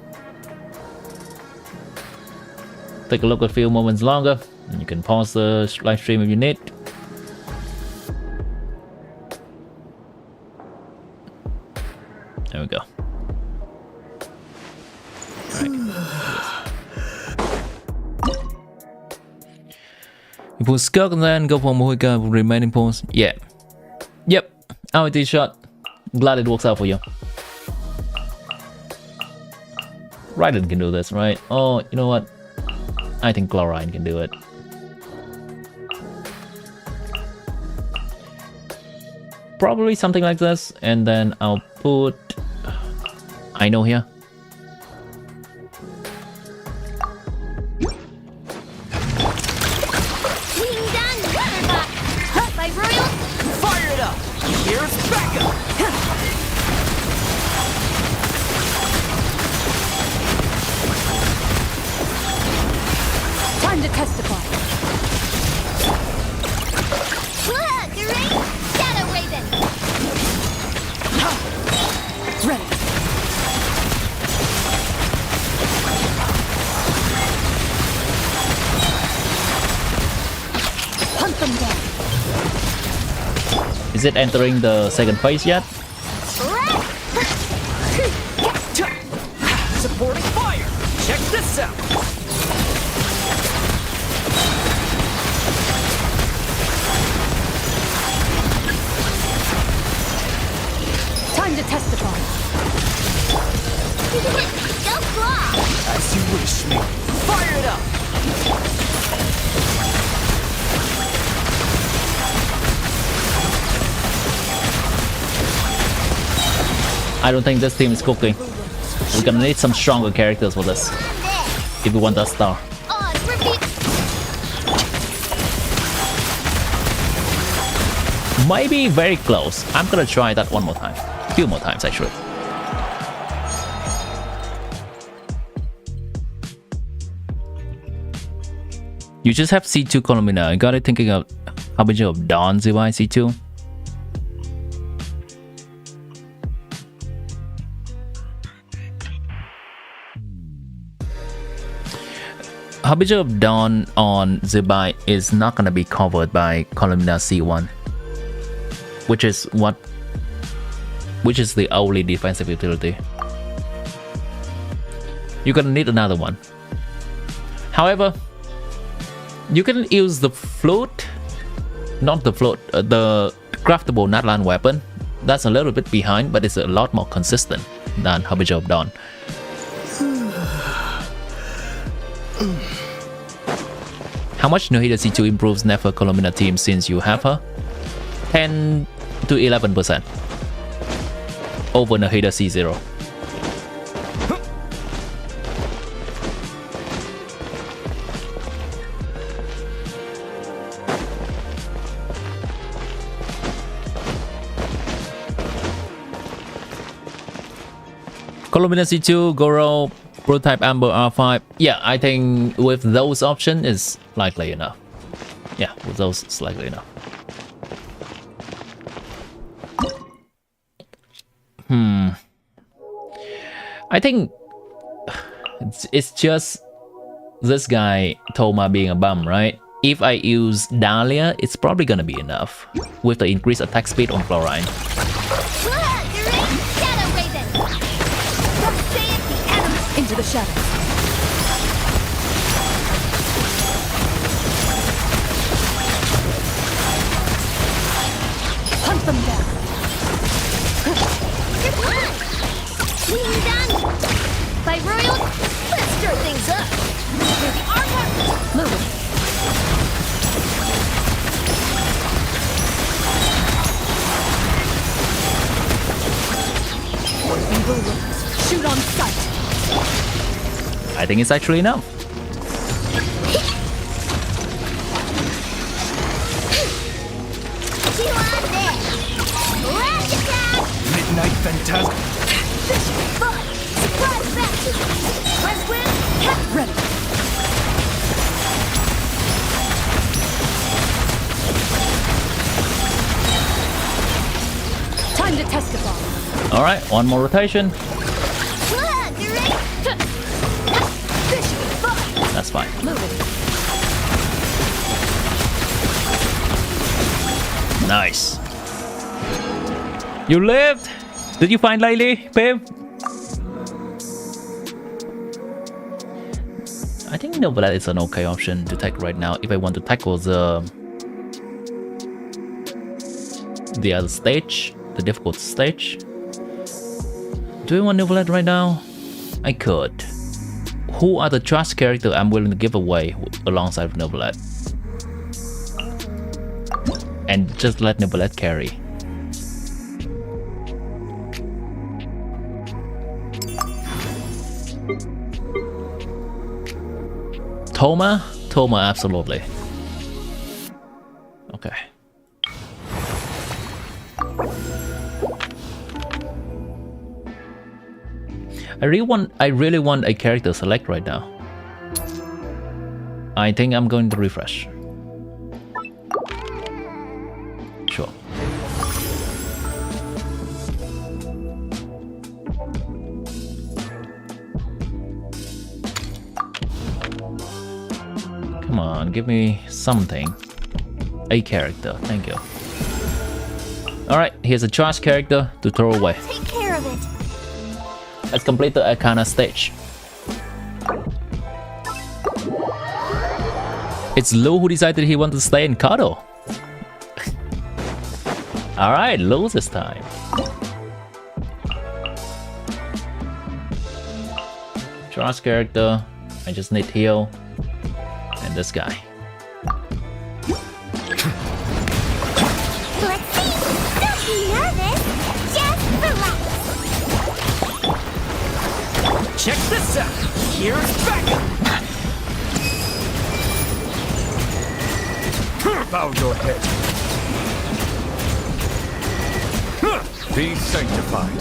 Take a look a few moments longer, and you can pause the live stream if you need. There we go. You put Skirk and then go for Mohica with remaining pawns. Yeah. Yep. RT shot. Glad it works out for you. Raiden can do this, right? Oh, you know what? I think Chlorine can do it. Probably something like this, and then I'll put I know here. Fire it up! Here's backup! Time to testify. Great Shadow Raven. Ready. Hunt them down. Is it entering the second phase yet? Supporting fire! Check this out! Time to testify. Go claw. As you wish, me. Fire it up! I don't think this team is cooking. We're gonna need some stronger characters for this if we want that star. Maybe very close. I'm gonna try that one more time. A few more times actually. You just have C2 Columbina. I got it thinking of Harbinger of Dawn Zibai C2. Harbinger of Dawn on Zibai is not gonna be covered by Columbina C1, which is the only defensive utility. You're gonna need another one. However, you can use the flute, not the flute, the craftable Natlan weapon. That's a little bit behind, but it's a lot more consistent than Harbinger of Dawn. How much Nohida C2 improves Nefer Columbina team since you have her? 10 to 11% over Nohida C0. Columbina C2, Goro, Prototype Amber R5. Yeah, I think with those options is likely enough. Yeah, with those it's likely enough. I think it's just this guy Toma being a bum, right? If I use Dahlia, it's probably gonna be enough with the increased attack speed on Chlorine. Into the shadows. Hunt them down. We're done. By Royal, let's stir things up. With the armor. Moving. bulwarks. Shoot on sight. I think it's actually enough. Midnight Phantasm. Surprise baptism. West wind, cat ready. Time to testify. All right, one more rotation. That's fine. Nice. You lived. Did you find Lily, babe? I think Novelet is an okay option to take right now if I want to tackle the other stage, the difficult stage. Do I want Novelet right now? I could. Who are the trust characters I'm willing to give away alongside Novelet? And just let Novelet carry. Toma? Toma, absolutely. Okay. I really want a character select right now. I think I'm going to refresh. Sure. Come on, give me something. A character, thank you. Alright, here's a charge character to throw away. Take care of it. Let's complete the Arcana stage. It's Lou who decided he wanted to stay in cuddle. Alright, Lou this time. Charge character. I just need heal. And this guy. Let's see. Don't be nervous. Just relax. Check this out. Here's backup. Bow your head. Be sanctified.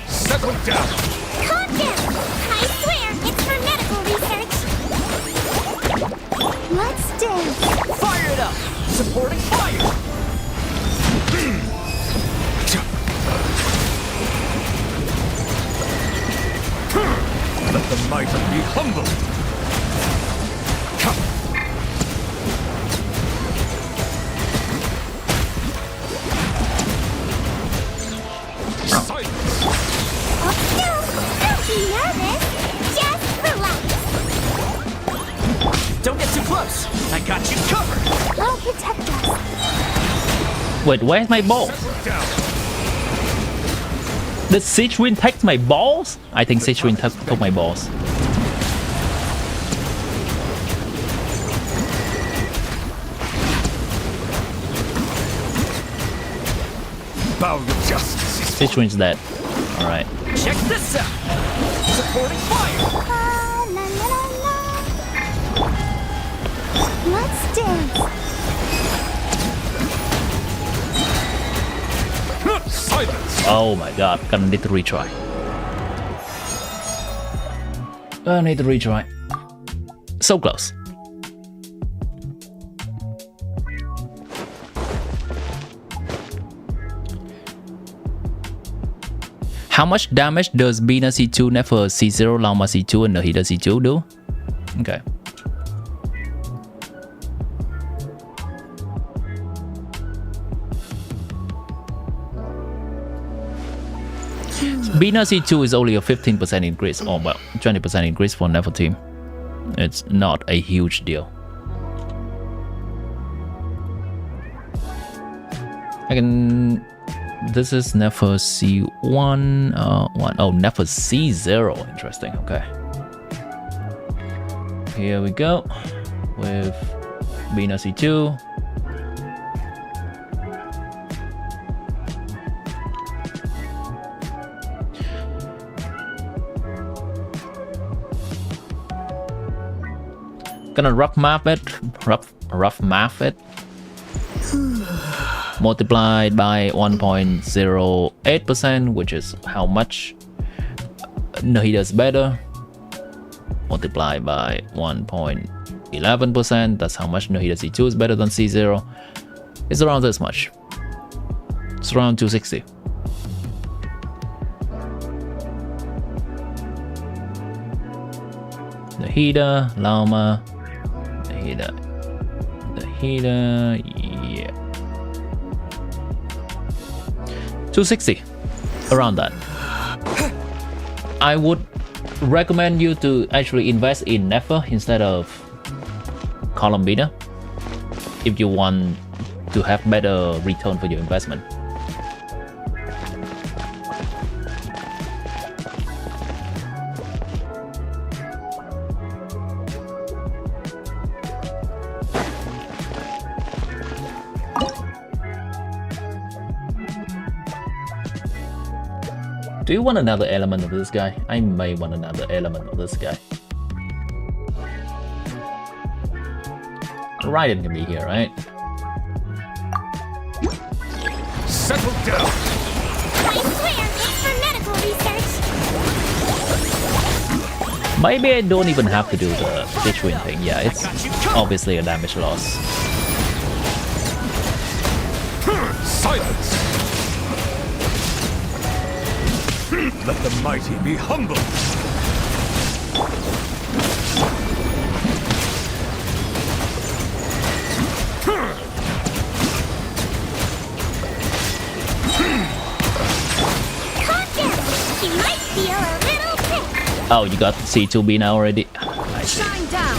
Settle down. Calm down. I swear it's for medical research. Let's dance. Fire it up. Supporting fire. Let the mighty be humbled. Come. Silence. Oh, no. Don't be nervous. Just relax. Don't get too close. I got you covered. I'll protect us. Wait, where's my ball? Settle down. Did Siege Wind take my balls? I think Siege Wind took my balls. Bow your justice. Siege Wind's dead. Alright. Check this out. Supporting fire. La, la, la, la. Let's dance. Silence. Oh my god, gonna need to retry. I need to retry. So close. How much damage does BINA C2 Nefer C0 Lama C2 and Nahida C2 do? Okay. BINA C2 is only a 15% increase, or well, 20% increase for Nefer team. It's not a huge deal. I can... This is Nefer C1, oh, Nefer C0, interesting, okay. here we go with BINA C2. Gonna rough map it, rough map it. Multiplied by 1.08%, which is how much Nahida's better. Multiplied by 1.11%, that's how much Nahida C2 is better than C0. It's around this much. It's around 260. Nahida, Llama, Nahida, yeah. 260, around that. I would recommend you to actually invest in Nefer instead of column BINA if you want to have better return for your investment. Do you want another element of this guy? I may want another element of this guy. Raiden can be here, right? Settle down. I swear it's for medical research. Maybe I don't even have to do the Stitch Win thing. Yeah, it's obviously a damage loss. Silence. Let the mighty be humble. She might feel a little sick. Oh, you got C2 BINA already? I see. Shine down.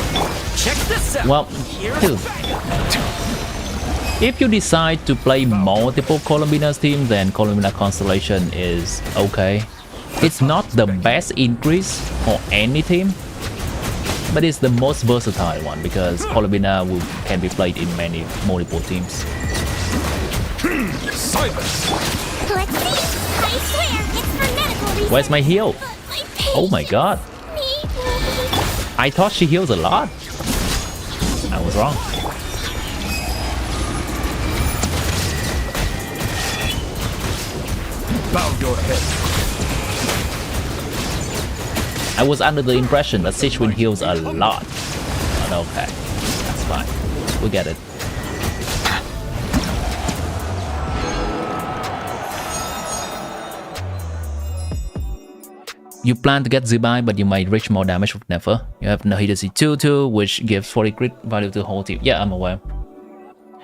Check this out. Well, dude, if you decide to play multiple Columbina's team, then Columbina Constellation is okay. It's not the best increase for any team, but it's the most versatile one because Columbina can be played in multiple teams. Silence. Let's see. I swear it's for medical research. Where's my heal? But my patience Oh my god. I thought she heals a lot. I was wrong. Bow your head. I was under the impression that Sichuan heals a lot. But okay, that's fine. We get it. You plan to get Zibai, but you might reach more damage with Nefer. You have Nahida C2 too, which gives 40 crit value to the whole team. Yeah, I'm aware.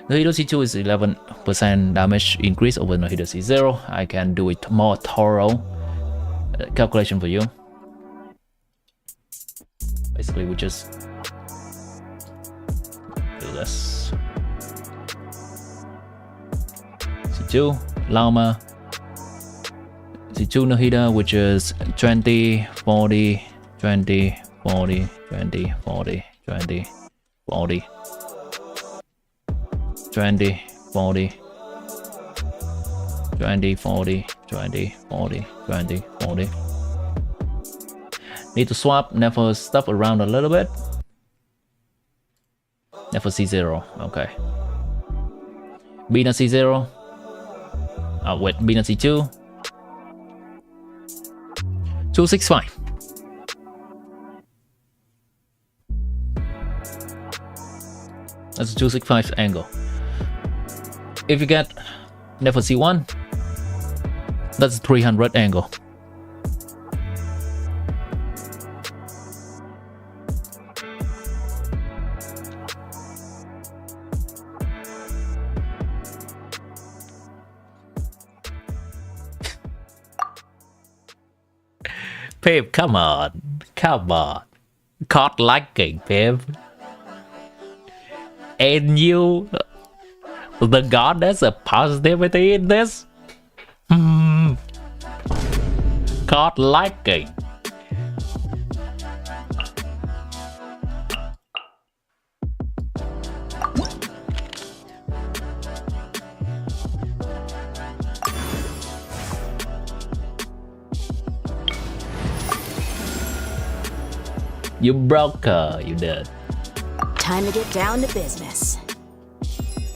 Nahida C2 is 11% damage increase over Nahida C0. I can do it more thorough calculation for you. Basically, we just do this. C2, Llama. C2 Nahida, which is 20, 40, 20, 40, 20, 40, 20, 40, 20, 40, 20, 40, 20, 40, 20, 40. Need to swap Nefer stuff around a little bit. Nefer C0, okay. BINA C0. Wait, BINA C2. 265. That's a 265 angle. If you get Nefer C1, that's a 300 angle. Pip, come on. Come on. Caught lacking, Pip. And you, the goddess of positivity in this? Caught lacking. You broke her, you did. Time to get down to business.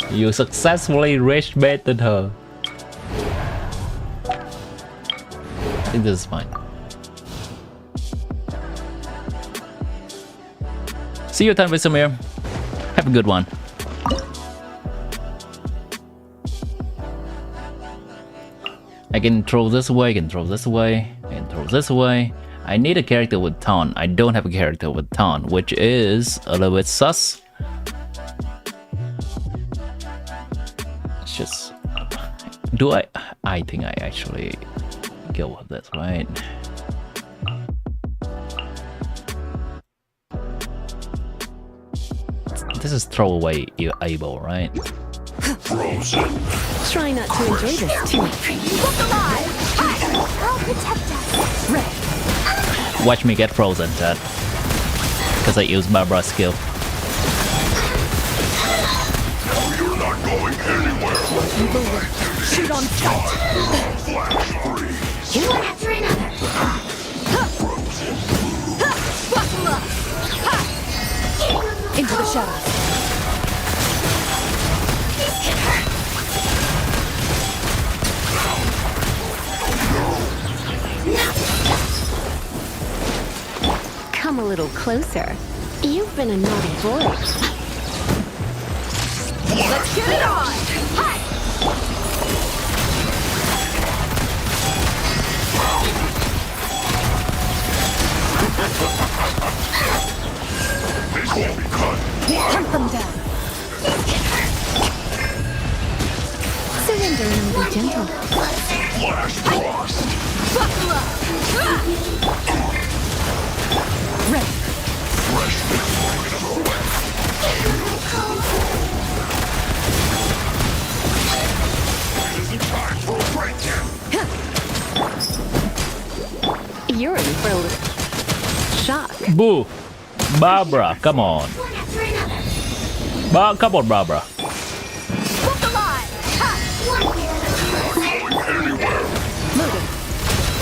You successfully rage baited her. I think this is fine. See you time with Samir. Have a good one. I can throw this away, I can throw this away, I can throw this away. I need a character with taunt. I don't have a character with taunt, which is a little bit sus. It's just... Do I... I think I actually go with this, right? This is throwaway able, right? Try not to enjoy this too much. Look alive! I'll protect us. Right. Watch me get frozen, chat. Because I use Barbara's skill. You're not going anywhere. Shoot on sight. One after another. Buckle up. Into the shadows. Come a little closer. You've been a naughty boy. Let's get it on. Hi. This won't be cut. Hunt them down. Surrender and be gentle. Flash frost. Buckle up. Ready. Time for a break-in. You're in for a little shock. Boo! Barbara, come on. Come on, Barbara. Look alive. Moving.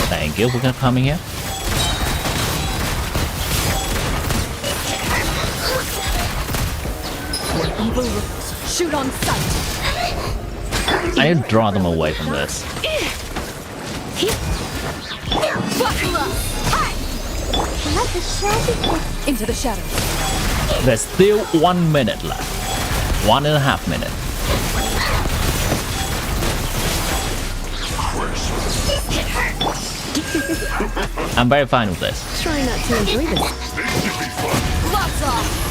Thank you for coming here. Evil looks. Shoot on sight. I need to draw them away from this. Buckle up. Hi. Let the shadow. Into the shadows. There's still 1 minute left. 1.5 minutes. I'm very fine with this. Try not to enjoy this. Gloves off.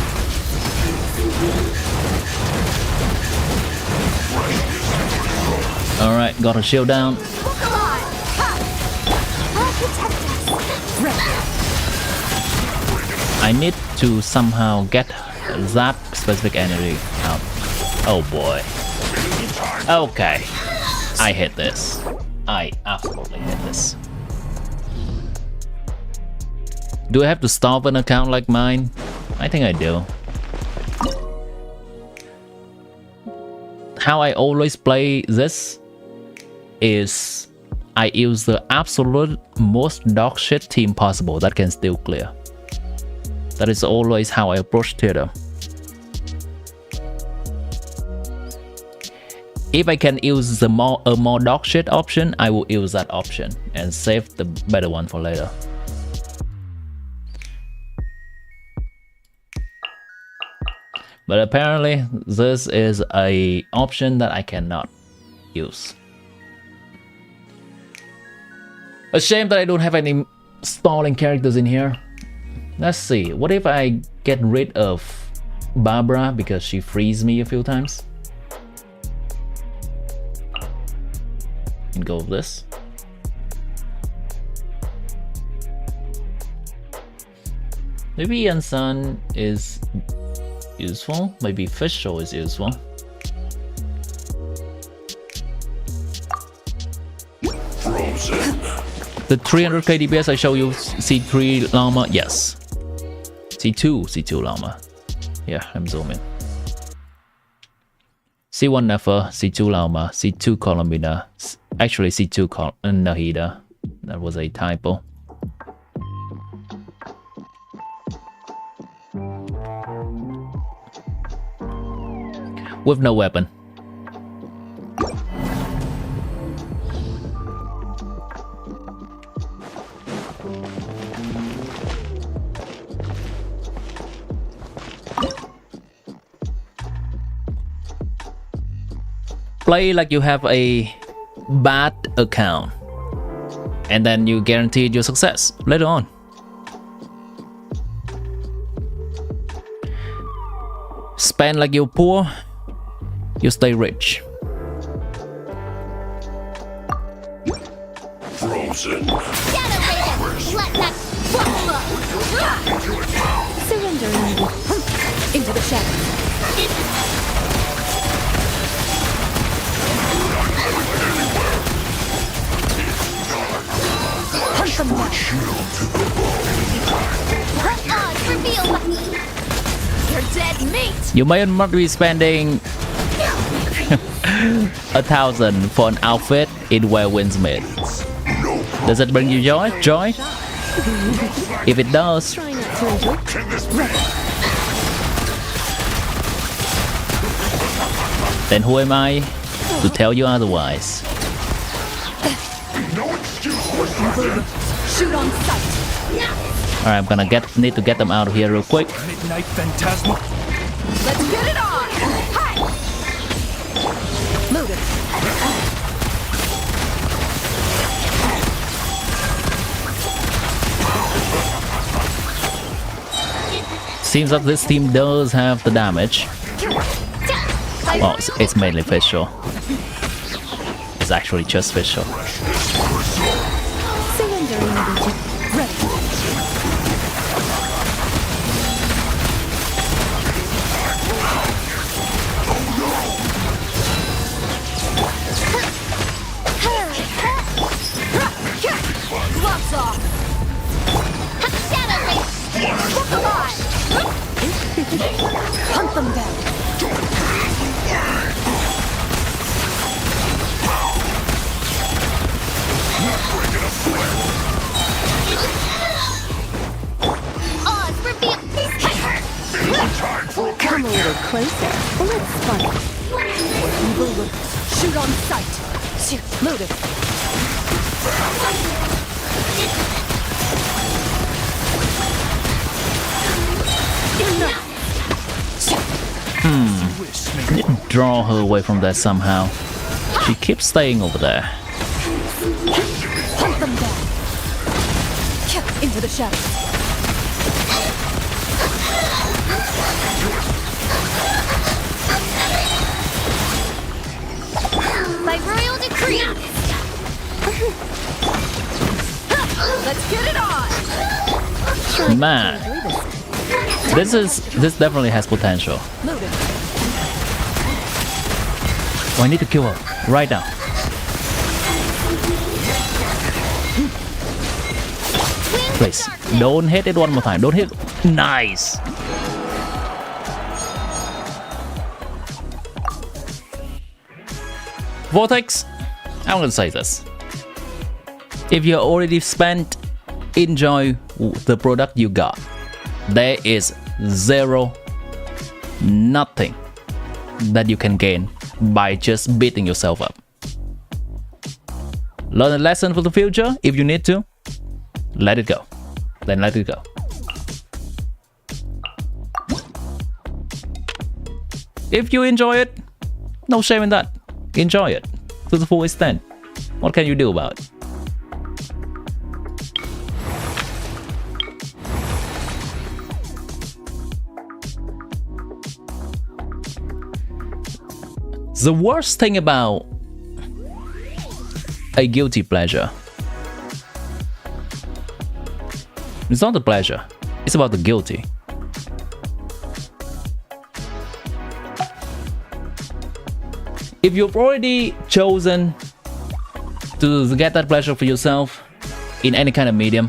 Alright, got a shield down. Look alive. I'll protect us. I need to somehow get that specific energy out. Oh boy. Okay. I hit this. I absolutely hit this. Do I have to stop an account like mine? I think I do. How I always play this is I use the absolute most dog shit team possible that can still clear. That is always how I approach theater. If I can use a more dog shit option, I will use that option and save the better one for later. But apparently this is a option that I cannot use. A shame that I don't have any stalling characters in here. Let's see, what if I get rid of Barbara because she frees me a few times? And go with this. Maybe Ian Sun is useful. Maybe Fischl is useful. Frozen. The 300k DPS I show you, C3 llama, yes. C2 llama. Yeah, I'm zooming. C1 Nefer, C2 llama, C2 Columbina. Actually, C2 Nahida. That was a typo. With no weapon. Play like you have a bad account, and then you guaranteed your success later on. Spend like you're poor, you stay rich. Frozen. Surrender into the shadows. Hunt them down. Reveal you're dead meat. You may not be spending 1,000 for an outfit in Welkin's mid. Does it bring you joy? Joy? If it does, Try not to enjoy. then who am I to tell you otherwise? Shoot on sight. Alright, I'm gonna need to get them out of here real quick. Midnight Phantasma. Let's get it on. Hi. Loaded. Seems like this team does have the damage. Oh, it's mainly visual. It's actually just visual. Surrender into ready. Gloves off. Shadow Race. Look alive. Hunt them down. Oz, reveal. Come a little closer. Let's fight. Evil look. Shoot on sight. Shoot. Loaded. Draw her away from that somehow. She keeps staying over there. Hunt them down. Into the shadows. By royal decree. Let's get it on. Man, this definitely has potential. Loaded. Oh, I need to kill her right now. Please, don't hit it one more time. Don't hit. Nice. Vortex, I'm gonna say this. If you already spent, enjoy the product you got. There is nothing that you can gain by just beating yourself up. Learn a lesson for the future. If you need to, let it go. Then let it go. If you enjoy it, no shame in that. Enjoy it to the full extent. What can you do about it? The worst thing about a guilty pleasure, it's not the pleasure, it's about the guilty. If you've already chosen to get that pleasure for yourself in any kind of medium,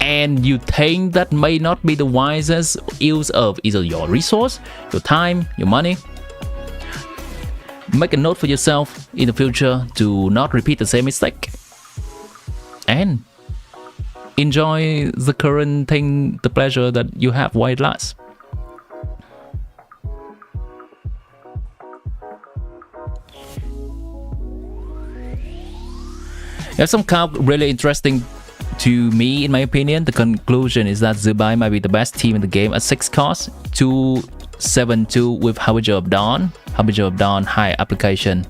and you think that may not be the wisest use of either your resource, your time, your money, make a note for yourself in the future to not repeat the same mistake. And enjoy the current thing, the pleasure that you have while it lasts. There's some card really interesting to me, in my opinion. The conclusion is that Zubai might be the best team in the game at 6 cost, 272 with Harbinger of Dawn. Harbinger of Dawn, high application.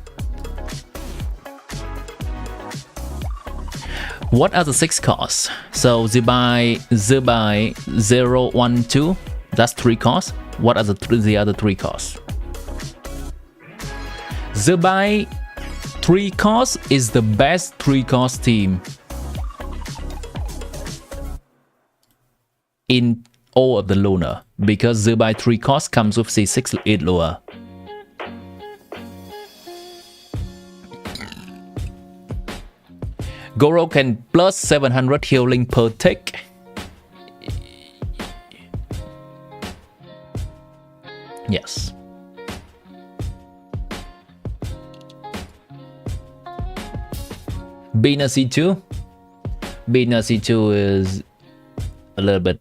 What are the 6 costs? So Zubai 012, that's 3 costs. What are the other 3 costs? Zubai 3 costs is the best 3 cost team in all of the Lunar, because Zubai 3 cost comes with C6 8 lure. Goro can plus 700 healing per tick. Yes. BINA C2. BINA C2 is a little bit.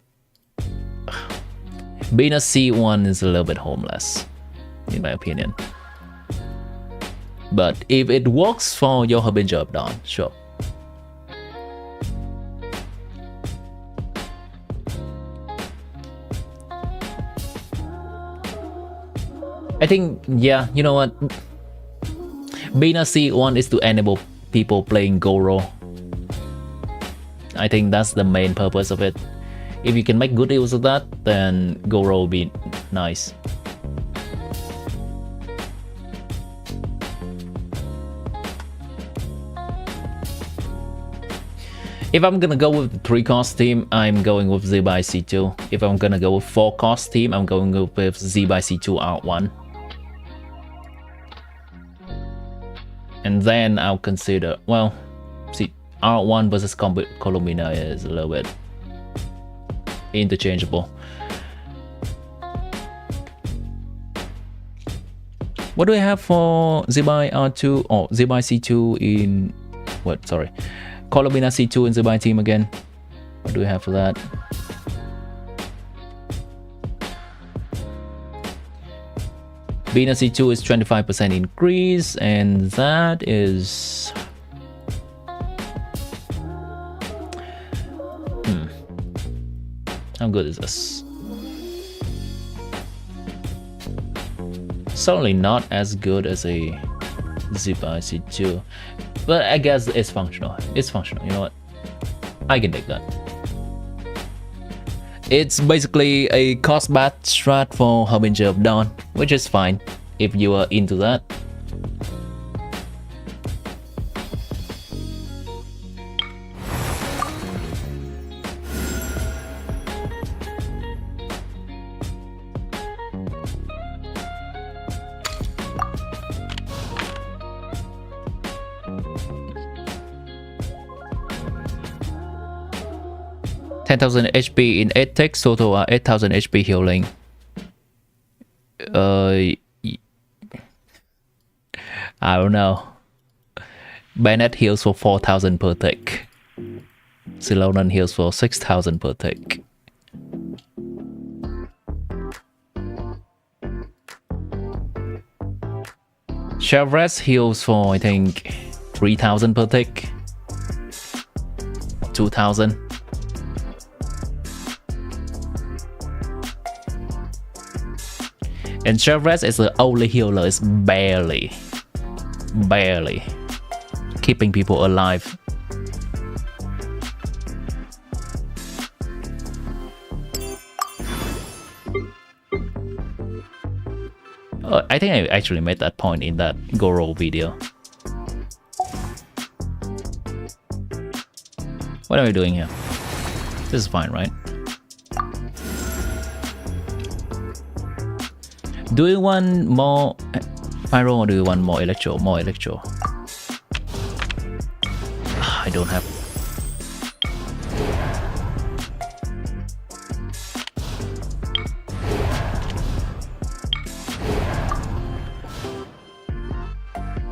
BINA C1 is a little bit homeless, in my opinion. But if it works for your Harbinger of Dawn, sure. I think, yeah, you know what? BINA C1 is to enable people playing Goro. I think that's the main purpose of it. If you can make good use of that, then Goro will be nice. If I'm gonna go with the 3 cost team, I'm going with Zubai C2. If I'm gonna go with 4 cost team, I'm going with Zubai C2 R1. And then I'll consider, well, see, R1 versus Columbina is a little bit interchangeable. What do we have for Zubai R2 or Zubai C2 in what? Sorry, Columbina C2 in Zubai team again. What do we have for that? BINA C2 is 25% increase, and that is how good is this? Certainly not as good as a Zubai C2, but I guess it's functional. It's functional. You know what? I can take that. It's basically a cost bat strat for Harbinger of Dawn, which is fine if you are into that. $10,000 HP in 8 ticks, total are 8,000 HP healing. I don't know. Bennett heals for 4,000 per tick. Silonan heals for 6,000 per tick. Chevres heals for, I think, 3,000 per tick. 2,000. And Chevres is the only healer, is barely keeping people alive. I think I actually made that point in that Goro video. What are we doing here? This is fine, right? Do you want more pyro or do you want more electro? More electro. I don't have.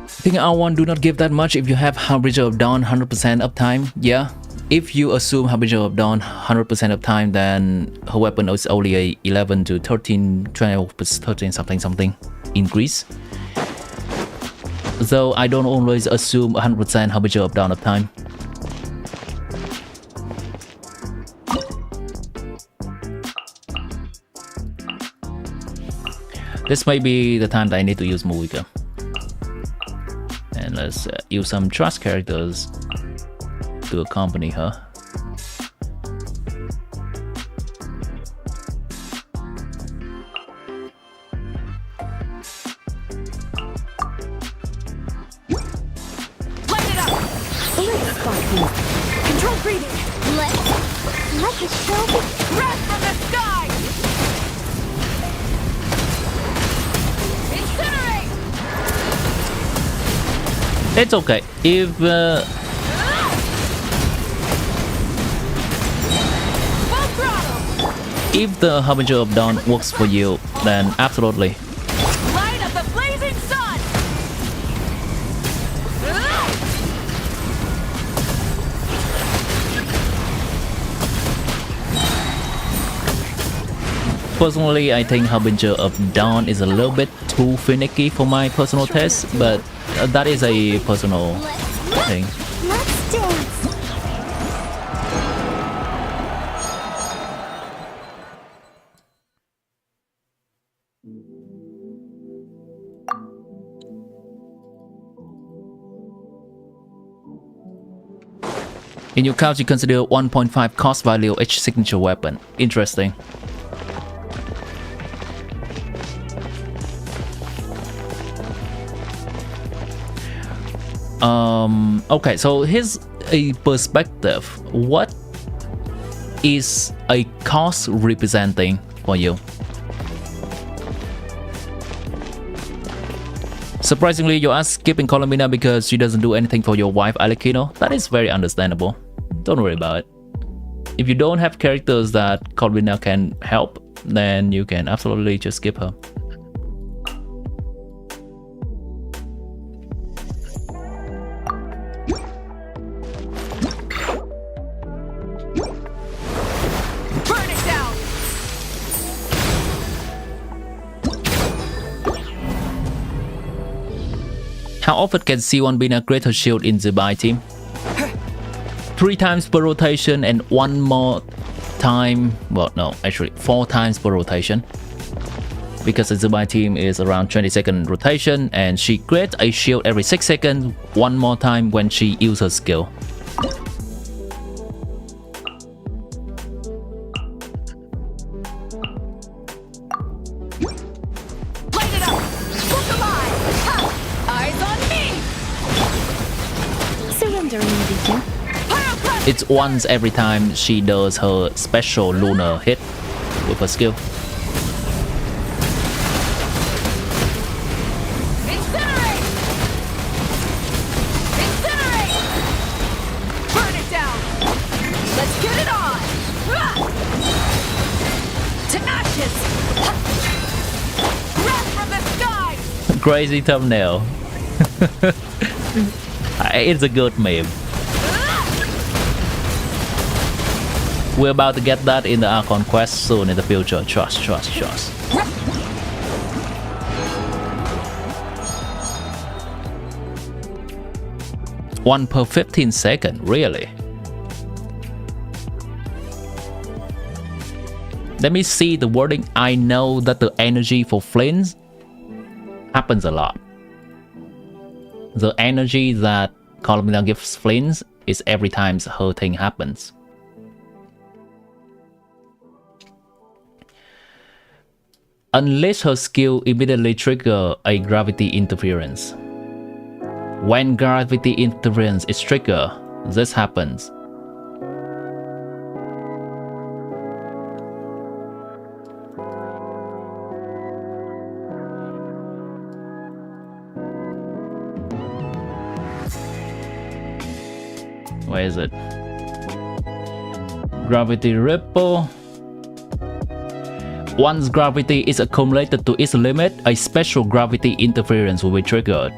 I think R1 do not give that much if you have Harbinger of Dawn 100% uptime. Yeah, if you assume Harbinger of Dawn 100% of time, then her weapon is only a 11 to 13, 12, 13 something increase. So I don't always assume 100% Harbinger of Dawn of time. This may be the time that I need to use Mulligan. And let's use some trust characters to accompany her. Light it up! Let's spark these. Control breathing. Let the show be. Breath from the sky! Incinerate! It's okay. If the Harbinger of Dawn works for you, then absolutely. Light of the blazing sun! Personally, I think Harbinger of Dawn is a little bit too finicky for my personal taste, but that is a personal thing. Let's dance! In your couch, you consider 1.5 cost value each signature weapon. Interesting. Okay, so here's a perspective. What is a cost representing for you? Surprisingly, you are skipping Colomina because she doesn't do anything for your wife Alekino. That is very understandable. Don't worry about it. If you don't have characters that Colomina can help, then you can absolutely just skip her. Burn it down! How often can C1 BINA create her shield in the buy team? 3 times per rotation and 1 more time, well no, actually 4 times per rotation. Because the Zubai team is around 20-second rotation and she creates a shield every 6 seconds, 1 more time when she uses her skill. Light it up! Look alive! Ha! Eyes on me! Surrendering, Vision. It's once every time she does her special lunar hit with her skill. Incinerate! Incinerate! Burn it down! Let's get it on! To ashes! Breath from the sky! Crazy thumbnail. It's a good meme. We're about to get that in the Archon quest soon in the future. Trust. 1 per 15 seconds, really? Let me see the wording. I know that the energy for flames happens a lot. The energy that Colomina gives flames is every time her thing happens. Unleash her skill immediately trigger a gravity interference. When gravity interference is triggered, this happens. Where is it? Gravity ripple. Once gravity is accumulated to its limit, a special gravity interference will be triggered.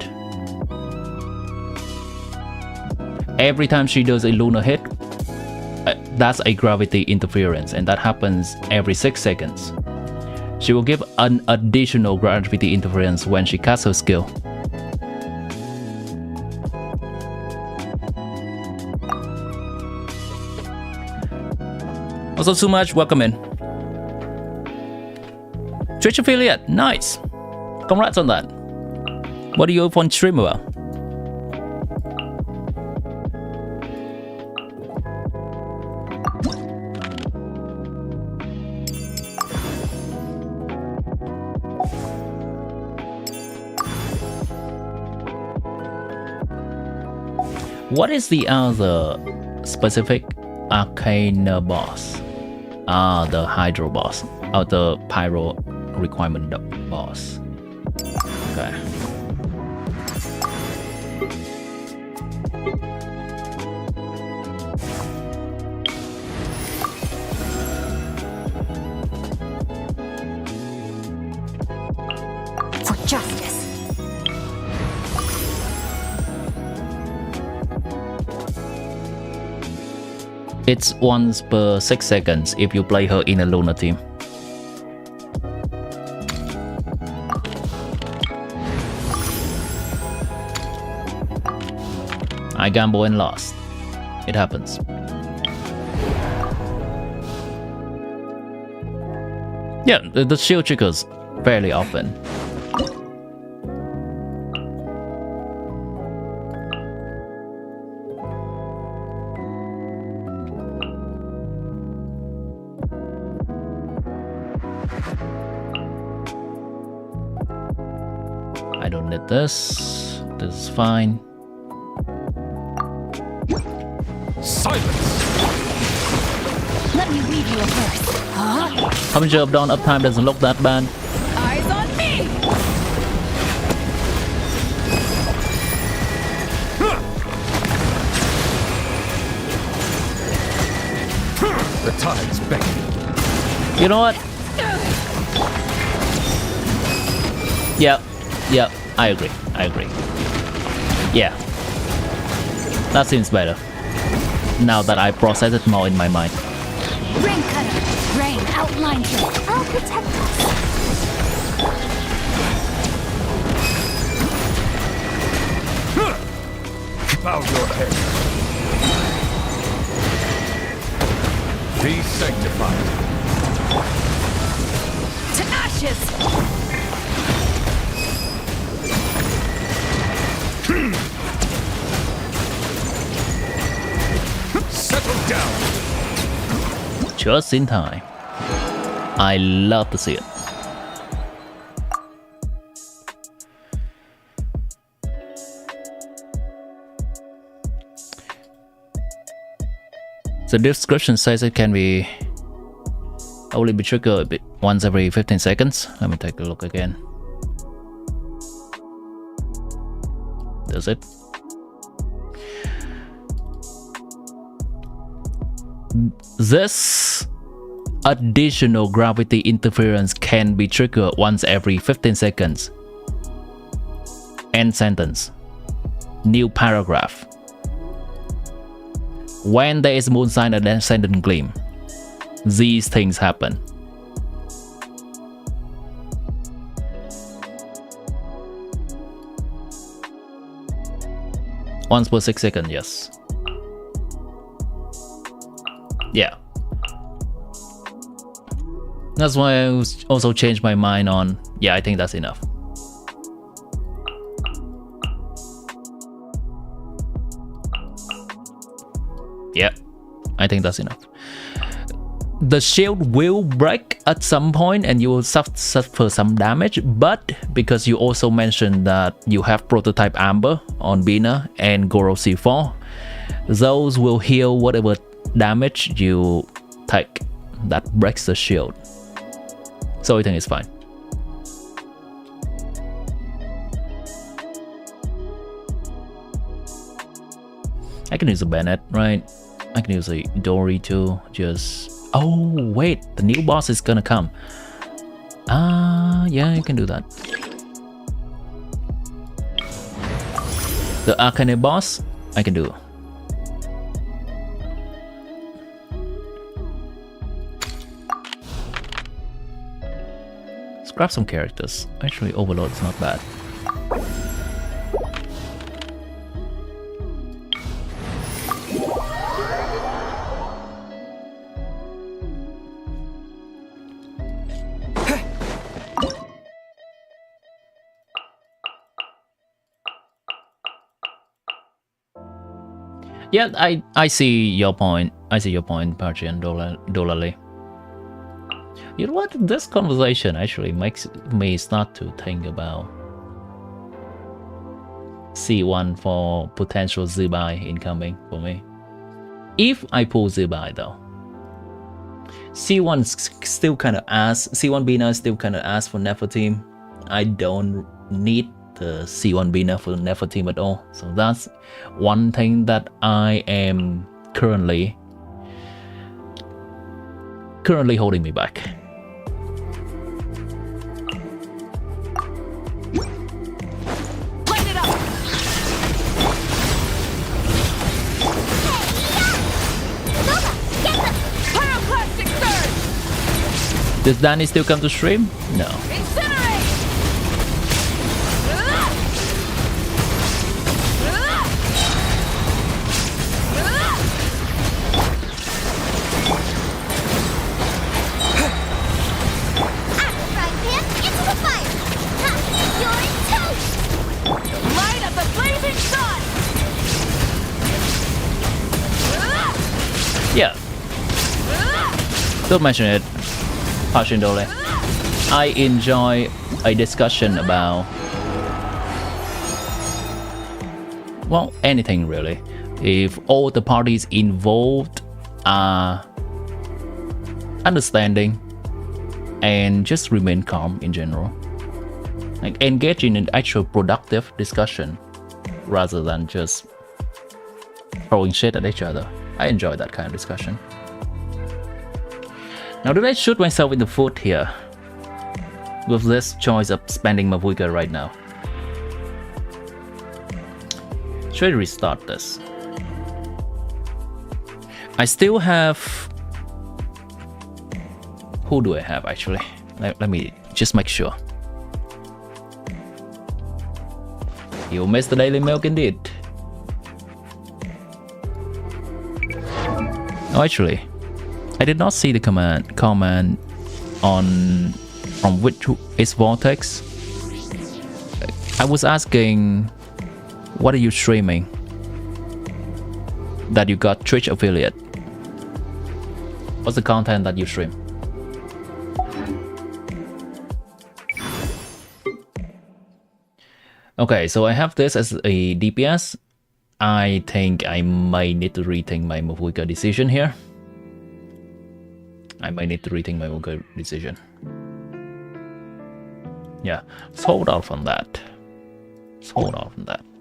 Every time she does a lunar hit, that's a gravity interference, and that happens every 6 seconds. She will give an additional gravity interference when she casts her skill. Also, so much, welcome in. Twitch affiliate, nice. Congrats on that. What do you open stream about? What is the other specific arcana boss? The hydro boss, or the pyro requirement boss. Okay. For justice. It's once per 6 seconds if you play her in a Luna team. I gamble and lost. It happens. Yeah, the shield triggers fairly often. I don't need this. This is fine. Silence! Let me weave you a verse. Huh? Harbinger of Dawn uptime doesn't look that bad. Eyes on me! The tide's beckoning. You know what? Yep, I agree. Yeah. That seems better. Now that I process it more in my mind. Rain cutter. Rain outlines it. I'll protect us. Bow your head. Be sanctified. To ashes! Settle down. Just in time. I love to see it. The description says it can be only be triggered once every 15 seconds. Let me take a look again. Does it? This additional gravity interference can be triggered once every 15 seconds. End sentence. New paragraph. When there is moon sign and ascendant gleam, these things happen. Once per 6 seconds, yes. Yeah. That's why I also changed my mind on, yeah, I think that's enough. Yeah, I think that's enough. The shield will break at some point and you will suffer some damage, but because you also mentioned that you have prototype Amber on BINA and Goro C4, those will heal whatever damage you take that breaks the shield. So I think it's fine. I can use a Bennett, right? I can use a Dory too, just... Oh, wait, the new boss is gonna come. Yeah, you can do that. The Arcane boss, I can do. grab some characters. Actually, Overload is not bad. Yeah, I see your point. I see your point, Parchi and Dolly. You know what? This conversation actually makes me start to think about C1 for potential Zubai incoming for me. If I pull Zubai though, C1 still kind of asks, C1 BINA still kind of asks for Nefer team. I don't need the C1 BINA for Nefer team at all. So that's one thing that I am currently holding me back. Light it up! Pyroclastic surge! Does Danny still come to stream? No. Incinerate! Yeah. Don't mention it, Passion Dole. I enjoy a discussion about, well, anything really. If all the parties involved are understanding and just remain calm in general. Like engage in an actual productive discussion rather than just throwing shit at each other. I enjoy that kind of discussion. Now, did I shoot myself in the foot here with this choice of spending my VARKA right now? Should I restart this? I still have... Who do I have actually? Let me just make sure. You missed the Daily Milk indeed. Oh, actually, I did not see the comment on from which is Vortex. I was asking, what are you streaming that you got Twitch affiliate? What's the content that you stream? Okay, so I have this as a DPS. I think I might need to rethink my VARKA decision here. Yeah, let's hold off on that.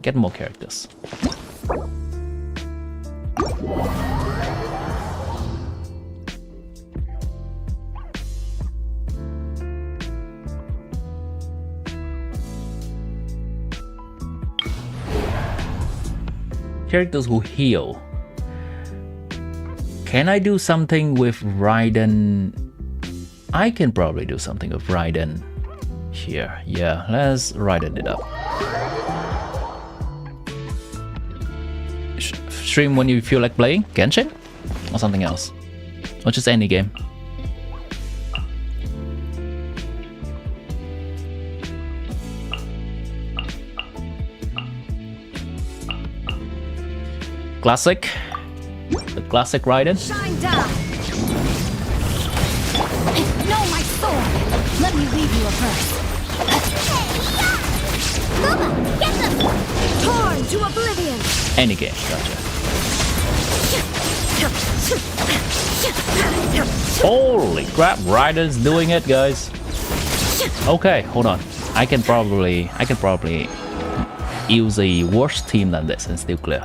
Get more characters. Characters who heal. Can I do something with Raiden? I can probably do something with Raiden here. Yeah, let's Raiden it up. Stream when you feel like playing Genshin? Or something else? Or just any game? Classic. The classic Raiden. Shine down! Know my sword! Let me leave you a verse. Luma, get them! Torn to oblivion! Any game, gotcha. Holy crap, Raiden's doing it, guys. Okay, hold on. I can probably use a worse team than this and still clear.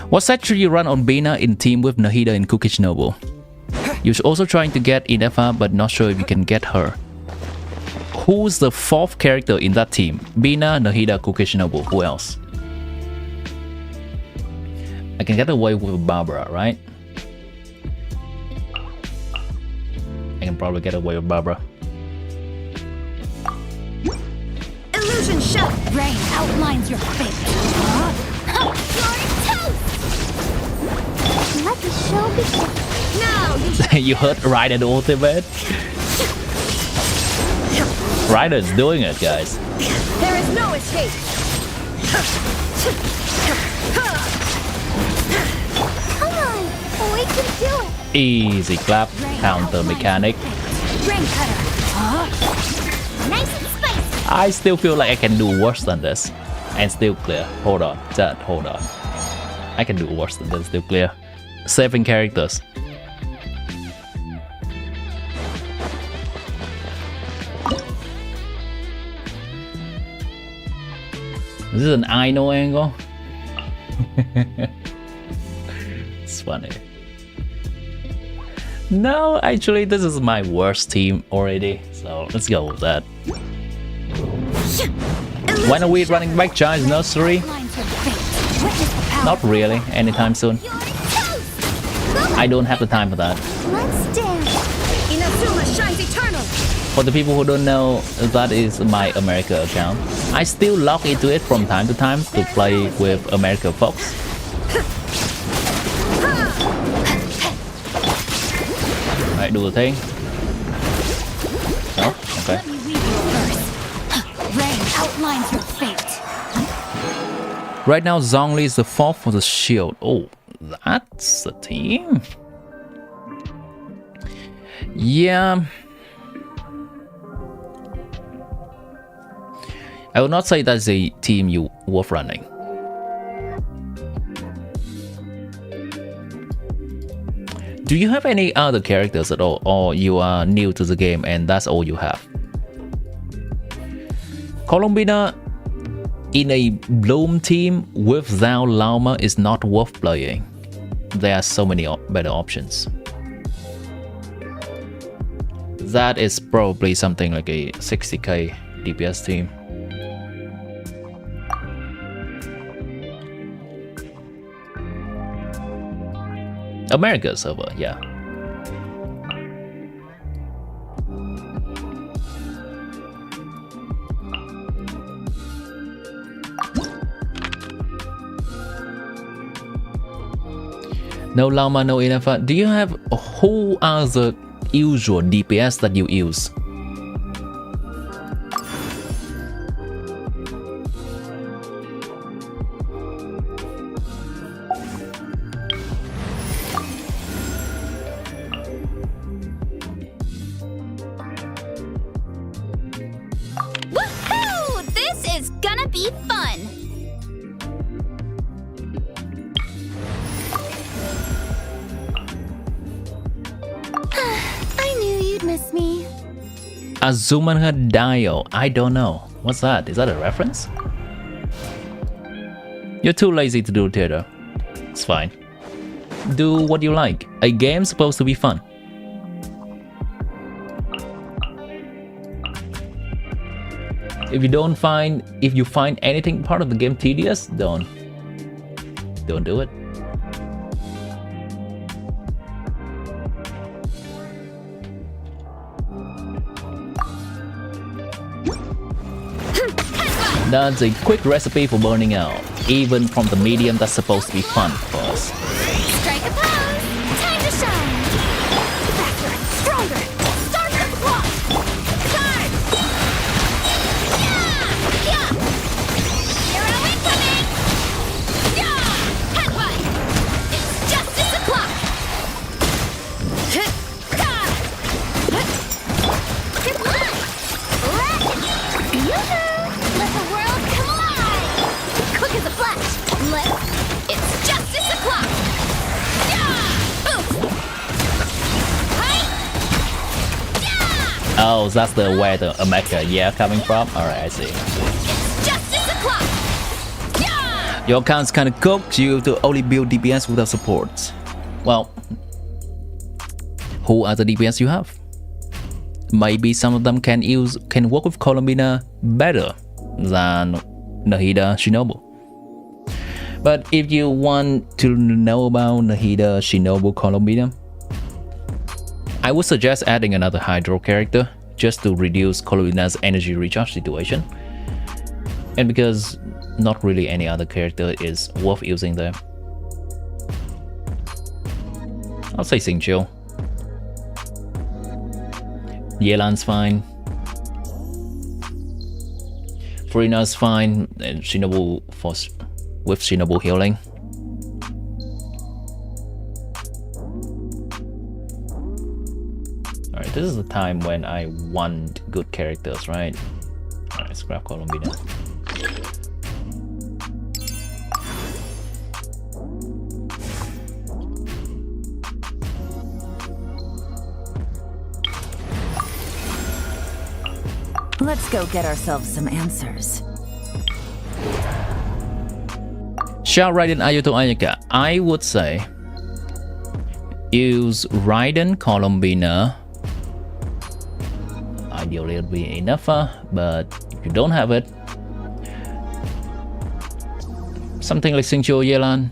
What set should you run on BINA in team with Nahida and Kukishinobu? You're also trying to get Inefa, but not sure if you can get her. Who's the fourth character in that team? BINA, Nahida, Kukishinobu. Who else? I can get away with Barbara, right? I can probably get away with Barbara. show. Rain outlines your fate. You're toast. Let the show begin. Now You heard Ryder the ultimate? Ryder's doing it, guys. there is no escape. Come on, we can do it. Easy clap, counter mechanic. Rain cutter. Nice and spicy. I still feel like I can do worse than this. And still clear. Hold on, chat, hold on. I can do worse than this, still clear. Saving characters. Is this an I know angle? It's funny. No, actually, this is my worst team already. So let's go with that. When are we running back Giants Nursery? Not really, anytime soon. I don't have the time for that. Let's dance. Inazuma shines eternal. For the people who don't know, that is my America account. I still log into it from time to time to play with America folks. Right, do the thing. No? Okay. Let me read your verse. Rain outlines your fate. Right now, Zhongli is the 4th for the shield. Oh, that's a team. Yeah. I would not say that's a team you worth running. Do you have any other characters at all, or you are new to the game and that's all you have? Colombina in a Bloom team without Llama is not worth playing. There are so many better options. That is probably something like a 60k DPS team. America server, yeah. No Llama, no Inafa. Do you have, who are the usual DPS that you use? Woohoo! This is gonna be fun. I knew you'd miss me. Azuman Dial. I don't know. What's that? Is that a reference? You're too lazy to do theater. It's fine. Do what you like. A game's supposed to be fun. If you find anything part of the game tedious, don't do it. That's a quick recipe for burning out, even from the medium that's supposed to be fun for us. Strike a pose. Time to shine. Faster, stronger. Start the clock. Time. Yeah, yeah. Hero incoming. Yeah, headbutt. It's justice o'clock. Good luck. Yoo-hoo. Let the world come alive! Quick as a flash! It's justice o'clock! Yeah! Oof! Hi! Yeah! Oh, that's where the Omega coming from? Alright, I see. It's justice o'clock! Yeah! Your account's kinda cooked, you have to only build DPS without support. Well, who are the DPS you have? Maybe some of them can work with Colombina better than Nahida Shinobu. But if you want to know about Nahida Shinobu Colombina, I would suggest adding another Hydro character just to reduce Colombina's energy recharge situation. And because not really any other character is worth using there, I'll say Xingqiu. Yelan's fine. Furina's fine, and Shinobu with Shinobu healing. Alright, this is the time when I want good characters, right? Alright, let's grab Columbina. Let's go get ourselves some answers. Shall Raiden Ayato Ayaka? I would say use Raiden Columbina. Ideally it'll be enough, but if you don't have it, something like Xingqiu Yelan.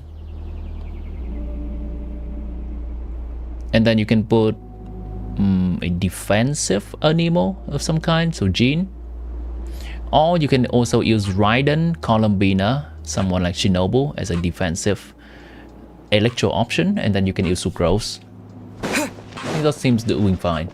And then you can put a defensive Anemo of some kind, so Jean. Or you can also use Raiden Columbina, someone like Shinobu, as a defensive Electro option, and then you can use Sucrose. I think that seems doing fine.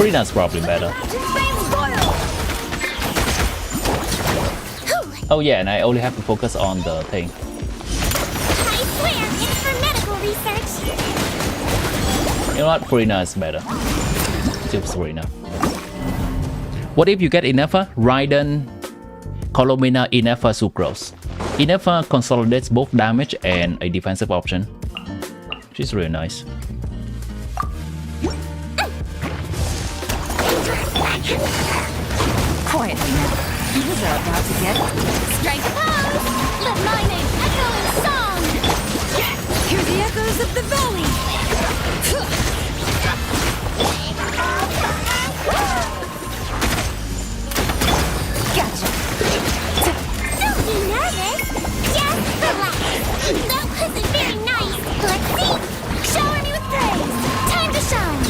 Furina's probably better. Oh yeah, and I only have to focus on the thing. I swear it's for medical research. You know what? Furina is better. Just Furina. What if you get enough Raiden Columbina enough Sucrose? Enough consolidates both damage and a defensive option. She's really nice. Quietly now. These are about to get... Strike a pose! Let my name echo in song! Hear the echoes of the valley! Gotcha! Don't be nervous! Just relax! That wasn't very nice! Let's see! Shower me with praise! Time to shine!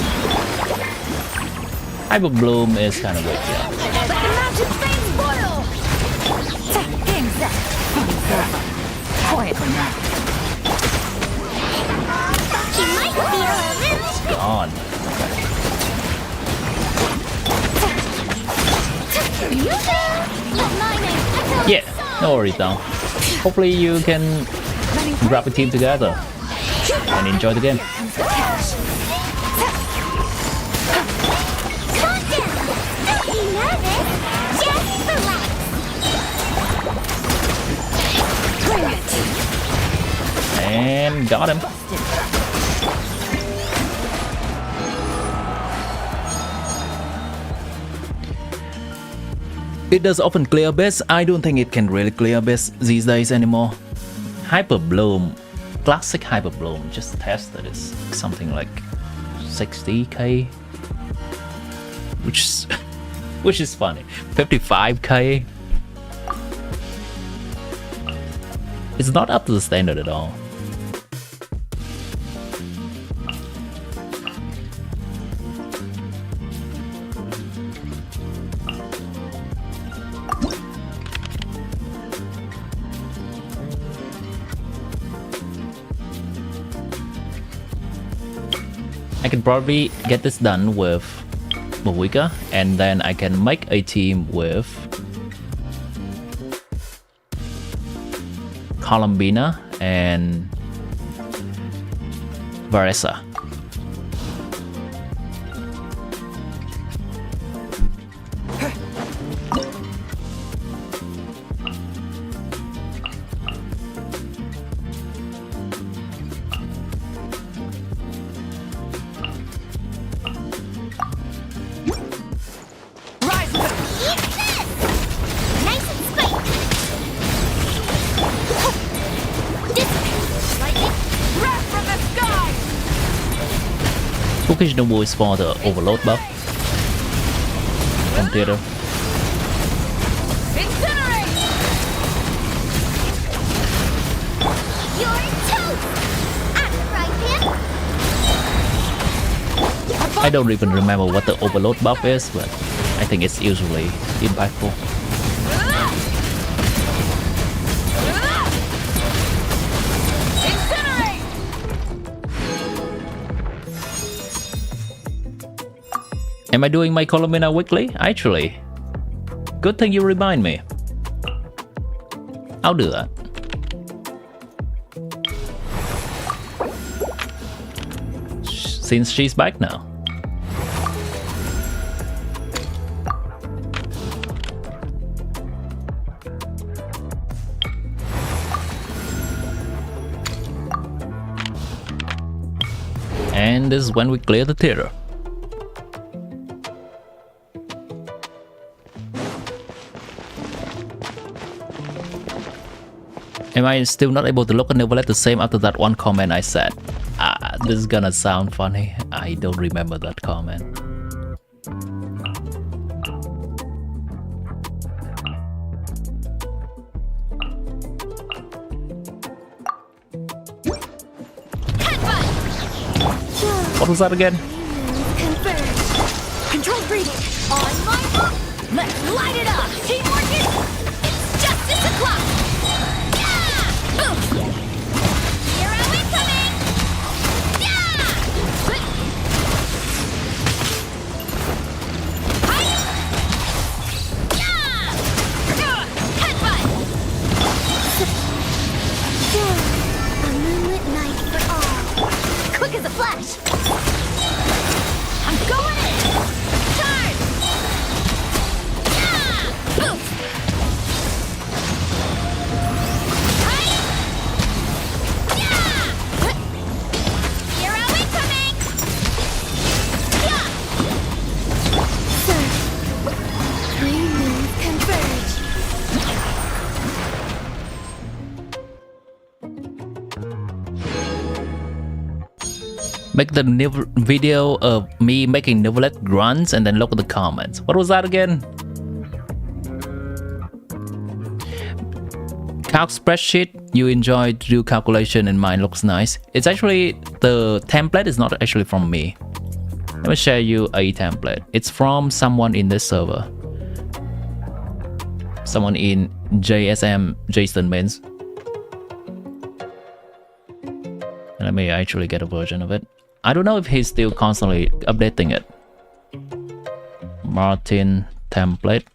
Hyper Bloom is kind of weak, yeah. Let the magic flames boil! Game's up! Quietly now. You might feel a little... Gone. Let my name echo in Yeah, no worries though. Hopefully you can grab a team together and enjoy the game. And got him. It does often clear base. I don't think it can really clear base these days anymore. Hyper Bloom, classic Hyper Bloom, just tested is something like 60k, which is funny. 55k. It's not up to the standard at all. I can probably get this done with Mawika, and then I can make a team with Columbina and Varesa. Occasional voice for the overload buff from theater. I don't even remember what the overload buff is, but I think it's usually impactful. Am I doing my Columbina weekly? Actually, good thing you remind me. I'll do that. Since she's back now. And this is when we clear the theater. Am I still not able to look at Neverlet the same after that one comment I said? This is gonna sound funny. I don't remember that comment. What was that again? Controlled breathing. On my mark. Let's light it up. Teamwork is. It's justice o'clock. Yeah! Boom. Hero incoming. Yeah! Hi. Yeah! Headbutt. A moonlit night for all. Quick as a flash. I'm going in. Charge. Yeah! Boom. Hi. Yeah! Hero incoming. Yeah! Sir, three moons converge. Make the video of me making Neverlet grunts and then look at the comments. What was that again? Calc spreadsheet, you enjoy to do calculation and mine looks nice. It's actually, the template is not actually from me. Let me share you a template. It's from someone in this server. Someone in JSM Jason Mins. Let me actually get a version of it. I don't know if he's still constantly updating it. Martin template.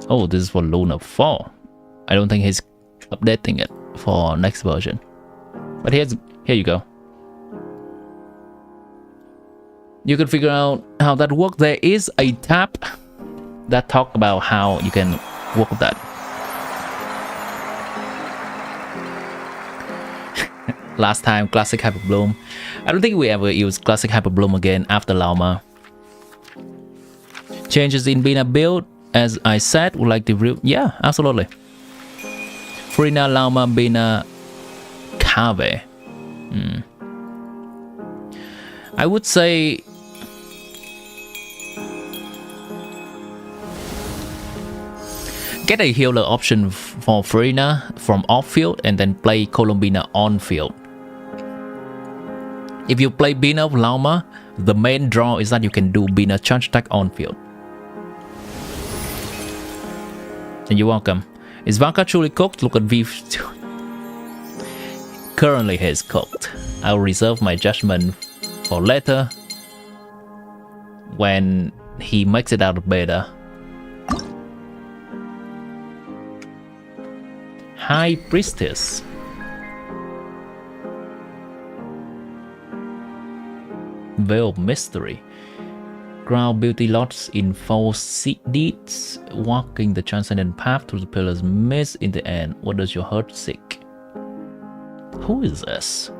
Oh, this is for Luna 4. I don't think he's updating it for next version. But here you go. You can figure out how that works. There is a tab that talks about how you can work with that. Last time, Classic Hyper Bloom. I don't think we ever use Classic Hyper Bloom again after Llama. Changes in BINA build, as I said, would like to review. Yeah, absolutely. Frina, Llama, BINA, Kave. I would say get a healer option for Frina from off-field and then play Columbina on-field. If you play BINA with Llama, the main draw is that you can do BINA charge attack on-field. And you're welcome. Is VARKA truly cooked? Look at V. Currently he is cooked. I'll reserve my judgment for later when he makes it out of beta. High Priestess. Veil of Mystery. Ground beauty lots in false deeds, walking the transcendent path through the pillars miss in the end. What does your heart seek? Who is this?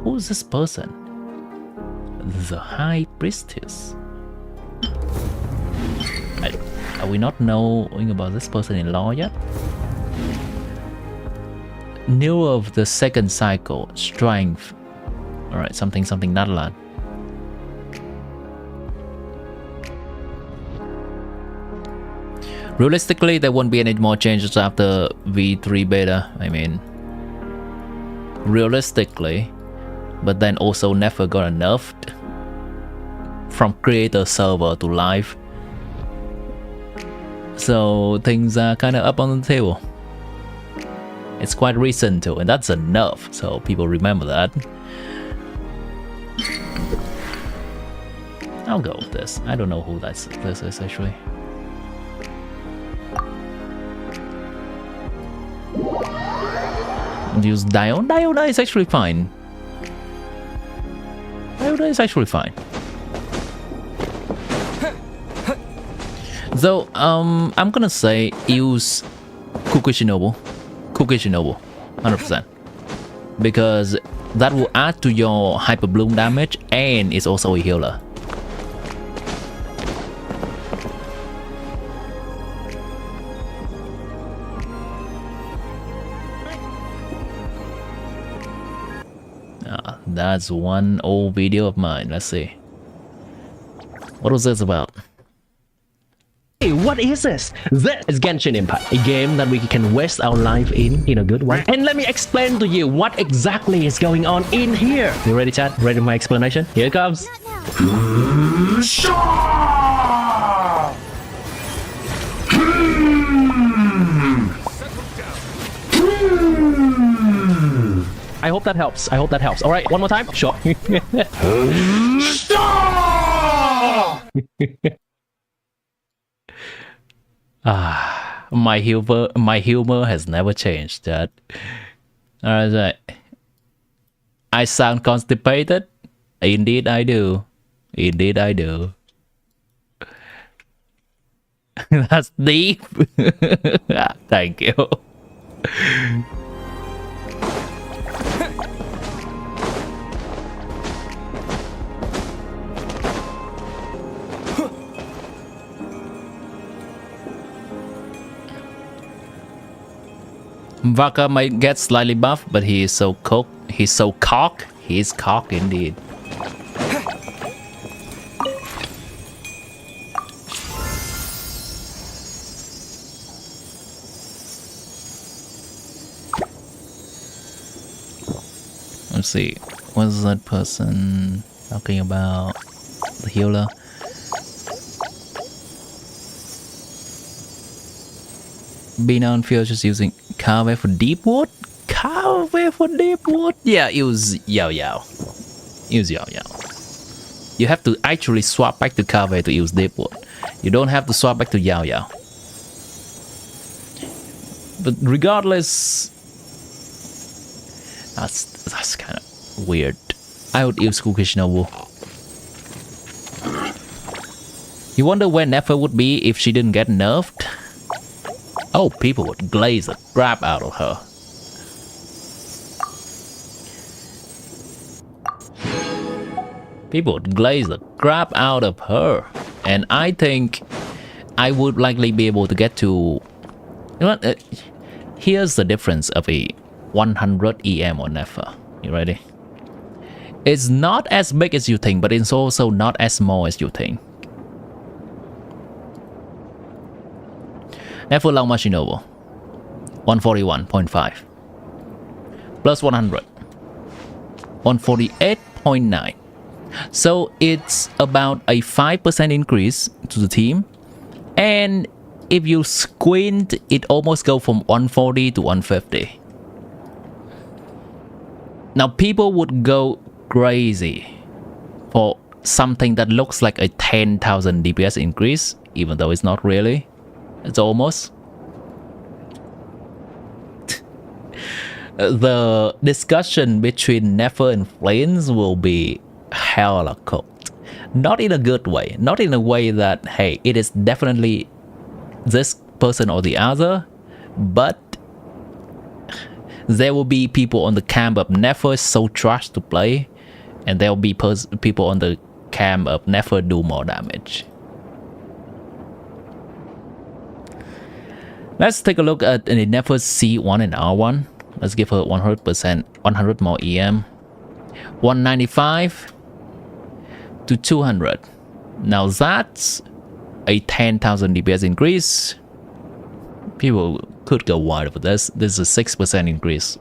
Who is this person? The High Priestess. Are we not knowing about this person in law yet? New of the second cycle, strength. Alright, something not a lot. Realistically, there won't be any more changes after V3 beta. I mean, realistically, but then also never got nerfed from creator server to live. So things are kind of up on the table. It's quite recent too, and that's a nerf, so people remember that. I'll go with this. I don't know who this is actually. Use Diona. Diona is actually fine. Diona is actually fine. So, I'm gonna say use Kukishinobu. 100%. Because that will add to your Hyper Bloom damage and it's also a healer. That's one old video of mine. Let's see. What was this about? Hey, what is this? This is Genshin Impact, a game that we can waste our life in a good way. And let me explain to you what exactly is going on in here. You ready, chat? Ready for my explanation? Here it comes. I hope that helps. I hope that helps. All right, one more time. Sure. My humor has never changed. That. Alright. I sound constipated. Indeed, I do. Indeed, I do. That's deep. Thank you. VARKA might get slightly buffed, but he is so cocked. He's so cocked. He's cocked indeed. Let's see. What's that person talking about? The healer. BINA on field just using Carve for deep wood? Carve for deep wood? Yeah, use Yao Yao. Use Yao Yao. You have to actually swap back to Carve to use deep wood. You don't have to swap back to Yao Yao. But regardless, that's kind of weird. I would use Kukishinobu. You wonder where Nefer would be if she didn't get nerfed? Oh, people would glaze the crap out of her. People would glaze the crap out of her. And I think I would likely be able to get to... You know what? Here's the difference of a 100 EM on Nefer. You ready? It's not as big as you think, but it's also not as small as you think. Nefer Long Machinobu 141.5 plus 100 148.9. So it's about a 5% increase to the team, and if you squint, it almost go from 140 to 150. Now people would go crazy for something that looks like a 10,000 DPS increase, even though it's not really. It's almost. the discussion between Nefer and Flames will be hella cooked. Not in a good way. Not in a way that, hey, it is definitely this person or the other, but there will be people on the camp of Nefer so trash to play, and there will be people on the camp of Nefer do more damage. Let's take a look at the Nefer C1 and R1. Let's give her 100%, 100 more EM. 195 to 200. Now that's a 10,000 DPS increase. People could go wild for this. This is a 6% increase.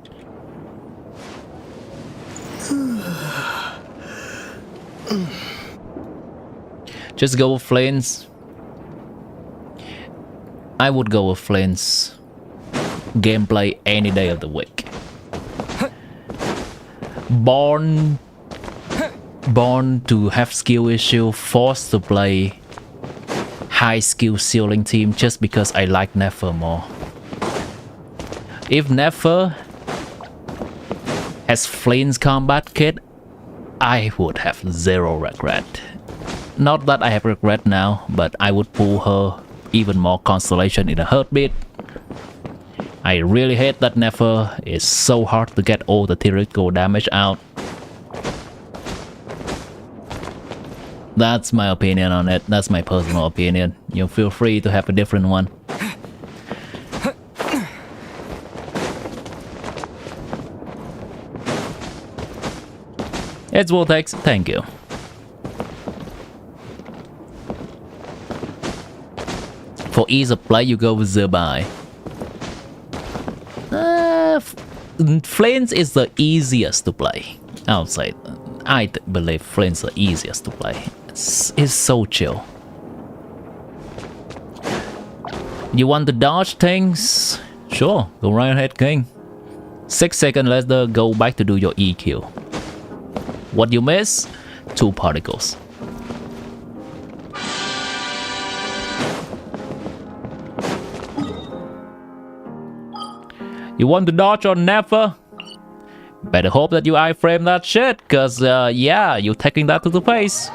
Just go with Flames. I would go with Flames. Gameplay any day of the week. Born to have skill issue, forced to play high skill ceiling team just because I like Nefer more. If Nefer has Flames combat kit, I would have zero regret. Not that I have regret now, but I would pull her even more Constellation in a heartbeat. I really hate that Nefer is so hard to get all the theoretical damage out. That's my opinion on it. That's my personal opinion. You feel free to have a different one. It's Vortex, thank you. For ease of play, you go with Zerbai. Flames is the easiest to play. Outside, I believe Flames is the easiest to play. It's so chill. You want to dodge things? Sure, go right ahead, King. 6 seconds later, go back to do your EQ. What you miss? 2 particles. You want to dodge or never? Better hope that you iframe that shit, cause yeah, you're taking that to the face.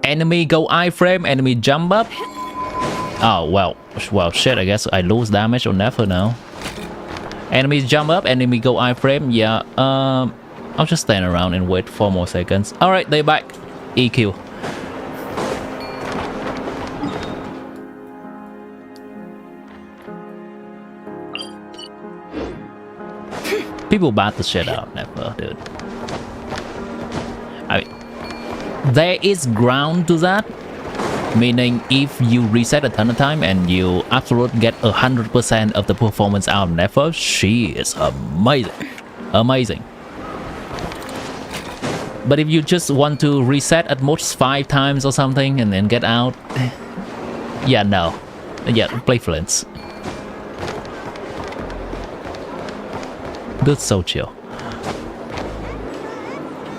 Enemy go iframe, enemy jump up. Oh well shit, I guess I lose damage on Nefer now. Enemies jump up, enemy go iframe, yeah, I'll just stand around and wait 4 more seconds. Alright, they're back. EQ. People bat the shit out of Nefer, dude. I mean, there is ground to that. Meaning, if you reset a ton of time and you absolutely get 100% of the performance out of Nefer, she is amazing. Amazing. But if you just want to reset at most 5 times or something and then get out, yeah, no. Yeah, play Flints. That's so chill.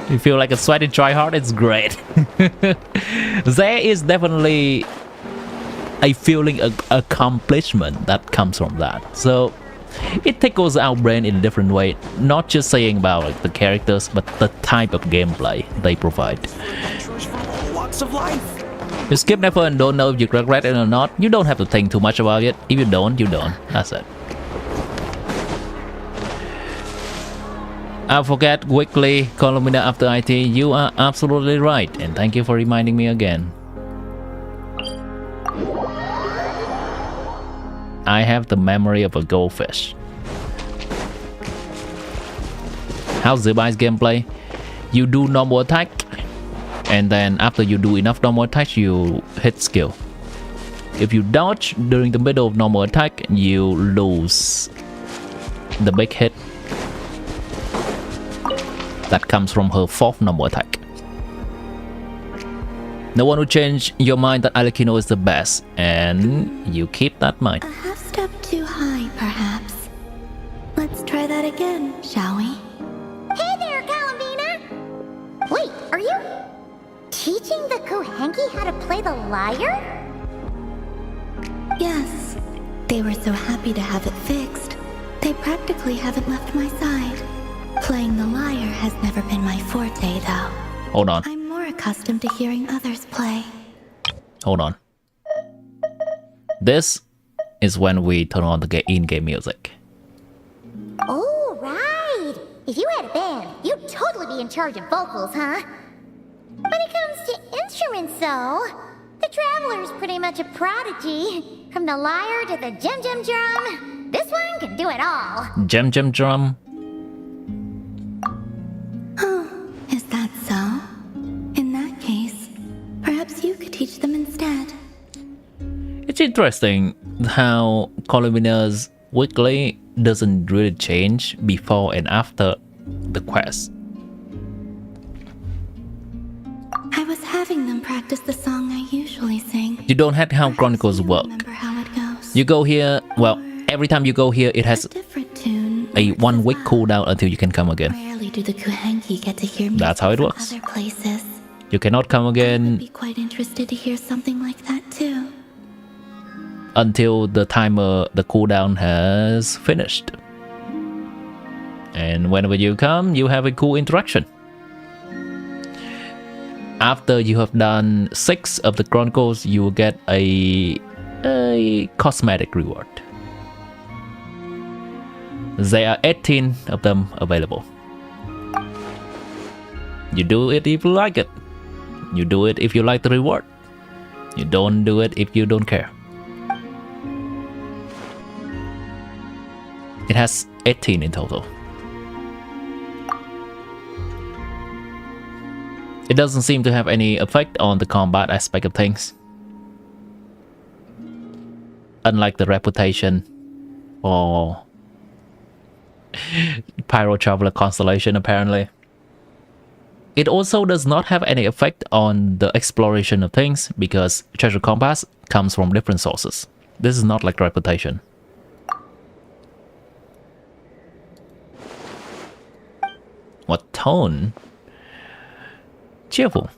You feel like a sweaty tryhard, it's great. There is definitely a feeling of accomplishment that comes from that. So it tickles our brain in a different way. Not just saying about like the characters, but the type of gameplay they provide. You skip Nefer and don't know if you regret it or not. You don't have to think too much about it. If you don't, you don't. That's it. I forget quickly, Columina after IT. You are absolutely right, and thank you for reminding me again. I have the memory of a goldfish. How's Zibai's gameplay? You do normal attack, and then after you do enough normal attack, you hit skill. If you dodge during the middle of normal attack, you lose the big hit that comes from her 4th normal attack. No one will change your mind that Alekino is the best, and you keep that mind. A half step too high, perhaps. Let's try that again, shall we? Hey there, Calavina! Wait, are you teaching the Kohenki how to play the lyre? They were so happy to have it fixed, they practically haven't left my side. Playing the lyre has never been my forte, though. Hold on. I'm more accustomed to hearing others play. Hold on. This is when we turn on the in-game music. Oh, right. If you had a band, you'd totally be in charge of vocals, huh? When it comes to instruments, though, the Traveler's pretty much a prodigy. From the lyre to the jim-jim drum, this one can do it all. Jim drum. Oh, is that so? In that case, perhaps you could teach them instead. It's interesting how Columbina's weekly doesn't really change before and after the quest. I was having them practice the song I usually sing. You don't have how Chronicles work. Remember how it goes. You go here, well, every time you go here, it has Different tune. a 1 week cooldown until you can come again. Rarely do the Kuhenki get to hear music That's how it from works. other places. You cannot come I'd again be quite interested to hear something like that too. until the timer, the cooldown has finished. And whenever you come, you have a cool interaction. After you have done 6 of the Chronicles, you will get a cosmetic reward. There are 18 of them available. You do it if you like it. You do it if you like the reward. You don't do it if you don't care. It has 18 in total. It doesn't seem to have any effect on the combat aspect of things. Unlike the reputation or Pyro Traveler Constellation, apparently. It also does not have any effect on the exploration of things because Treasure Compass comes from different sources. This is not like reputation. What tone? Cheerful.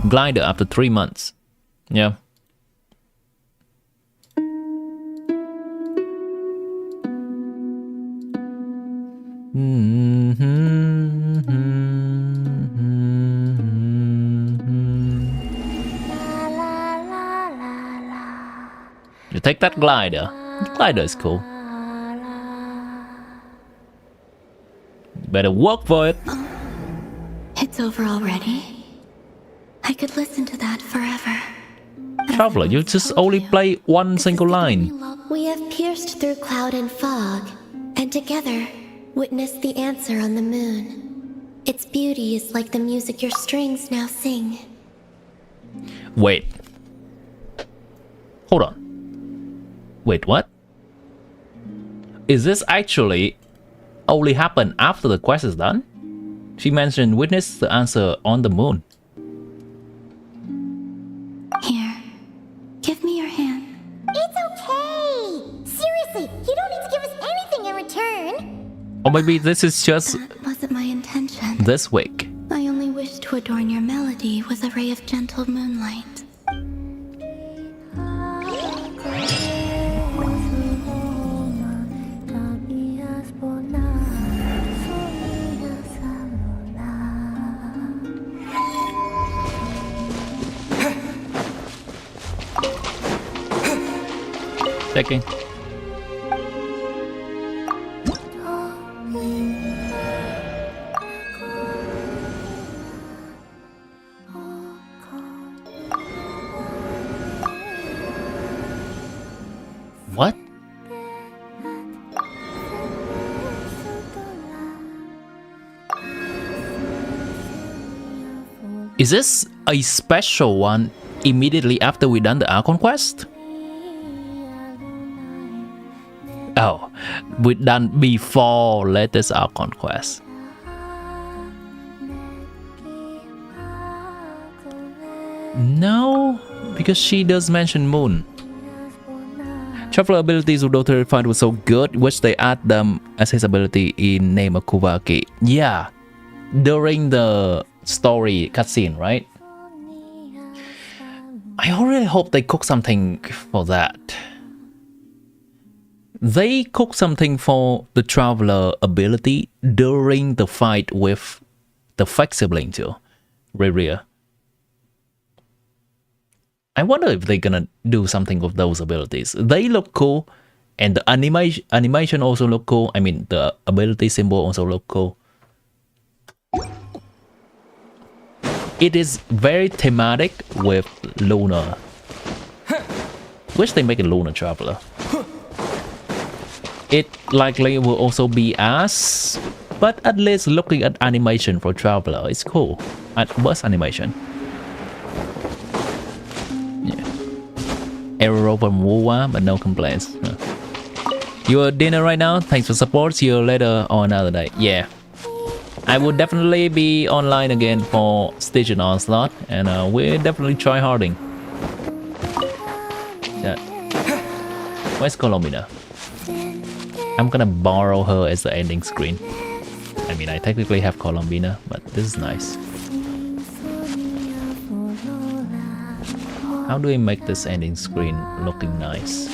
Glider after 3 months. Yeah. You take that glider. The glider is cool. You better work for it. It's over already. I could listen to that forever. Traveler, you just only play one single line. We have pierced through cloud and fog, and together witnessed the answer on the moon. Its beauty is like the music your strings now sing. Wait. Hold on. Wait, what? Is this actually only happen after the quest is done? She mentioned witness the answer on the moon. Here, give me your hand. It's okay! Seriously, you don't need to give us anything in return! Or maybe this is just That wasn't my intention. this week. I only wished to adorn your melody with a ray of gentle moonlight. Checking. What? Is this a special one immediately after we done the Archon quest? Oh, we done before latest Archon quest. No, because she does mention moon. Traveler abilities of Dr. Refined was so good, which they add them as his ability in name of Kuvaki. Yeah, during the story cutscene, right? I really hope they cook something for that. they cooked something for the traveler ability during the fight with the fake sibling too. Reria. I wonder if they're gonna do something with those abilities. They look cool, and the animation also look cool. I mean, the ability symbol also look cool. It is very thematic with Luna. Wish they make a Luna Traveler. It likely will also be Ass, but at least looking at animation for Traveler, it's cool. At burst animation. Yeah. Error from Wuwa, but no complaints. You at dinner right now? Thanks for support. See you later on another day. Yeah. I will definitely be online again for Station Onslaught, and we'll definitely try harding. Yeah. Where's Colombina? I'm gonna borrow her as the ending screen. I mean, I technically have Colombina, but this is nice. How do we make this ending screen looking nice?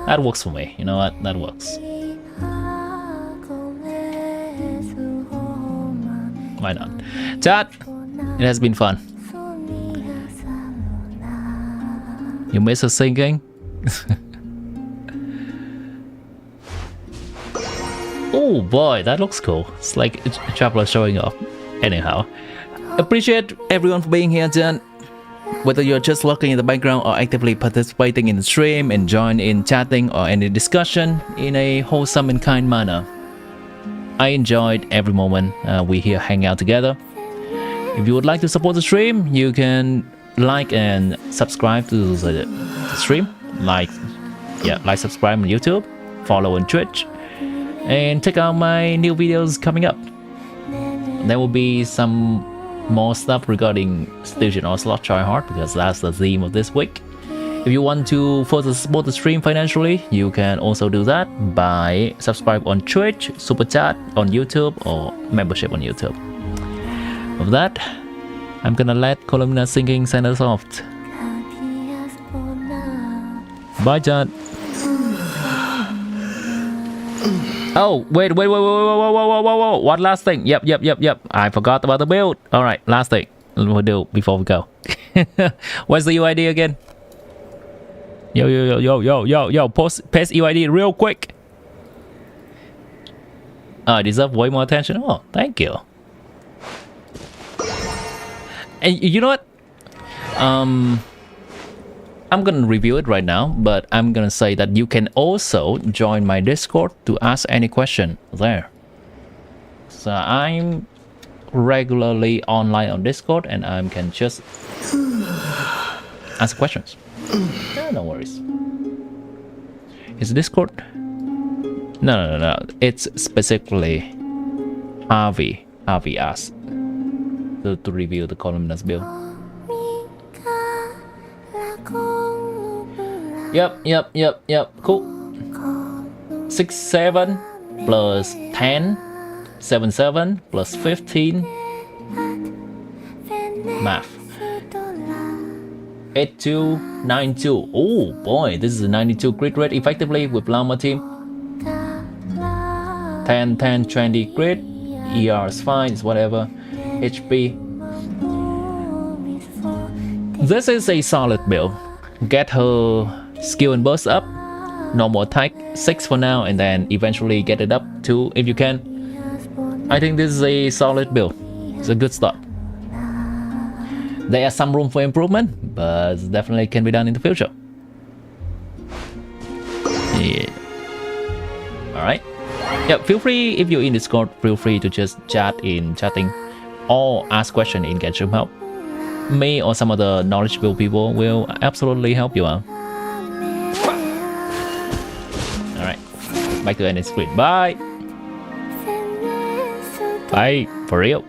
That works for me. You know what? That works. Why not? Chat! It has been fun. You miss her singing? Oh boy, that looks cool. It's like a traveler showing off. Anyhow, appreciate everyone for being here, Jen. Whether you're just lurking in the background or actively participating in the stream, enjoying in chatting or any discussion in a wholesome and kind manner. I enjoyed every moment we here hang out together. If you would like to support the stream, you can like and subscribe to the stream. Like, subscribe on YouTube, follow on Twitch, and check out my new videos coming up. There will be some more stuff regarding Station Onslaught Tryhard, because that's the theme of this week. If you want to further support the stream financially, you can also do that by subscribe on Twitch, Super Chat on YouTube, or membership on YouTube. With that, I'm gonna let Columna singing send us off. Bye, chat. Oh, wait. Whoa. One last thing. Yep. I forgot about the build. Alright, last thing we'll do before we go. Where's the UID again? Yo. Paste UID real quick. I deserve way more attention. Oh, thank you. And you know what? I'm gonna review it right now, but I'm gonna say that you can also join my Discord to ask any question there. So I'm regularly online on Discord, and I can just ask questions. No worries. Is Discord? No. It's specifically Harvey asked to review the columnist build. Yep. Cool. 6, 7 plus 10, 7, 7 plus 15. Math. 82, 92. Oh boy, this is a 92 crit rate effectively with Llama team. 10, 20 crit. ER is fine, it's whatever. HP. This is a solid build. Get her skill and burst up, normal attack 6 for now, and then eventually get it up to if you can. I think this is a solid build. It's a good start. There is some room for improvement, but definitely can be done in the future. Yeah. Alright. Yeah, feel free, if you're in Discord, feel free to just chatting or ask questions in Genshin Help. Me or some other knowledgeable people will absolutely help you out. Alright, back to ending screen. Bye! Bye, for real.